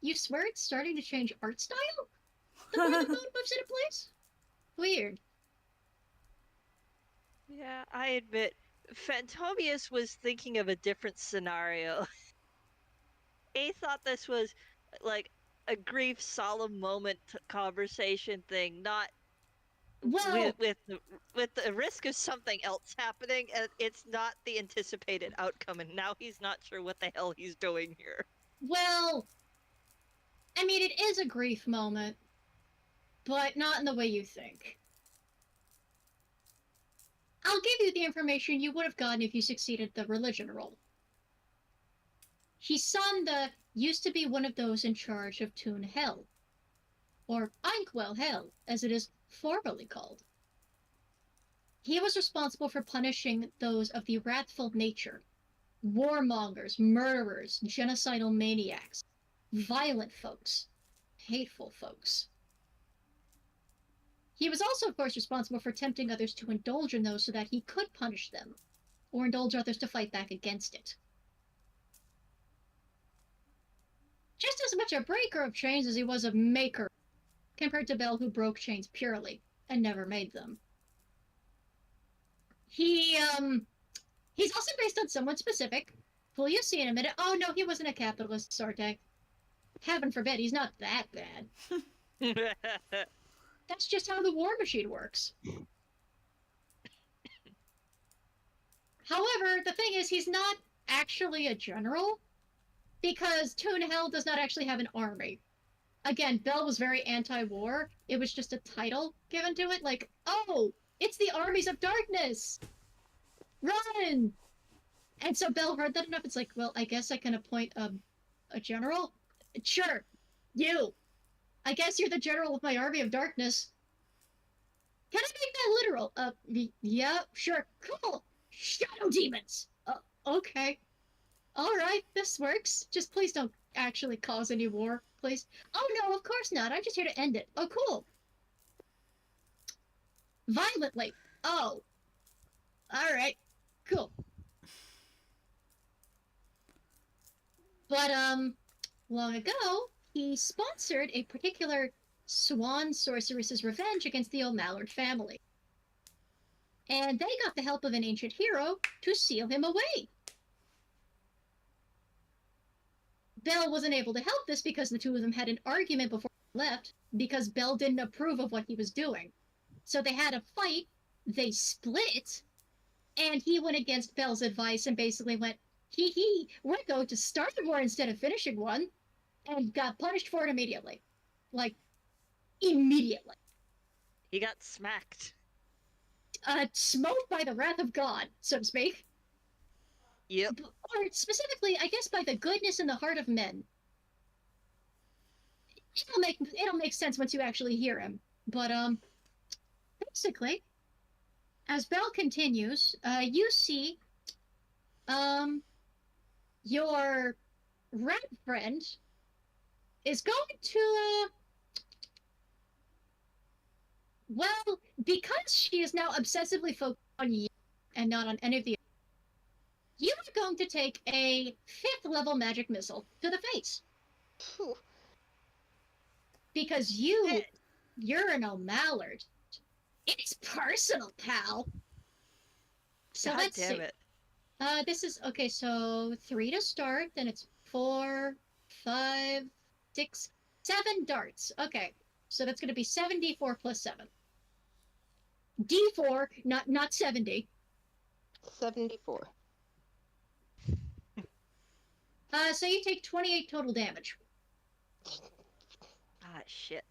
you swear it's starting to change art style? The more the moon moves into place? Weird. Yeah, I admit, Phantomius was thinking of a different scenario. He thought this was like a grief, solemn moment conversation thing, not Well, with the risk of something else happening, and it's not the anticipated outcome, and now he's not sure what the hell he's doing here. well, I mean, it is a grief moment, but not in the way you think. I'll give you the information you would have gotten if you succeeded the religion roll. His son, used to be one of those in charge of Toon Hell, or Einquell Hell, as it is formally called. He was responsible for punishing those of the wrathful nature, warmongers, murderers, genocidal maniacs, violent folks, hateful folks. He was also, of course, responsible for tempting others to indulge in those so that he could punish them, or indulge others to fight back against it. Just as much a breaker of chains as he was a maker, compared to Belle, who broke chains purely and never made them. He's also based on someone specific, who you'll see in a minute. Oh no, he wasn't a capitalist, Sorte. Heaven forbid, he's not that bad. That's just how the war machine works. However, the thing is, he's not actually a general, because Hell does not actually have an army. Again, Belle was very anti-war. It was just a title given to it, like, oh, it's the armies of darkness! Run! And so Belle heard that enough, it's like, well, I guess I can appoint a general? Sure, you! I guess you're the general of my army of darkness. Can I make that literal? Yeah, sure, cool! Shadow demons! Okay. Alright, this works. Just please don't actually cause any war, please. Oh no, of course not. I'm just here to end it. Oh, cool. Violently. Oh. Alright. Cool. But, long ago, he sponsored a particular swan sorceress's revenge against the O'Mallard family. And they got the help of an ancient hero to seal him away. Belle wasn't able to help this because the two of them had an argument before he left, because Belle didn't approve of what he was doing. So they had a fight, they split, and he went against Belle's advice and basically went, hee, we're going to start the war instead of finishing one, and got punished for it immediately. Like, immediately. He got smacked. Smote by the wrath of God, so to speak. Yep. Or specifically, I guess, by the goodness in the heart of men. It'll make sense once you actually hear him. But, basically, as Belle continues, you see, your rat friend is going to, well, because she is now obsessively focused on you and not on any of the, you are going to take a 5th level magic missile to the face. Phew. Because you're an O'Mallard. It's personal, pal. So God let's damn see. it. This is, okay, so 3 to start, then it's 4, 5, 6, 7 darts. Okay, so that's going to be 7d4 plus 7. D4, not 70. 74. So you take 28 total damage. Ah, shit.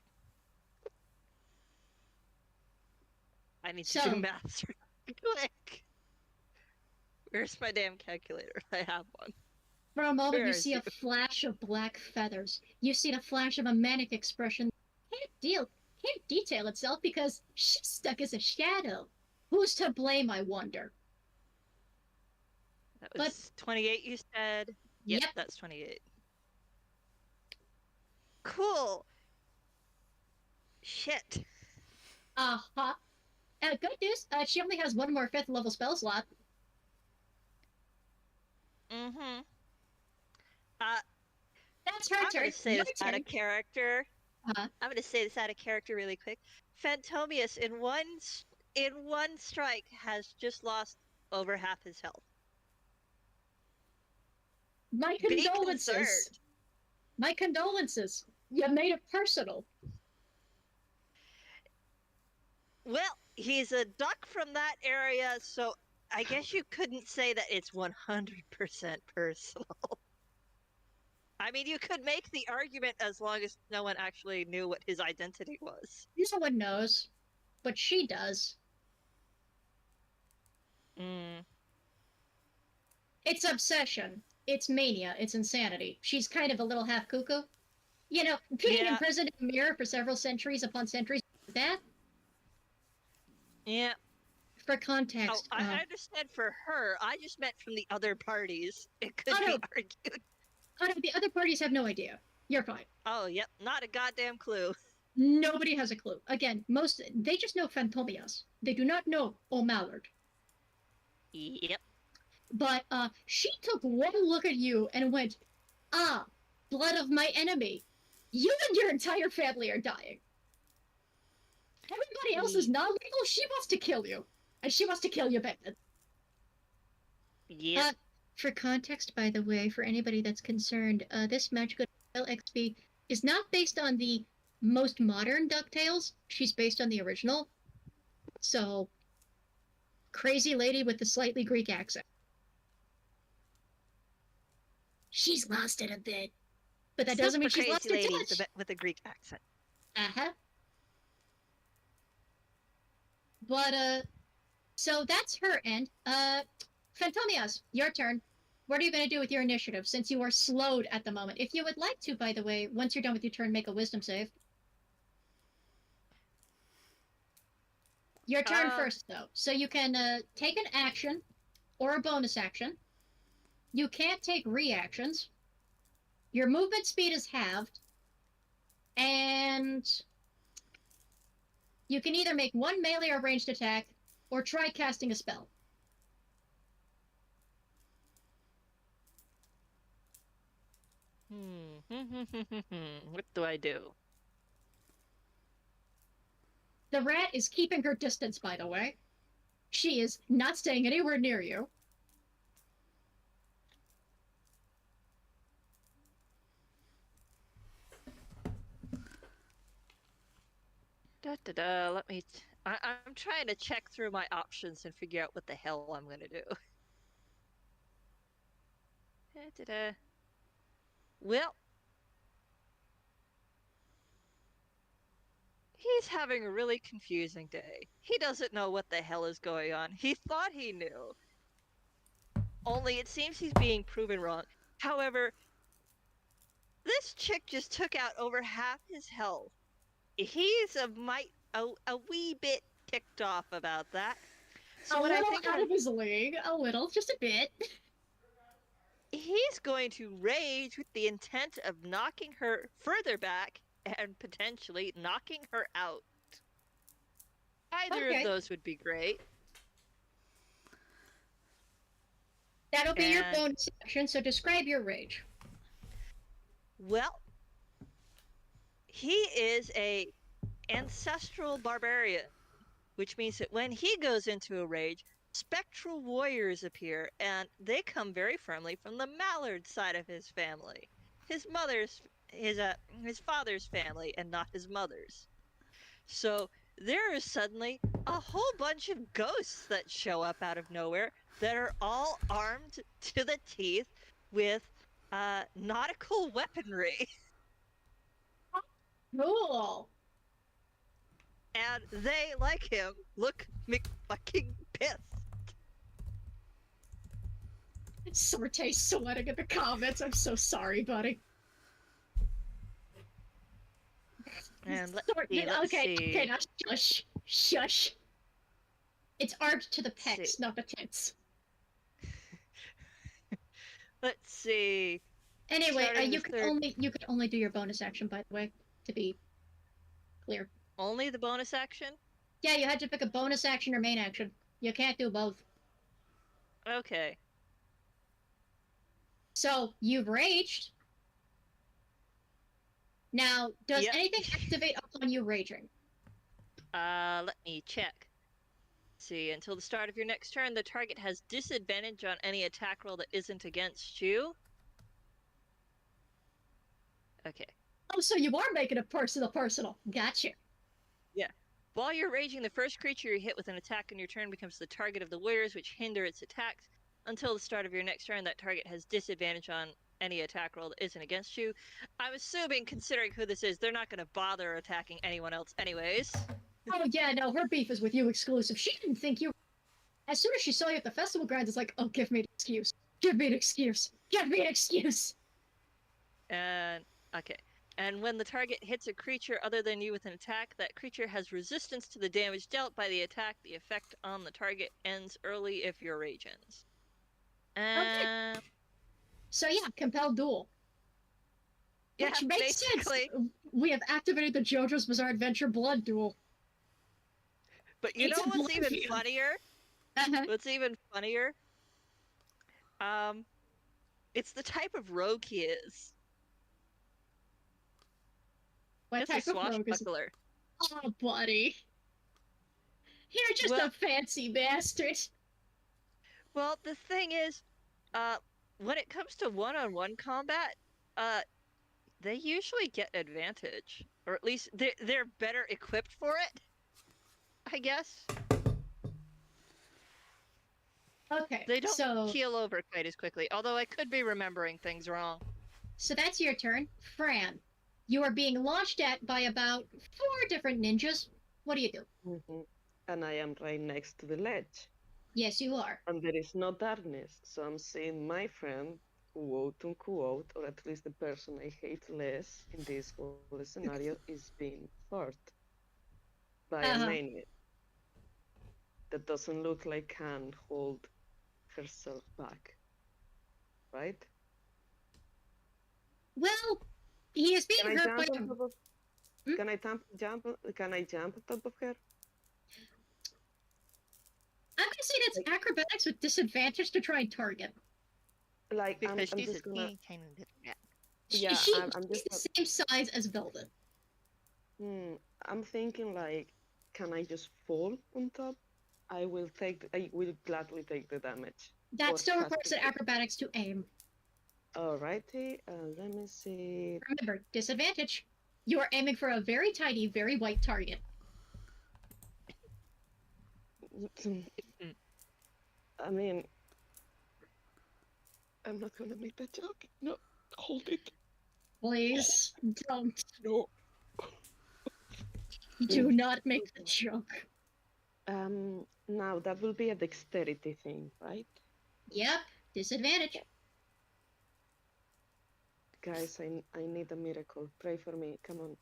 I need to So- do math real quick. Where's my damn calculator? I have one. For a moment, Where you is see a he? flash of black feathers. You see the flash of a manic expression. Can't detail itself because she's stuck as a shadow. Who's to blame, I wonder? That was 28, you said? Yep, that's 28. Cool. Shit. Uh-huh. Good news, she only has 1 more 5th level spell slot. Mm-hmm. That's her I'm turn. gonna say Your this out turn. of character. Uh-huh. I'm gonna say this out of character really quick. Phantomius in one strike has just lost over half his health. My Be condolences. concerned. My condolences. You made it personal. Well, he's a duck from that area, so I guess you couldn't say that it's 100% personal. I mean, you could make the argument as long as no one actually knew what his identity was. No one knows, but she does. It's obsession. It's mania. It's insanity. She's kind of a little half cuckoo. You know, being Yeah. imprisoned in a mirror for several centuries upon centuries like that. Yeah. For Oh, context, I understand for her. I just meant from the other parties. It could Oh, be no. argued. The other parties have no idea. You're fine. Oh, yep, not a goddamn clue. Nobody has a clue. Again, they just know Phantomias. They do not know O'Mallard. Yep. But she took one look at you and went, "Ah, blood of my enemy. You and your entire family are dying. Everybody else is not lethal. She wants to kill you. And she wants to kill you bad." Yep. For context, by the way, for anybody that's concerned, this Magical XP is not based on the most modern DuckTales. She's based on the original. So, crazy lady with the slightly Greek accent. She's lost it a bit. But that doesn't mean she's lost her lady touch. with a Greek accent. Uh-huh. But, so that's her end. Phantomias, your turn. What are you going to do with your initiative, since you are slowed at the moment? If you would like to, by the way, once you're done with your turn, make a wisdom save. Your turn first, though. So you can take an action or a bonus action. You can't take reactions. Your movement speed is halved. And you can either make one melee or ranged attack, or try casting a spell. What do I do? The rat is keeping her distance, by the way. She is not staying anywhere near you. Let me... I'm trying to check through my options and figure out what the hell I'm gonna do. Well... He's having a really confusing day. He doesn't know what the hell is going on. He thought he knew. Only it seems he's being proven wrong. However, this chick just took out over half his health. He's a wee bit ticked off about that. So a what little I think out of his league. A little, just a bit. He's going to rage with the intent of knocking her further back and potentially knocking her out. Either of those would be great. That'll be your bonus action, so describe your rage. Well, he is a ancestral barbarian, which means that when he goes into a rage, spectral warriors appear, and they come very firmly from the Mallard side of his family. His father's family, and not his mother's. So there is suddenly a whole bunch of ghosts that show up out of nowhere that are all armed to the teeth with nautical weaponry. Cool. And they, like him, look fucking pissed. Sorte sweating in the comments. I'm so sorry, buddy. And let's see. Okay, now shush. Shush. It's armed to the pecs, not the tits. Let's see. Anyway, you could only do your bonus action, by the way, to be clear. Only the bonus action? Yeah, you had to pick a bonus action or main action. You can't do both. Okay. So, you've raged. Now, does anything activate upon you raging? Let me check. Let's see, until the start of your next turn, the target has disadvantage on any attack roll that isn't against you. Okay. Oh, so you are making it personal. Gotcha. Yeah. While you're raging, the first creature you hit with an attack on your turn becomes the target of the warriors, which hinder its attacks. Until the start of your next turn, that target has disadvantage on any attack roll that isn't against you. I'm assuming, considering who this is, they're not going to bother attacking anyone else anyways. Oh yeah, no, her beef is with you exclusive. She didn't think you... As soon as she saw you at the festival grounds, it's like, oh, give me an excuse. Give me an excuse. Give me an excuse. And, okay. And when the target hits a creature other than you with an attack, that creature has resistance to the damage dealt by the attack. The effect on the target ends early if your rage ends. Okay. So yeah, compelled duel. Yeah, Which makes basically. sense. We have activated the JoJo's Bizarre Adventure blood duel. But you It's know a what's blood even feud. funnier? Uh-huh. What's even funnier? Um, it's the type of rogue he is. What Just a type of rogue is it? swashbuckler. Oh, buddy. You're just Well, a fancy bastard. well, the thing is, uh, when it comes to one-on-one combat, uh, they usually get advantage, or at least they're better equipped for it, I guess. Okay, They don't so keel over quite as quickly, although I could be remembering things wrong. that's your turn. Fran, you are being launched at by about 4 different ninjas. What do you do? Mhm. And I am right next to the ledge. Yes, you are. And there is no darkness, so I'm seeing my friend, quote unquote, or at least the person I hate less in this whole scenario, is being hurt by an Uh-huh. enemy that doesn't look like can hold herself back, right? Well, he is Can being I hurt by jump on a... top of? Hmm? Can I jump? Can I jump on top of her? I'm gonna say that's Like, acrobatics with disadvantage to try and target. like Because I'm she's a just gonna. teeny tiny little rat. Yeah, I'm She's just. the same size as Velvet. I'm thinking like, can I just fall on top? I will gladly take the damage. That Or still has requires to an be. acrobatics to aim. Alrighty, let me see. Remember, disadvantage. You are aiming for a very tiny, very white target. I mean, I'm not gonna make that joke. No, hold it. Please don't. No. Do not make the joke. Now that will be a dexterity thing, right? Yep, disadvantage. Guys, I need a miracle. Pray for me. Come on.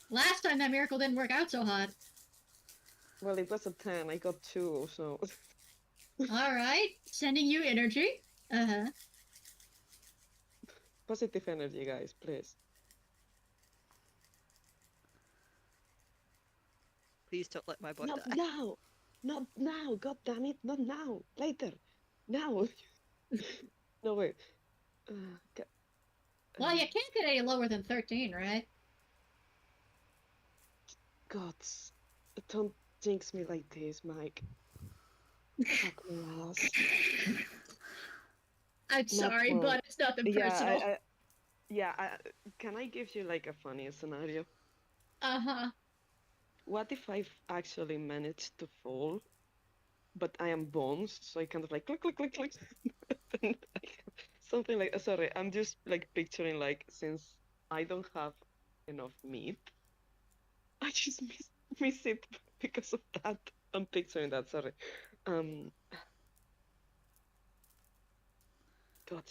Last time that miracle didn't work out so hot. Well, it was a 10. I got 2, so. Alright, sending you energy. Uh-huh. Positive energy, guys, please. Please don't let my boy Not die. now! Not now! God damn it! Not now! Later! Now! No way. Ga- Well, you can't get any lower than 13, right? Gods, don't jinx me like this, Mike. Fuck my ass. I'm sorry, well. but it's nothing personal. Can I give you like a funny scenario? Uh-huh. What if I've actually managed to fall, but I am bones, so I kind of like click, click, click, click. And something like, sorry, I'm just like picturing like, since I don't have enough meat, I just miss it because of that. I'm picturing that, sorry. God,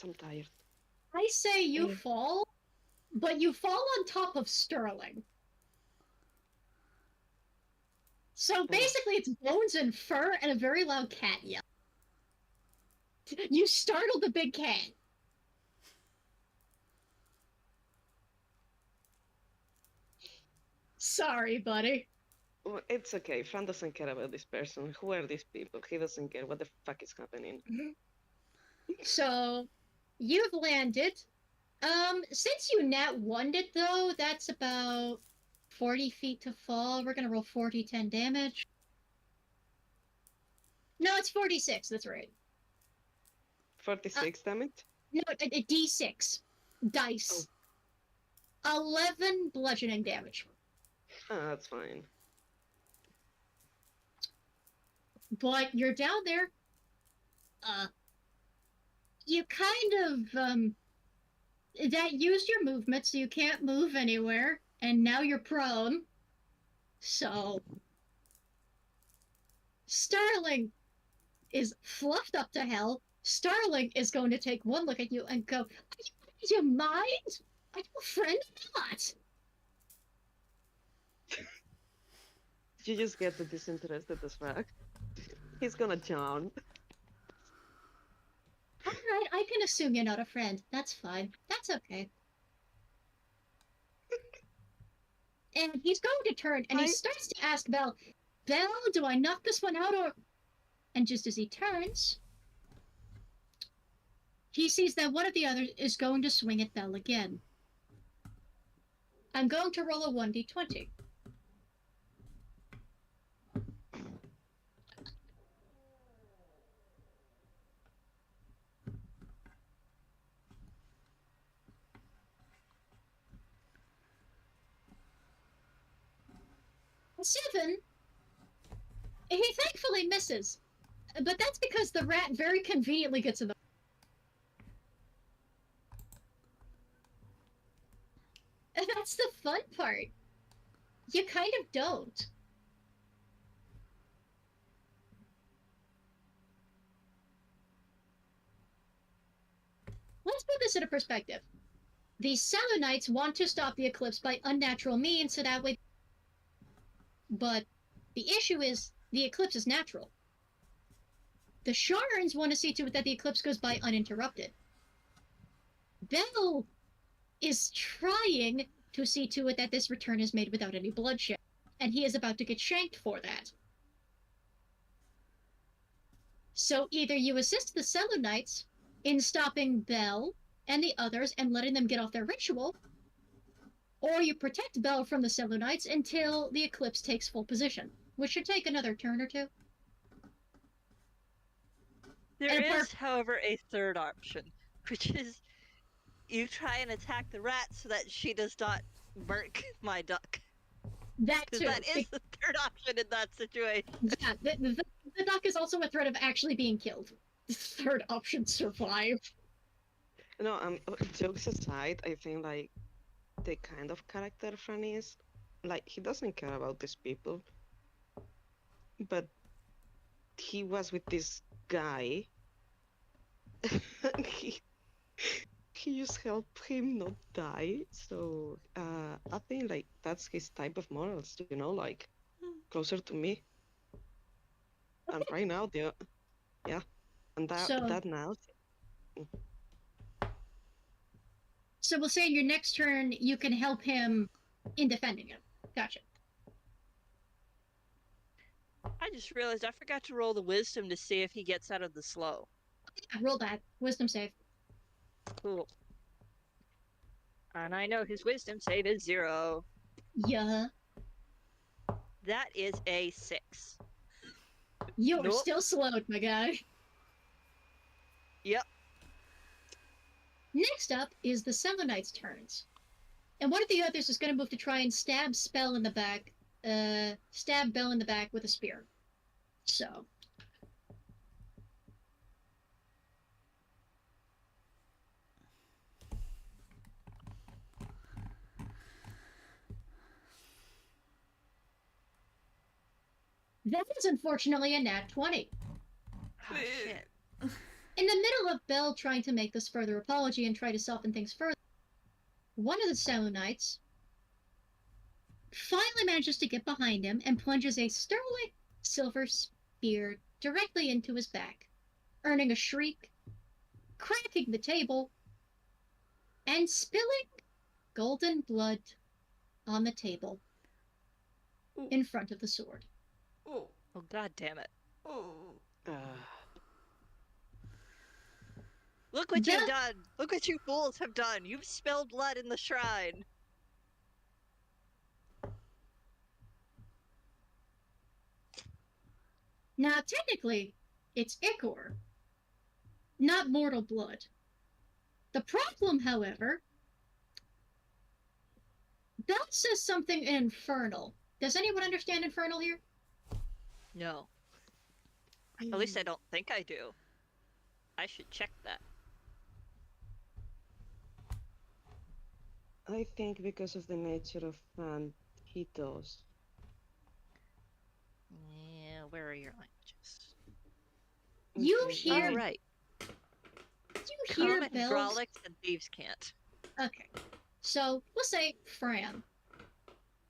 I'm tired. I say you Yeah. fall, but you fall on top of Sterling. So basically, it's bones and fur and a very loud cat yell. You startled the big cat. Sorry, buddy. Well, it's okay. Fran doesn't care about this person. Who are these people? He doesn't care what the fuck is happening. So, you've landed. Since you nat 1'd it though, that's about 40 feet to fall. We're gonna roll 40, 10 damage. No, it's 46, that's right. 46 damage? No, a d6. Dice. 11 bludgeoning damage. That's fine. But you're down there. You kind of, that used your movement, so you can't move anywhere, and now you're prone. So, Starling is fluffed up to hell. Starling is going to take one look at you and go, "Are you out of your mind? Are you a friend or not?" You just get the disinterested as fuck. He's gonna drown. Alright, I can assume you're not a friend. That's fine. That's okay. And he's going to turn, and he starts to ask Belle, Belle, do I knock this one out, or... And just as he turns, he sees that one of the others is going to swing at Belle again. I'm going to roll a 1d20. Seven. He thankfully misses, but that's because the rat very conveniently gets in the... And that's the fun part. You kind of don't. Let's put this into perspective. The Selenites want to stop the eclipse by unnatural means, so that way... But the issue is, the eclipse is natural. The Sharns want to see to it that the eclipse goes by uninterrupted. Belle is trying to see to it that this return is made without any bloodshed, and he is about to get shanked for that. So either you assist the Selenites in stopping Belle and the others and letting them get off their ritual, or you protect Belle from the Selenites until the eclipse takes full position, which should take another turn or two. There is, however, a third option, which is you try and attack the rat so that she does not murk my duck. That too. That is the third option in that situation. Yeah, the duck is also a threat of actually being killed. The third option, survive. No, jokes aside, I think, like, the kind of character Fran is, like, he doesn't care about these people. But he was with this guy. He just helped him not die. So I think, like, that's his type of morals, you know, like, closer to me. And right now, yeah. And that now. So we'll say in your next turn, you can help him in defending him. Gotcha. I just realized I forgot to roll the wisdom to see if he gets out of the slow. Yeah, roll that. Wisdom save. Cool. And I know his wisdom save is 0. Yeah. That is a 6. You're Nope. still slowed, my guy. Yep. Next up is the Selenites' turns. And one of the others is going to move to try and stab Belle in the back with a spear. So. That is unfortunately a nat 20. Oh, shit. In the middle of Belle trying to make this further apology and try to soften things further, one of the Selenites finally manages to get behind him and plunges a sterling silver spear directly into his back, earning a shriek, cracking the table, and spilling golden blood on the table in front of the sword. Oh. Oh, god damn it. Oh. Look what you've done! Look what you fools have done! You've spilled blood in the shrine! Now, technically, it's ichor, not mortal blood. The problem, however, Belle says something infernal. Does anyone understand infernal here? No. At least I don't think I do. I should check that. I think because of the nature of Fran, he does. Yeah, where are your languages? You Okay. hear... All right. You hear Comet and Belle's... Grolix and Thieves Can't. Okay. So, we'll say Fran.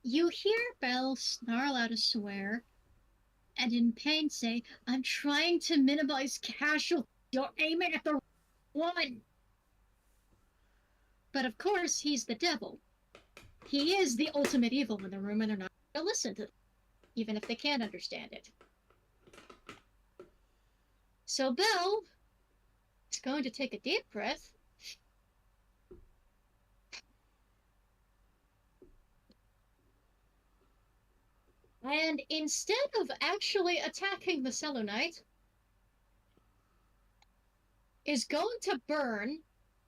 You hear Belle snarl out a swear, and in pain say, I'm trying to minimize casualties. You're aiming at the one. But of course, he's the devil. he is the ultimate evil in the room, and they're not going to listen to him, even if they can't understand it. So Belle is going to take a deep breath. And instead of actually attacking the Selûnite, is going to burn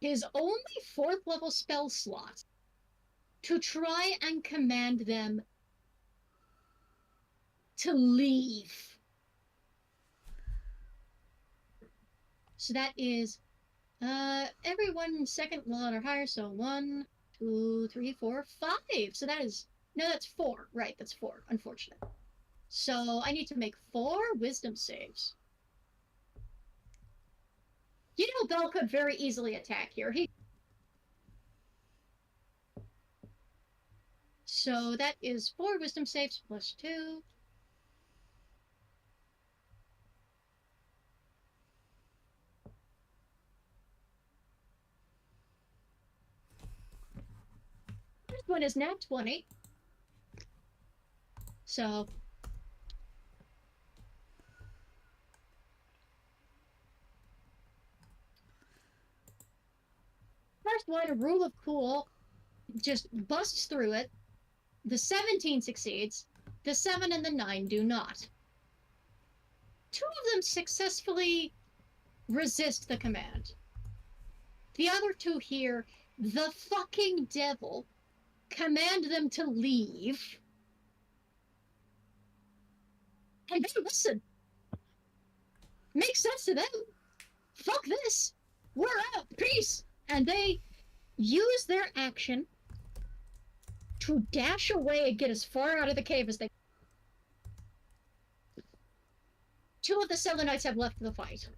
his only 4th level spell slot to try and command them to leave. So that is everyone second level or higher, so 1, 2, 3, 4, 5. So that is, no, that's 4. Right, that's 4, unfortunate. So I need to make 4 wisdom saves. You know, Belle could very easily attack here. So that is 4 wisdom saves plus 2. First one is nat 20. So first one, a rule of cool, just busts through it. The 17 succeeds. The 7 and the 9 do not. 2 of them successfully resist the command. The other 2 here, the fucking devil, command them to leave. And they listen. Makes sense to them. Fuck this. We're out. Peace. And they use their action to dash away and get as far out of the cave as they can. 2 of the Selûnites have left the fight.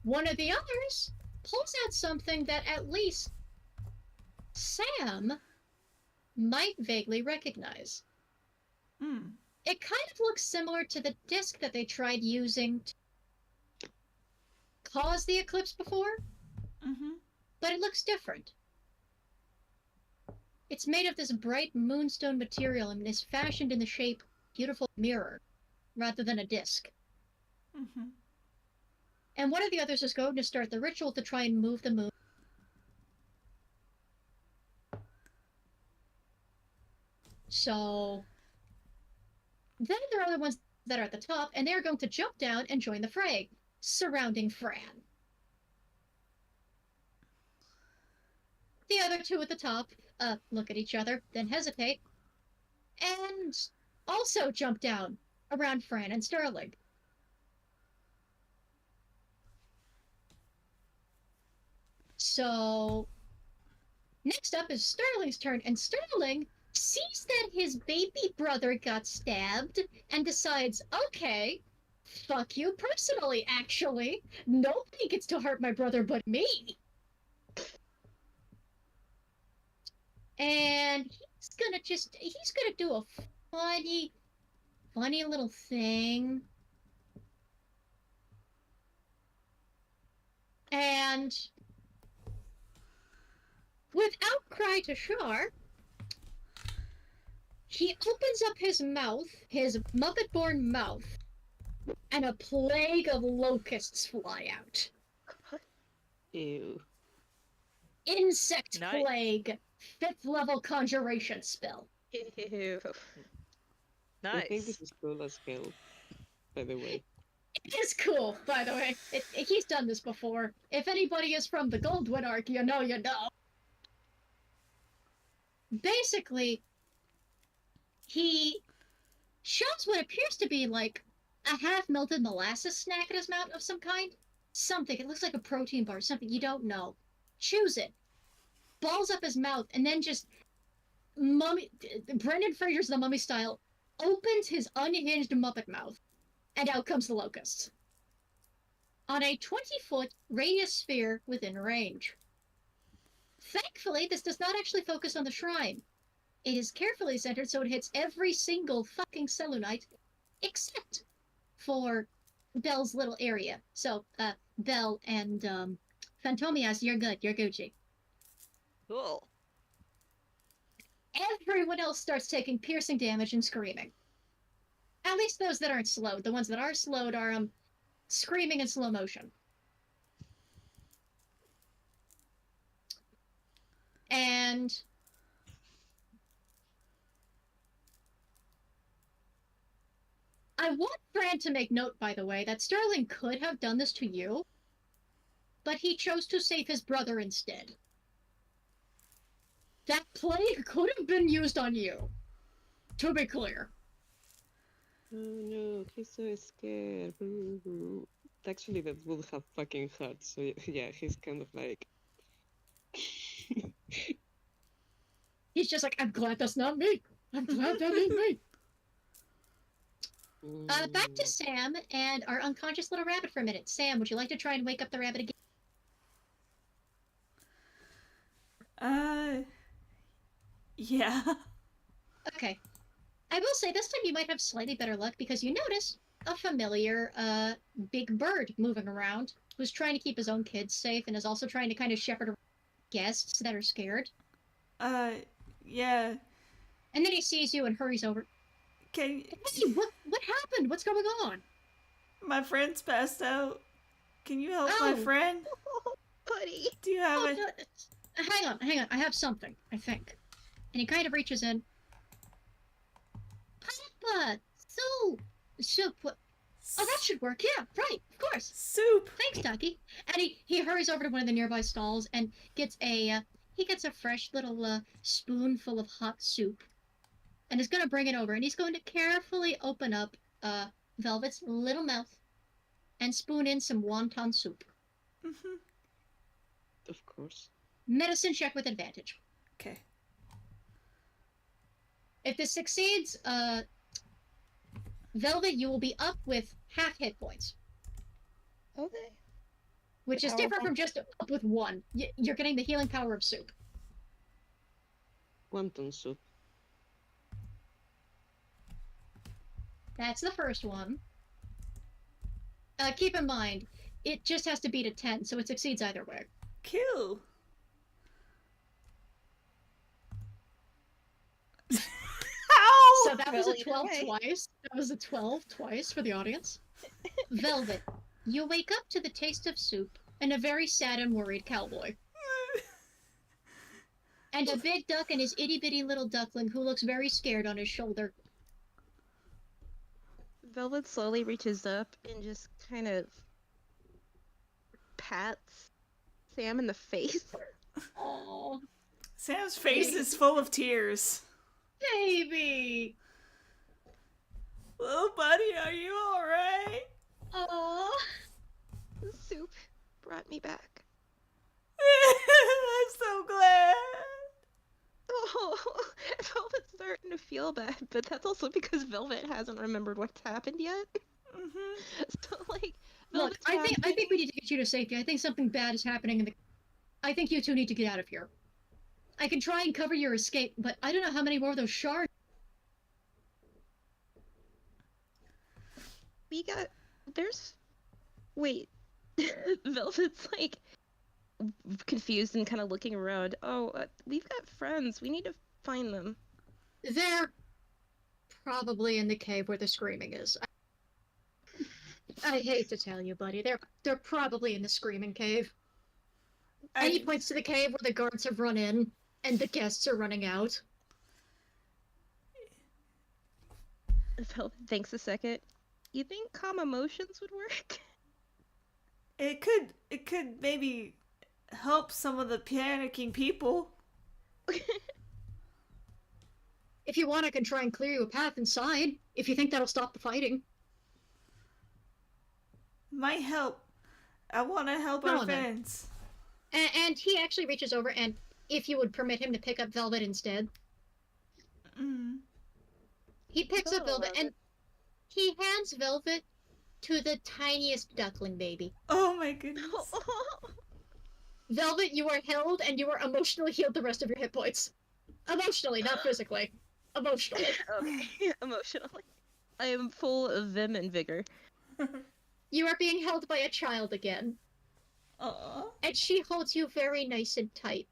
One of the others pulls out something that at least Sam might vaguely recognize. It kind of looks similar to the disc that they tried using to cause the eclipse before, but it looks different. It's made of this bright moonstone material and is fashioned in the shape of a beautiful mirror, rather than a disc. And one of the others is going to start the ritual to try and move the moon. So then there are other ones that are at the top, and they're going to jump down and join the fray, surrounding Fran. The other 2 at the top look at each other, then hesitate, and also jump down around Fran and Sterling. So next up is Sterling's turn, and Sterling sees that his baby brother got stabbed and decides, okay, fuck you personally, actually. Nobody gets to hurt my brother but me. And he's gonna do a funny little thing. And without cry to Shar, he opens up his mouth, his Muppet-born mouth, and a plague of locusts fly out. Ew. Insect Nice. plague, 5th level conjuration spell. Ew. I think this Nice. is cool as hell, by the way. It is cool, by the way. He's done this before. If anybody is from the Goldwyn arc, you know you know. Basically, he shoves what appears to be like a half-melted molasses snack in his mouth of some kind. Something. It looks like a protein bar. Something you don't know. Chews it. Balls up his mouth, and then just Brendan Fraser's The Mummy style, opens his unhinged Muppet mouth, and out comes the locust. On a 20-foot radius sphere within range. Thankfully, this does not actually focus on the shrine. It is carefully centered so it hits every single fucking Selûnite, except for Belle's little area. So, Belle and Phantomias, you're good. You're Gucci. Cool. everyone else starts taking piercing damage and screaming. At least those that aren't slowed. The ones that are slowed are screaming in slow motion. And I want Fran to make note, by the way, that Sterling could have done this to you, but he chose to save his brother instead. That plague could have been used on you, to be clear. Oh no, he's so scared. Actually, that would have fucking hurt. So yeah, he's kind of like. He's just like, I'm glad that's not me. I'm glad that ain't me. Back to Sam and our unconscious little rabbit for a minute. Sam, would you like to try and wake up the rabbit again? Yeah. Okay. I will say this time you might have slightly better luck because you notice a familiar, big bird moving around who's trying to keep his own kids safe and is also trying to kind of shepherd guests that are scared. Yeah. And then he sees you and hurries over. Can Hey, what happened? What's going on? my friend's passed out. Can you help Oh. my friend? Oh, buddy. Do you have Oh, a... no, hang on. I have something, I think. And he kind of reaches in. Papa! Soup! Oh, that should work. Yeah, right, of course. soup? Thanks, Ducky. And he hurries over to one of the nearby stalls and gets a fresh little spoonful of hot soup, and is gonna bring it over. And he's going to carefully open up Velvet's little mouth and spoon in some wonton soup. Mm-hmm. Of course. Medicine check with advantage. Okay. If this succeeds, Velvet, you will be up with half hit points, Okay. which is different from just up with one. You're getting the healing power of soup. Wonton soup. That's the first one. Keep in mind, it just has to beat a 10, so it succeeds either way. Cool. Ow! So that was a Well, 12 either way. twice. That was a 12 twice for the audience. Velvet, you wake up to the taste of soup and a very sad and worried cowboy. And a big duck and his itty-bitty little duckling who looks very scared on his shoulder. Velvet slowly reaches up and just kind of pats Sam in the face. Oh, Sam's face is full of tears. baby! Little buddy, are you alright? Oh, The soup brought me back. I'm so glad. Oh, Velvet's starting to feel bad, but that's also because Velvet hasn't remembered what's happened yet. Mm-hmm. So, like, look, Velvet's I think happy. we need to get you to safety. I think something bad is happening in the... I think you two need to get out of here. I can try and cover your escape, but I don't know how many more of those shards... We got. There's. Wait. Velvet's like confused and kind of looking around. Oh, we've got friends. We need to find them. They're probably in the cave where the screaming is. I hate to tell you, buddy. They're probably in the screaming cave. And he points to the cave where the guards have run in and the guests are running out. Velvet thinks a second. You think calm emotions would work? It could maybe help some of the panicking people. If you want, I can try and clear you a path inside, if you think that'll stop the fighting. Might help. I want to help Go our on then. friends. And he actually reaches over and, if you would permit him to pick up Velvet instead, Mm. he picks up Hello, Velvet and he hands Velvet to the tiniest duckling baby. Oh my goodness. Velvet, you are held and you are emotionally healed the rest of your hit points. Emotionally, not physically. Emotionally. Okay, emotionally. I am full of vim and vigor. You are being held by a child again. Aw. And she holds you very nice and tight.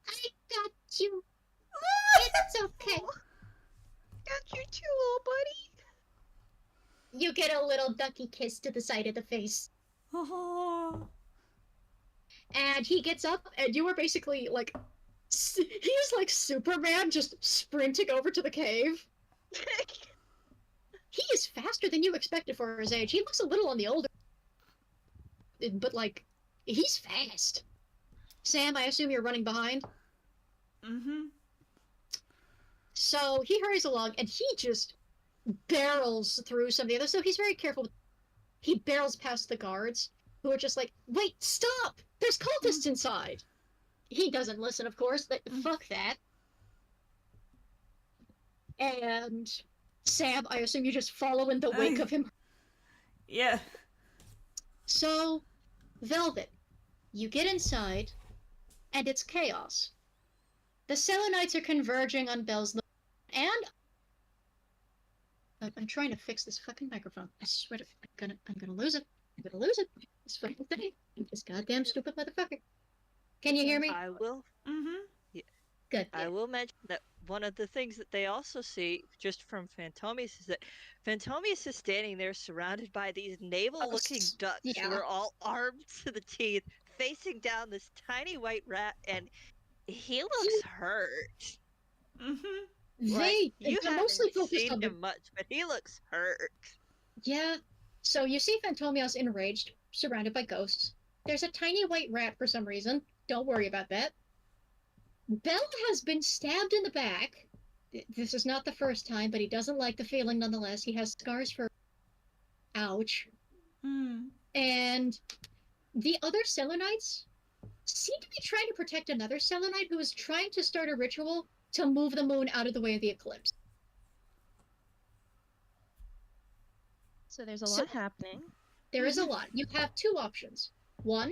I got you. It's okay. Got you too, little buddy. You get a little ducky kiss to the side of the face. Oh. And he gets up, and you are basically like. He's like Superman just sprinting over to the cave. He is faster than you expected for his age. He looks a little on the older. But like, he's fast. Sam, I assume you're running behind? Mm-hmm. So he hurries along, and he just barrels through some of the others. So he's very careful. He barrels past the guards, who are just like, wait, stop! There's cultists inside! He doesn't listen, of course, but fuck that. And Sam, I assume you just follow in the wake of him. Yeah. So, Velvet, you get inside, and it's chaos. The Selenites are converging on Belle's and I'm trying to fix this fucking microphone. I swear to I'm gonna lose it. I'm gonna lose it. This fucking thing. This goddamn stupid motherfucker. Can you hear me? I will. Mm-hmm. Good. I will mention that one of the things that they also see just from Phantomius is that Phantomius is standing there surrounded by these naval-looking ducks yeah. who are all armed to the teeth, facing down this tiny white rat, and he looks hurt. Mm-hmm. Like, you they're haven't mostly focused seen on him much, but he looks hurt. Yeah. So you see Phantomios enraged, surrounded by ghosts. There's a tiny white rat for some reason. Don't worry about that. Belle has been stabbed in the back. This is not the first time, but he doesn't like the feeling nonetheless. He has scars for... Ouch. Mm. And the other Selenites seem to be trying to protect another Selenite who is trying to start a ritual to move the moon out of the way of the eclipse. So there's a lot happening. There is a lot. You have two options. One,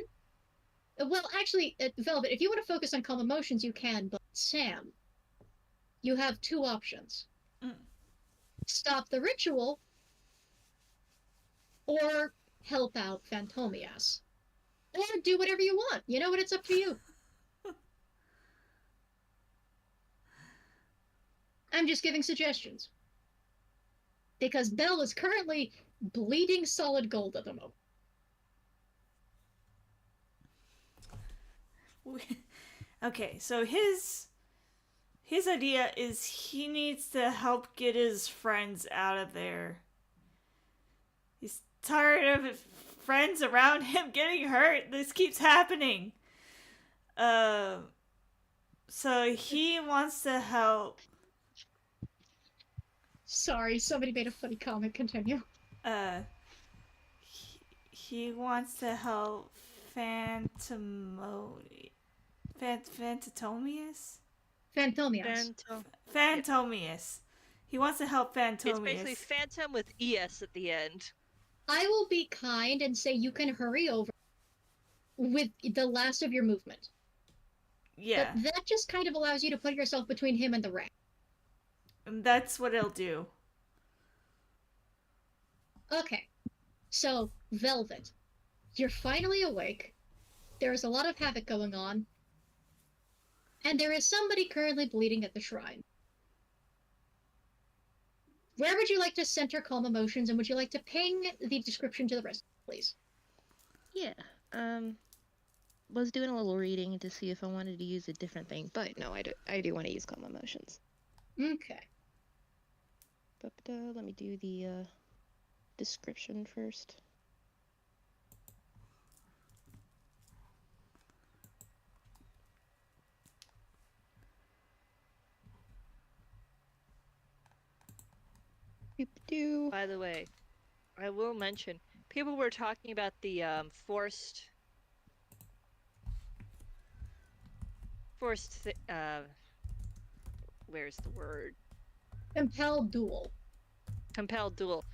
well, actually, Velvet, if you want to focus on calm emotions, you can, but Sam, you have two options. Mm. Stop the ritual, or help out Phantomias. Or do whatever you want. You know what? It's up to you. I'm just giving suggestions. Because Belle is currently bleeding solid gold at the moment. Okay, so his idea is he needs to help get his friends out of there. He's tired of friends around him getting hurt. This keeps happening. So he wants to help. Sorry, somebody made a funny comment. Continue. He wants to help Phantomius? Phantomius. He wants to help Phantomius. It's basically Phantom with ES at the end. I will be kind and say you can hurry over with the last of your movement. Yeah. But that just kind of allows you to put yourself between him and the rat. And that's what it'll do. Okay. So, Velvet, you're finally awake. There's a lot of havoc going on. And there is somebody currently bleeding at the shrine. Where would you like to center calm emotions, and would you like to ping the description to the rest, please? Yeah. Was doing a little reading to see if I wanted to use a different thing, but no, I do want to use calm emotions. Okay. But let me do the description first. By the way, I will mention, people were talking about the forced where's the word? Compelled duel. Compelled duel.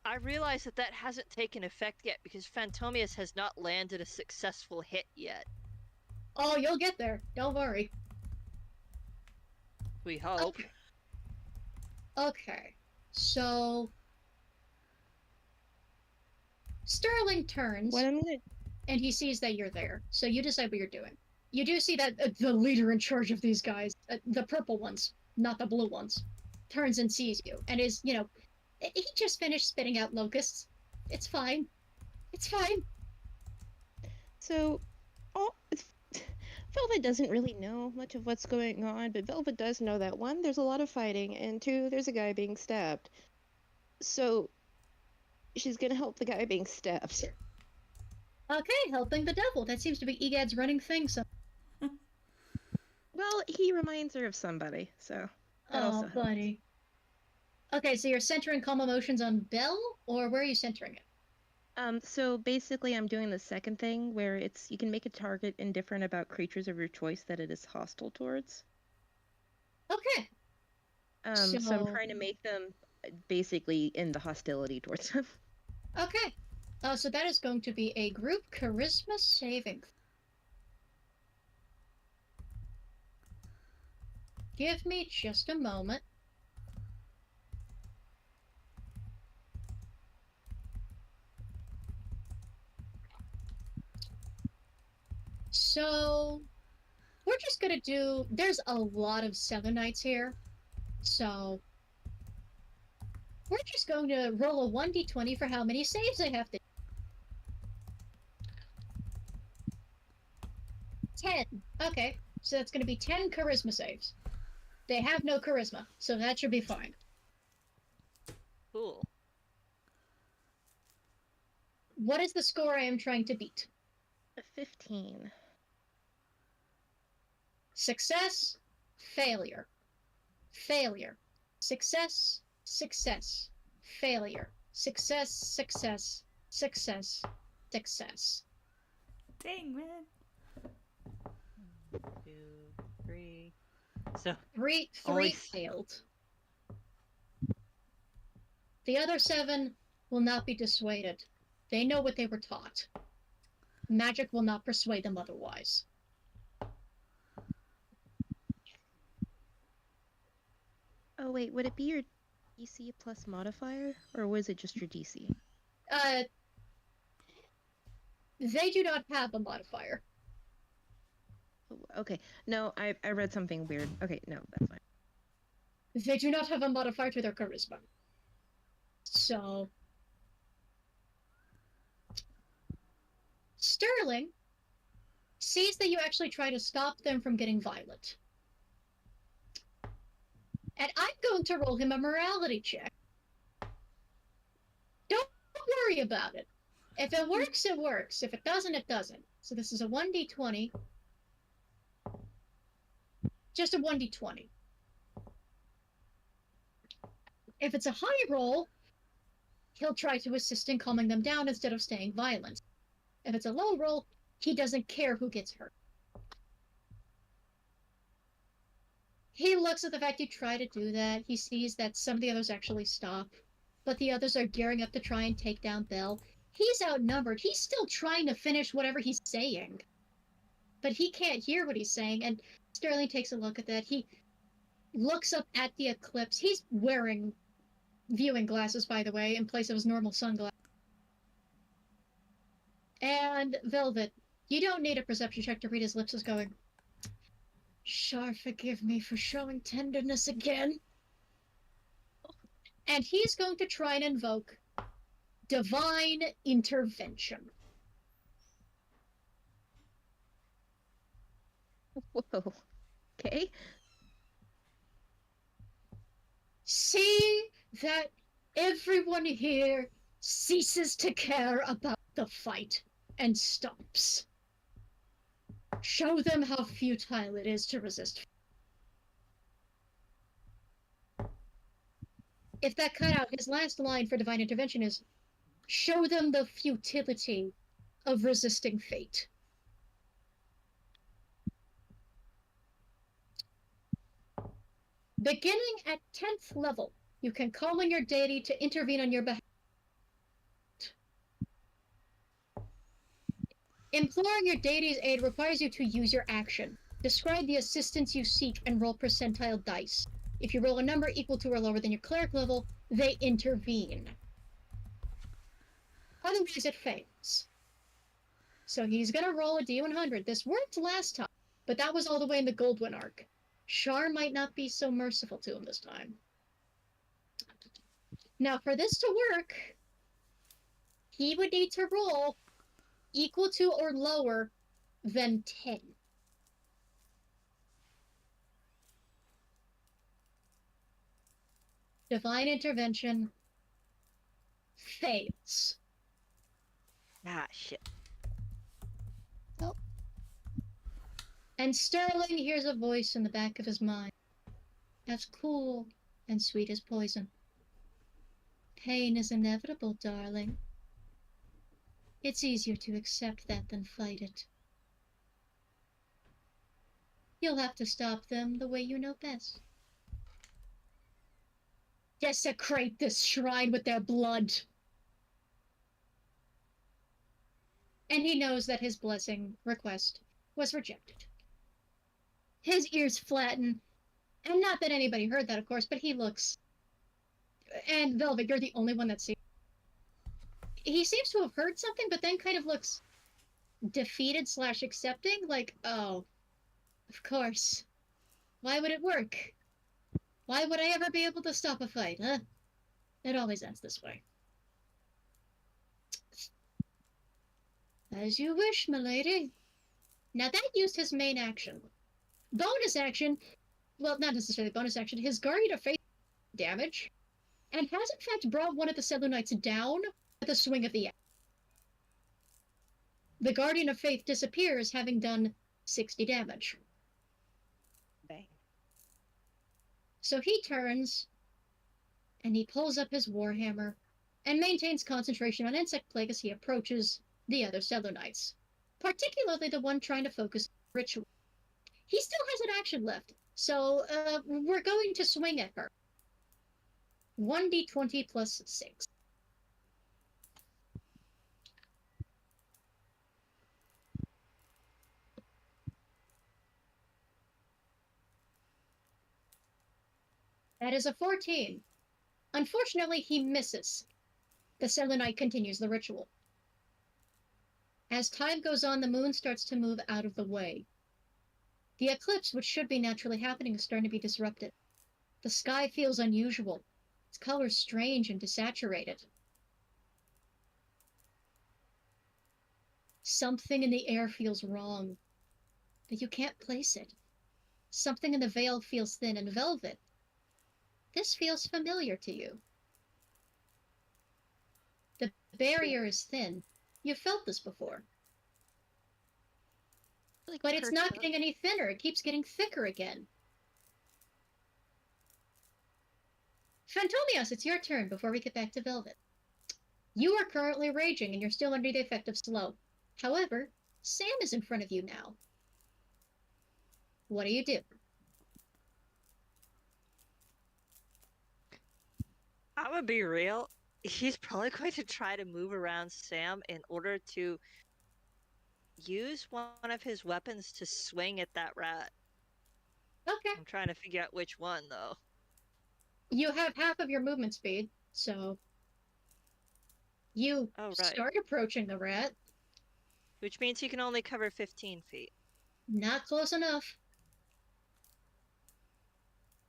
I realize that that hasn't taken effect yet because Phantomius has not landed a successful hit yet. Oh, you'll get there. Don't worry. We hope. Okay. Okay. So... Sterling turns, What I'm gonna... and he sees that you're there. So you decide what you're doing. you do see that the leader in charge of these guys, the purple ones, not the blue ones, turns and sees you and is, he just finished spitting out locusts. It's fine. It's fine. So, Velvet doesn't really know much of what's going on, but Velvet does know that one, there's a lot of fighting, and two, there's a guy being stabbed. So, she's gonna help the guy being stabbed. Okay, helping the devil. That seems to be EGAD's running thing. So, Well, he reminds her of somebody, so that also helps. buddy. Okay, so you're centering calm emotions on Belle, or where are you centering it? So basically I'm doing the second thing where you can make a target indifferent about creatures of your choice that it is hostile towards. Okay. So I'm trying to make them basically in the hostility towards them. Okay. So that is going to be a group charisma saving. Give me just a moment. So, we're just gonna do... There's a lot of 7 knights here, so... We're just going to roll a 1d20 for how many saves I have to... 10. Okay, so that's gonna be 10 charisma saves. They have no charisma, so that should be fine. Cool. What is the score I am trying to beat? A 15. Success, failure. Failure. Success, success. Failure. Success, success, success, success. Dang, man. 1, 2, 3. So Three Only- failed. The other 7 will not be dissuaded. They know what they were taught. Magic will not persuade them otherwise. Oh wait, would it be your DC plus modifier, or was it just your DC? They do not have a modifier. Okay, no, I read something weird. Okay, no, that's fine. They do not have a modifier to their charisma. So... Sterling sees that you actually try to stop them from getting violent. And I'm going to roll him a morality check. Don't worry about it. If it works, it works. If it doesn't, it doesn't. So this is a 1d20. Just a 1d20. If it's a high roll, he'll try to assist in calming them down instead of staying violent. If it's a low roll, he doesn't care who gets hurt. He looks at the fact you try to do that. He sees that some of the others actually stop, but the others are gearing up to try and take down Belle. He's outnumbered. He's still trying to finish whatever he's saying, but he can't hear what he's saying, and Sterling takes a look at that. He looks up at the eclipse. He's wearing viewing glasses, by the way, in place of his normal sunglasses. And Velvet, you don't need a perception check to read his lips as going, "Shar, forgive me for showing tenderness again." And he's going to try and invoke divine intervention. Whoa. Okay. See that everyone here ceases to care about the fight and stops. Show them how futile it is to resist. If that cut out, his last line for divine intervention is, show them the futility of resisting fate. Beginning at 10th level, you can call on your deity to intervene on your behalf. Imploring your deity's aid requires you to use your action. Describe the assistance you seek and roll percentile dice. If you roll a number equal to or lower than your cleric level, they intervene. Otherwise, it fails. So he's gonna roll a d100. This worked last time. but that was all the way in the Goldwyn arc. Char might not be so merciful to him this time. Now, for this to work, he would need to roll equal to or lower than 10. Divine intervention fails. Ah, shit. And Sterling hears a voice in the back of his mind, as cool and sweet as poison. Pain is inevitable, darling. It's easier to accept that than fight it. You'll have to stop them the way you know best. Desecrate this shrine with their blood. And he knows that his blessing request was rejected. His ears flatten, and not that anybody heard that, of course, but he looks... And Velvet, you're the only one that sees. He seems to have heard something, but then kind of looks defeated / accepting, like, oh, of course. Why would it work? Why would I ever be able to stop a fight, huh? It always ends this way. As you wish, milady. Now that used his main action. Bonus action, well, not necessarily bonus action, his Guardian of Faith damage, and has in fact brought one of the Selûnites down with a swing of the axe. The Guardian of Faith disappears, having done 60 damage. Bang. So he turns, and he pulls up his warhammer, and maintains concentration on Insect Plague as he approaches the other Selûnites, particularly the one trying to focus on ritual. He still has an action left, so we're going to swing at her. 1d20 plus 6. That is a 14. Unfortunately, he misses. The Selûnite continues the ritual. As time goes on, the moon starts to move out of the way. The eclipse, which should be naturally happening, is starting to be disrupted. The sky feels unusual. Its colors strange and desaturated. Something in the air feels wrong, but you can't place it. Something in the veil feels thin and velvet. This feels familiar to you. The barrier is thin. You've felt this before. Like But it's not perked up. getting any thinner. It keeps getting thicker again. Phantomios, it's your turn before we get back to Velvet. You are currently raging and you're still under the effect of slow. However, Sam is in front of you now. What do you do? I'm gonna be real. He's probably going to try to move around Sam in order to use one of his weapons to swing at that rat. Okay. I'm trying to figure out which one, though. You have half of your movement speed, so you Oh, right. start approaching the rat. Which means he can only cover 15 feet. Not close enough.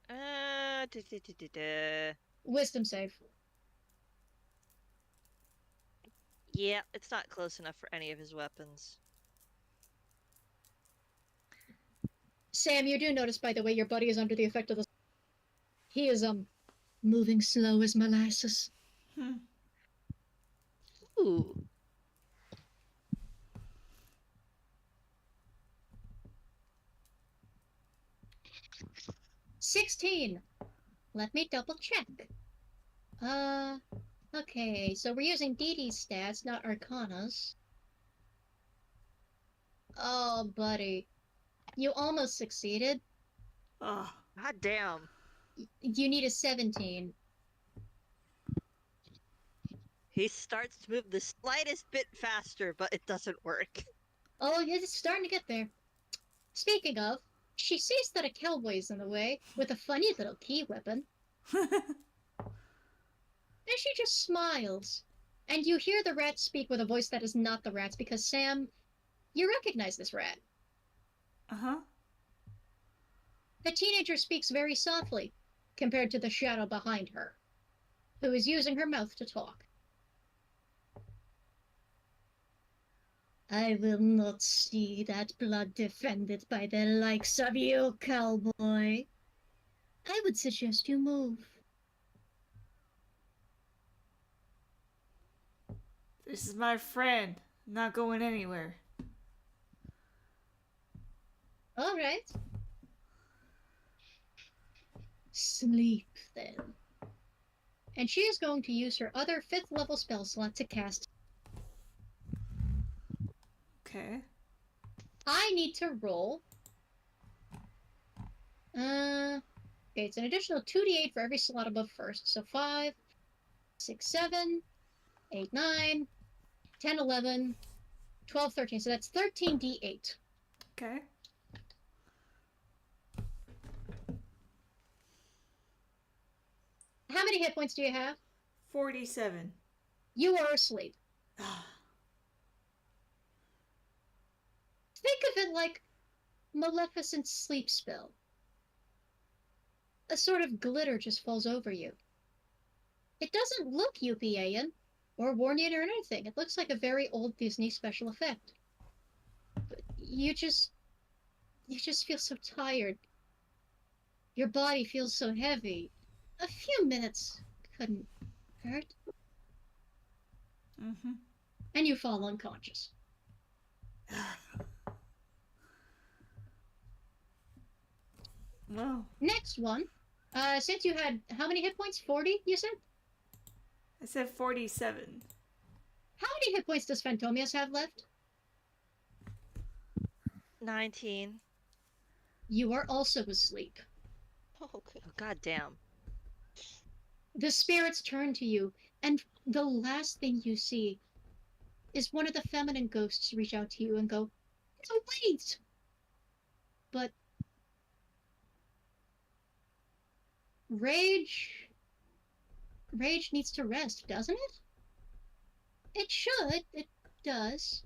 Uh, duh, duh, duh, duh, duh. Wisdom save. Yeah, it's not close enough for any of his weapons. Sam, you do notice, by the way, your buddy is under the effect of the... He is, moving slow as molasses. Ooh. $16. Let me double check. Okay, so we're using DD's stats, not Arcana's. Oh, buddy. You almost succeeded. Oh, God damn. You need a 17. He starts to move the slightest bit faster, but it doesn't work. Oh, it's starting to get there. Speaking of, she sees that a cowboy's in the way with a funny little key weapon. And she just smiles. And you hear the rat speak with a voice that is not the rat's because, Sam, you recognize this rat. Uh-huh. The teenager speaks very softly compared to the shadow behind her, who is using her mouth to talk. I will not see that blood defended by the likes of you, cowboy. I would suggest you move. This is my friend. Not going anywhere. All right. Sleep, then. And she is going to use her other 5th level spell slot to cast. Okay. I need to roll. Okay, it's an additional 2d8 for every slot above first. So 5, 6, 7, 8, 9, 10, 11, 12, 13. So that's 13d8. Okay. How many hit points do you have? 47. You are asleep. Think of it like Maleficent's sleep spell. A sort of glitter just falls over you. It doesn't look UPA-ian or Warnian or anything. It looks like a very old Disney special effect. But you just feel so tired. Your body feels so heavy. A few minutes couldn't hurt. Mm-hmm. And you fall unconscious. Well, Next one. Since you had, how many hit points? 40, you said? I said 47. How many hit points does Phantomius have left? 19. You are also asleep. Oh, good. Oh, goddamn. The spirits turn to you, and the last thing you see is one of the feminine ghosts reach out to you and go, "No, wait!" But Rage needs to rest, doesn't it? It should. It does.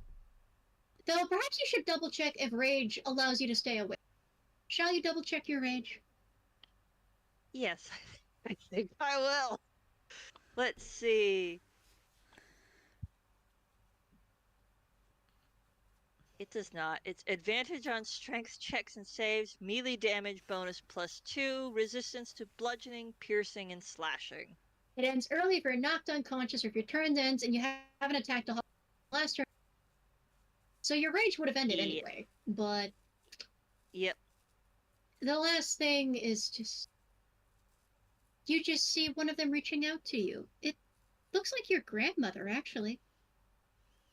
Though perhaps you should double check if Rage allows you to stay awake. Shall you double check your Rage? Yes, I think I will. Let's see. It does not. It's advantage on strength checks and saves, melee damage bonus +2, resistance to bludgeoning, piercing, and slashing. It ends early if you're knocked unconscious or if your turn ends and you haven't attacked a last turn. So your rage would have ended Yeah. anyway. But Yep. the last thing is just... You just see one of them reaching out to you. It looks like your grandmother, actually.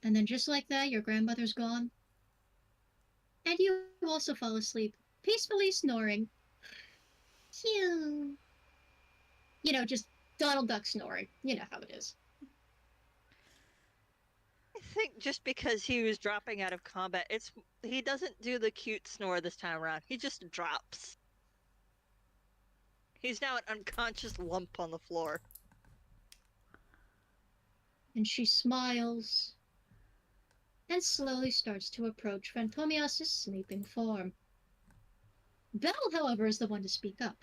And then just like that, your grandmother's gone. And you also fall asleep, peacefully snoring. Phew. You know, just Donald Duck snoring. You know how it is. I think just because he was dropping out of combat, he doesn't do the cute snore this time around. He just drops. He's now an unconscious lump on the floor. And she smiles and slowly starts to approach Phantomias' sleeping form. Belle, however, is the one to speak up.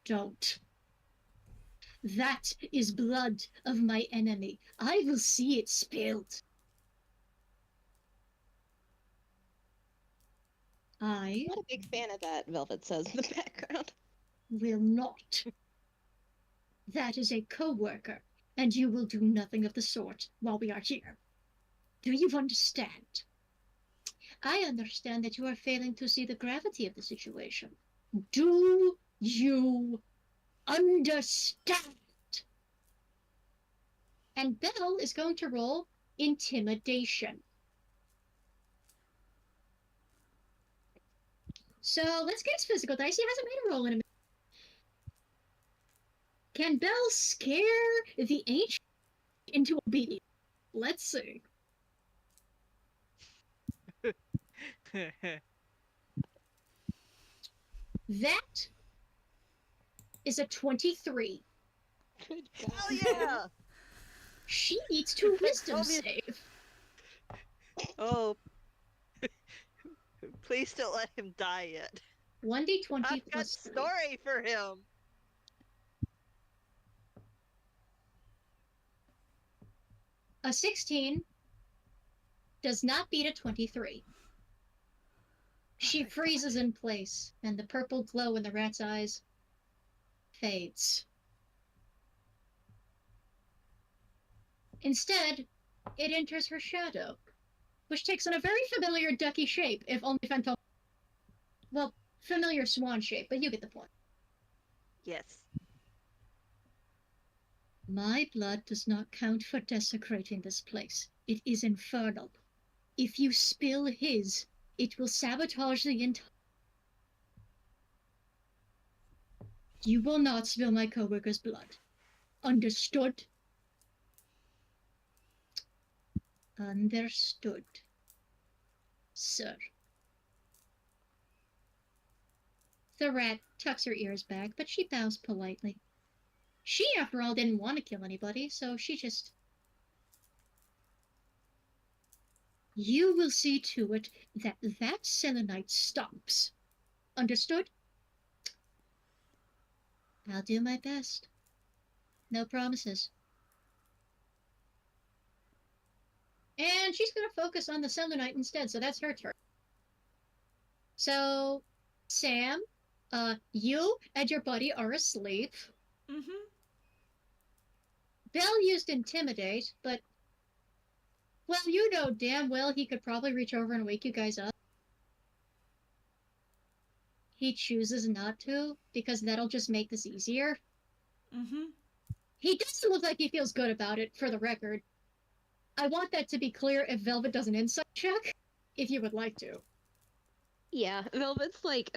Don't. That is blood of my enemy. I will see it spilled. I Not a big fan of that, Velvet says in the background. will not. That is a co-worker, and you will do nothing of the sort while we are here. Do you understand? I understand that you are failing to see the gravity of the situation. Do you understand? And Belle is going to roll intimidation. So let's get his physical dice. He hasn't made a roll in a minute. Can Belle scare the ancient into obedience? Let's see. That is a 23. Good God. Hell yeah! She needs to wisdom Phantomius- save. Oh. Please don't let him die yet. 1d20 I've got plus 3. story for him. A 16 does not beat a 23. She freezes in place, and the purple glow in the rat's eyes fades. Instead, it enters her shadow, which takes on a very familiar ducky shape, if only phantom. Well, familiar swan shape, but you get the point. Yes. My blood does not count for desecrating this place. It is infernal. If you spill his, it will sabotage the entire. You will not spill my coworker's blood. Understood? Understood, sir. The rat tucks her ears back, but she bows politely. She, after all, didn't want to kill anybody, so she just... You will see to it that that selenite stops. Understood? I'll do my best. No promises. And she's going to focus on the selenite instead, so that's her turn. So, Sam, you and your buddy are asleep. Mm-hmm. Belle used Intimidate, but, well, you know damn well he could probably reach over and wake you guys up. He chooses not to, because that'll just make this easier. Mm-hmm. He doesn't look like he feels good about it, for the record. I want that to be clear if Velvet does an insight check, if you would like to. Yeah, Velvet's like,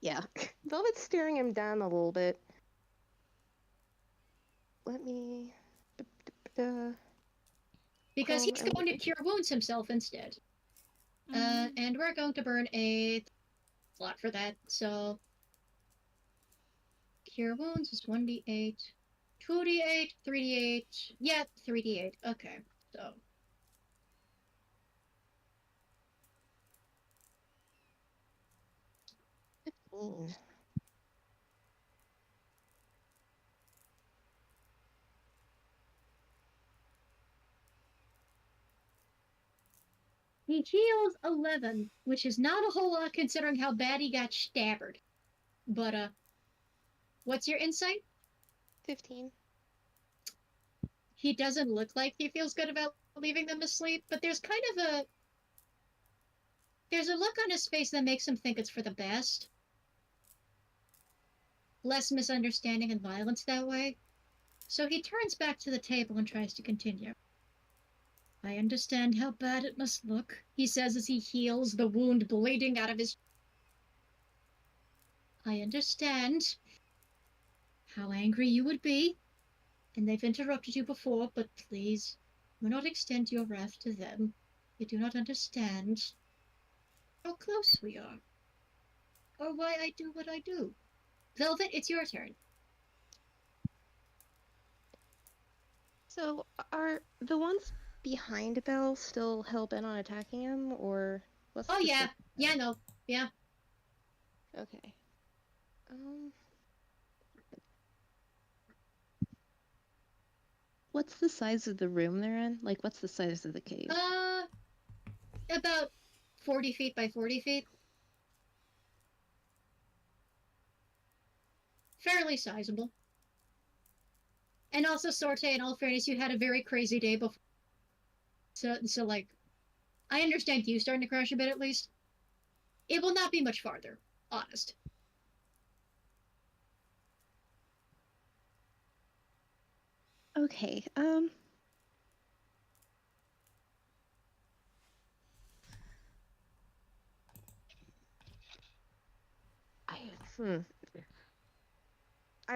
yeah. Velvet's staring him down a little bit. Let me... Because he's going to cure wounds himself instead. And we're going to burn a slot for that, so... Cure wounds is 1d8, 2d8, 3d8, yeah, 3d8, okay, so... He heals 11, which is not a whole lot considering how bad he got stabbed. But, what's your insight? 15. He doesn't look like he feels good about leaving them asleep, but there's kind of a... There's a look on his face that makes him think it's for the best. Less misunderstanding and violence that way. So he turns back to the table and tries to continue. I understand how bad it must look, he says as he heals the wound bleeding out of his... I understand how angry you would be, and they've interrupted you before, but please, do not extend your wrath to them. They do not understand how close we are, or why I do what I do. Velvet, it's your turn. So, are the ones behind Belle still hell-bent on attacking him, or what's Oh, the yeah. situation? Yeah, no. Yeah. Okay. What's the size of the room they're in? Like, what's the size of the cave? About 40 feet by 40 feet. Fairly sizable. And also, Sorte, in all fairness, you had a very crazy day before. So like, I understand you starting to crash a bit, at least. It will not be much farther, honest. Okay,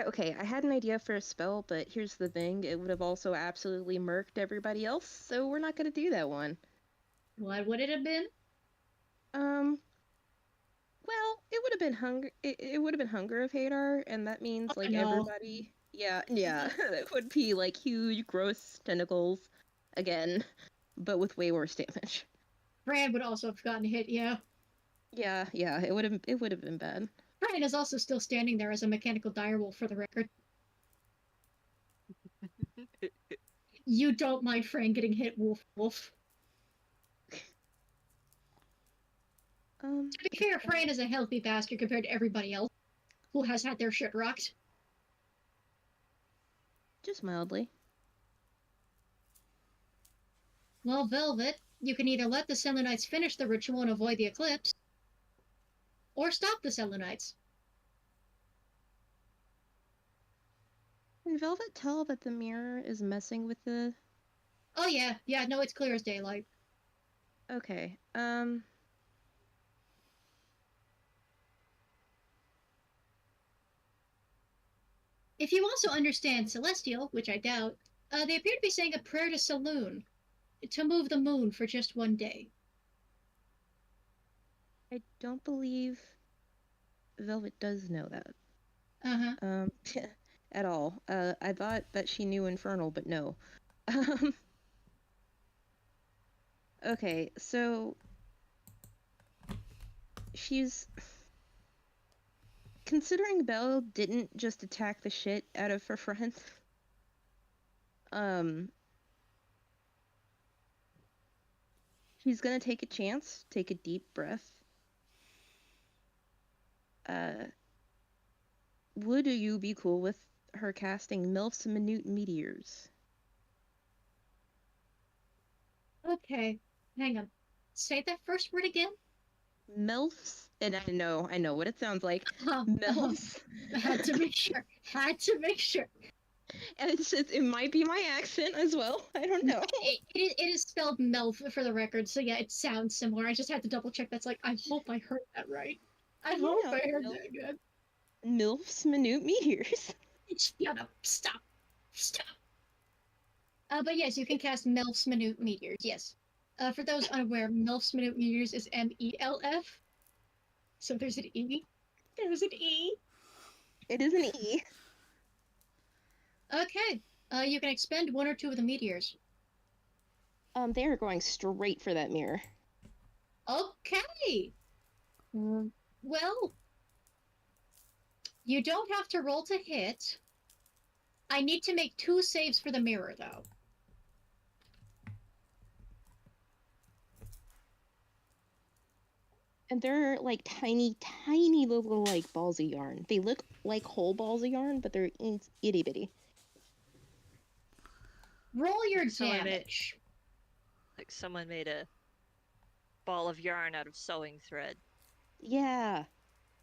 okay, I had an idea for a spell, but here's the thing, it would have also absolutely murked everybody else, so we're not gonna do that one. What would it have been? Well, it would have been it would have been Hunger of Hadar, and that means, Oh, like, no. everybody... Yeah, it would be, like, huge, gross tentacles, again, but with way worse damage. Brad would also have gotten hit, yeah. Yeah, it would have been bad. Brian is also still standing there as a mechanical direwolf for the record. You don't mind Fran getting hit, wolf. To be fair, Fran is a healthy bastard compared to everybody else who has had their shit rocked. Just mildly. Well, Velvet, you can either let the Selenites finish the ritual and avoid the eclipse, or stop the Selenites. Can Velvet tell that the mirror is messing with the... Oh yeah, no, it's clear as daylight. Okay, If you also understand Celestial, which I doubt, they appear to be saying a prayer to Saloon, to move the moon for just one day. I don't believe Velvet does know that. Uh-huh. At all. I thought that she knew Infernal, but no. Okay, so... She's... Considering Belle didn't just attack the shit out of her friend, she's gonna take a chance, take a deep breath. Would you be cool with her casting MILF's Minute Meteors? Okay, hang on. Say that first word again? MILFs, and I know what it sounds like. MILFs. Had to make sure. And it might be my accent as well. I don't know. It is spelled MILF for the record, so yeah, it sounds similar. I just had to double check. That's like, I hope I heard that right. I hope I heard that good. MILF's Minute Meteors. Shut up. Stop. But yes, you can cast MILF's Minute Meteors, yes. For those unaware, MILF's Minute Meteors is MELF. So there's an E. There's an E. It is an E. Okay. You can expend one or two of the meteors. They are going straight for that mirror. Okay. Well, you don't have to roll to hit. I need to make 2 saves for the mirror, though. And they're like tiny little like balls of yarn. They look like whole balls of yarn, but they're itty bitty. Roll your Someone damage. Like someone made a ball of yarn out of sewing thread. Yeah.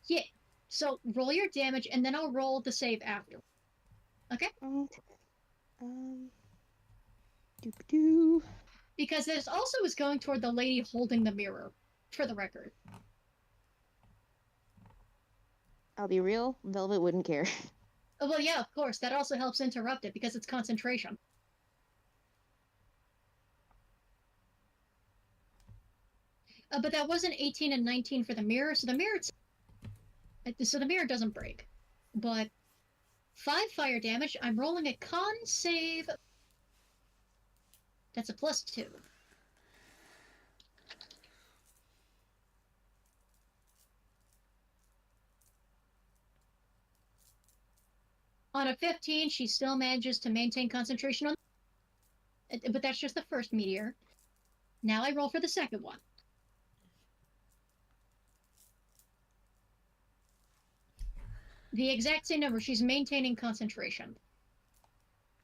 Yeah. So roll your damage, and then I'll roll the save after. Okay? Doop-doo. Because this also is going toward the lady holding the mirror, for the record. I'll be real, Velvet wouldn't care. Oh, well, yeah, of course. That also helps interrupt it, because it's concentration. But that wasn't 18 and 19 for the mirror, so the mirror doesn't break. But 5 fire damage. I'm rolling a con save. That's a +2. On a 15, she still manages to maintain concentration on... But that's just the first meteor. Now I roll for the second one. The exact same number. She's maintaining concentration.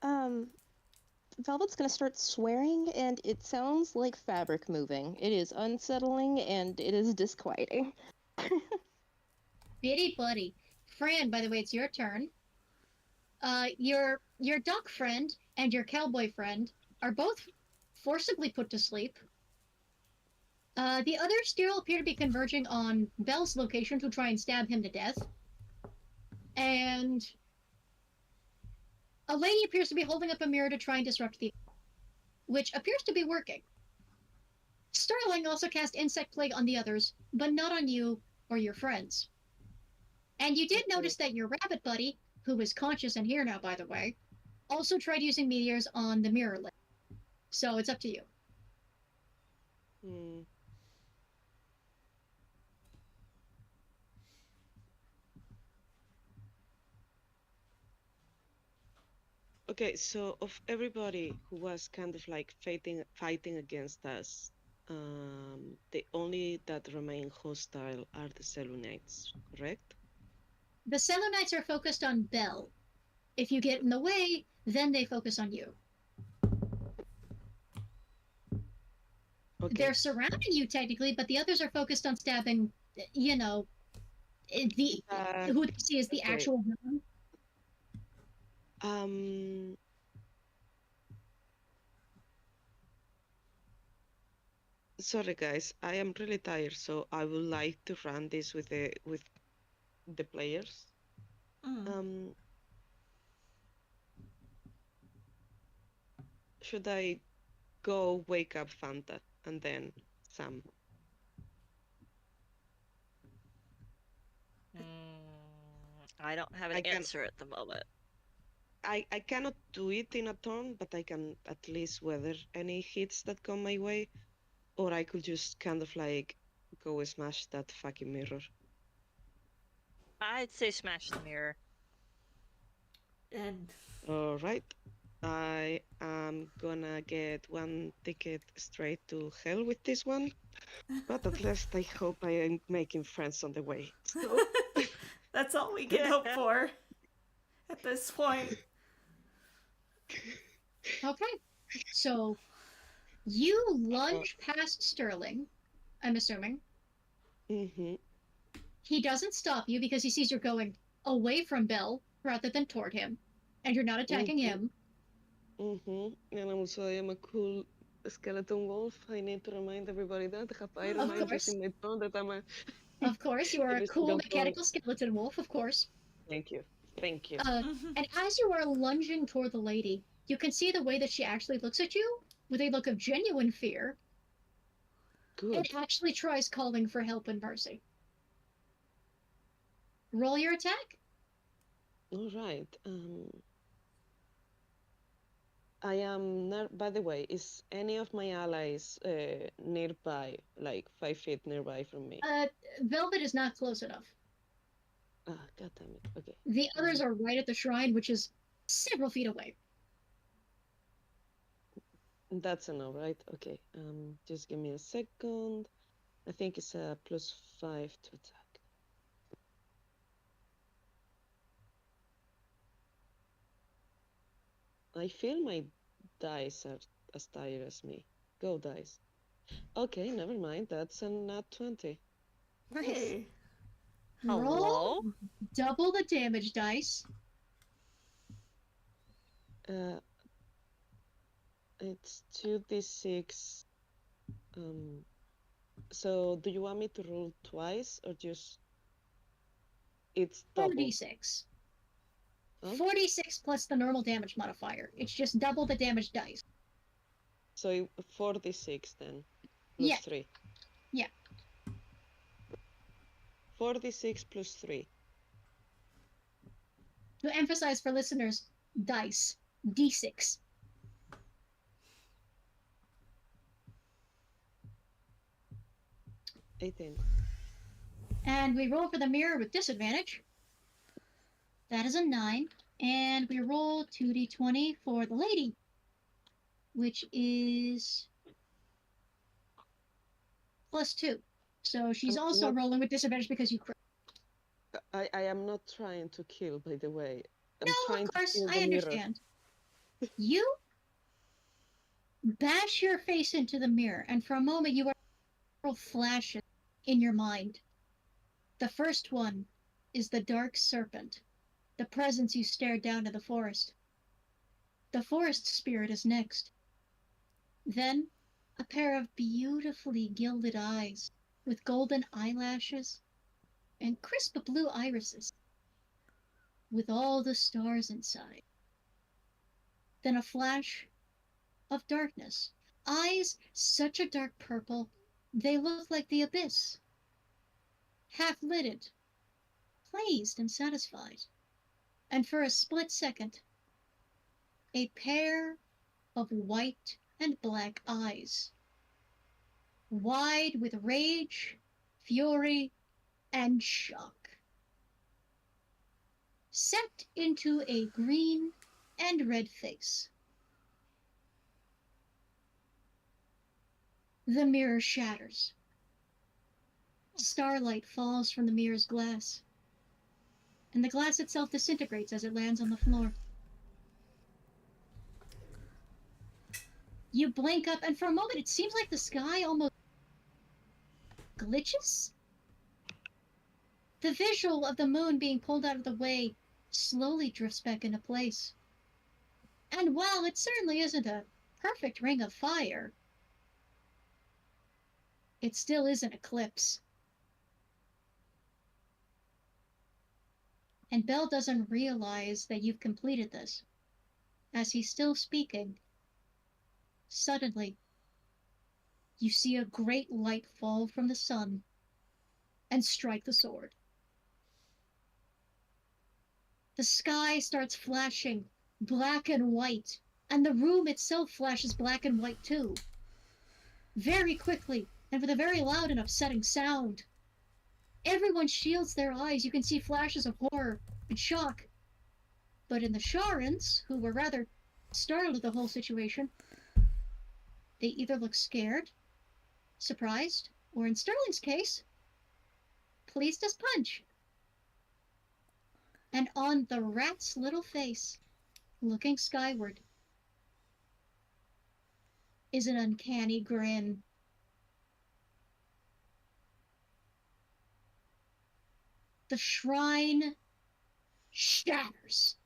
Velvet's gonna start swearing, and it sounds like fabric moving. It is unsettling, and it is disquieting. Bitty buddy. Fran, by the way, it's your turn. Your duck friend and your cowboy friend are both forcibly put to sleep. The others still appear to be converging on Belle's location to try and stab him to death. And a lady appears to be holding up a mirror to try and disrupt the... which appears to be working. Sterling also cast Insect Plague on the others, but not on you or your friends. And you did notice that your rabbit buddy, who is conscious and here now, by the way, also tried using meteors on the mirror lid. So it's up to you. Okay, so of everybody who was kind of like fighting against us, the only that remain hostile are the Selenites, correct? The Selenites are focused on Belle. If you get in the way, then they focus on you. Okay. They're surrounding you technically, but the others are focused on stabbing, you know, the who they see as the okay. actual villain. Sorry guys, I am really tired, so I would like to run this with the players. Mm. Should I go wake up Fanta and then Sam? I don't have an answer at the moment. I cannot do it in a turn, but I can at least weather any hits that come my way. Or I could just kind of like go smash that fucking mirror. I'd say smash the mirror. And Alright. I am gonna get one ticket straight to hell with this one. But at least I hope I am making friends on the way. So that's all we can hope for at this point. Okay, so you lunge past Sterling, I'm assuming. Mm-hmm. He doesn't stop you because he sees you're going away from Belle rather than toward him, and you're not attacking him. Mm-hmm. And also I am a cool skeleton wolf. I need to remind everybody that. Have I Of remind course. just in my turn that I'm a... Of course, you are a Every cool single mechanical skeleton wolf, of course. Thank you. Thank you. And as you are lunging toward the lady, you can see the way that she actually looks at you with a look of genuine fear. Good. And actually tries calling for help and mercy. Roll your attack. All right. I am by the way, is any of my allies nearby, like 5 feet nearby from me? Velvet is not close enough. Ah, god damn it. Okay. The others are right at the shrine, which is several feet away. That's enough, right? Okay. Just give me a second. I think it's a +5 to attack. I feel my dice are as tired as me. Go dice. Okay, never mind. That's a nat 20. Hey. Roll double the damage dice. It's 2d6. So do you want me to roll twice or just it's double? 4d6. Huh? 4d6 plus the normal damage modifier. It's just double the damage dice. So 4d6 then. Plus Yeah. 3. Yeah. 4d6 plus 3. To emphasize for listeners, dice. D6. $18. And we roll for the mirror with disadvantage. That is a 9. And we roll 2d20 for the lady, which is +2. So she's also rolling with disadvantage because you crit. I am not trying to kill, by the way. I'm No, trying of course, to kill I the mirror. understand. You bash your face into the mirror, and for a moment you are flashes in your mind. The first one is the dark serpent, the presence you stared down in the forest. The forest spirit is next. Then, a pair of beautifully gilded eyes with golden eyelashes and crisp blue irises with all the stars inside. Then a flash of darkness. Eyes such a dark purple, they look like the abyss. Half-lidded, pleased and satisfied. And for a split second, a pair of white and black eyes, wide with rage, fury, and shock. Set into a green and red face. The mirror shatters. Starlight falls from the mirror's glass, and the glass itself disintegrates as it lands on the floor. You blink up, and for a moment it seems like the sky almost glitches. The visual of the moon being pulled out of the way slowly drifts back into place. And while it certainly isn't a perfect ring of fire, it still is an eclipse. And Belle doesn't realize that you've completed this. As he's still speaking, suddenly, you see a great light fall from the sun and strike the sword. The sky starts flashing black and white, and the room itself flashes black and white too. Very quickly, and with a very loud and upsetting sound. Everyone shields their eyes. You can see flashes of horror and shock. But in the Sharans, who were rather startled at the whole situation, they either look scared, surprised, or in Sterling's case, pleased as punch. And on the rat's little face, looking skyward, is an uncanny grin. The shrine shatters.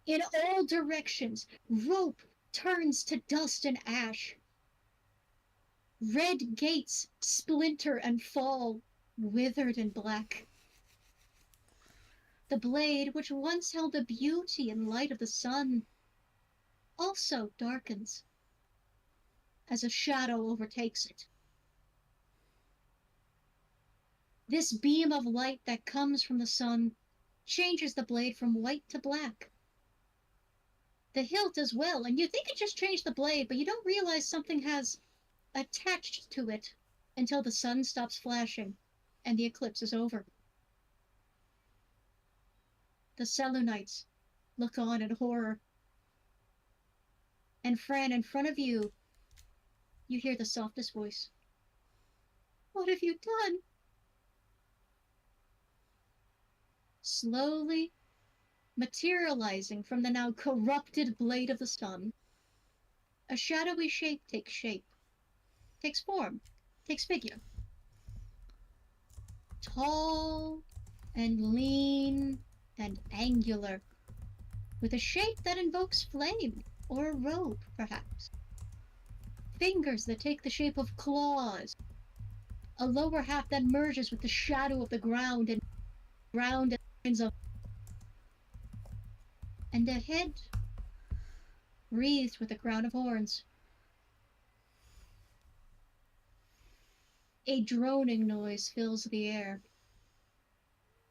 In all directions, rope turns to dust and ash. Red gates splinter and fall, withered and black. The blade, which once held a beauty and light of the sun, also darkens as a shadow overtakes it. This beam of light that comes from the sun changes the blade from white to black. The hilt as well, and you think it just changed the blade, but you don't realize something has attached to it until the sun stops flashing and the eclipse is over. The Selenites look on in horror. And Fran, in front of you, you hear the softest voice. What have you done? Slowly materializing from the now corrupted blade of the sun, a shadowy shape, takes form, takes figure. Tall and lean and angular, with a shape that invokes flame, or a robe, perhaps. Fingers that take the shape of claws, a lower half that merges with the shadow of the ground and lines of, and a head wreathed with a crown of horns. A droning noise fills the air.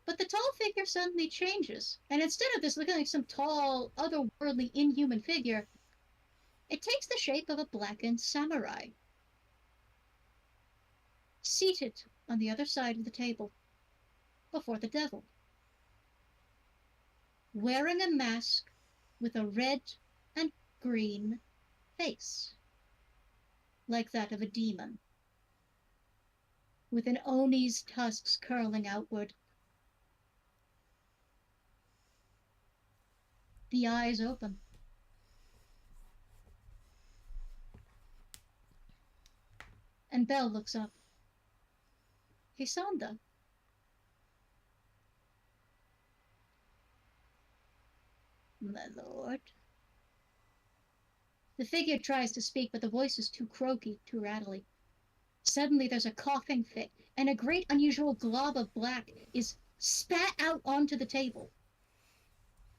But the tall figure suddenly changes, and instead of this looking like some tall, otherworldly, inhuman figure, it takes the shape of a blackened samurai, seated on the other side of the table, before the devil, wearing a mask with a red and green face, like that of a demon, with an Oni's tusks curling outward. The eyes open. And Belle looks up. Hisanda. My lord. The figure tries to speak, but the voice is too croaky, too rattly. Suddenly there's a coughing fit, and a great unusual glob of black is spat out onto the table.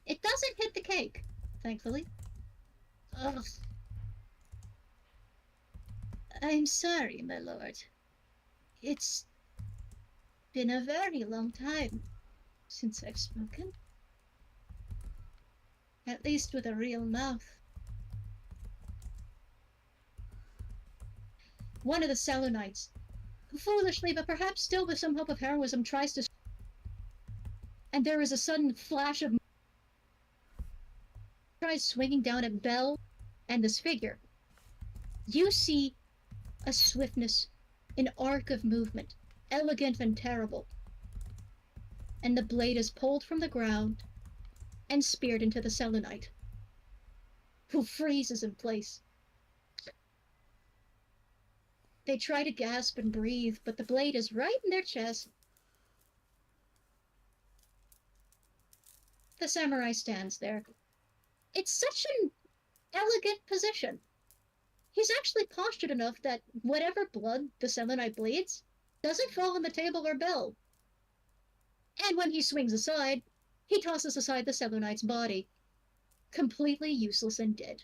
It doesn't hit the cake, thankfully. Ugh. I'm sorry, my lord. It's been a very long time since I've spoken. At least with a real mouth. One of the Selenites, foolishly but perhaps still with some hope of heroism, tries to... And there is a sudden flash of... tries swinging down at Belle and this figure. You see a swiftness, an arc of movement, elegant and terrible. And the blade is pulled from the ground and speared into the Selenite, who freezes in place. They try to gasp and breathe, but the blade is right in their chest. The samurai stands there. It's such an elegant position. He's actually postured enough that whatever blood the Selenite bleeds doesn't fall on the table or Belle. And when he swings aside, he tosses aside the Selenite's body, completely useless and dead.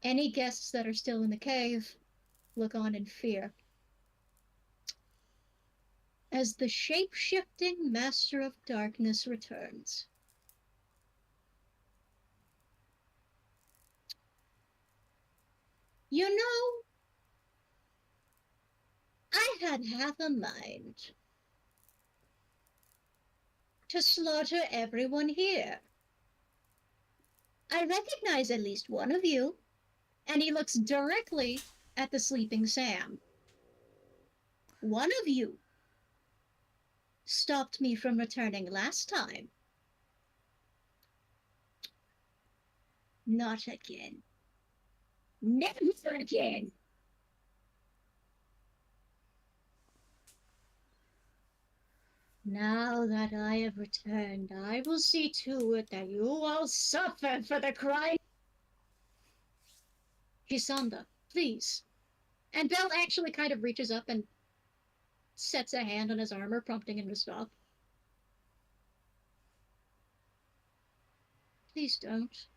Any guests that are still in the cave look on in fear as the shape-shifting Master of Darkness returns. You know, I had half a mind to slaughter everyone here. I recognize at least one of you, and he looks directly at the sleeping Sam. One of you stopped me from returning last time. Not again. Never again! Now that I have returned, I will see to it that you all suffer for the crime. Gisanda, please. And Belle actually kind of reaches up and sets a hand on his armor, prompting him to stop. Please don't.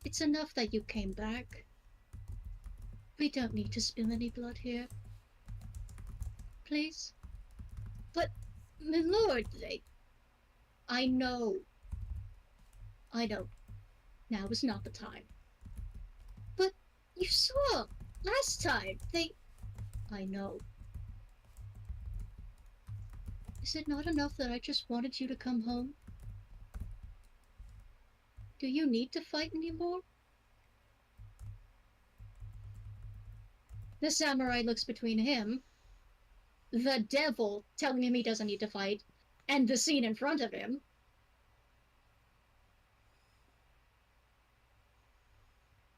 It's enough that you came back. We don't need to spill any blood here. Please? But, my lord, I know. Now is not the time. But you saw last time, I know. Is it not enough that I just wanted you to come home? Do you need to fight anymore? The samurai looks between him, the devil telling him he doesn't need to fight, and the scene in front of him.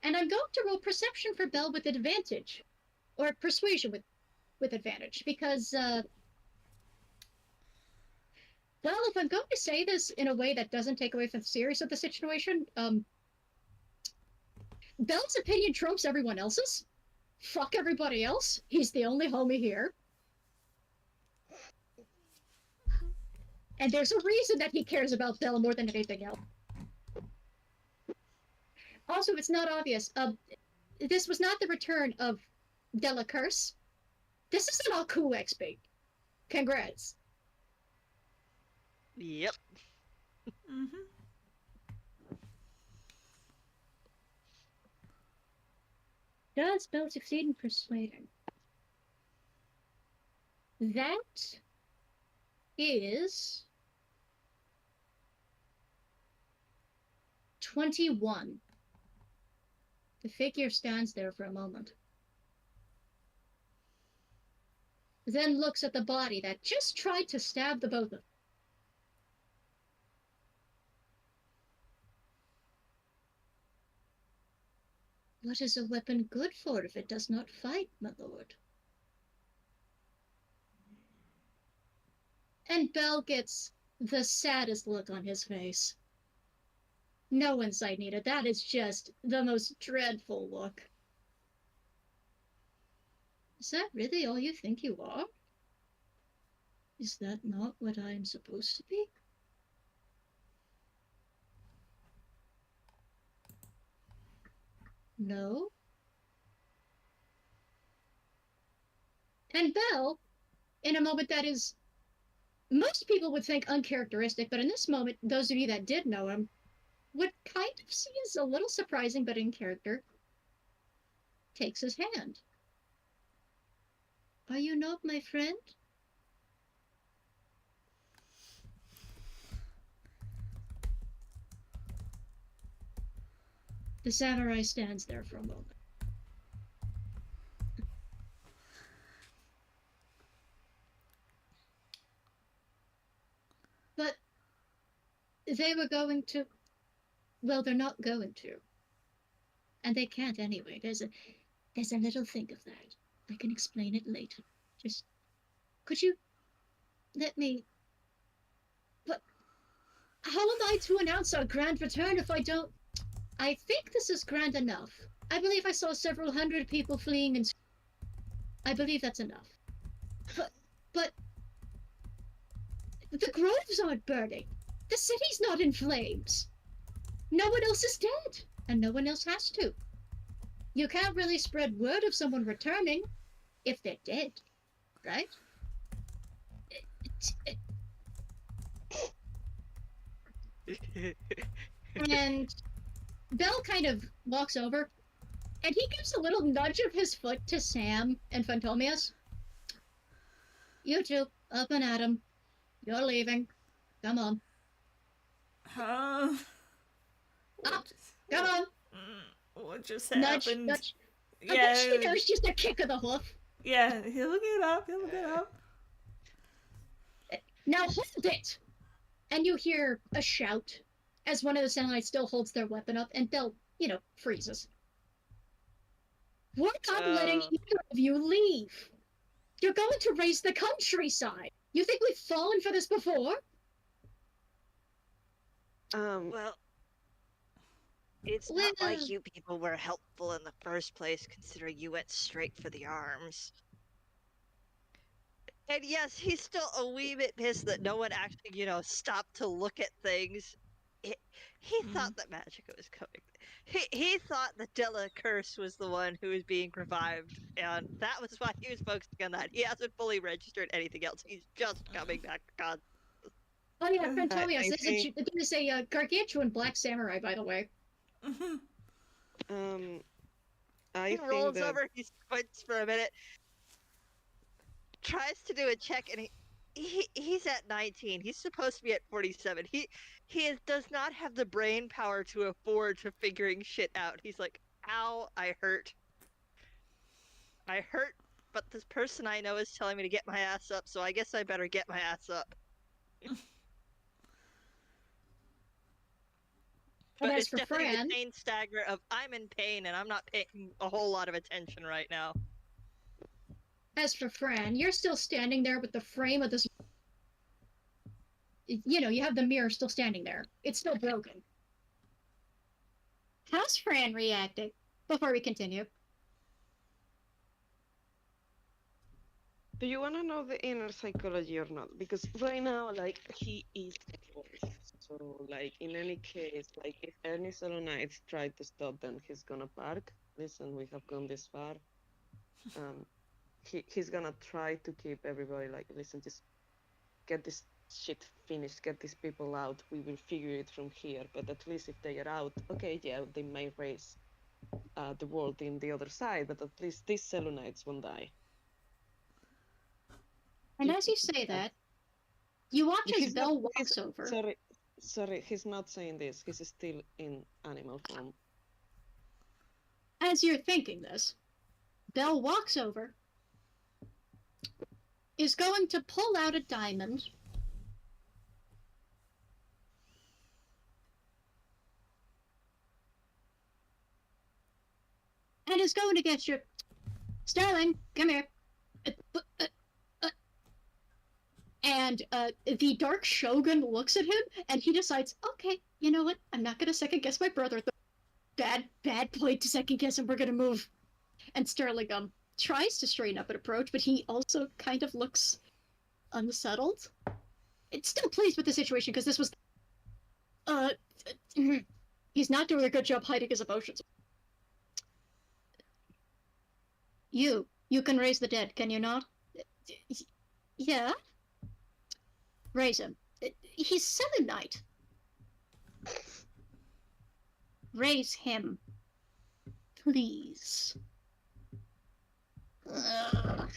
And I'm going to roll perception for Belle with advantage. Or persuasion with advantage, because, well, if I'm going to say this in a way that doesn't take away from the seriousness of the situation, Belle's opinion trumps everyone else's. Fuck everybody else. He's the only homie here. And there's a reason that he cares about Belle more than anything else. Also, it's not obvious. This was not the return of Della Curse. This is an Aku XP. Congrats. Yep. Mm-hmm. Does Belle succeed in persuading? That is 21. The figure stands there for a moment. Then looks at the body that just tried to stab the both of them. What is a weapon good for if it does not fight, my lord? And Belle gets the saddest look on his face. No insight needed. That is just the most dreadful look. Is that really all you think you are? Is that not what I am supposed to be? No? And Belle, in a moment that is, most people would think uncharacteristic, but in this moment, those of you that did know him would kind of see as a little surprising, but in character, takes his hand. Are you not my friend? The samurai stands there for a moment. But they were going to... Well, they're not going to. And they can't anyway. There's a little thing of that. I can explain it later. Just... Could you... let me... But... How am I to announce our grand return if I don't... I think this is grand enough. I believe I saw several hundred people fleeing and... I believe that's enough. But... The groves aren't burning. The city's not in flames. No one else is dead, and no one else has to. You can't really spread word of someone returning if they're dead, right? And Belle kind of walks over, and he gives a little nudge of his foot to Sam and Phantomius. You two, up and at 'em. You're leaving. Come on. Huh? Up. Come on. What just Nudge, happened? nudge. Yeah. I bet she knows just a kick of the hoof. Yeah, he'll look it up. He'll look it up. Now hold it! And you hear a shout as one of the Satellites still holds their weapon up, and Belle, freezes. We're not letting either of you leave. You're going to raise the countryside. You think we've fallen for this before? Well, it's not like you people were helpful in the first place, considering you went straight for the arms. And yes, he's still a wee bit pissed that no one actually, stopped to look at things. He thought that Magica was coming. He thought that Della Curse was the one who was being revived, and that was why he was focusing on that. He hasn't fully registered anything else. He's just coming back to God. Oh yeah, Phantomius, this is a gargantuan black samurai, by the way. He rolls over, he squints for a minute, tries to do a check, and he's at 19. He's supposed to be at 47. He does not have the brain power to afford to figuring shit out. He's like, ow, I hurt. I hurt, but this person I know is telling me to get my ass up, so I guess I better get my ass up. But as it's for definitely Fran, the pain stagger of I'm in pain and I'm not paying a whole lot of attention right now. As for Fran, you're still standing there with the frame of this... You have the mirror still standing there. It's still broken. How's Fran reacting? Before we continue. Do you want to know the inner psychology or not? Because right now, he is forced. So, in any case, if any solo knights try to stop them, he's gonna park. Listen, we have gone this far. He's gonna try to keep everybody listen, just get this shit finished, get these people out. We will figure it from here. But at least if they are out, okay, yeah, they might raise the world in the other side, but at least these Selenites won't die. And as you say that, you watch as Belle walks over. Sorry, he's not saying this. He's still in animal form. As you're thinking this, Belle walks over, is going to pull out a diamond, and is going to get you. Sterling, come here. And the Dark Shogun looks at him, and he decides, okay, you know what? I'm not going to second-guess my brother. Bad point to second-guess, and we're going to move. And Sterling tries to straighten up an approach, but he also kind of looks unsettled. It's still pleased with the situation, because this was... he's not doing a good job hiding his emotions. You can raise the dead, can you not? Yeah? Raise him. He's Selenite. Raise him. Please. Ugh.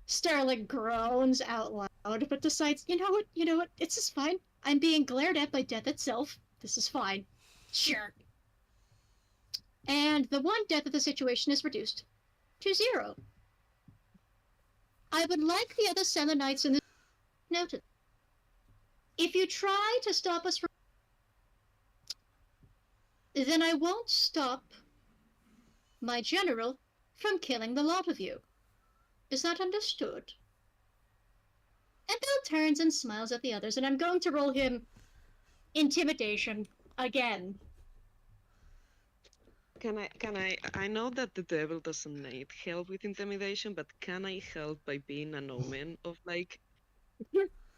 Sterling groans out loud, but decides, you know what, it's just fine. I'm being glared at by death itself. This is fine. Sure. And the one death of the situation is reduced to 0. I would like the other Selenites in this noted. If you try to stop us from, then I won't stop my general from killing the lot of you. Is that understood? And Belle turns and smiles at the others, and I'm going to roll him intimidation again. I know that the devil doesn't need help with intimidation, but can I help by being an omen of like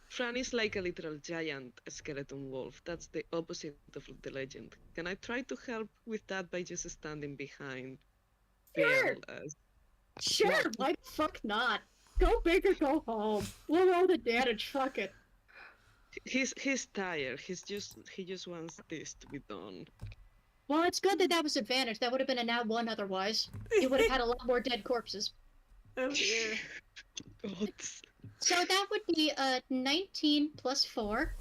Fran is like a literal giant skeleton wolf. That's the opposite of the legend. Can I try to help with that by just standing behind Sure. Belle as Sure, Yeah. why the fuck not? Go big or go home. We'll roll the damage, fuck it. he's tired. He just wants this to be done. Well, it's good that was advantage. That would have been a nat 1 otherwise. You would have had a lot more dead corpses. Oh dear. God. So that would be 19 plus 4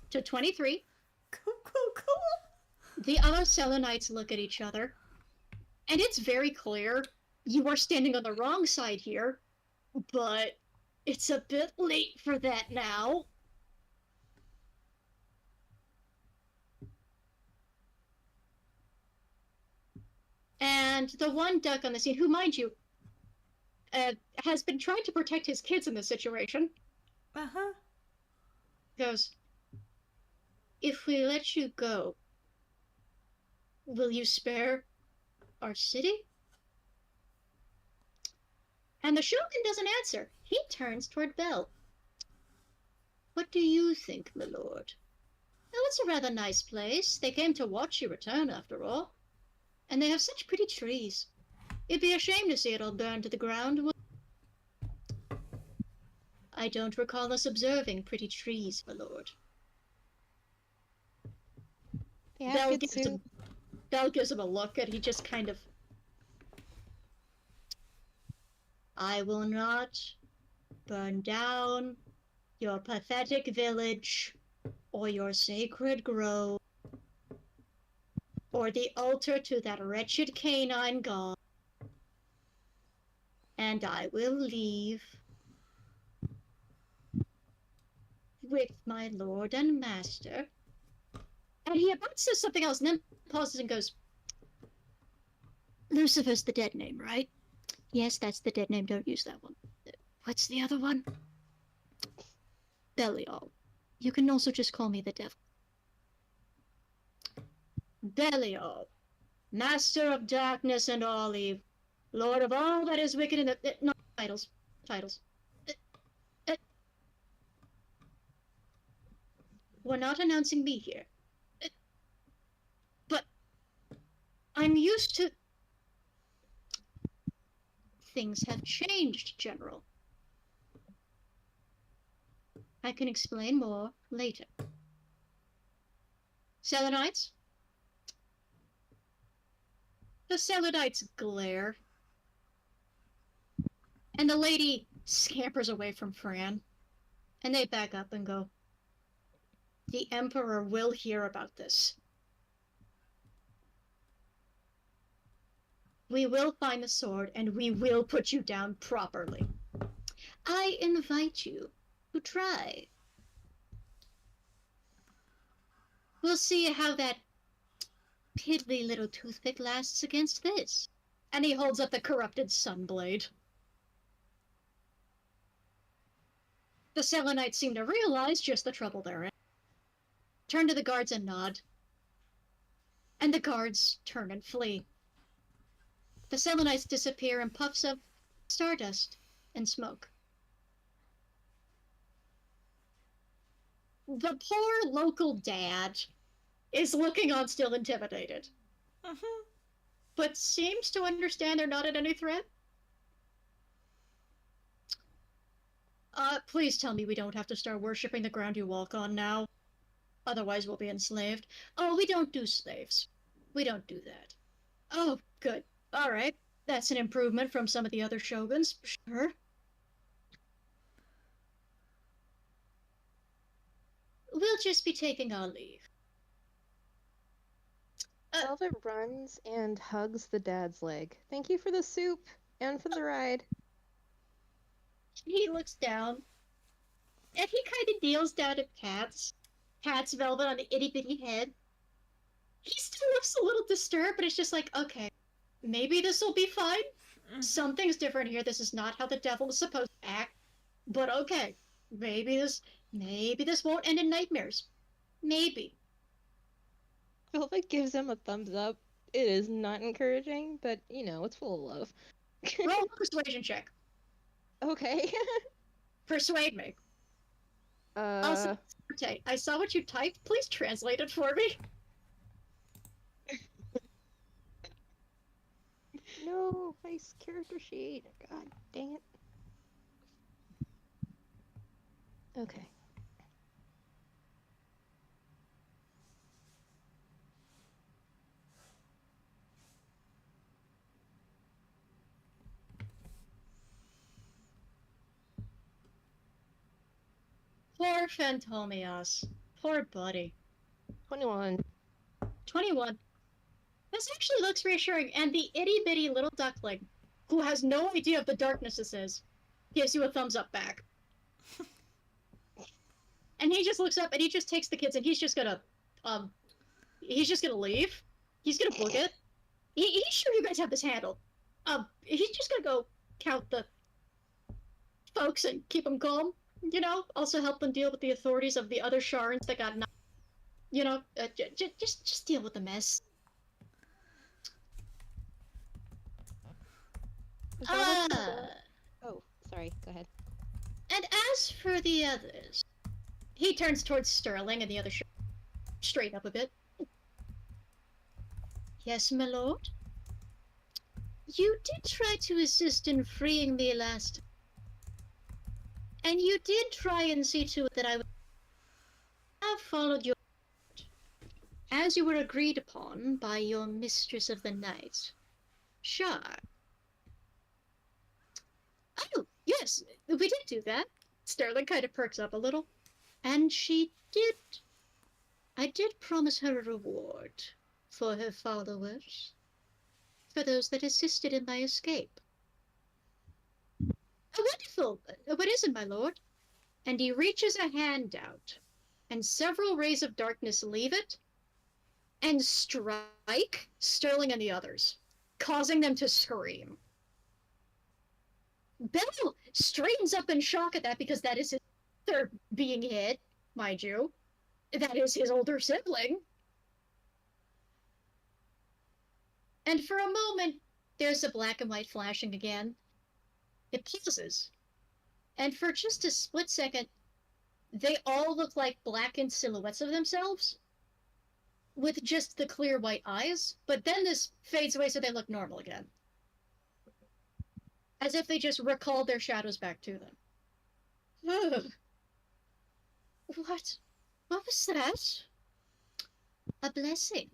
to 23. Cool. The other Selenites look at each other, and it's very clear you are standing on the wrong side here, but it's a bit late for that now. And the one duck on the scene, who, mind you, has been trying to protect his kids in this situation, Uh-huh. goes, "If we let you go, will you spare our city?" And the Shogun doesn't answer. He turns toward Belle. "What do you think, my lord?" "Oh, it's a rather nice place. They came to watch you return, after all. And they have such pretty trees. It'd be a shame to see it all burn to the ground. "I don't recall us observing pretty trees, my lord." Yeah, Belle good gives, Belle gives him a look, and he just kind of... "I will not burn down your pathetic village, or your sacred grove, or the altar to that wretched canine god. And I will leave with my lord and master." And he about says something else, and then pauses and goes, "Lucifer's the dead name, right?" "Yes, that's the dead name. Don't use that one." "What's the other one?" "Belial. You can also just call me the devil." "Belial, master of darkness and all evil, lord of all that is wicked in the..." No, titles. We're not announcing me here. But I'm used to... Things have changed, General. I can explain more later. Selenites? The Selenites glare. And the lady scampers away from Fran. And they back up and go, "The Emperor will hear about this. We will find the sword, and we will put you down properly. I invite you to try. We'll see how that piddly little toothpick lasts against this." And he holds up the corrupted sunblade. The Selenites seem to realize just the trouble they're in. Turn to the guards and nod. And the guards turn and flee. The Selenites disappear in puffs of stardust and smoke. The poor local dad is looking on still intimidated, Mm-hmm. but seems to understand they're not at any threat. Please tell me we don't have to start worshipping the ground you walk on now. Otherwise we'll be enslaved. "Oh, we don't do slaves. We don't do that." "Oh, good. All right. That's an improvement from some of the other shoguns, sure. We'll just be taking our leave." Velvet runs and hugs the dad's leg. Thank you for the soup and for the ride. He looks down, and he kind of kneels down and pats Velvet on the itty bitty head. He still looks a little disturbed, but it's just like, okay, maybe this will be fine. Something's different here. This is not how the devil is supposed to act. But okay, maybe this won't end in nightmares. Maybe. Velvet gives him a thumbs up. It is not encouraging, but you know, it's full of love. Roll a persuasion check. Okay. Persuade me. Also, Sorte, I saw what you typed. Please translate it for me. No, my character sheet. God dang it. Okay. Poor Phantomios. Poor buddy. 21. 21. This actually looks reassuring, and the itty-bitty little duckling, who has no idea of the darkness this is, gives you a thumbs up back. And he just looks up, and he just takes the kids, and he's just gonna leave. He's gonna book it. He's sure you guys have this handled. He's just gonna go count the folks and keep them calm, you know? Also help them deal with the authorities of the other Sharns that got knocked. You know, just deal with the mess. Oh, sorry. Go ahead. And as for the others, he turns towards Sterling and the other straight up a bit. Yes, my lord? You did try to assist in freeing me last time. And you did try and see to it that I would have followed your as you were agreed upon by your mistress of the night. Sure. Oh, yes, we did do that. Sterling kind of perks up a little. And I did promise her a reward for her followers, for those that assisted in my escape. Oh, wonderful! What is it, my lord? And he reaches a hand out, and several rays of darkness leave it, and strike Sterling and the others, causing them to scream. Belle straightens up in shock at that because that is his third being hit, mind you. That is his older sibling. And for a moment, there's the black and white flashing again. It pauses. And for just a split second, they all look like blackened silhouettes of themselves with just the clear white eyes, but then this fades away so they look normal again. As if they just recalled their shadows back to them. Ugh. What was that? A blessing.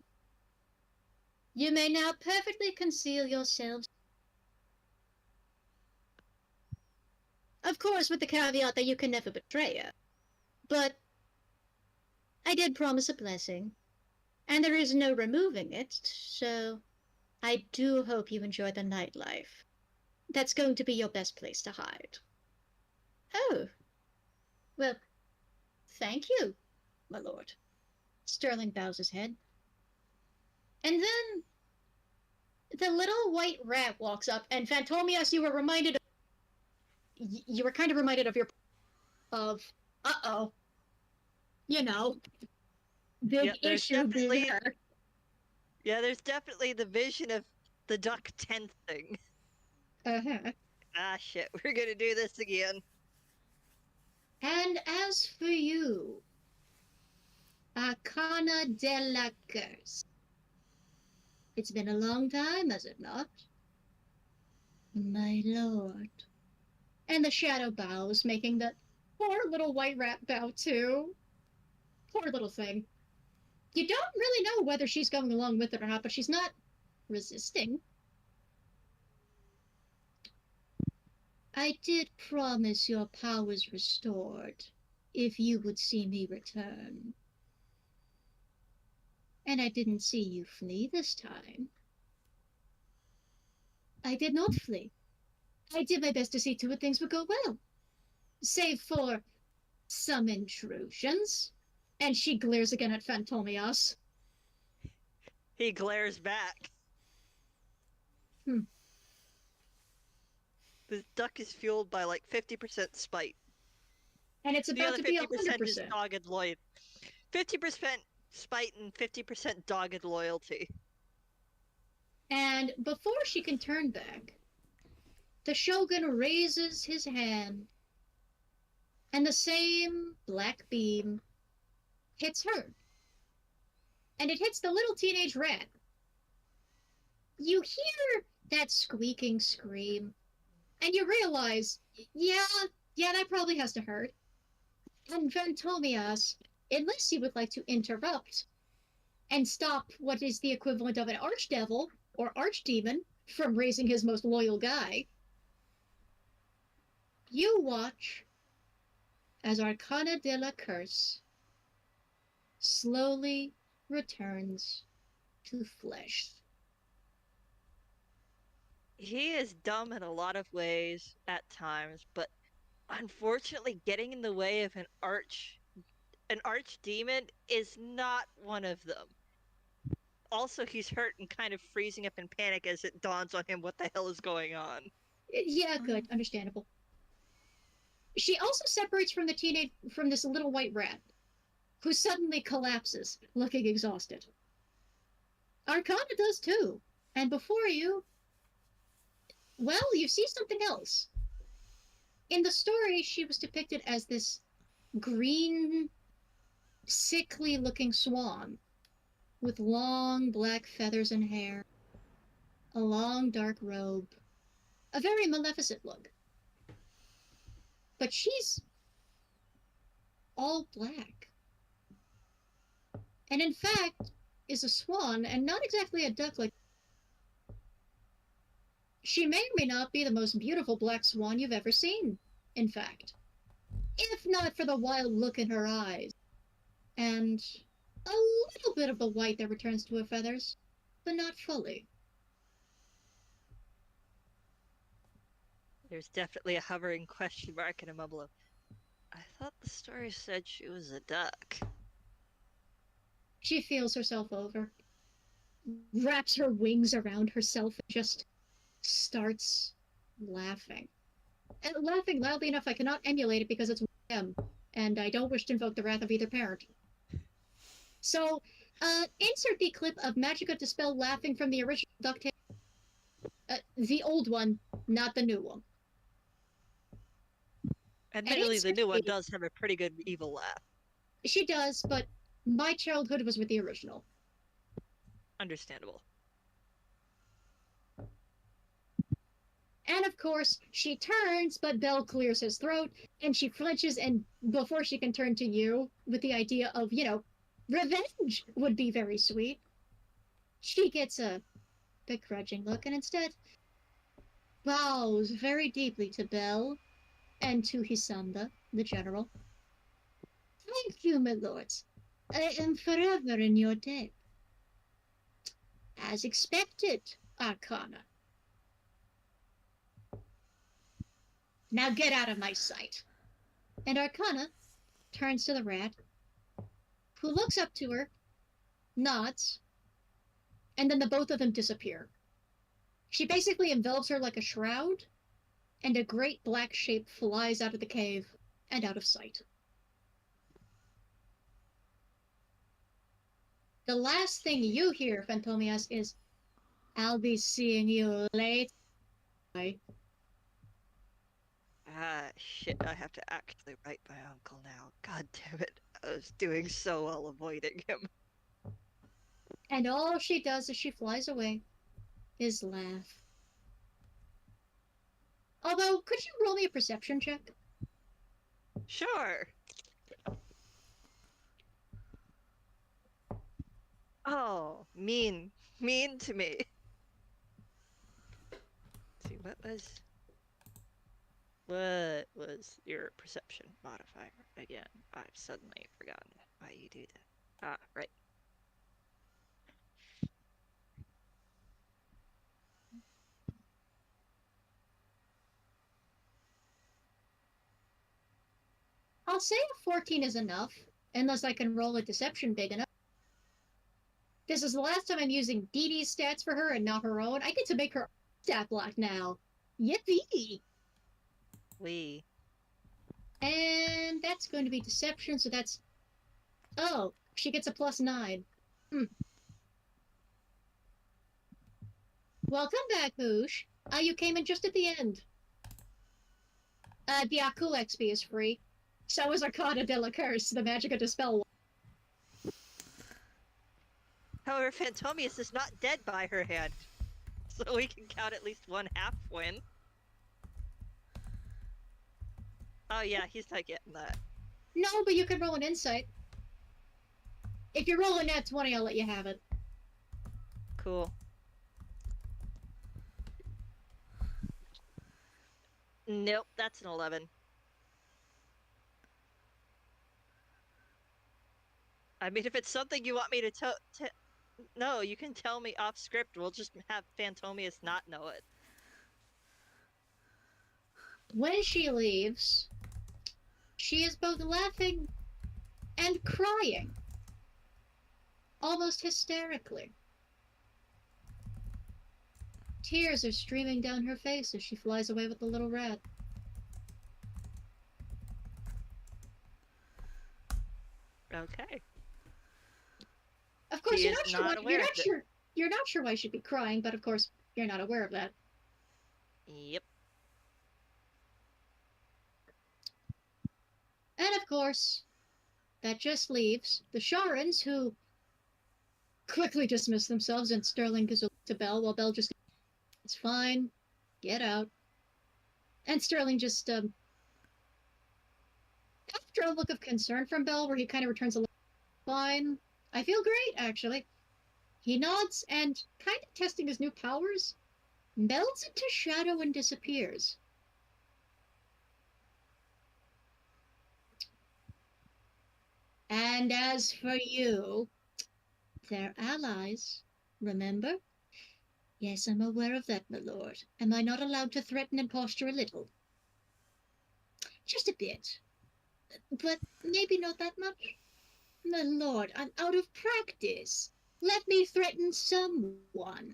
You may now perfectly conceal yourselves. Of course, with the caveat that you can never betray her. But I did promise a blessing, and there is no removing it, so I do hope you enjoy the nightlife. That's going to be your best place to hide. Oh. Well, thank you, my lord. Sterling bows his head. And then the little white rat walks up, and Phantomios, you were kind of reminded of uh-oh. You know, big issue there. Yeah, there's definitely the vision of the duck tent thing. Uh-huh. Ah, shit, we're gonna do this again. And as for you, Arcana de la Curse. It's been a long time, has it not? My lord. And the shadow bows, making the poor little white rat bow too. Poor little thing. You don't really know whether she's going along with it or not, but she's not resisting. I did promise your powers restored, if you would see me return. And I didn't see you flee this time. I did not flee. I did my best to see to it things would go well. Save for some intrusions. And she glares again at Phantomias. He glares back. Hmm. The duck is fueled by like 50% spite. And it's The about other to be 50% is 100%. dogged loyalty. 50% spite and 50% dogged loyalty. And before she can turn back, the Shogun raises his hand, and the same black beam hits her. And it hits the little teenage rat. You hear that squeaking scream, and you realize, yeah, that probably has to hurt. And Phantomias, unless you would like to interrupt and stop what is the equivalent of an archdevil or archdemon from raising his most loyal guy, you watch as Arcana de la Curse slowly returns to flesh. He is dumb in a lot of ways at times, but unfortunately getting in the way of an archdemon is not one of them. Also, he's hurt and kind of freezing up in panic as it dawns on him what the hell is going on. Yeah, good, understandable. She also separates from this little white rat, who suddenly collapses, looking exhausted. Arcana does too, and before you, well, you see something else. In the story, she was depicted as this green, sickly-looking swan with long black feathers and hair, a long dark robe, a very maleficent look. But she's all black. And in fact, is a swan and not exactly a duck like. She may or may not be the most beautiful black swan you've ever seen, in fact. If not for the wild look in her eyes, and a little bit of the white that returns to her feathers, but not fully. There's definitely a hovering question mark and a mumble of, I thought the story said she was a duck. She feels herself over, wraps her wings around herself, and just starts laughing. And laughing loudly enough I cannot emulate it because it's M, and I don't wish to invoke the wrath of either parent. So, insert the clip of Magica Dispel laughing from the original DuckTales. The old one, not the new one. Admittedly, the insert new one the- does have a pretty good evil laugh. She does, but my childhood was with the original. Understandable. And of course, she turns, but Belle clears his throat, and she flinches, and before she can turn to you with the idea of, revenge would be very sweet, she gets a begrudging look and instead bows very deeply to Belle and to Hisanda, the general. Thank you, my lords. I am forever in your debt. As expected, Arcana. Now get out of my sight. And Arcana turns to the rat, who looks up to her, nods, and then the both of them disappear. She basically envelops her like a shroud, and a great black shape flies out of the cave and out of sight. The last thing you hear, Phantomias, is, I'll be seeing you later. Ah, shit, I have to actually write my uncle now. God damn it. I was doing so well avoiding him. And all she does as she flies away is laugh. Although, could you roll me a perception check? Sure. Oh, mean to me. Let's see, what was your perception modifier again? I've suddenly forgotten why you do that. Ah, right. I'll say a 14 is enough, unless I can roll a deception big enough. This is the last time I'm using Dee Dee's stats for her and not her own. I get to make her stat block now. Yippee! We. And that's going to be deception, so that's... Oh, she gets a +9. Welcome back, Hoosh. You came in just at the end. The Akul XP is free. So is Arcana de la Curse, the magic of Dispel. However, Phantomius is not dead by her hand. So we can count at least one half win. Oh yeah, he's not getting that. No, but you can roll an insight. If you're rolling that 20, I'll let you have it. Cool. Nope, that's an 11. I mean, if it's something you want me to tell... No, you can tell me off script. We'll just have Phantomius not know it. When she leaves, she is both laughing and crying. Almost hysterically. Tears are streaming down her face as she flies away with the little rat. Okay. Of course, She you're is not sure. not aware of it. You're not sure why she'd be crying, but of course, you're not aware of that. Yep. And of course, that just leaves the Sharans, who quickly dismiss themselves, and Sterling goes to Belle, while Belle just, it's fine, get out. And Sterling just, after a look of concern from Belle, where he kind of returns a look, fine, I feel great, actually. He nods, and, kind of testing his new powers, melts into shadow and disappears. And as for you, they're allies, remember? Yes, I'm aware of that, my lord. Am I not allowed to threaten and posture a little? Just a bit. But maybe not that much. My lord, I'm out of practice. Let me threaten someone.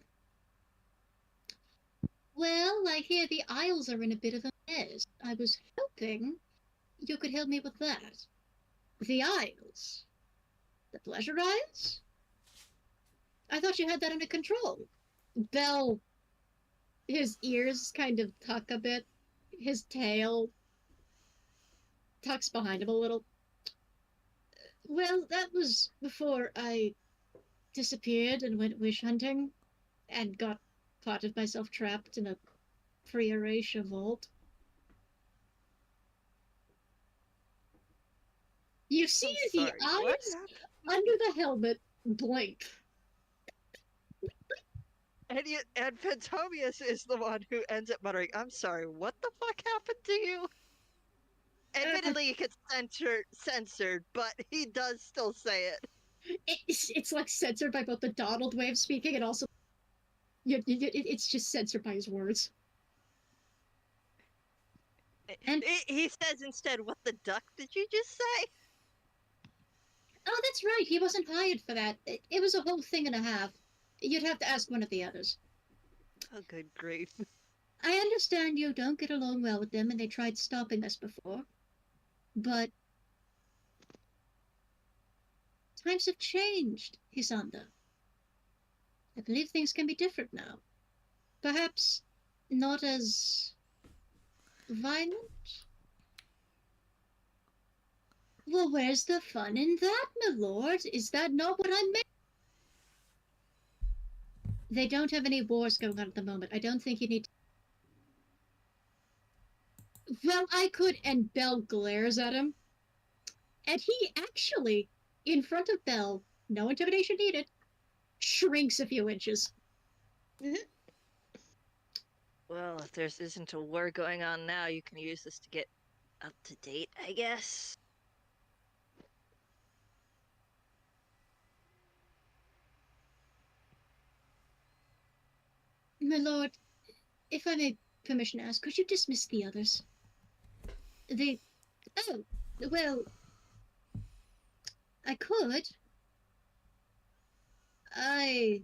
Well, I hear the Isles are in a bit of a mess. I was hoping you could help me with that. The Isles? The Pleasure Isles? I thought you had that under control. Belle, his ears kind of tuck a bit. His tail tucks behind him a little. Well, that was before I disappeared and went wish hunting and got part of myself trapped in a pre-erasure vault. You see I'm the sorry, what eyes happened? under the helmet blink. And Phantomius is the one who ends up muttering, I'm sorry, what the fuck happened to you? Admittedly, it gets censored, but he does still say it. It's like censored by both the Donald way of speaking and also it's just censored by his words. And He says instead, what the duck did you just say? oh, that's right, he wasn't hired for that. It was a whole thing and a half. You'd have to ask one of the others. Oh, good grief. I understand you don't get along well with them and they tried stopping us before. But times have changed, Hisanda. I believe things can be different now. Perhaps not as violent? Well, where's the fun in that, my lord? Is that not what I meant? They don't have any wars going on at the moment. I don't think you need to... Well, I could, and Belle glares at him. And he actually, in front of Belle, no intimidation needed, shrinks a few inches. Well, if there isn't a war going on now, you can use this to get up to date, I guess. My lord, if I may permission to ask, could you dismiss the others? Oh, Well, I could. I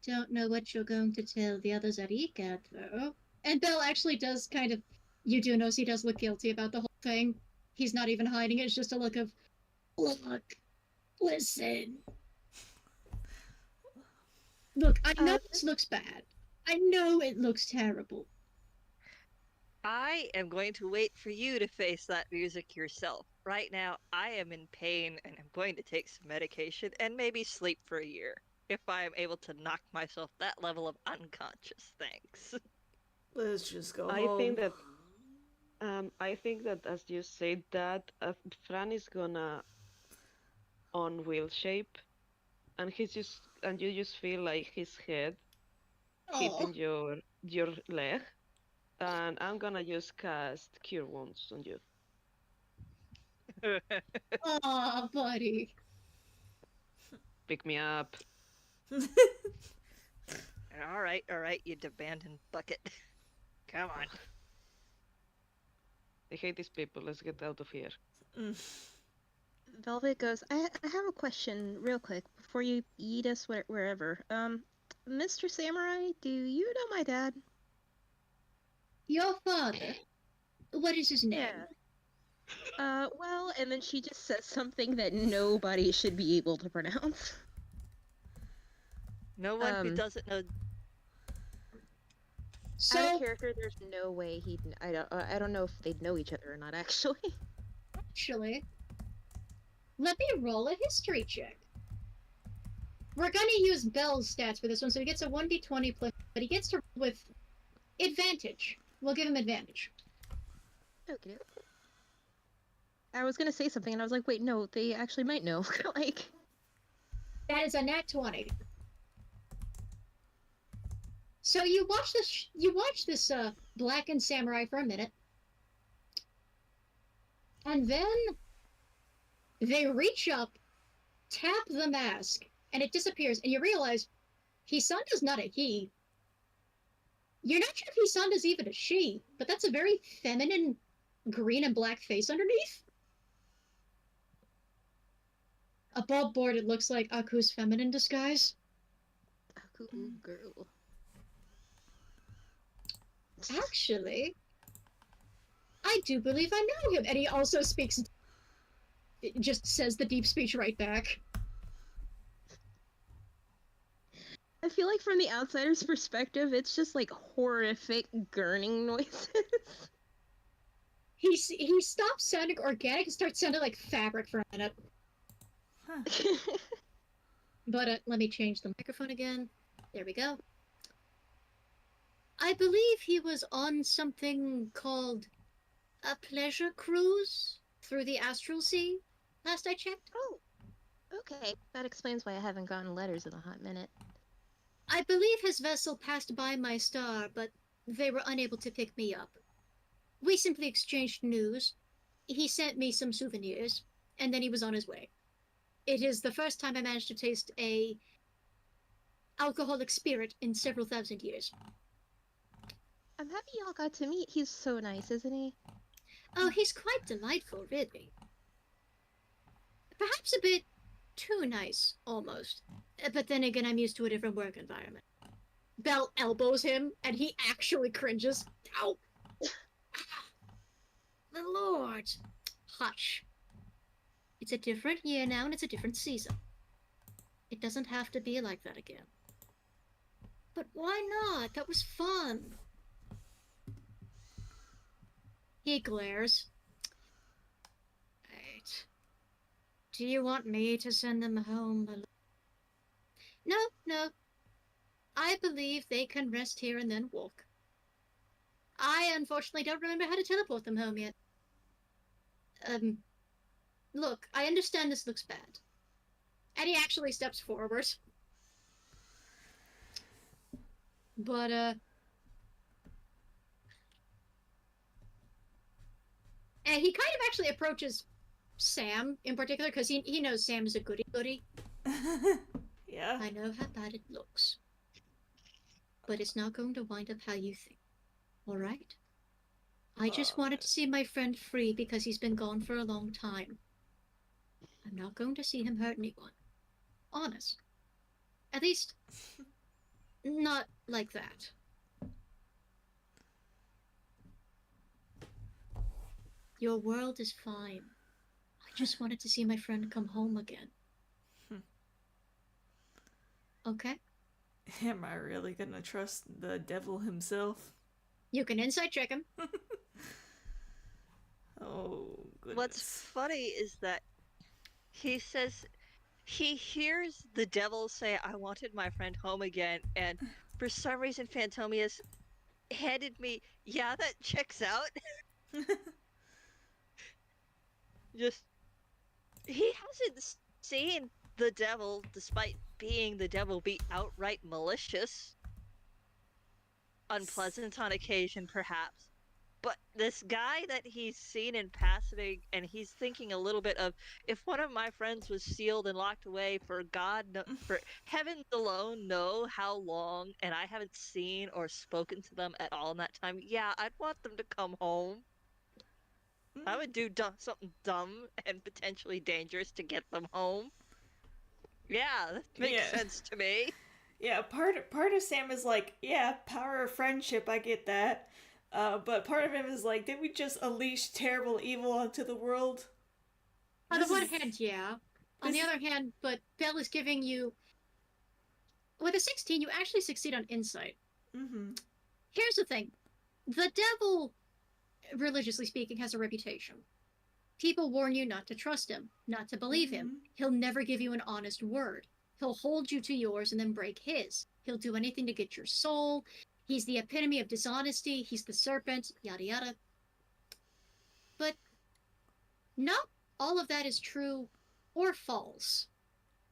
don't know what you're going to tell the others at EGAD, though. And Belle actually does kind of. You do notice he does look guilty about the whole thing. He's not even hiding it, it's just a look of. Look, listen. Look, I know this looks bad. I know it looks terrible. I am going to wait for you to face that music yourself. Right now, I am in pain and I'm going to take some medication and maybe sleep for a year. If I am able to knock myself that level of unconscious, thanks. Let's just go I home. think that as you said that, Fran is gonna on wheel shape, and you just feel like his head hitting your leg, and I'm gonna just cast Cure Wounds on you. Aw, buddy. Pick me up. all right, you abandoned bucket. Come on. I hate these people. Let's get out of here. Velvet goes, I have a question real quick before you eat us wherever. Mr. Samurai, do you know my dad? Your father? What is his name? Well, and then she just says something that nobody should be able to pronounce. No one who doesn't know. So, Out of character, there's no way he'd. I don't know if they'd know each other or not. Actually. actually, let me roll a history check. We're gonna use Belle's stats for this one, so he gets a 1d20 plus, but he gets to roll with advantage. We'll give him advantage. Okay. I was gonna say something, and I was like, wait, no, they actually might know. Like. That is a nat 20. So you watch this blackened samurai for a minute, and then they reach up, tap the mask, and it disappears, and you realize Hisanda's not a he. You're not sure if Hisanda's even a she, but that's a very feminine green and black face underneath. Above board, it looks like Aku's feminine disguise. Aku girl. Actually, I do believe I know him. And he also speaks, it just says the deep speech right back. I feel like from the outsider's perspective, it's just like horrific gurning noises. He stops sounding organic and starts sounding like fabric for a minute. But let me change the microphone again. There we go. I believe he was on something called a pleasure cruise through the astral sea, last I checked. Oh, okay. That explains why I haven't gotten letters in a hot minute. I believe his vessel passed by my star, but they were unable to pick me up. We simply exchanged news. He sent me some souvenirs, and then he was on his way. It is the first time I managed to taste a alcoholic spirit in several thousand years. I'm happy y'all got to meet. He's so nice, isn't he? Oh, he's quite delightful, really. Perhaps a bit too nice, almost. But then again, I'm used to a different work environment. Belle elbows him, and he actually cringes. Ow! The Lord! Hush. It's a different year now, and it's a different season. It doesn't have to be like that again. But why not? That was fun. He glares. Right. Do you want me to send them home alone? No. I believe they can rest here and then walk. I unfortunately don't remember how to teleport them home yet. Look, I understand this looks bad. And he actually steps forward. But, and he kind of actually approaches Sam in particular, because he knows Sam is a goody-goody. Yeah. I know how bad it looks. But it's not going to wind up how you think. Alright? I just wanted to see my friend free because he's been gone for a long time. I'm not going to see him hurt anyone. Honest. At least, not like that. Your world is fine. I just wanted to see my friend come home again. Okay? Am I really gonna trust the devil himself? You can insight check him. Oh, goodness. What's funny is that he says he hears the devil say, I wanted my friend home again, and for some reason Phantomius handed me, yeah, that checks out. Just, he hasn't seen the devil, despite being the devil, be outright malicious. Unpleasant on occasion, perhaps. But this guy that he's seen in passing, and he's thinking a little bit of, if one of my friends was sealed and locked away for for heavens alone know how long, and I haven't seen or spoken to them at all in that time, yeah, I'd want them to come home. I would do something dumb and potentially dangerous to get them home. Yeah, that makes sense to me. Yeah, part of Sam is like, yeah, power of friendship, I get that. But part of him is like, did we just unleash terrible evil onto the world? On the one hand, yeah. On the other hand, but Belle is giving you... With a 16, you actually succeed on insight. Mm-hmm. Here's the thing. The devil, religiously speaking, has a reputation. People warn you not to trust him, not to believe him. He'll never give you an honest word. He'll hold you to yours and then break his. He'll do anything to get your soul. He's the epitome of dishonesty. He's the serpent, yada yada. But not all of that is true or false.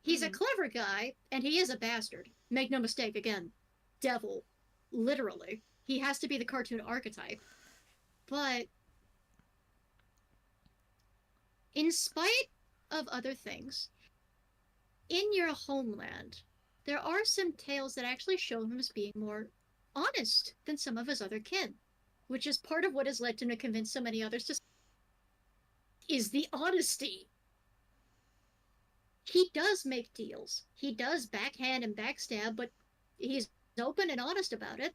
He's a clever guy, and he is a bastard. Make no mistake, again, devil, literally. He has to be the cartoon archetype. But in spite of other things, in your homeland, there are some tales that actually show him as being more honest than some of his other kin, which is part of what has led him to convince so many others to is the honesty. He does make deals. He does backhand and backstab, but he's open and honest about it,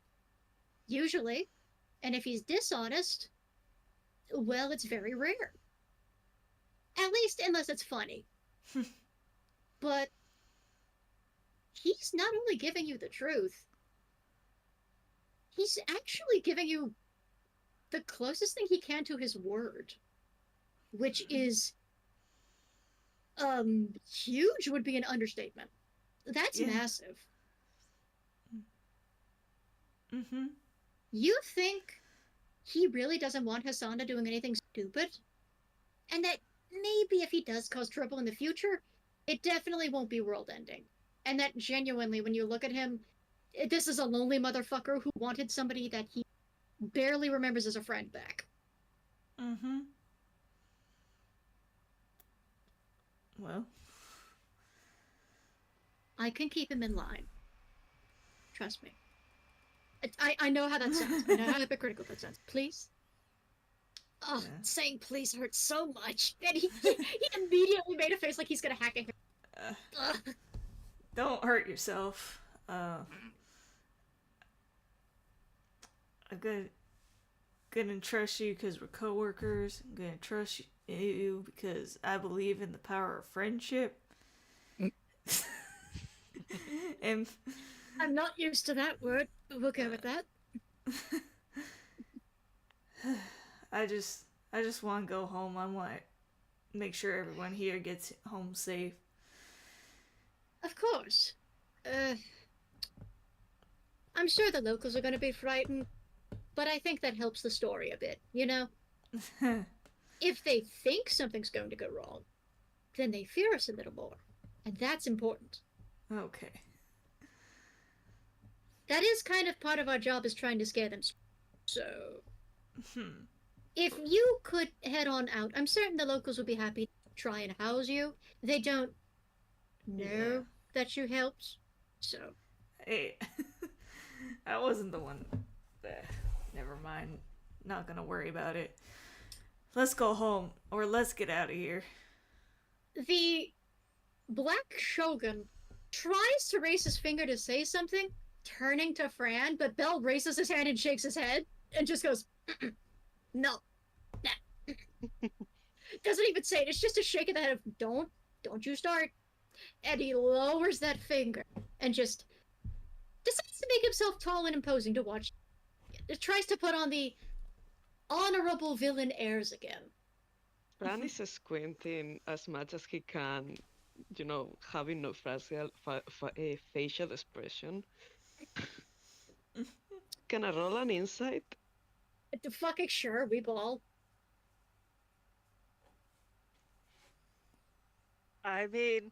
usually. And if he's dishonest, well, it's very rare. At least unless it's funny. But he's not only giving you the truth, he's actually giving you the closest thing he can to his word, which is huge would be an understatement. That's massive. Mm-hmm. You think he really doesn't want Hasana doing anything stupid? And that maybe if he does cause trouble in the future, it definitely won't be world-ending. And that genuinely, when you look at him, this is a lonely motherfucker who wanted somebody that he barely remembers as a friend back. Mm-hmm. Well, I can keep him in line. Trust me. I know how that sounds. I know how hypocritical that sounds. Please? Oh, saying please hurts so much. And he immediately made a face like he's gonna hack at her. Don't hurt yourself. I'm gonna trust you because we're coworkers. I'm gonna trust you because I believe in the power of friendship. And I'm not used to that word, but we'll go with that. I just want to go home. I want to make sure everyone here gets home safe. Of course. I'm sure the locals are going to be frightened, but I think that helps the story a bit, you know? If they think something's going to go wrong, then they fear us a little more, and that's important. Okay. That is kind of part of our job, is trying to scare them. So, if you could head on out, I'm certain the locals would be happy to try and house you. They don't know that you helped, so. Hey, I wasn't the one. Never mind. not gonna worry about it. Let's go home, or let's get out of here. The Black Shogun tries to raise his finger to say something, turning to Fran, but Belle raises his hand and shakes his head and just goes, no. Nah. Doesn't even say it. It's just a shake of the head of, don't you start. And he lowers that finger and just decides to make himself tall and imposing to watch. It tries to put on the honorable villain airs again. Fran is squinting as much as he can, having no facial expression. Can I roll an insight? The fucking sure, we ball. I mean,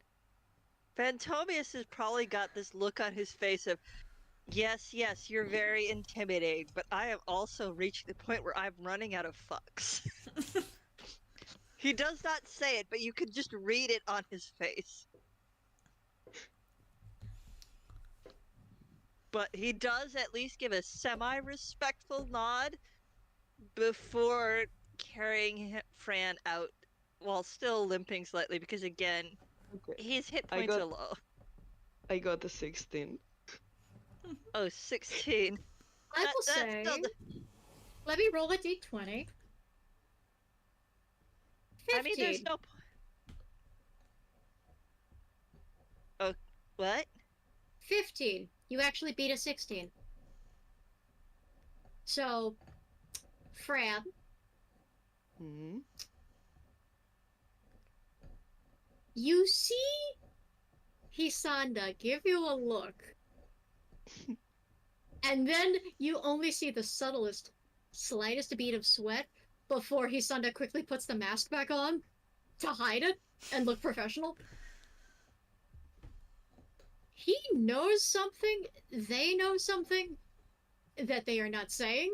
Phantomius has probably got this look on his face of, yes, you're very intimidating, but I have also reached the point where I'm running out of fucks. He does not say it, but you can just read it on his face. But he does at least give a semi-respectful nod before carrying Fran out while still limping slightly, because again, Okay. his hit points are low. I got a 16. Oh, 16. I will say, let me roll a d20. 15. I mean, there's no... Oh, what? 15. You actually beat a 16. So, Fran, Hmm. you see Hisanda give you a look. And then you only see the subtlest, slightest bead of sweat before Hisanda quickly puts the mask back on to hide it and look professional. He knows something, they know something that they are not saying,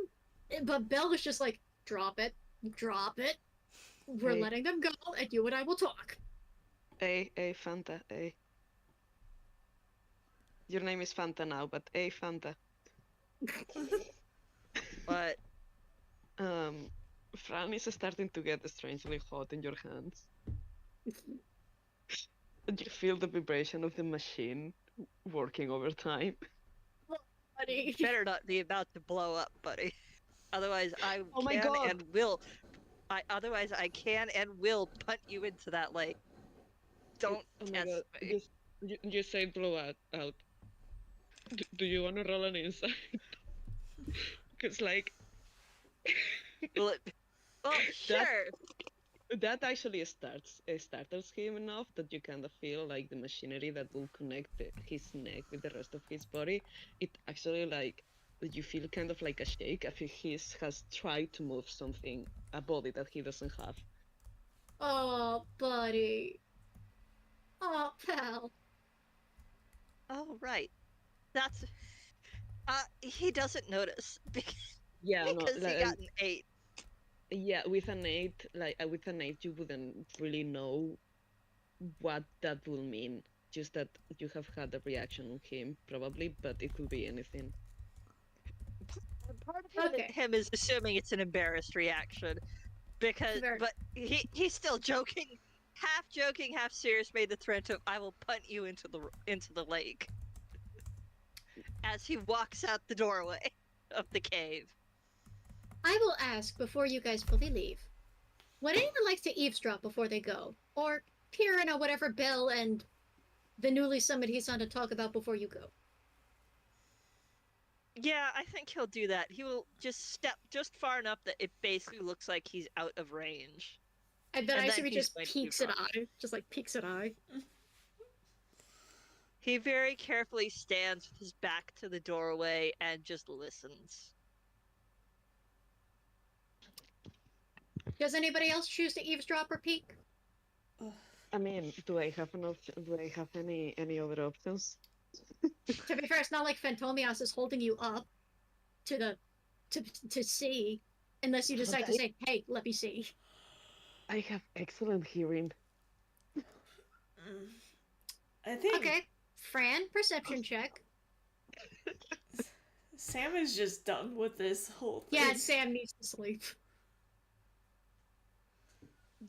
but Belle is just like, drop it. We're Hey. letting them go, and you and I will talk. Hey, Fanta, hey. Your name is Fanta now, but hey, Fanta. What? Fran is starting to get strangely hot in your hands. You feel the vibration of the machine working overtime. Buddy. Better not be about to blow up, buddy. Otherwise, I Oh my can God. and will. Otherwise, I can and will punt you into that lake. Don't Oh my test God. me. You say blow out. Do you want to roll an insight? Because like Well, sure. that actually starts him enough that you kind of feel like the machinery that will connect his neck with the rest of his body. It actually like you feel kind of like a shake if he has tried to move something, a body that he doesn't have. Oh, buddy. Oh, pal. Oh, right. That's. He doesn't notice Yeah, no, because he got an 8. yeah, with an 8, you wouldn't really know what that will mean. Just that you have had a reaction on him, probably, but it could be anything. Part of him is assuming it's an embarrassed reaction, because but he's still joking, half serious. Made the threat of "I will punt you into the lake" as he walks out the doorway of the cave. I will ask before you guys fully leave. Would anyone like to eavesdrop before they go? Or peer in on whatever Belle and the newly summoned Hisanda talk about before you go? Yeah, I think he'll do that. He will just step just far enough that it basically looks like he's out of range. And then I assume he he's just going to peeks an eye. Just like peeks an eye. He very carefully stands with his back to the doorway and just listens. Does anybody else choose to eavesdrop or peek? I mean, do I have an option? Do I have any other options? To be fair, it's not like Phantomias is holding you up to see, unless you decide to say, "Hey, let me see." I have excellent hearing. I think. Okay, Fran, perception check. Sam is just done with this whole thing. Yeah, Sam needs to sleep.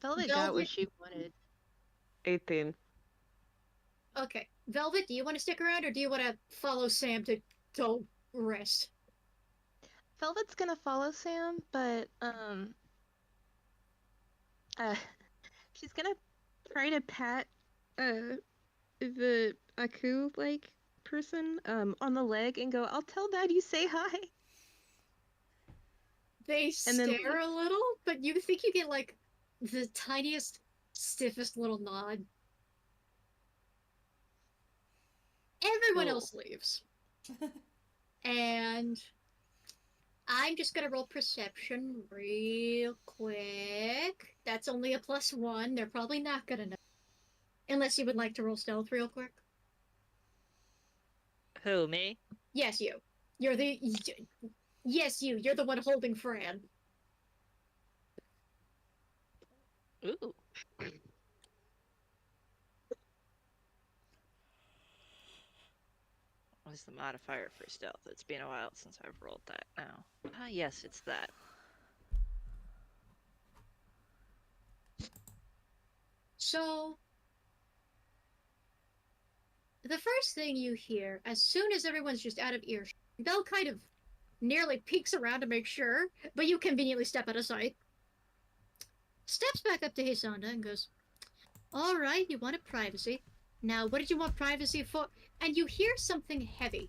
Velvet got Velvet- what she wanted. 18. Okay. Velvet, do you want to stick around or do you want to follow Sam to go rest? Velvet's gonna follow Sam, but she's gonna try to pat the Aku like person on the leg and go, "I'll tell Dad you say hi." They And then stare a little, but you think you get like the tiniest, stiffest little nod. Everyone Cool. else leaves. And I'm just gonna roll perception real quick. That's only a +1. They're probably not gonna know. Unless you would like to roll stealth real quick. Who, me? Yes, you. You're the... Yes, you. You're the one holding Fran. Ooh. What's the modifier for stealth? It's been a while since I've rolled that now. Ah, yes, it's that. So... The first thing you hear, as soon as everyone's just out of earshot, Belle kind of nearly peeks around to make sure, but you conveniently step out of sight. Steps back up to Hisanda and goes, "All right, you wanted privacy. Now, what did you want privacy for?" And you hear something heavy,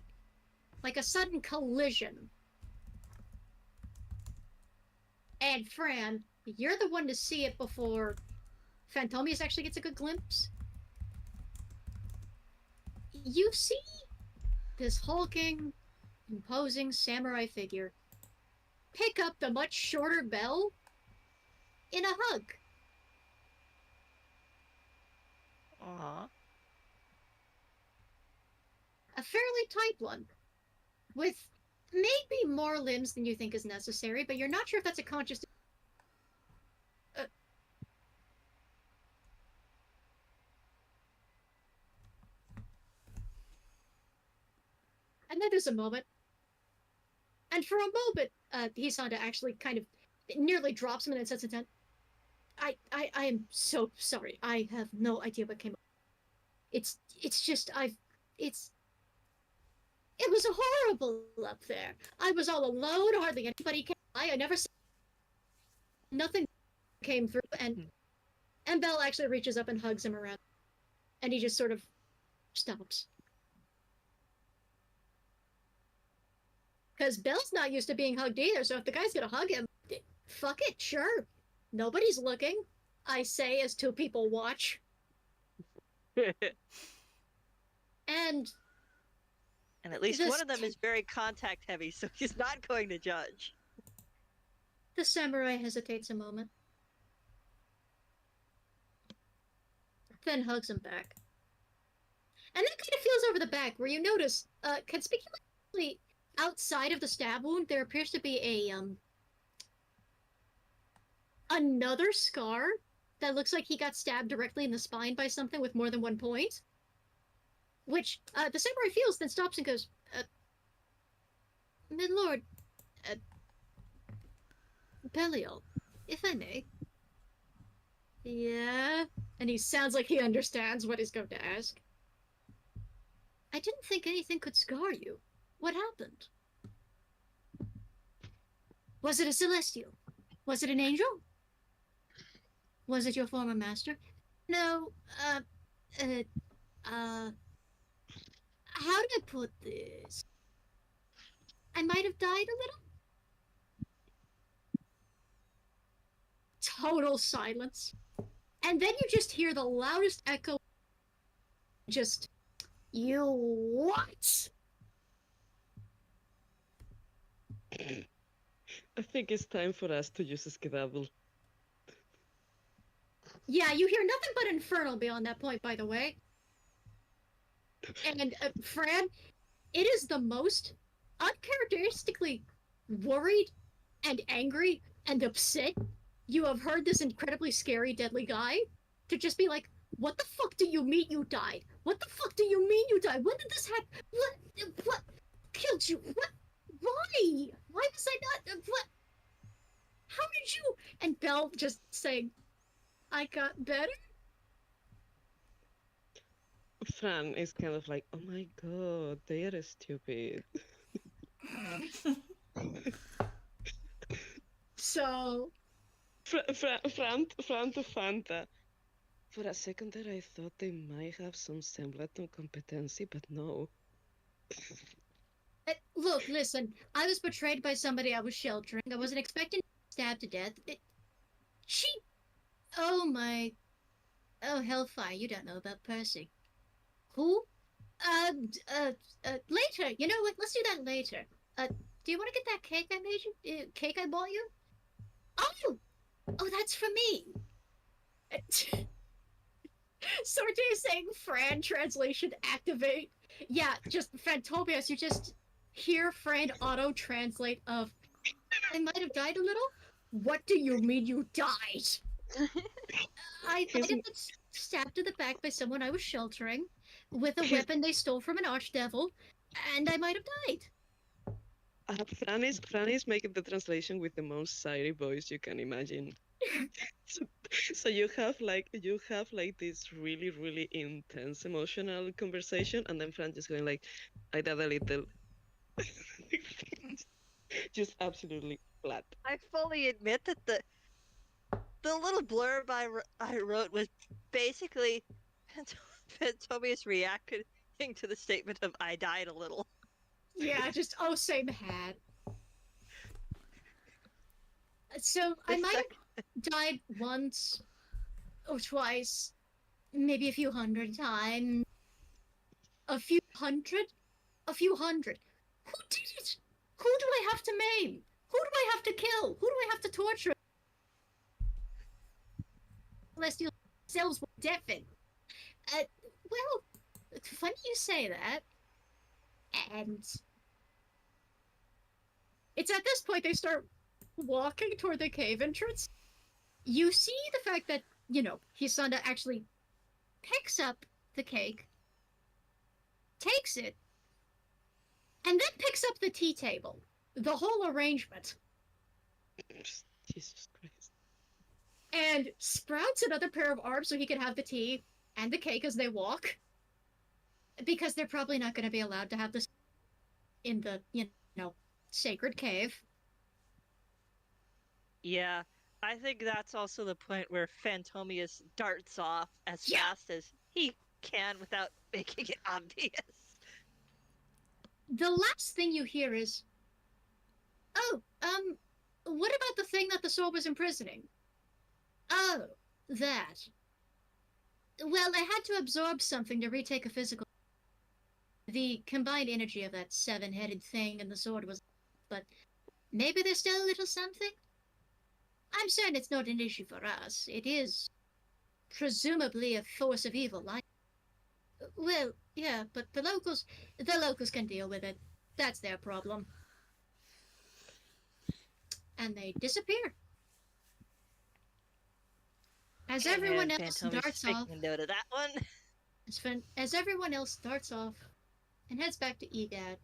like a sudden collision. And Fran, you're the one to see it before Phantomius actually gets a good glimpse. You see this hulking, imposing samurai figure pick up the much shorter Belle in a hug. Aww. A fairly tight one, with maybe more limbs than you think is necessary, but you're not sure if that's a conscious... And then there's a moment. And for a moment, Hisanda actually kind of nearly drops him and then sets intent. I am so sorry. I have no idea what came up. It's just, it was horrible up there. I was all alone, hardly anybody came by, I never saw... Nothing came through, and Belle actually reaches up and hugs him around. And he just sort of stops. Because Belle's not used to being hugged either, so if the guy's gonna hug him, fuck it, sure. Nobody's looking, I say as two people watch. And And at least This one of them is very contact heavy, so he's not going to judge. the samurai hesitates a moment. Then hugs him back. And that kind of feels over the back, where you notice, conspicuously outside of the stab wound, there appears to be a, another scar that looks like he got stabbed directly in the spine by something with more than one point. Which, the samurai feels, then stops and goes, "Midlord, Belial, if I may." "Yeah?" And he sounds like he understands what he's going to ask. "I didn't think anything could scar you. What happened? Was it a celestial? Was it an angel? Was it your former master?" "No, how do I put this? I might have died a little." Total silence. And then you just hear the loudest echo. Just, "You what?" I think it's time for us to use a skedaddle. Yeah, you hear nothing but infernal beyond that point, by the way. And, Fran, it is the most uncharacteristically worried and angry and upset you have heard this incredibly scary, deadly guy to just be like, "What the fuck do you mean you died? What the fuck do you mean you died? When did this happen? What killed you? Belle just saying, I got better? Fran is kind of like, oh my god, they are stupid. So, Fran to Fanta. For a second there, I thought they might have some semblance of competency, but no. look, listen, I was betrayed by somebody I was sheltering. I wasn't expecting to be stabbed to death. She. Oh my. Oh, hellfire, you don't know about Percy. Who? Later. You know what? Let's do that later. Do you want to get that cake I made you? Cake I bought you? Oh! Oh, that's for me! Sorte is saying Fran translation activate. Yeah, just Phantobius, you just hear Fran auto translate of I might have died a little? What do you mean you died? I might have been stabbed in the back by someone I was sheltering with a weapon they stole from an archdevil, and I might have died. Fran is making the translation with the most silly voice you can imagine. So you have like this really intense emotional conversation, and then Fran just going like, I did a little, just absolutely flat. I fully admit that the little blurb I wrote was basically Tobias reacting to the statement of I died a little. Yeah, just same hat. So I might have died once or twice, maybe a few hundred times. A few hundred? A few hundred. Who did it? Who do I have to maim? Who do I have to kill? Who do I have to torture? Celestial selves will deafen. Well, funny you say that. And it's at this point they start walking toward the cave entrance. You see the fact that, Hisanda actually picks up the cake, takes it, and then picks up the tea table. The whole arrangement. Jesus Christ. And sprouts another pair of arms so he can have the tea and the cake as they walk. Because they're probably not going to be allowed to have this in the, sacred cave. Yeah, I think that's also the point where Phantomius darts off as fast as he can without making it obvious. The last thing you hear is, what about the thing that the soul was imprisoning? Oh, that. Well, I had to absorb something to retake a physical. The combined energy of that seven-headed thing and the sword was... But maybe there's still a little something? I'm certain it's not an issue for us. It is presumably a force of evil, like... Well, yeah, but the locals can deal with it. That's their problem. And they disappear. As everyone else darts off... a note of that one. As everyone else darts off and heads back to EGAD,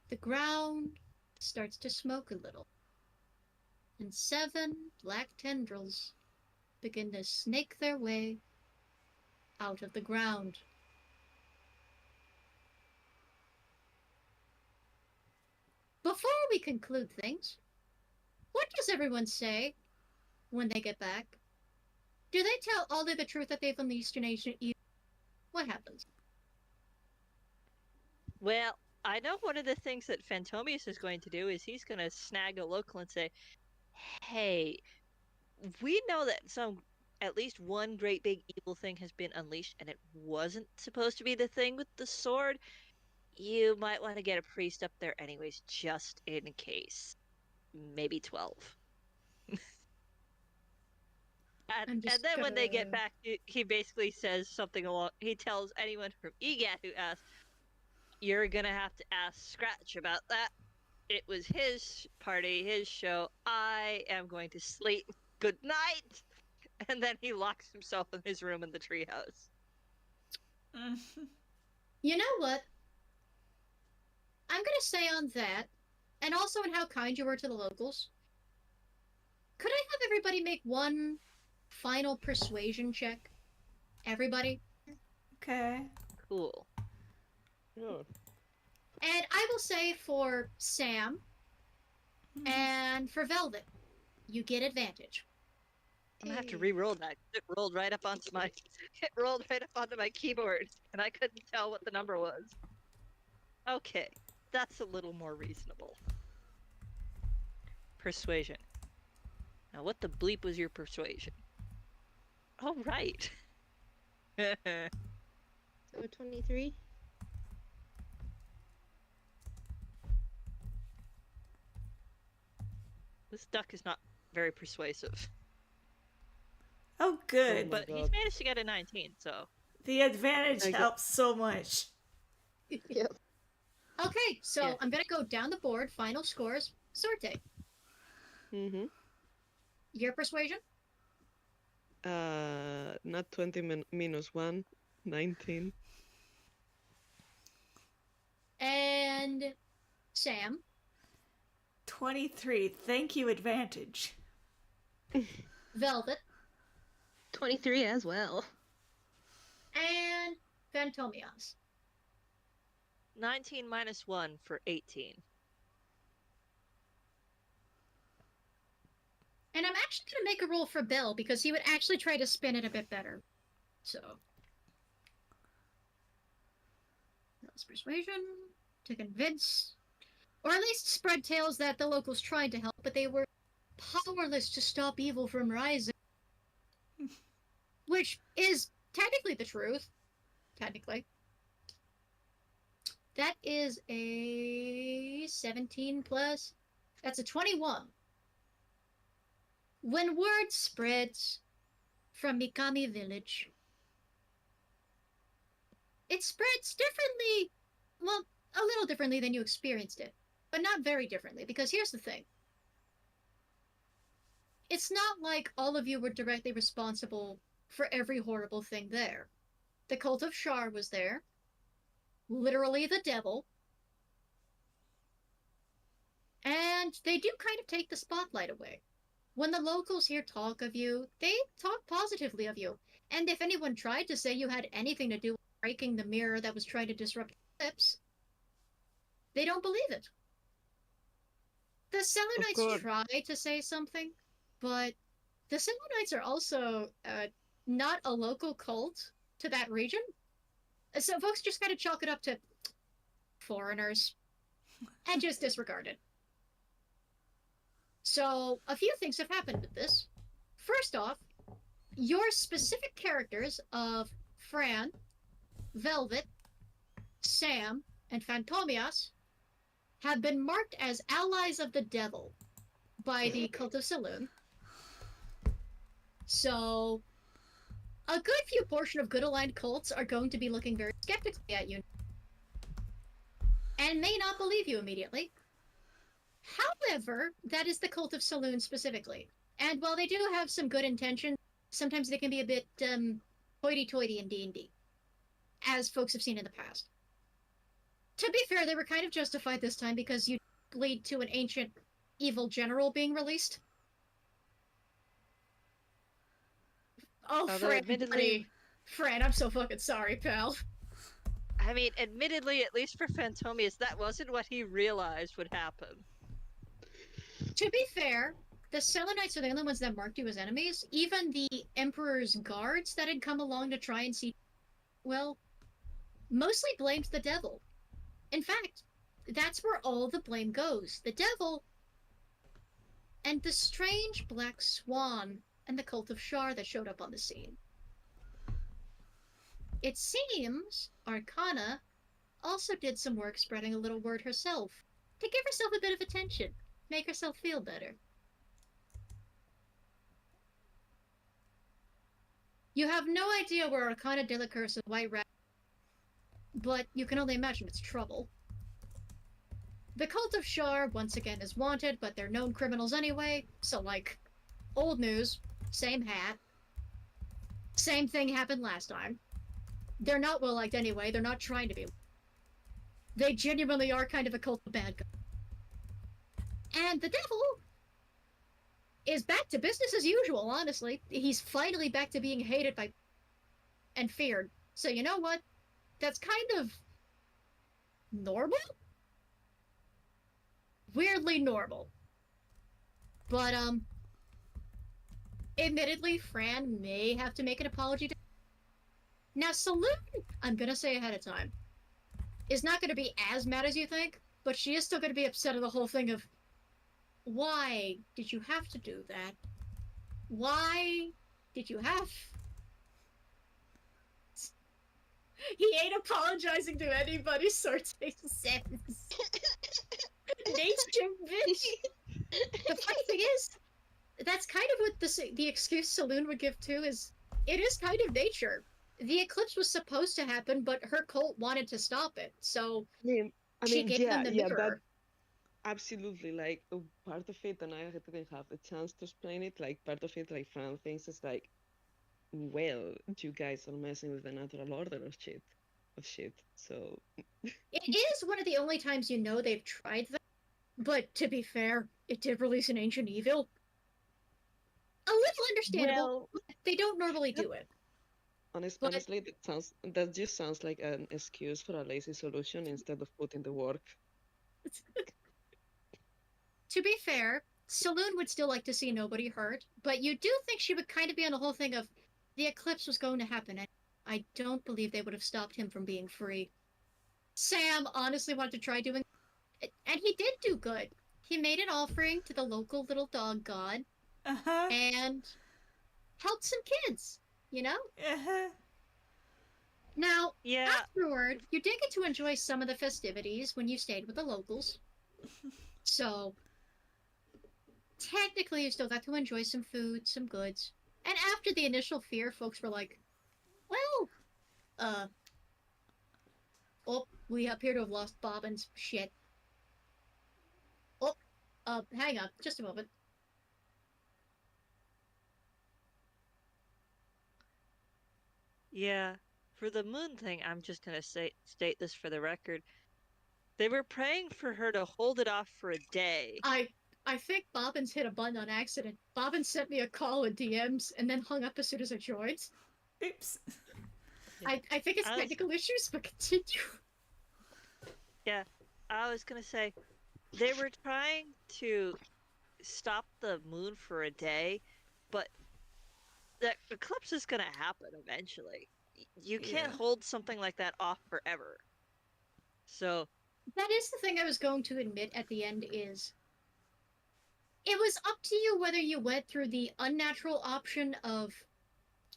the ground starts to smoke a little. And 7 black tendrils begin to snake their way out of the ground. Before we conclude things, what does everyone say when they get back? Do they tell Ollie the truth that they've unleashed an ancient evil? What happens? Well, I know one of the things that Phantomius is going to do is he's going to snag a local and say, hey, we know that at least one great big evil thing has been unleashed and it wasn't supposed to be the thing with the sword. You might want to get a priest up there anyways, just in case. Maybe 12. And then when they get back, he basically says something along... He tells anyone from EGAD who asks, you're gonna have to ask Scratch about that. It was his party, his show. I am going to sleep. Good night! And then he locks himself in his room in the treehouse. You know what? I'm gonna say on that, and also on how kind you were to the locals. Could I have everybody make one final persuasion check? Everybody? Okay. Cool. Sure. And I will say for Sam and for Velvet, you get advantage. I'm gonna have to re-roll that. It rolled right up onto my keyboard, and I couldn't tell what the number was. Okay, that's a little more reasonable. Persuasion. Now, what the bleep was your persuasion? Oh, right. So 23. This duck is not very persuasive, Oh, good. Oh my but God. he's managed to get a 19, so. The advantage I get- helps so much. Yep. Okay, so Yeah. I'm gonna go down the board. Final scores. Sorte. Mm-hmm. Your persuasion? Not 20 minus 1, 19. And Sam. 23. Thank you, advantage. Velvet. 23 as well. And Phantomias. 19 minus 1 for 18. And I'm actually going to make a roll for Belle because he would actually try to spin it a bit better. So. Belle's persuasion to convince, or at least spread tales that the locals tried to help, but they were powerless to stop evil from rising. Which is technically the truth. Technically. That is a 17 plus. That's a 21. When word spreads from Mikami village, it spreads differently. Well, a little differently than you experienced it, but not very differently, because here's the thing. It's not like all of you were directly responsible for every horrible thing there. The cult of Shar was there. Literally the devil. And they do kind of take the spotlight away. When the locals here talk of you, they talk positively of you. And if anyone tried to say you had anything to do with breaking the mirror that was trying to disrupt the eclipse, they don't believe it. The Selenites try to say something, but the Selenites are also not a local cult to that region. So folks just kind of chalk it up to foreigners and just disregard it. So a few things have happened with this. First off, your specific characters of Fran, Velvet, Sam, and Phantomias have been marked as allies of the devil by the Cult of Saloon. So a good few portion of good aligned cults are going to be looking very skeptically at you and may not believe you immediately. However, that is the Cult of Saloon specifically. And while they do have some good intentions, sometimes they can be a bit hoity-toity in D&D, as folks have seen in the past. To be fair, they were kind of justified this time because you lead to an ancient evil general being released. Oh, Although Fran, admittedly- buddy. Fran, I'm so fucking sorry, pal. I mean, admittedly, at least for Phantomius, that wasn't what he realized would happen. To be fair, the Selenites are the only ones that marked you as enemies. Even the Emperor's guards that had come along to try and see, well, mostly blamed the devil. In fact, that's where all the blame goes. The devil and the strange black swan and the cult of Shar that showed up on the scene. It seems Arcana also did some work spreading a little word herself to give herself a bit of attention, make herself feel better. You have no idea where Arcana de la Curse of White Rat, but you can only imagine it's trouble. The Cult of Shar, once again, is wanted, but they're known criminals anyway, so like, old news, same hat. Same thing happened last time. They're not well liked anyway, they're not trying to be. They genuinely are kind of a cult of bad guys. And the devil is back to business as usual, honestly. He's finally back to being hated by and feared. So you know what? That's kind of normal? Weirdly normal. But, admittedly, Fran may have to make an apology to... Now, Saloon, I'm gonna say ahead of time, is not gonna be as mad as you think, but she is still gonna be upset at the whole thing of, why did you have to do that? Why did you have... He ain't apologizing to anybody, Sorte says. Nature, bitch! The funny thing is, that's kind of what the excuse Saloon would give too, is it is kind of nature. The eclipse was supposed to happen, but her cult wanted to stop it, so she gave them the mirror. that absolutely, like, part of it, and I didn't have the chance to explain it, like, part of it, like, Fran thinks is like, well, you guys are messing with the natural order of shit, so... It is one of the only times you know they've tried that, but to be fair, it did release an ancient evil. A little understandable, Well, but they don't normally do it. But- Honestly, that just sounds like an excuse for a lazy solution instead of putting the work. To be fair, Saloon would still like to see nobody hurt, but you do think she would kind of be on the whole thing of the eclipse was going to happen, and I don't believe they would have stopped him from being free. Sam honestly wanted to try doing it, and he did do good. He made an offering to the local little dog god Uh-huh. and helped some kids, you know? Uh-huh. Now, yeah, afterward, you did get to enjoy some of the festivities when you stayed with the locals. So, technically, you still got to enjoy some food, some goods. And after the initial fear, folks were like, well, oh, we appear to have lost Bobbins. Shit. Oh, hang on, just a moment. yeah. For the moon thing, I'm just gonna state this for the record. They were praying for her to hold it off for a day. I think Bobbins hit a button on accident. Bobbins sent me a call in DMs and then hung up as soon as I joined. Oops. I think it's technical issues, but continue. Yeah, I was gonna say, they were trying to stop the moon for a day, but the eclipse is gonna happen eventually. You can't Yeah. hold something like that off forever. So, That is the thing I was going to admit at the end is it was up to you whether you went through the unnatural option of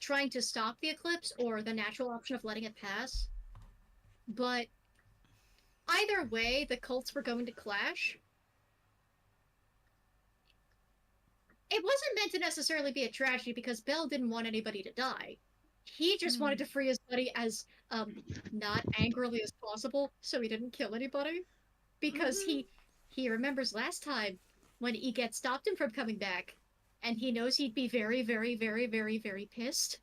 trying to stop the eclipse or the natural option of letting it pass. But either way, the cults were going to clash. It wasn't meant to necessarily be a tragedy because Belle didn't want anybody to die. He just wanted to free his buddy as not angrily as possible, so he didn't kill anybody. Because he remembers last time when EGAD stopped him from coming back, and he knows he'd be very, very, very, very, very pissed,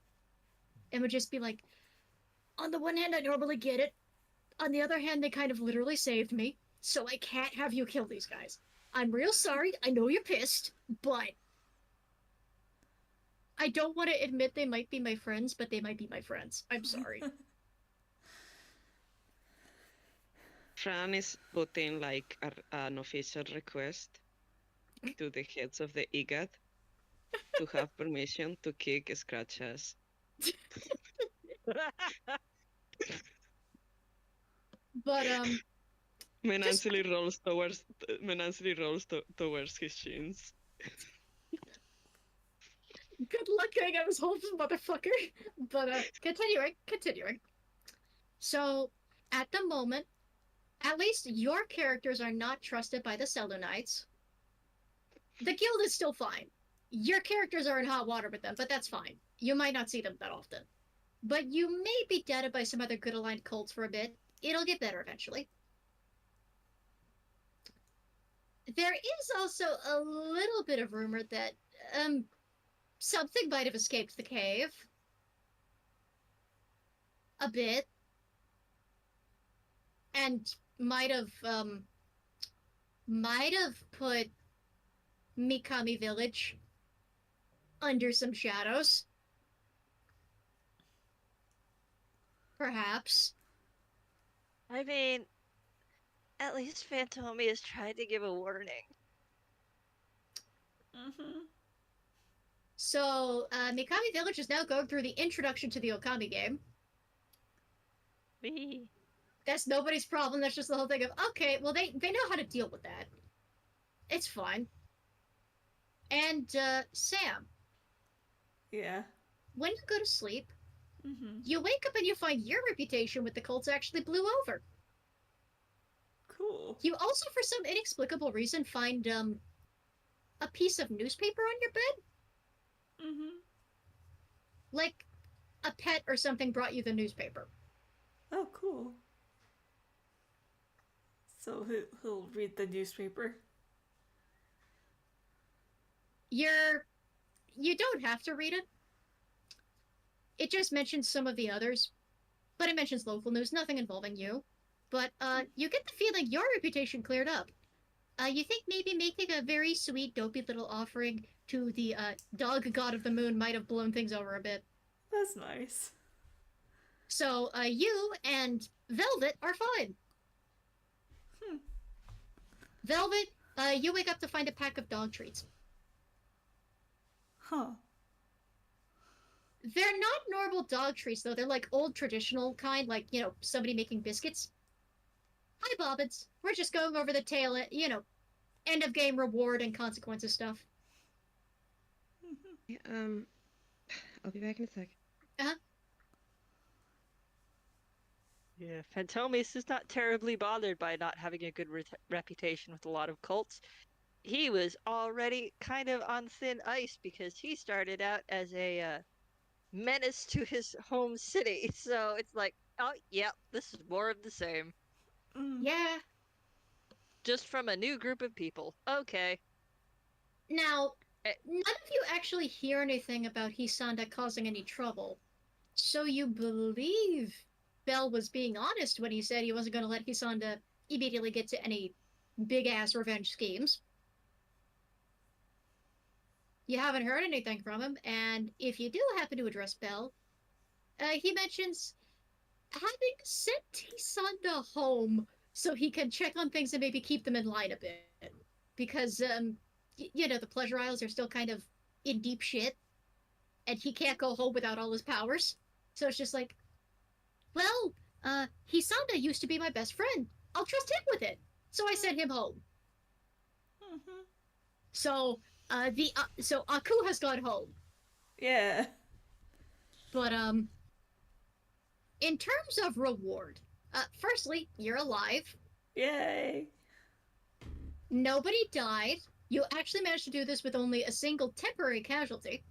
and would just be like, on the one hand, I normally get it. On the other hand, they kind of literally saved me, so I can't have you kill these guys. I'm real sorry, I know you're pissed, but I don't want to admit they might be my friends, but they might be my friends. I'm sorry. Fran is putting like an official request to the heads of the EGAD to have permission to kick Scratch ass. But, Menansely rolls towards his shins. good luck getting out of his holes, motherfucker. But, continuing. So, at the moment, at least your characters are not trusted by the Selenites. The guild is still fine. Your characters are in hot water with them, but that's fine. You might not see them that often. But you may be deaded by some other good aligned cults for a bit. It'll get better eventually. There is also a little bit of rumor that, something might have escaped the cave. A bit. And might have put Mikami Village under some shadows. Perhaps. I mean, at least Phantomia is trying to give a warning. Mm-hmm. So, Mikami Village is now going through the introduction to the Okami game. Wee. That's nobody's problem. That's just the whole thing of, okay, well, they know how to deal with that. It's fine. And, Sam, Yeah. when you go to sleep, Mm-hmm. you wake up and you find your reputation with the cults actually blew over. Cool. You also, for some inexplicable reason, find, a piece of newspaper on your bed. Mm-hmm. Like, a pet or something brought you the newspaper. Oh, cool. So he'll read the newspaper. You don't have to read it. It just mentions some of the others, but it mentions local news, nothing involving you. But you get the feeling your reputation cleared up. You think maybe making a very sweet, dopey little offering to the dog god of the moon might have blown things over a bit. That's nice. So you and Velvet are fine. Velvet, you wake up to find a pack of dog treats. Huh. They're not normal dog treats, though. They're like old traditional kind, like, you know, somebody making biscuits. Hi, Bobbins. We're just going over the end of game reward and consequences stuff. Yeah, I'll be back in a sec. Yeah, Phantomius is not terribly bothered by not having a good reputation with a lot of cults. He was already kind of on thin ice because he started out as a menace to his home city. So it's like, oh, yep, this is more of the same. Mm. Yeah. Just from a new group of people. Okay. Now, none of you actually hear anything about Hisanda causing any trouble. So you believe Belle was being honest when he said he wasn't going to let Hisanda immediately get to any big-ass revenge schemes. You haven't heard anything from him, and if you do happen to address Belle, he mentions having sent Hisanda home so he can check on things and maybe keep them in line a bit. Because, the Pleasure Isles are still kind of in deep shit, and he can't go home without all his powers. So it's just like, well, Hisanda used to be my best friend. I'll trust him with it. So I sent him home. Mm-hmm. So, so Aku has gone home. Yeah. But, in terms of reward, firstly, you're alive. Yay. Nobody died. You actually managed to do this with only a single temporary casualty.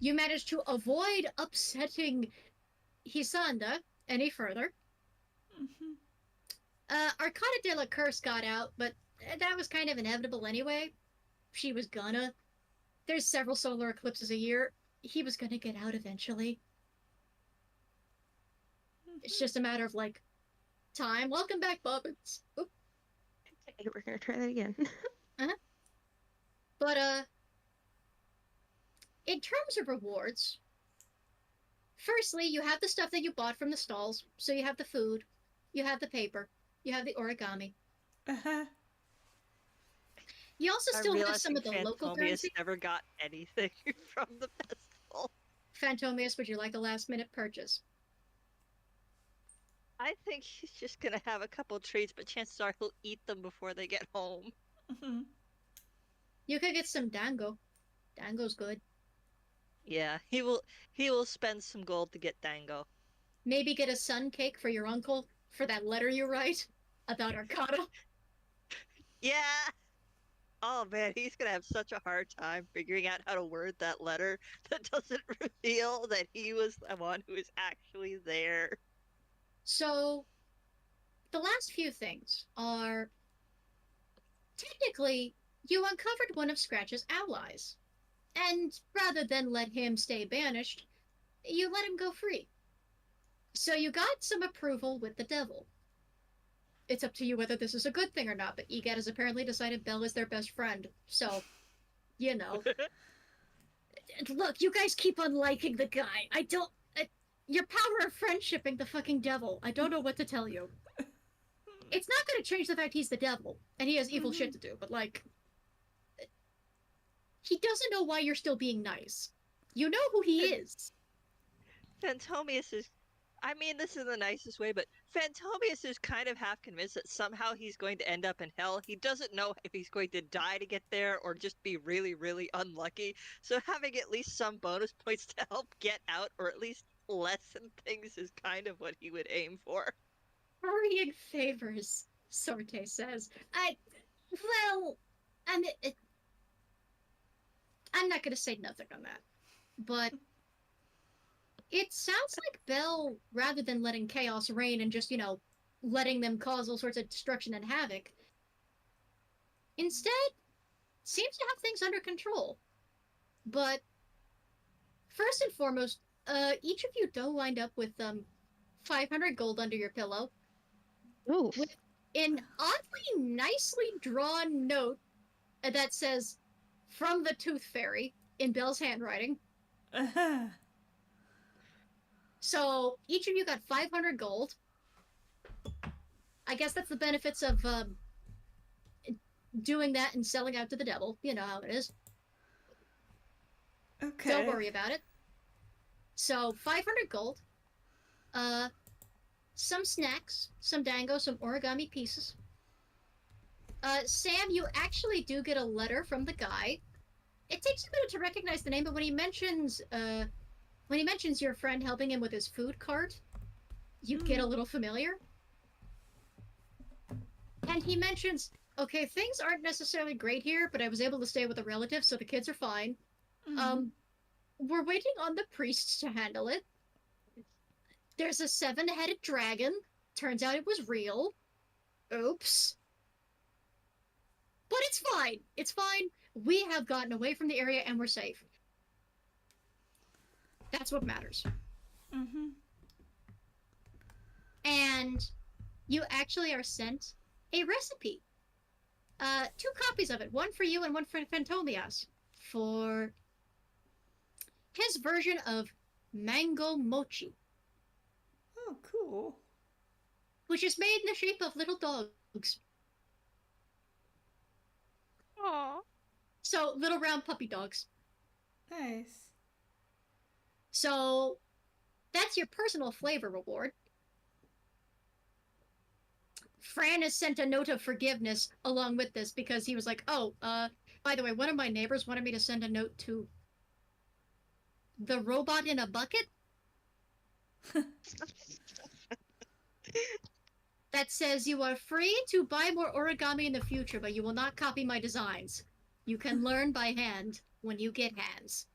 You managed to avoid upsetting Hisanda any further. Mm-hmm. Arcana de la Curse got out, but that was kind of inevitable anyway. She was gonna. There's several solar eclipses a year. He was gonna get out eventually. It's just a matter of, like, time. Welcome back, Bobbins. Oop. Okay, we're gonna try that again. But, in terms of rewards, firstly, you have the stuff that you bought from the stalls. So you have the food, you have the paper, you have the origami. Uh-huh. You also still have some of the Phantomius local currency. never got anything from the festival. Phantomius, would you like a last-minute purchase? I think he's just gonna have a couple treats, but chances are he'll eat them before they get home. Mm-hmm. You could get some dango. Dango's good. Yeah, he will spend some gold to get dango. Maybe get a sun cake for your uncle for that letter you write about Arcana. Yeah! Oh man, he's gonna have such a hard time figuring out how to word that letter that doesn't reveal that he was the one who is actually there. So, the last few things are, technically, you uncovered one of Scratch's allies. And rather than let him stay banished, you let him go free. So you got some approval with the devil. It's up to you whether this is a good thing or not, but EGAD has apparently decided Belle is their best friend, so you know. Look, you guys keep on liking the guy. Your power of friendshiping the fucking devil. I don't know what to tell you. It's not gonna change the fact he's the devil, and he has evil shit to do, but like... He doesn't know why you're still being nice. You know who he is. Phantomius is, I mean, this is the nicest way, but Phantomius is kind of half convinced that somehow he's going to end up in hell. He doesn't know if he's going to die to get there or just be really, really unlucky. So having at least some bonus points to help get out or at least lessen things is kind of what he would aim for. Hurrying favors, Sorte says. I'm not gonna say nothing on that. But it sounds like Belle, rather than letting chaos reign and just, letting them cause all sorts of destruction and havoc, instead seems to have things under control. But first and foremost, each of you do wind up with 500 gold under your pillow. Ooh. With an oddly nicely drawn note that says, "From the Tooth Fairy," in Belle's handwriting. So each of you got 500 gold. I guess that's the benefits of doing that and selling out to the devil. You know how it is. Okay. Don't worry about it. So 500 gold. Some snacks, some dango, some origami pieces. Sam, you actually do get a letter from the guy. It takes a minute to recognize the name, but when he mentions your friend helping him with his food cart, you get a little familiar. And he mentions, okay, things aren't necessarily great here, but I was able to stay with a relative, so the kids are fine. We're waiting on the priests to handle it. There's a 7-headed dragon. Turns out it was real. Oops. But it's fine. It's fine. We have gotten away from the area and we're safe. That's what matters. And you actually are sent a recipe. 2 copies of it. One for you and one for Phantomius. For his version of mango mochi. Oh, cool. Which is made in the shape of little dogs. Aww. So, little round puppy dogs. Nice. So, that's your personal flavor reward. Fran has sent a note of forgiveness along with this because he was like, by the way, one of my neighbors wanted me to send a note to the robot in a bucket that says you are free to buy more origami in the future, but you will not copy my designs. You can learn by hand when you get hands.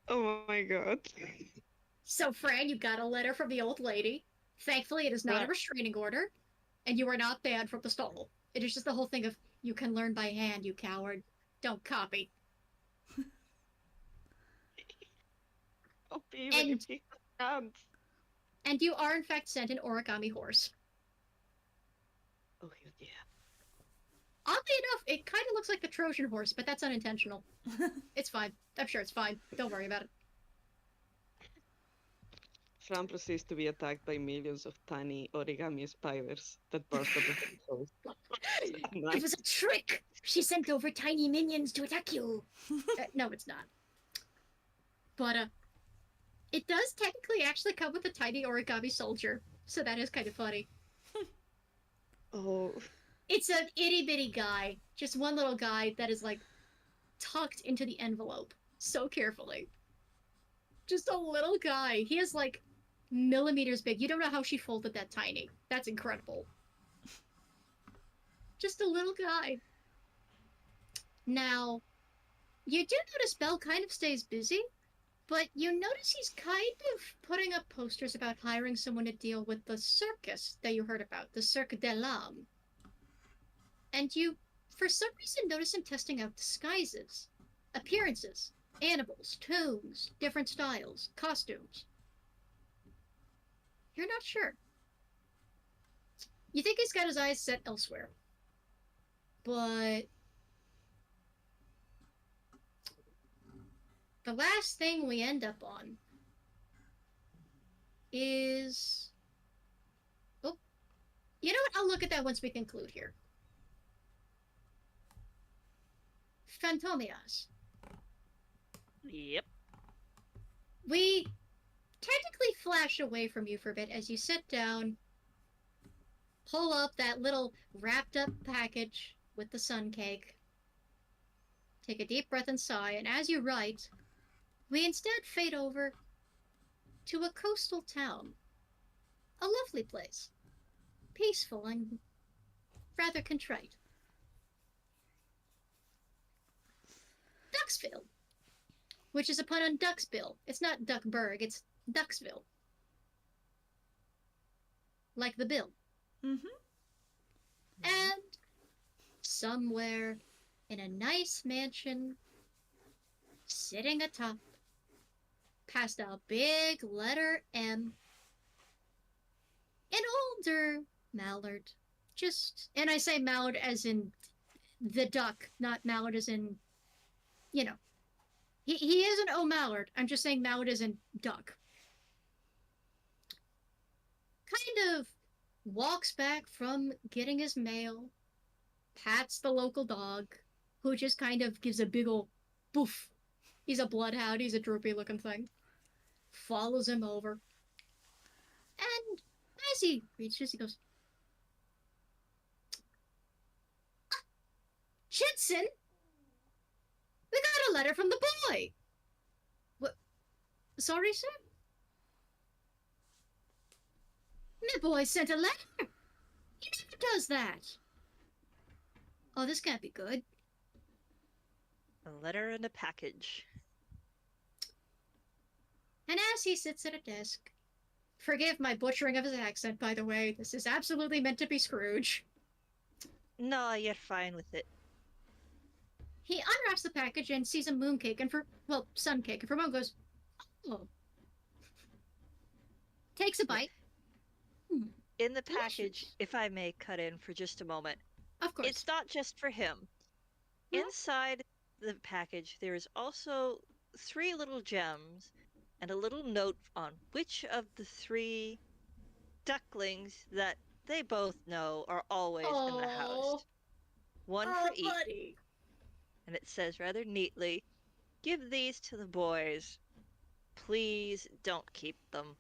Oh my god. So, Fran, you got a letter from the old lady. Thankfully, it is not a restraining order, and you are not banned from the stall. It is just the whole thing of, you can learn by hand, you coward. Don't copy. And you are, in fact, sent an origami horse. Oh, yeah. Oddly enough, it kind of looks like the Trojan horse, but that's unintentional. It's fine. I'm sure it's fine. Don't worry about it. Fran proceeds to be attacked by millions of tiny origami spiders that burst up his soul. It was a trick! She sent over tiny minions to attack you! No, it's not. But, it does technically actually come with a tiny origami soldier, so that is kind of funny. Oh. It's an itty-bitty guy. Just one little guy that is, like, tucked into the envelope so carefully. Just a little guy. He is, like, millimeters big. You don't know how she folded that tiny. That's incredible. Just a little guy. Now, you do notice Belle kind of stays busy, but you notice he's kind of putting up posters about hiring someone to deal with the circus that you heard about, the Cirque de l'Âme. And you, for some reason, notice him testing out disguises, appearances, animals, tunes, different styles, costumes. You're not sure. You think he's got his eyes set elsewhere. But the last thing we end up on is... Oh, you know what? I'll look at that once we conclude here. Phantomias. Yep. We technically flash away from you for a bit as you sit down, pull up that little wrapped up package with the sun cake, take a deep breath and sigh, and as you write, we instead fade over to a coastal town. A lovely place. Peaceful and rather contrite. Duxville, which is a pun on Ducksbill. It's not Duckburg, it's Duxville. Like the bill. Mm-hmm. And somewhere in a nice mansion, sitting atop, past a big letter M, an older mallard. And I say mallard as in the duck, not mallard as in, you know. He is an O-mallard. I'm just saying mallard as in duck. Kind of walks back from getting his mail, pats the local dog, who just kind of gives a big ol' boof. He's a bloodhound, he's a droopy looking thing. Follows him over. And as he reaches, he goes, Jensen! We got a letter from the boy! What? Sorry, sir? My boy sent a letter! He never does that! Oh, this can't be good. A letter and a package. And as he sits at a desk, forgive my butchering of his accent, by the way, this is absolutely meant to be Scrooge. No, you're fine with it. He unwraps the package and sees a mooncake and sun cake, and for a moment goes, oh. Takes a bite. In the package, Delicious. if I may cut in for just a moment, Of course. it's not just for him. Mhm. Inside the package, there is also 3 little gems and a little note on which of the 3 ducklings that they both know are always in the house. One for each. Buddy. And it says rather neatly, give these to the boys. Please don't keep them.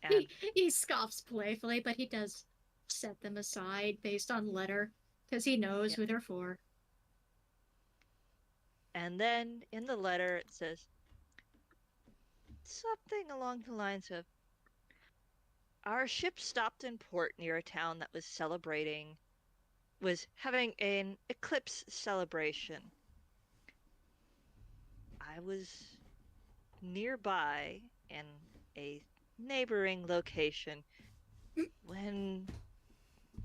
And He scoffs playfully, but he does set them aside based on letter, because he knows who they're for. And then in the letter it says something along the lines of, our ship stopped in port near a town that was having an eclipse celebration. I was nearby in a neighboring location when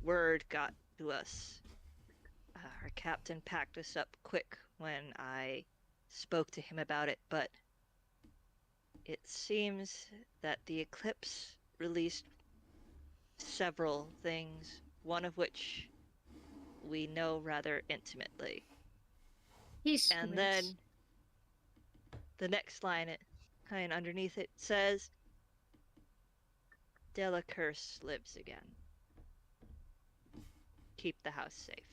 word got to us. Our captain packed us up quick when I spoke to him about it, but it seems that the eclipse released several things, one of which we know rather intimately. He And then squints. the next line, kind of underneath it, says, Delacurse lives again. Keep the house safe.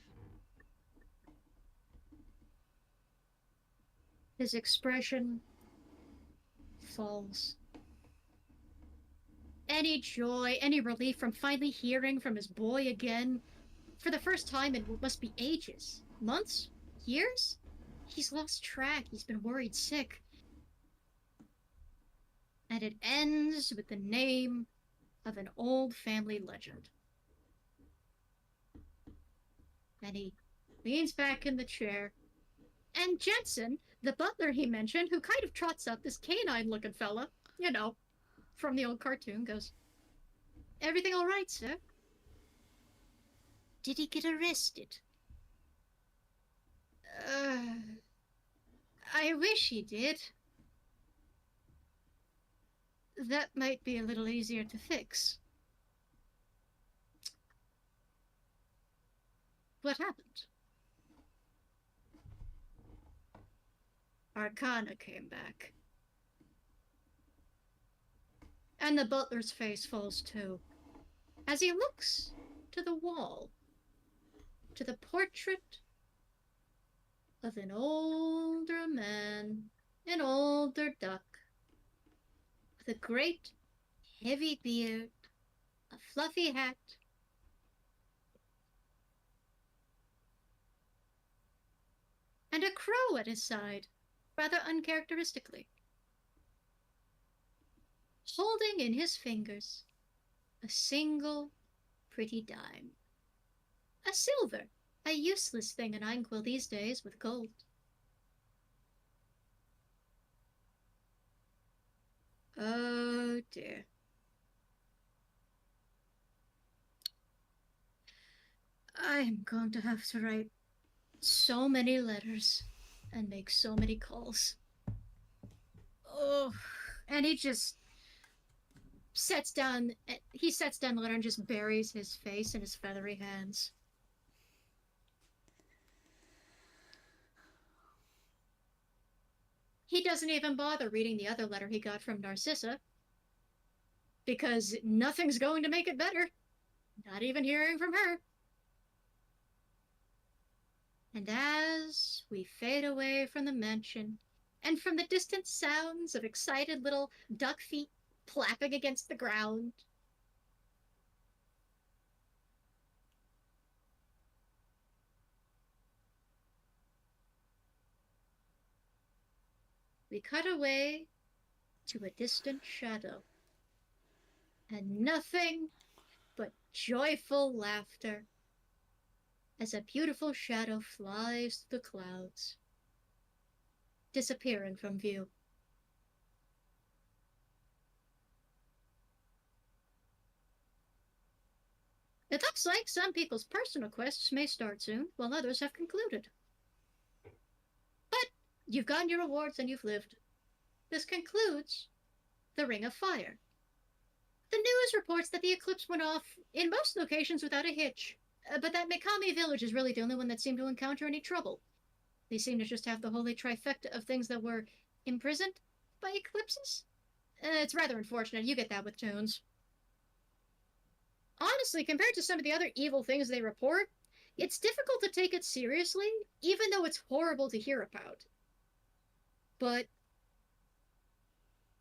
His expression falls. Any joy, any relief from finally hearing from his boy again, for the first time in what must be ages, months, years? He's lost track, he's been worried sick. And it ends with the name of an old family legend. And he leans back in the chair, and Jensen, the butler he mentioned, who kind of trots up, this canine-looking fella, you know, from the old cartoon, goes, everything all right, sir? Did he get arrested? I wish he did. That might be a little easier to fix. What happened? Arcana came back. And the butler's face falls too, as he looks to the wall, to the portrait of an older man, an older duck, with a great heavy beard, a fluffy hat, and a crow at his side, rather uncharacteristically, holding in his fingers a single pretty dime. A silver, a useless thing in Einquell these days with gold. Oh dear. I am going to have to write so many letters and make so many calls. Oh, and he just sets down the letter and just buries his face in his feathery hands. He doesn't even bother reading the other letter he got from Narcissa, because nothing's going to make it better. Not even hearing from her. And as we fade away from the mansion, and from the distant sounds of excited little duck feet flapping against the ground, we cut away to a distant shadow, and nothing but joyful laughter as a beautiful shadow flies through the clouds, disappearing from view. It looks like some people's personal quests may start soon, while others have concluded. But you've gotten your rewards and you've lived. This concludes the Ring of Fire. The news reports that the eclipse went off in most locations without a hitch, but that Mikami village is really the only one that seemed to encounter any trouble. They seem to just have the holy trifecta of things that were imprisoned by eclipses. It's rather unfortunate. You get that with tones. Honestly, compared to some of the other evil things they report, it's difficult to take it seriously, even though it's horrible to hear about. But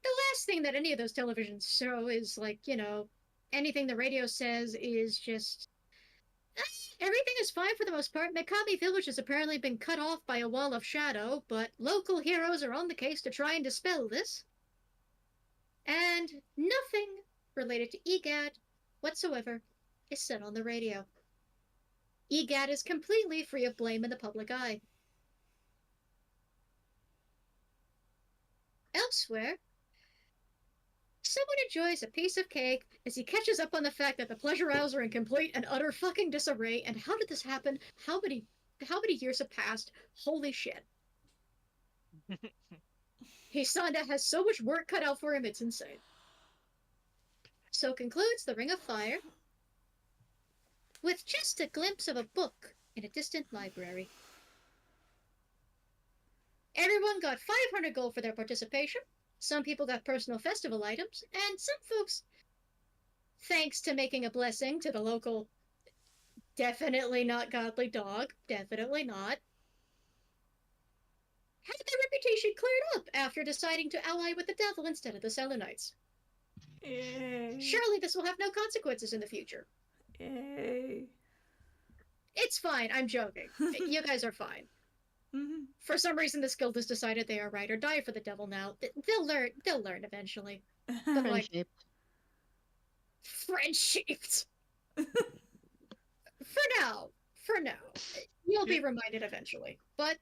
the last thing that any of those televisions show is, like, anything the radio says is just, everything is fine for the most part. Mikami Village has apparently been cut off by a wall of shadow, but local heroes are on the case to try and dispel this. And nothing related to EGAD whatsoever is said on the radio. EGAD is completely free of blame in the public eye. Elsewhere, someone enjoys a piece of cake as he catches up on the fact that the pleasure hours are in complete and utter fucking disarray, and how did this happen? How many years have passed? Holy shit. Hisanda has so much work cut out for him, it's insane. So concludes the Ring of Fire with just a glimpse of a book in a distant library. Everyone got 500 gold for their participation. Some people got personal festival items, and some folks, thanks to making a blessing to the local definitely not godly dog, definitely not, had their reputation cleared up after deciding to ally with the devil instead of the Selenites. Yay. Surely this will have no consequences in the future. Yay. It's fine, I'm joking. You guys are fine. Mm-hmm. For some reason, this guild has decided they are ride or die for the devil now. They'll learn eventually. But like, friend-shaped. For now. You'll be reminded eventually. But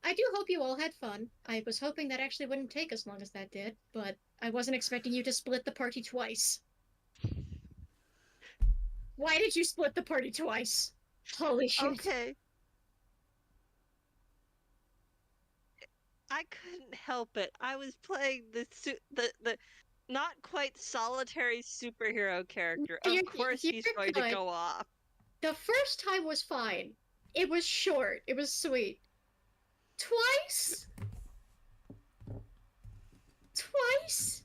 I do hope you all had fun. I was hoping that actually wouldn't take as long as that did, but I wasn't expecting you to split the party twice. Why did you split the party twice? Holy shit. Okay. I couldn't help it. I was playing the not quite solitary superhero character. Of course he's going to go off. The first time was fine. It was short. It was sweet. Twice? Twice?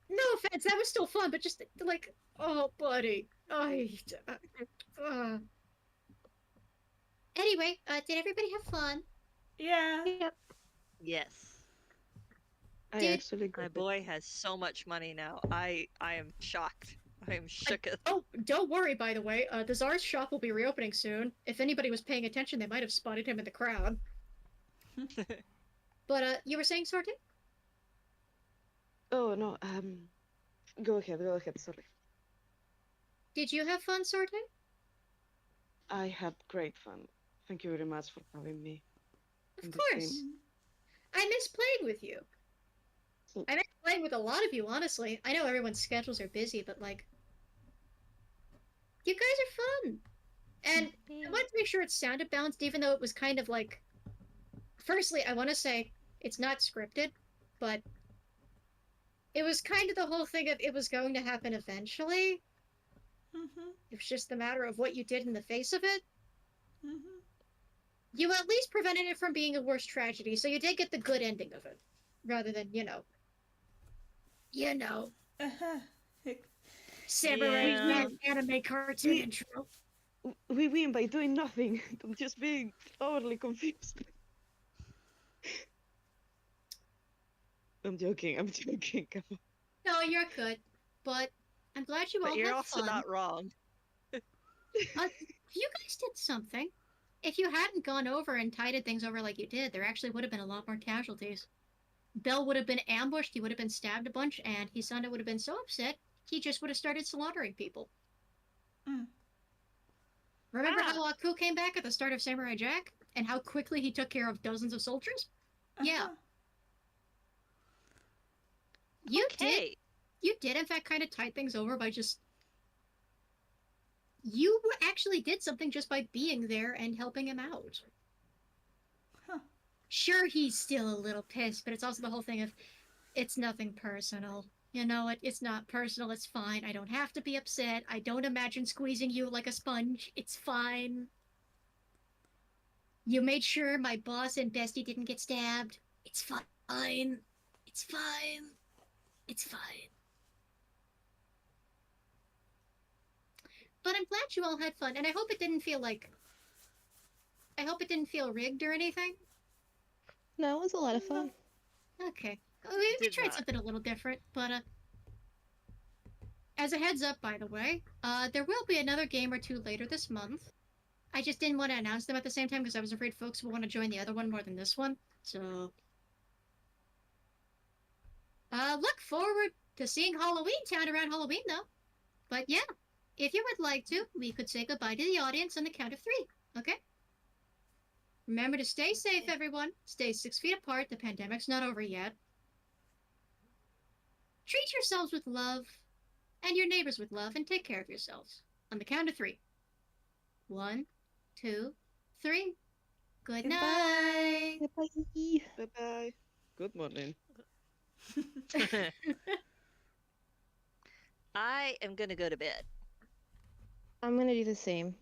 No offense, that was still fun, but just like, oh, buddy. Anyway, did everybody have fun? Yeah. Yep. Yes. I Did- actually My got it. boy has so much money now. I am shocked. I am shooketh. Oh, don't worry, by the way. The Czar's shop will be reopening soon. If anybody was paying attention, they might have spotted him in the crowd. But, you were saying, Sorte? Oh no, go ahead, sorry. Did you have fun, Sorte? I had great fun. Thank you very much for having me. Of in this course. game. I miss playing with you. I miss playing with a lot of you, honestly. I know everyone's schedules are busy, but, like, you guys are fun. And I wanted to make sure it sounded balanced, even though it was kind of like... Firstly, I want to say it's not scripted, but it was kind of the whole thing of it was going to happen eventually. Mm-hmm. It was just the matter of what you did in the face of it. Mm-hmm. You at least prevented it from being a worse tragedy, so you did get the good ending of it. Rather than, Uh-huh. samurai Yeah. anime cartoon intro. We win by doing nothing. I'm just being thoroughly confused. I'm joking. Come on. No, you're good. But I'm glad you all But you're had also fun. not wrong. You guys did something. If you hadn't gone over and tided things over like you did, there actually would have been a lot more casualties. Belle would have been ambushed, he would have been stabbed a bunch, and Hisanda would have been so upset, he just would have started slaughtering people. Mm. Remember how Aku came back at the start of Samurai Jack? And how quickly he took care of dozens of soldiers? Yeah. Uh-huh. Okay. You did in fact kind of tide things over by just... You actually did something just by being there and helping him out. Huh. Sure, he's still a little pissed, but it's also the whole thing of, it's nothing personal. You know what? It's not personal, it's fine. I don't have to be upset. I don't imagine squeezing you like a sponge. It's fine. You made sure my boss and bestie didn't get stabbed. It's fine. It's fine. It's fine. But I'm glad you all had fun, and I hope it didn't feel like... I hope it didn't feel rigged or anything. No, it was a lot of fun. Okay. We Did tried not. something a little different, but, as a heads up, by the way, there will be another game or two later this month. I just didn't want to announce them at the same time because I was afraid folks would want to join the other one more than this one, so... look forward to seeing Halloween Town around Halloween, though. But yeah, if you would like to, we could say goodbye to the audience on the count of 3, okay? Remember to stay safe, everyone. Stay 6 feet apart. The pandemic's not over yet. Treat yourselves with love, and your neighbors with love, and take care of yourselves. On the count of 3. 1, 2, 3. Good night. Bye. Bye-bye. Good morning. I am gonna go to bed. I'm gonna do the same.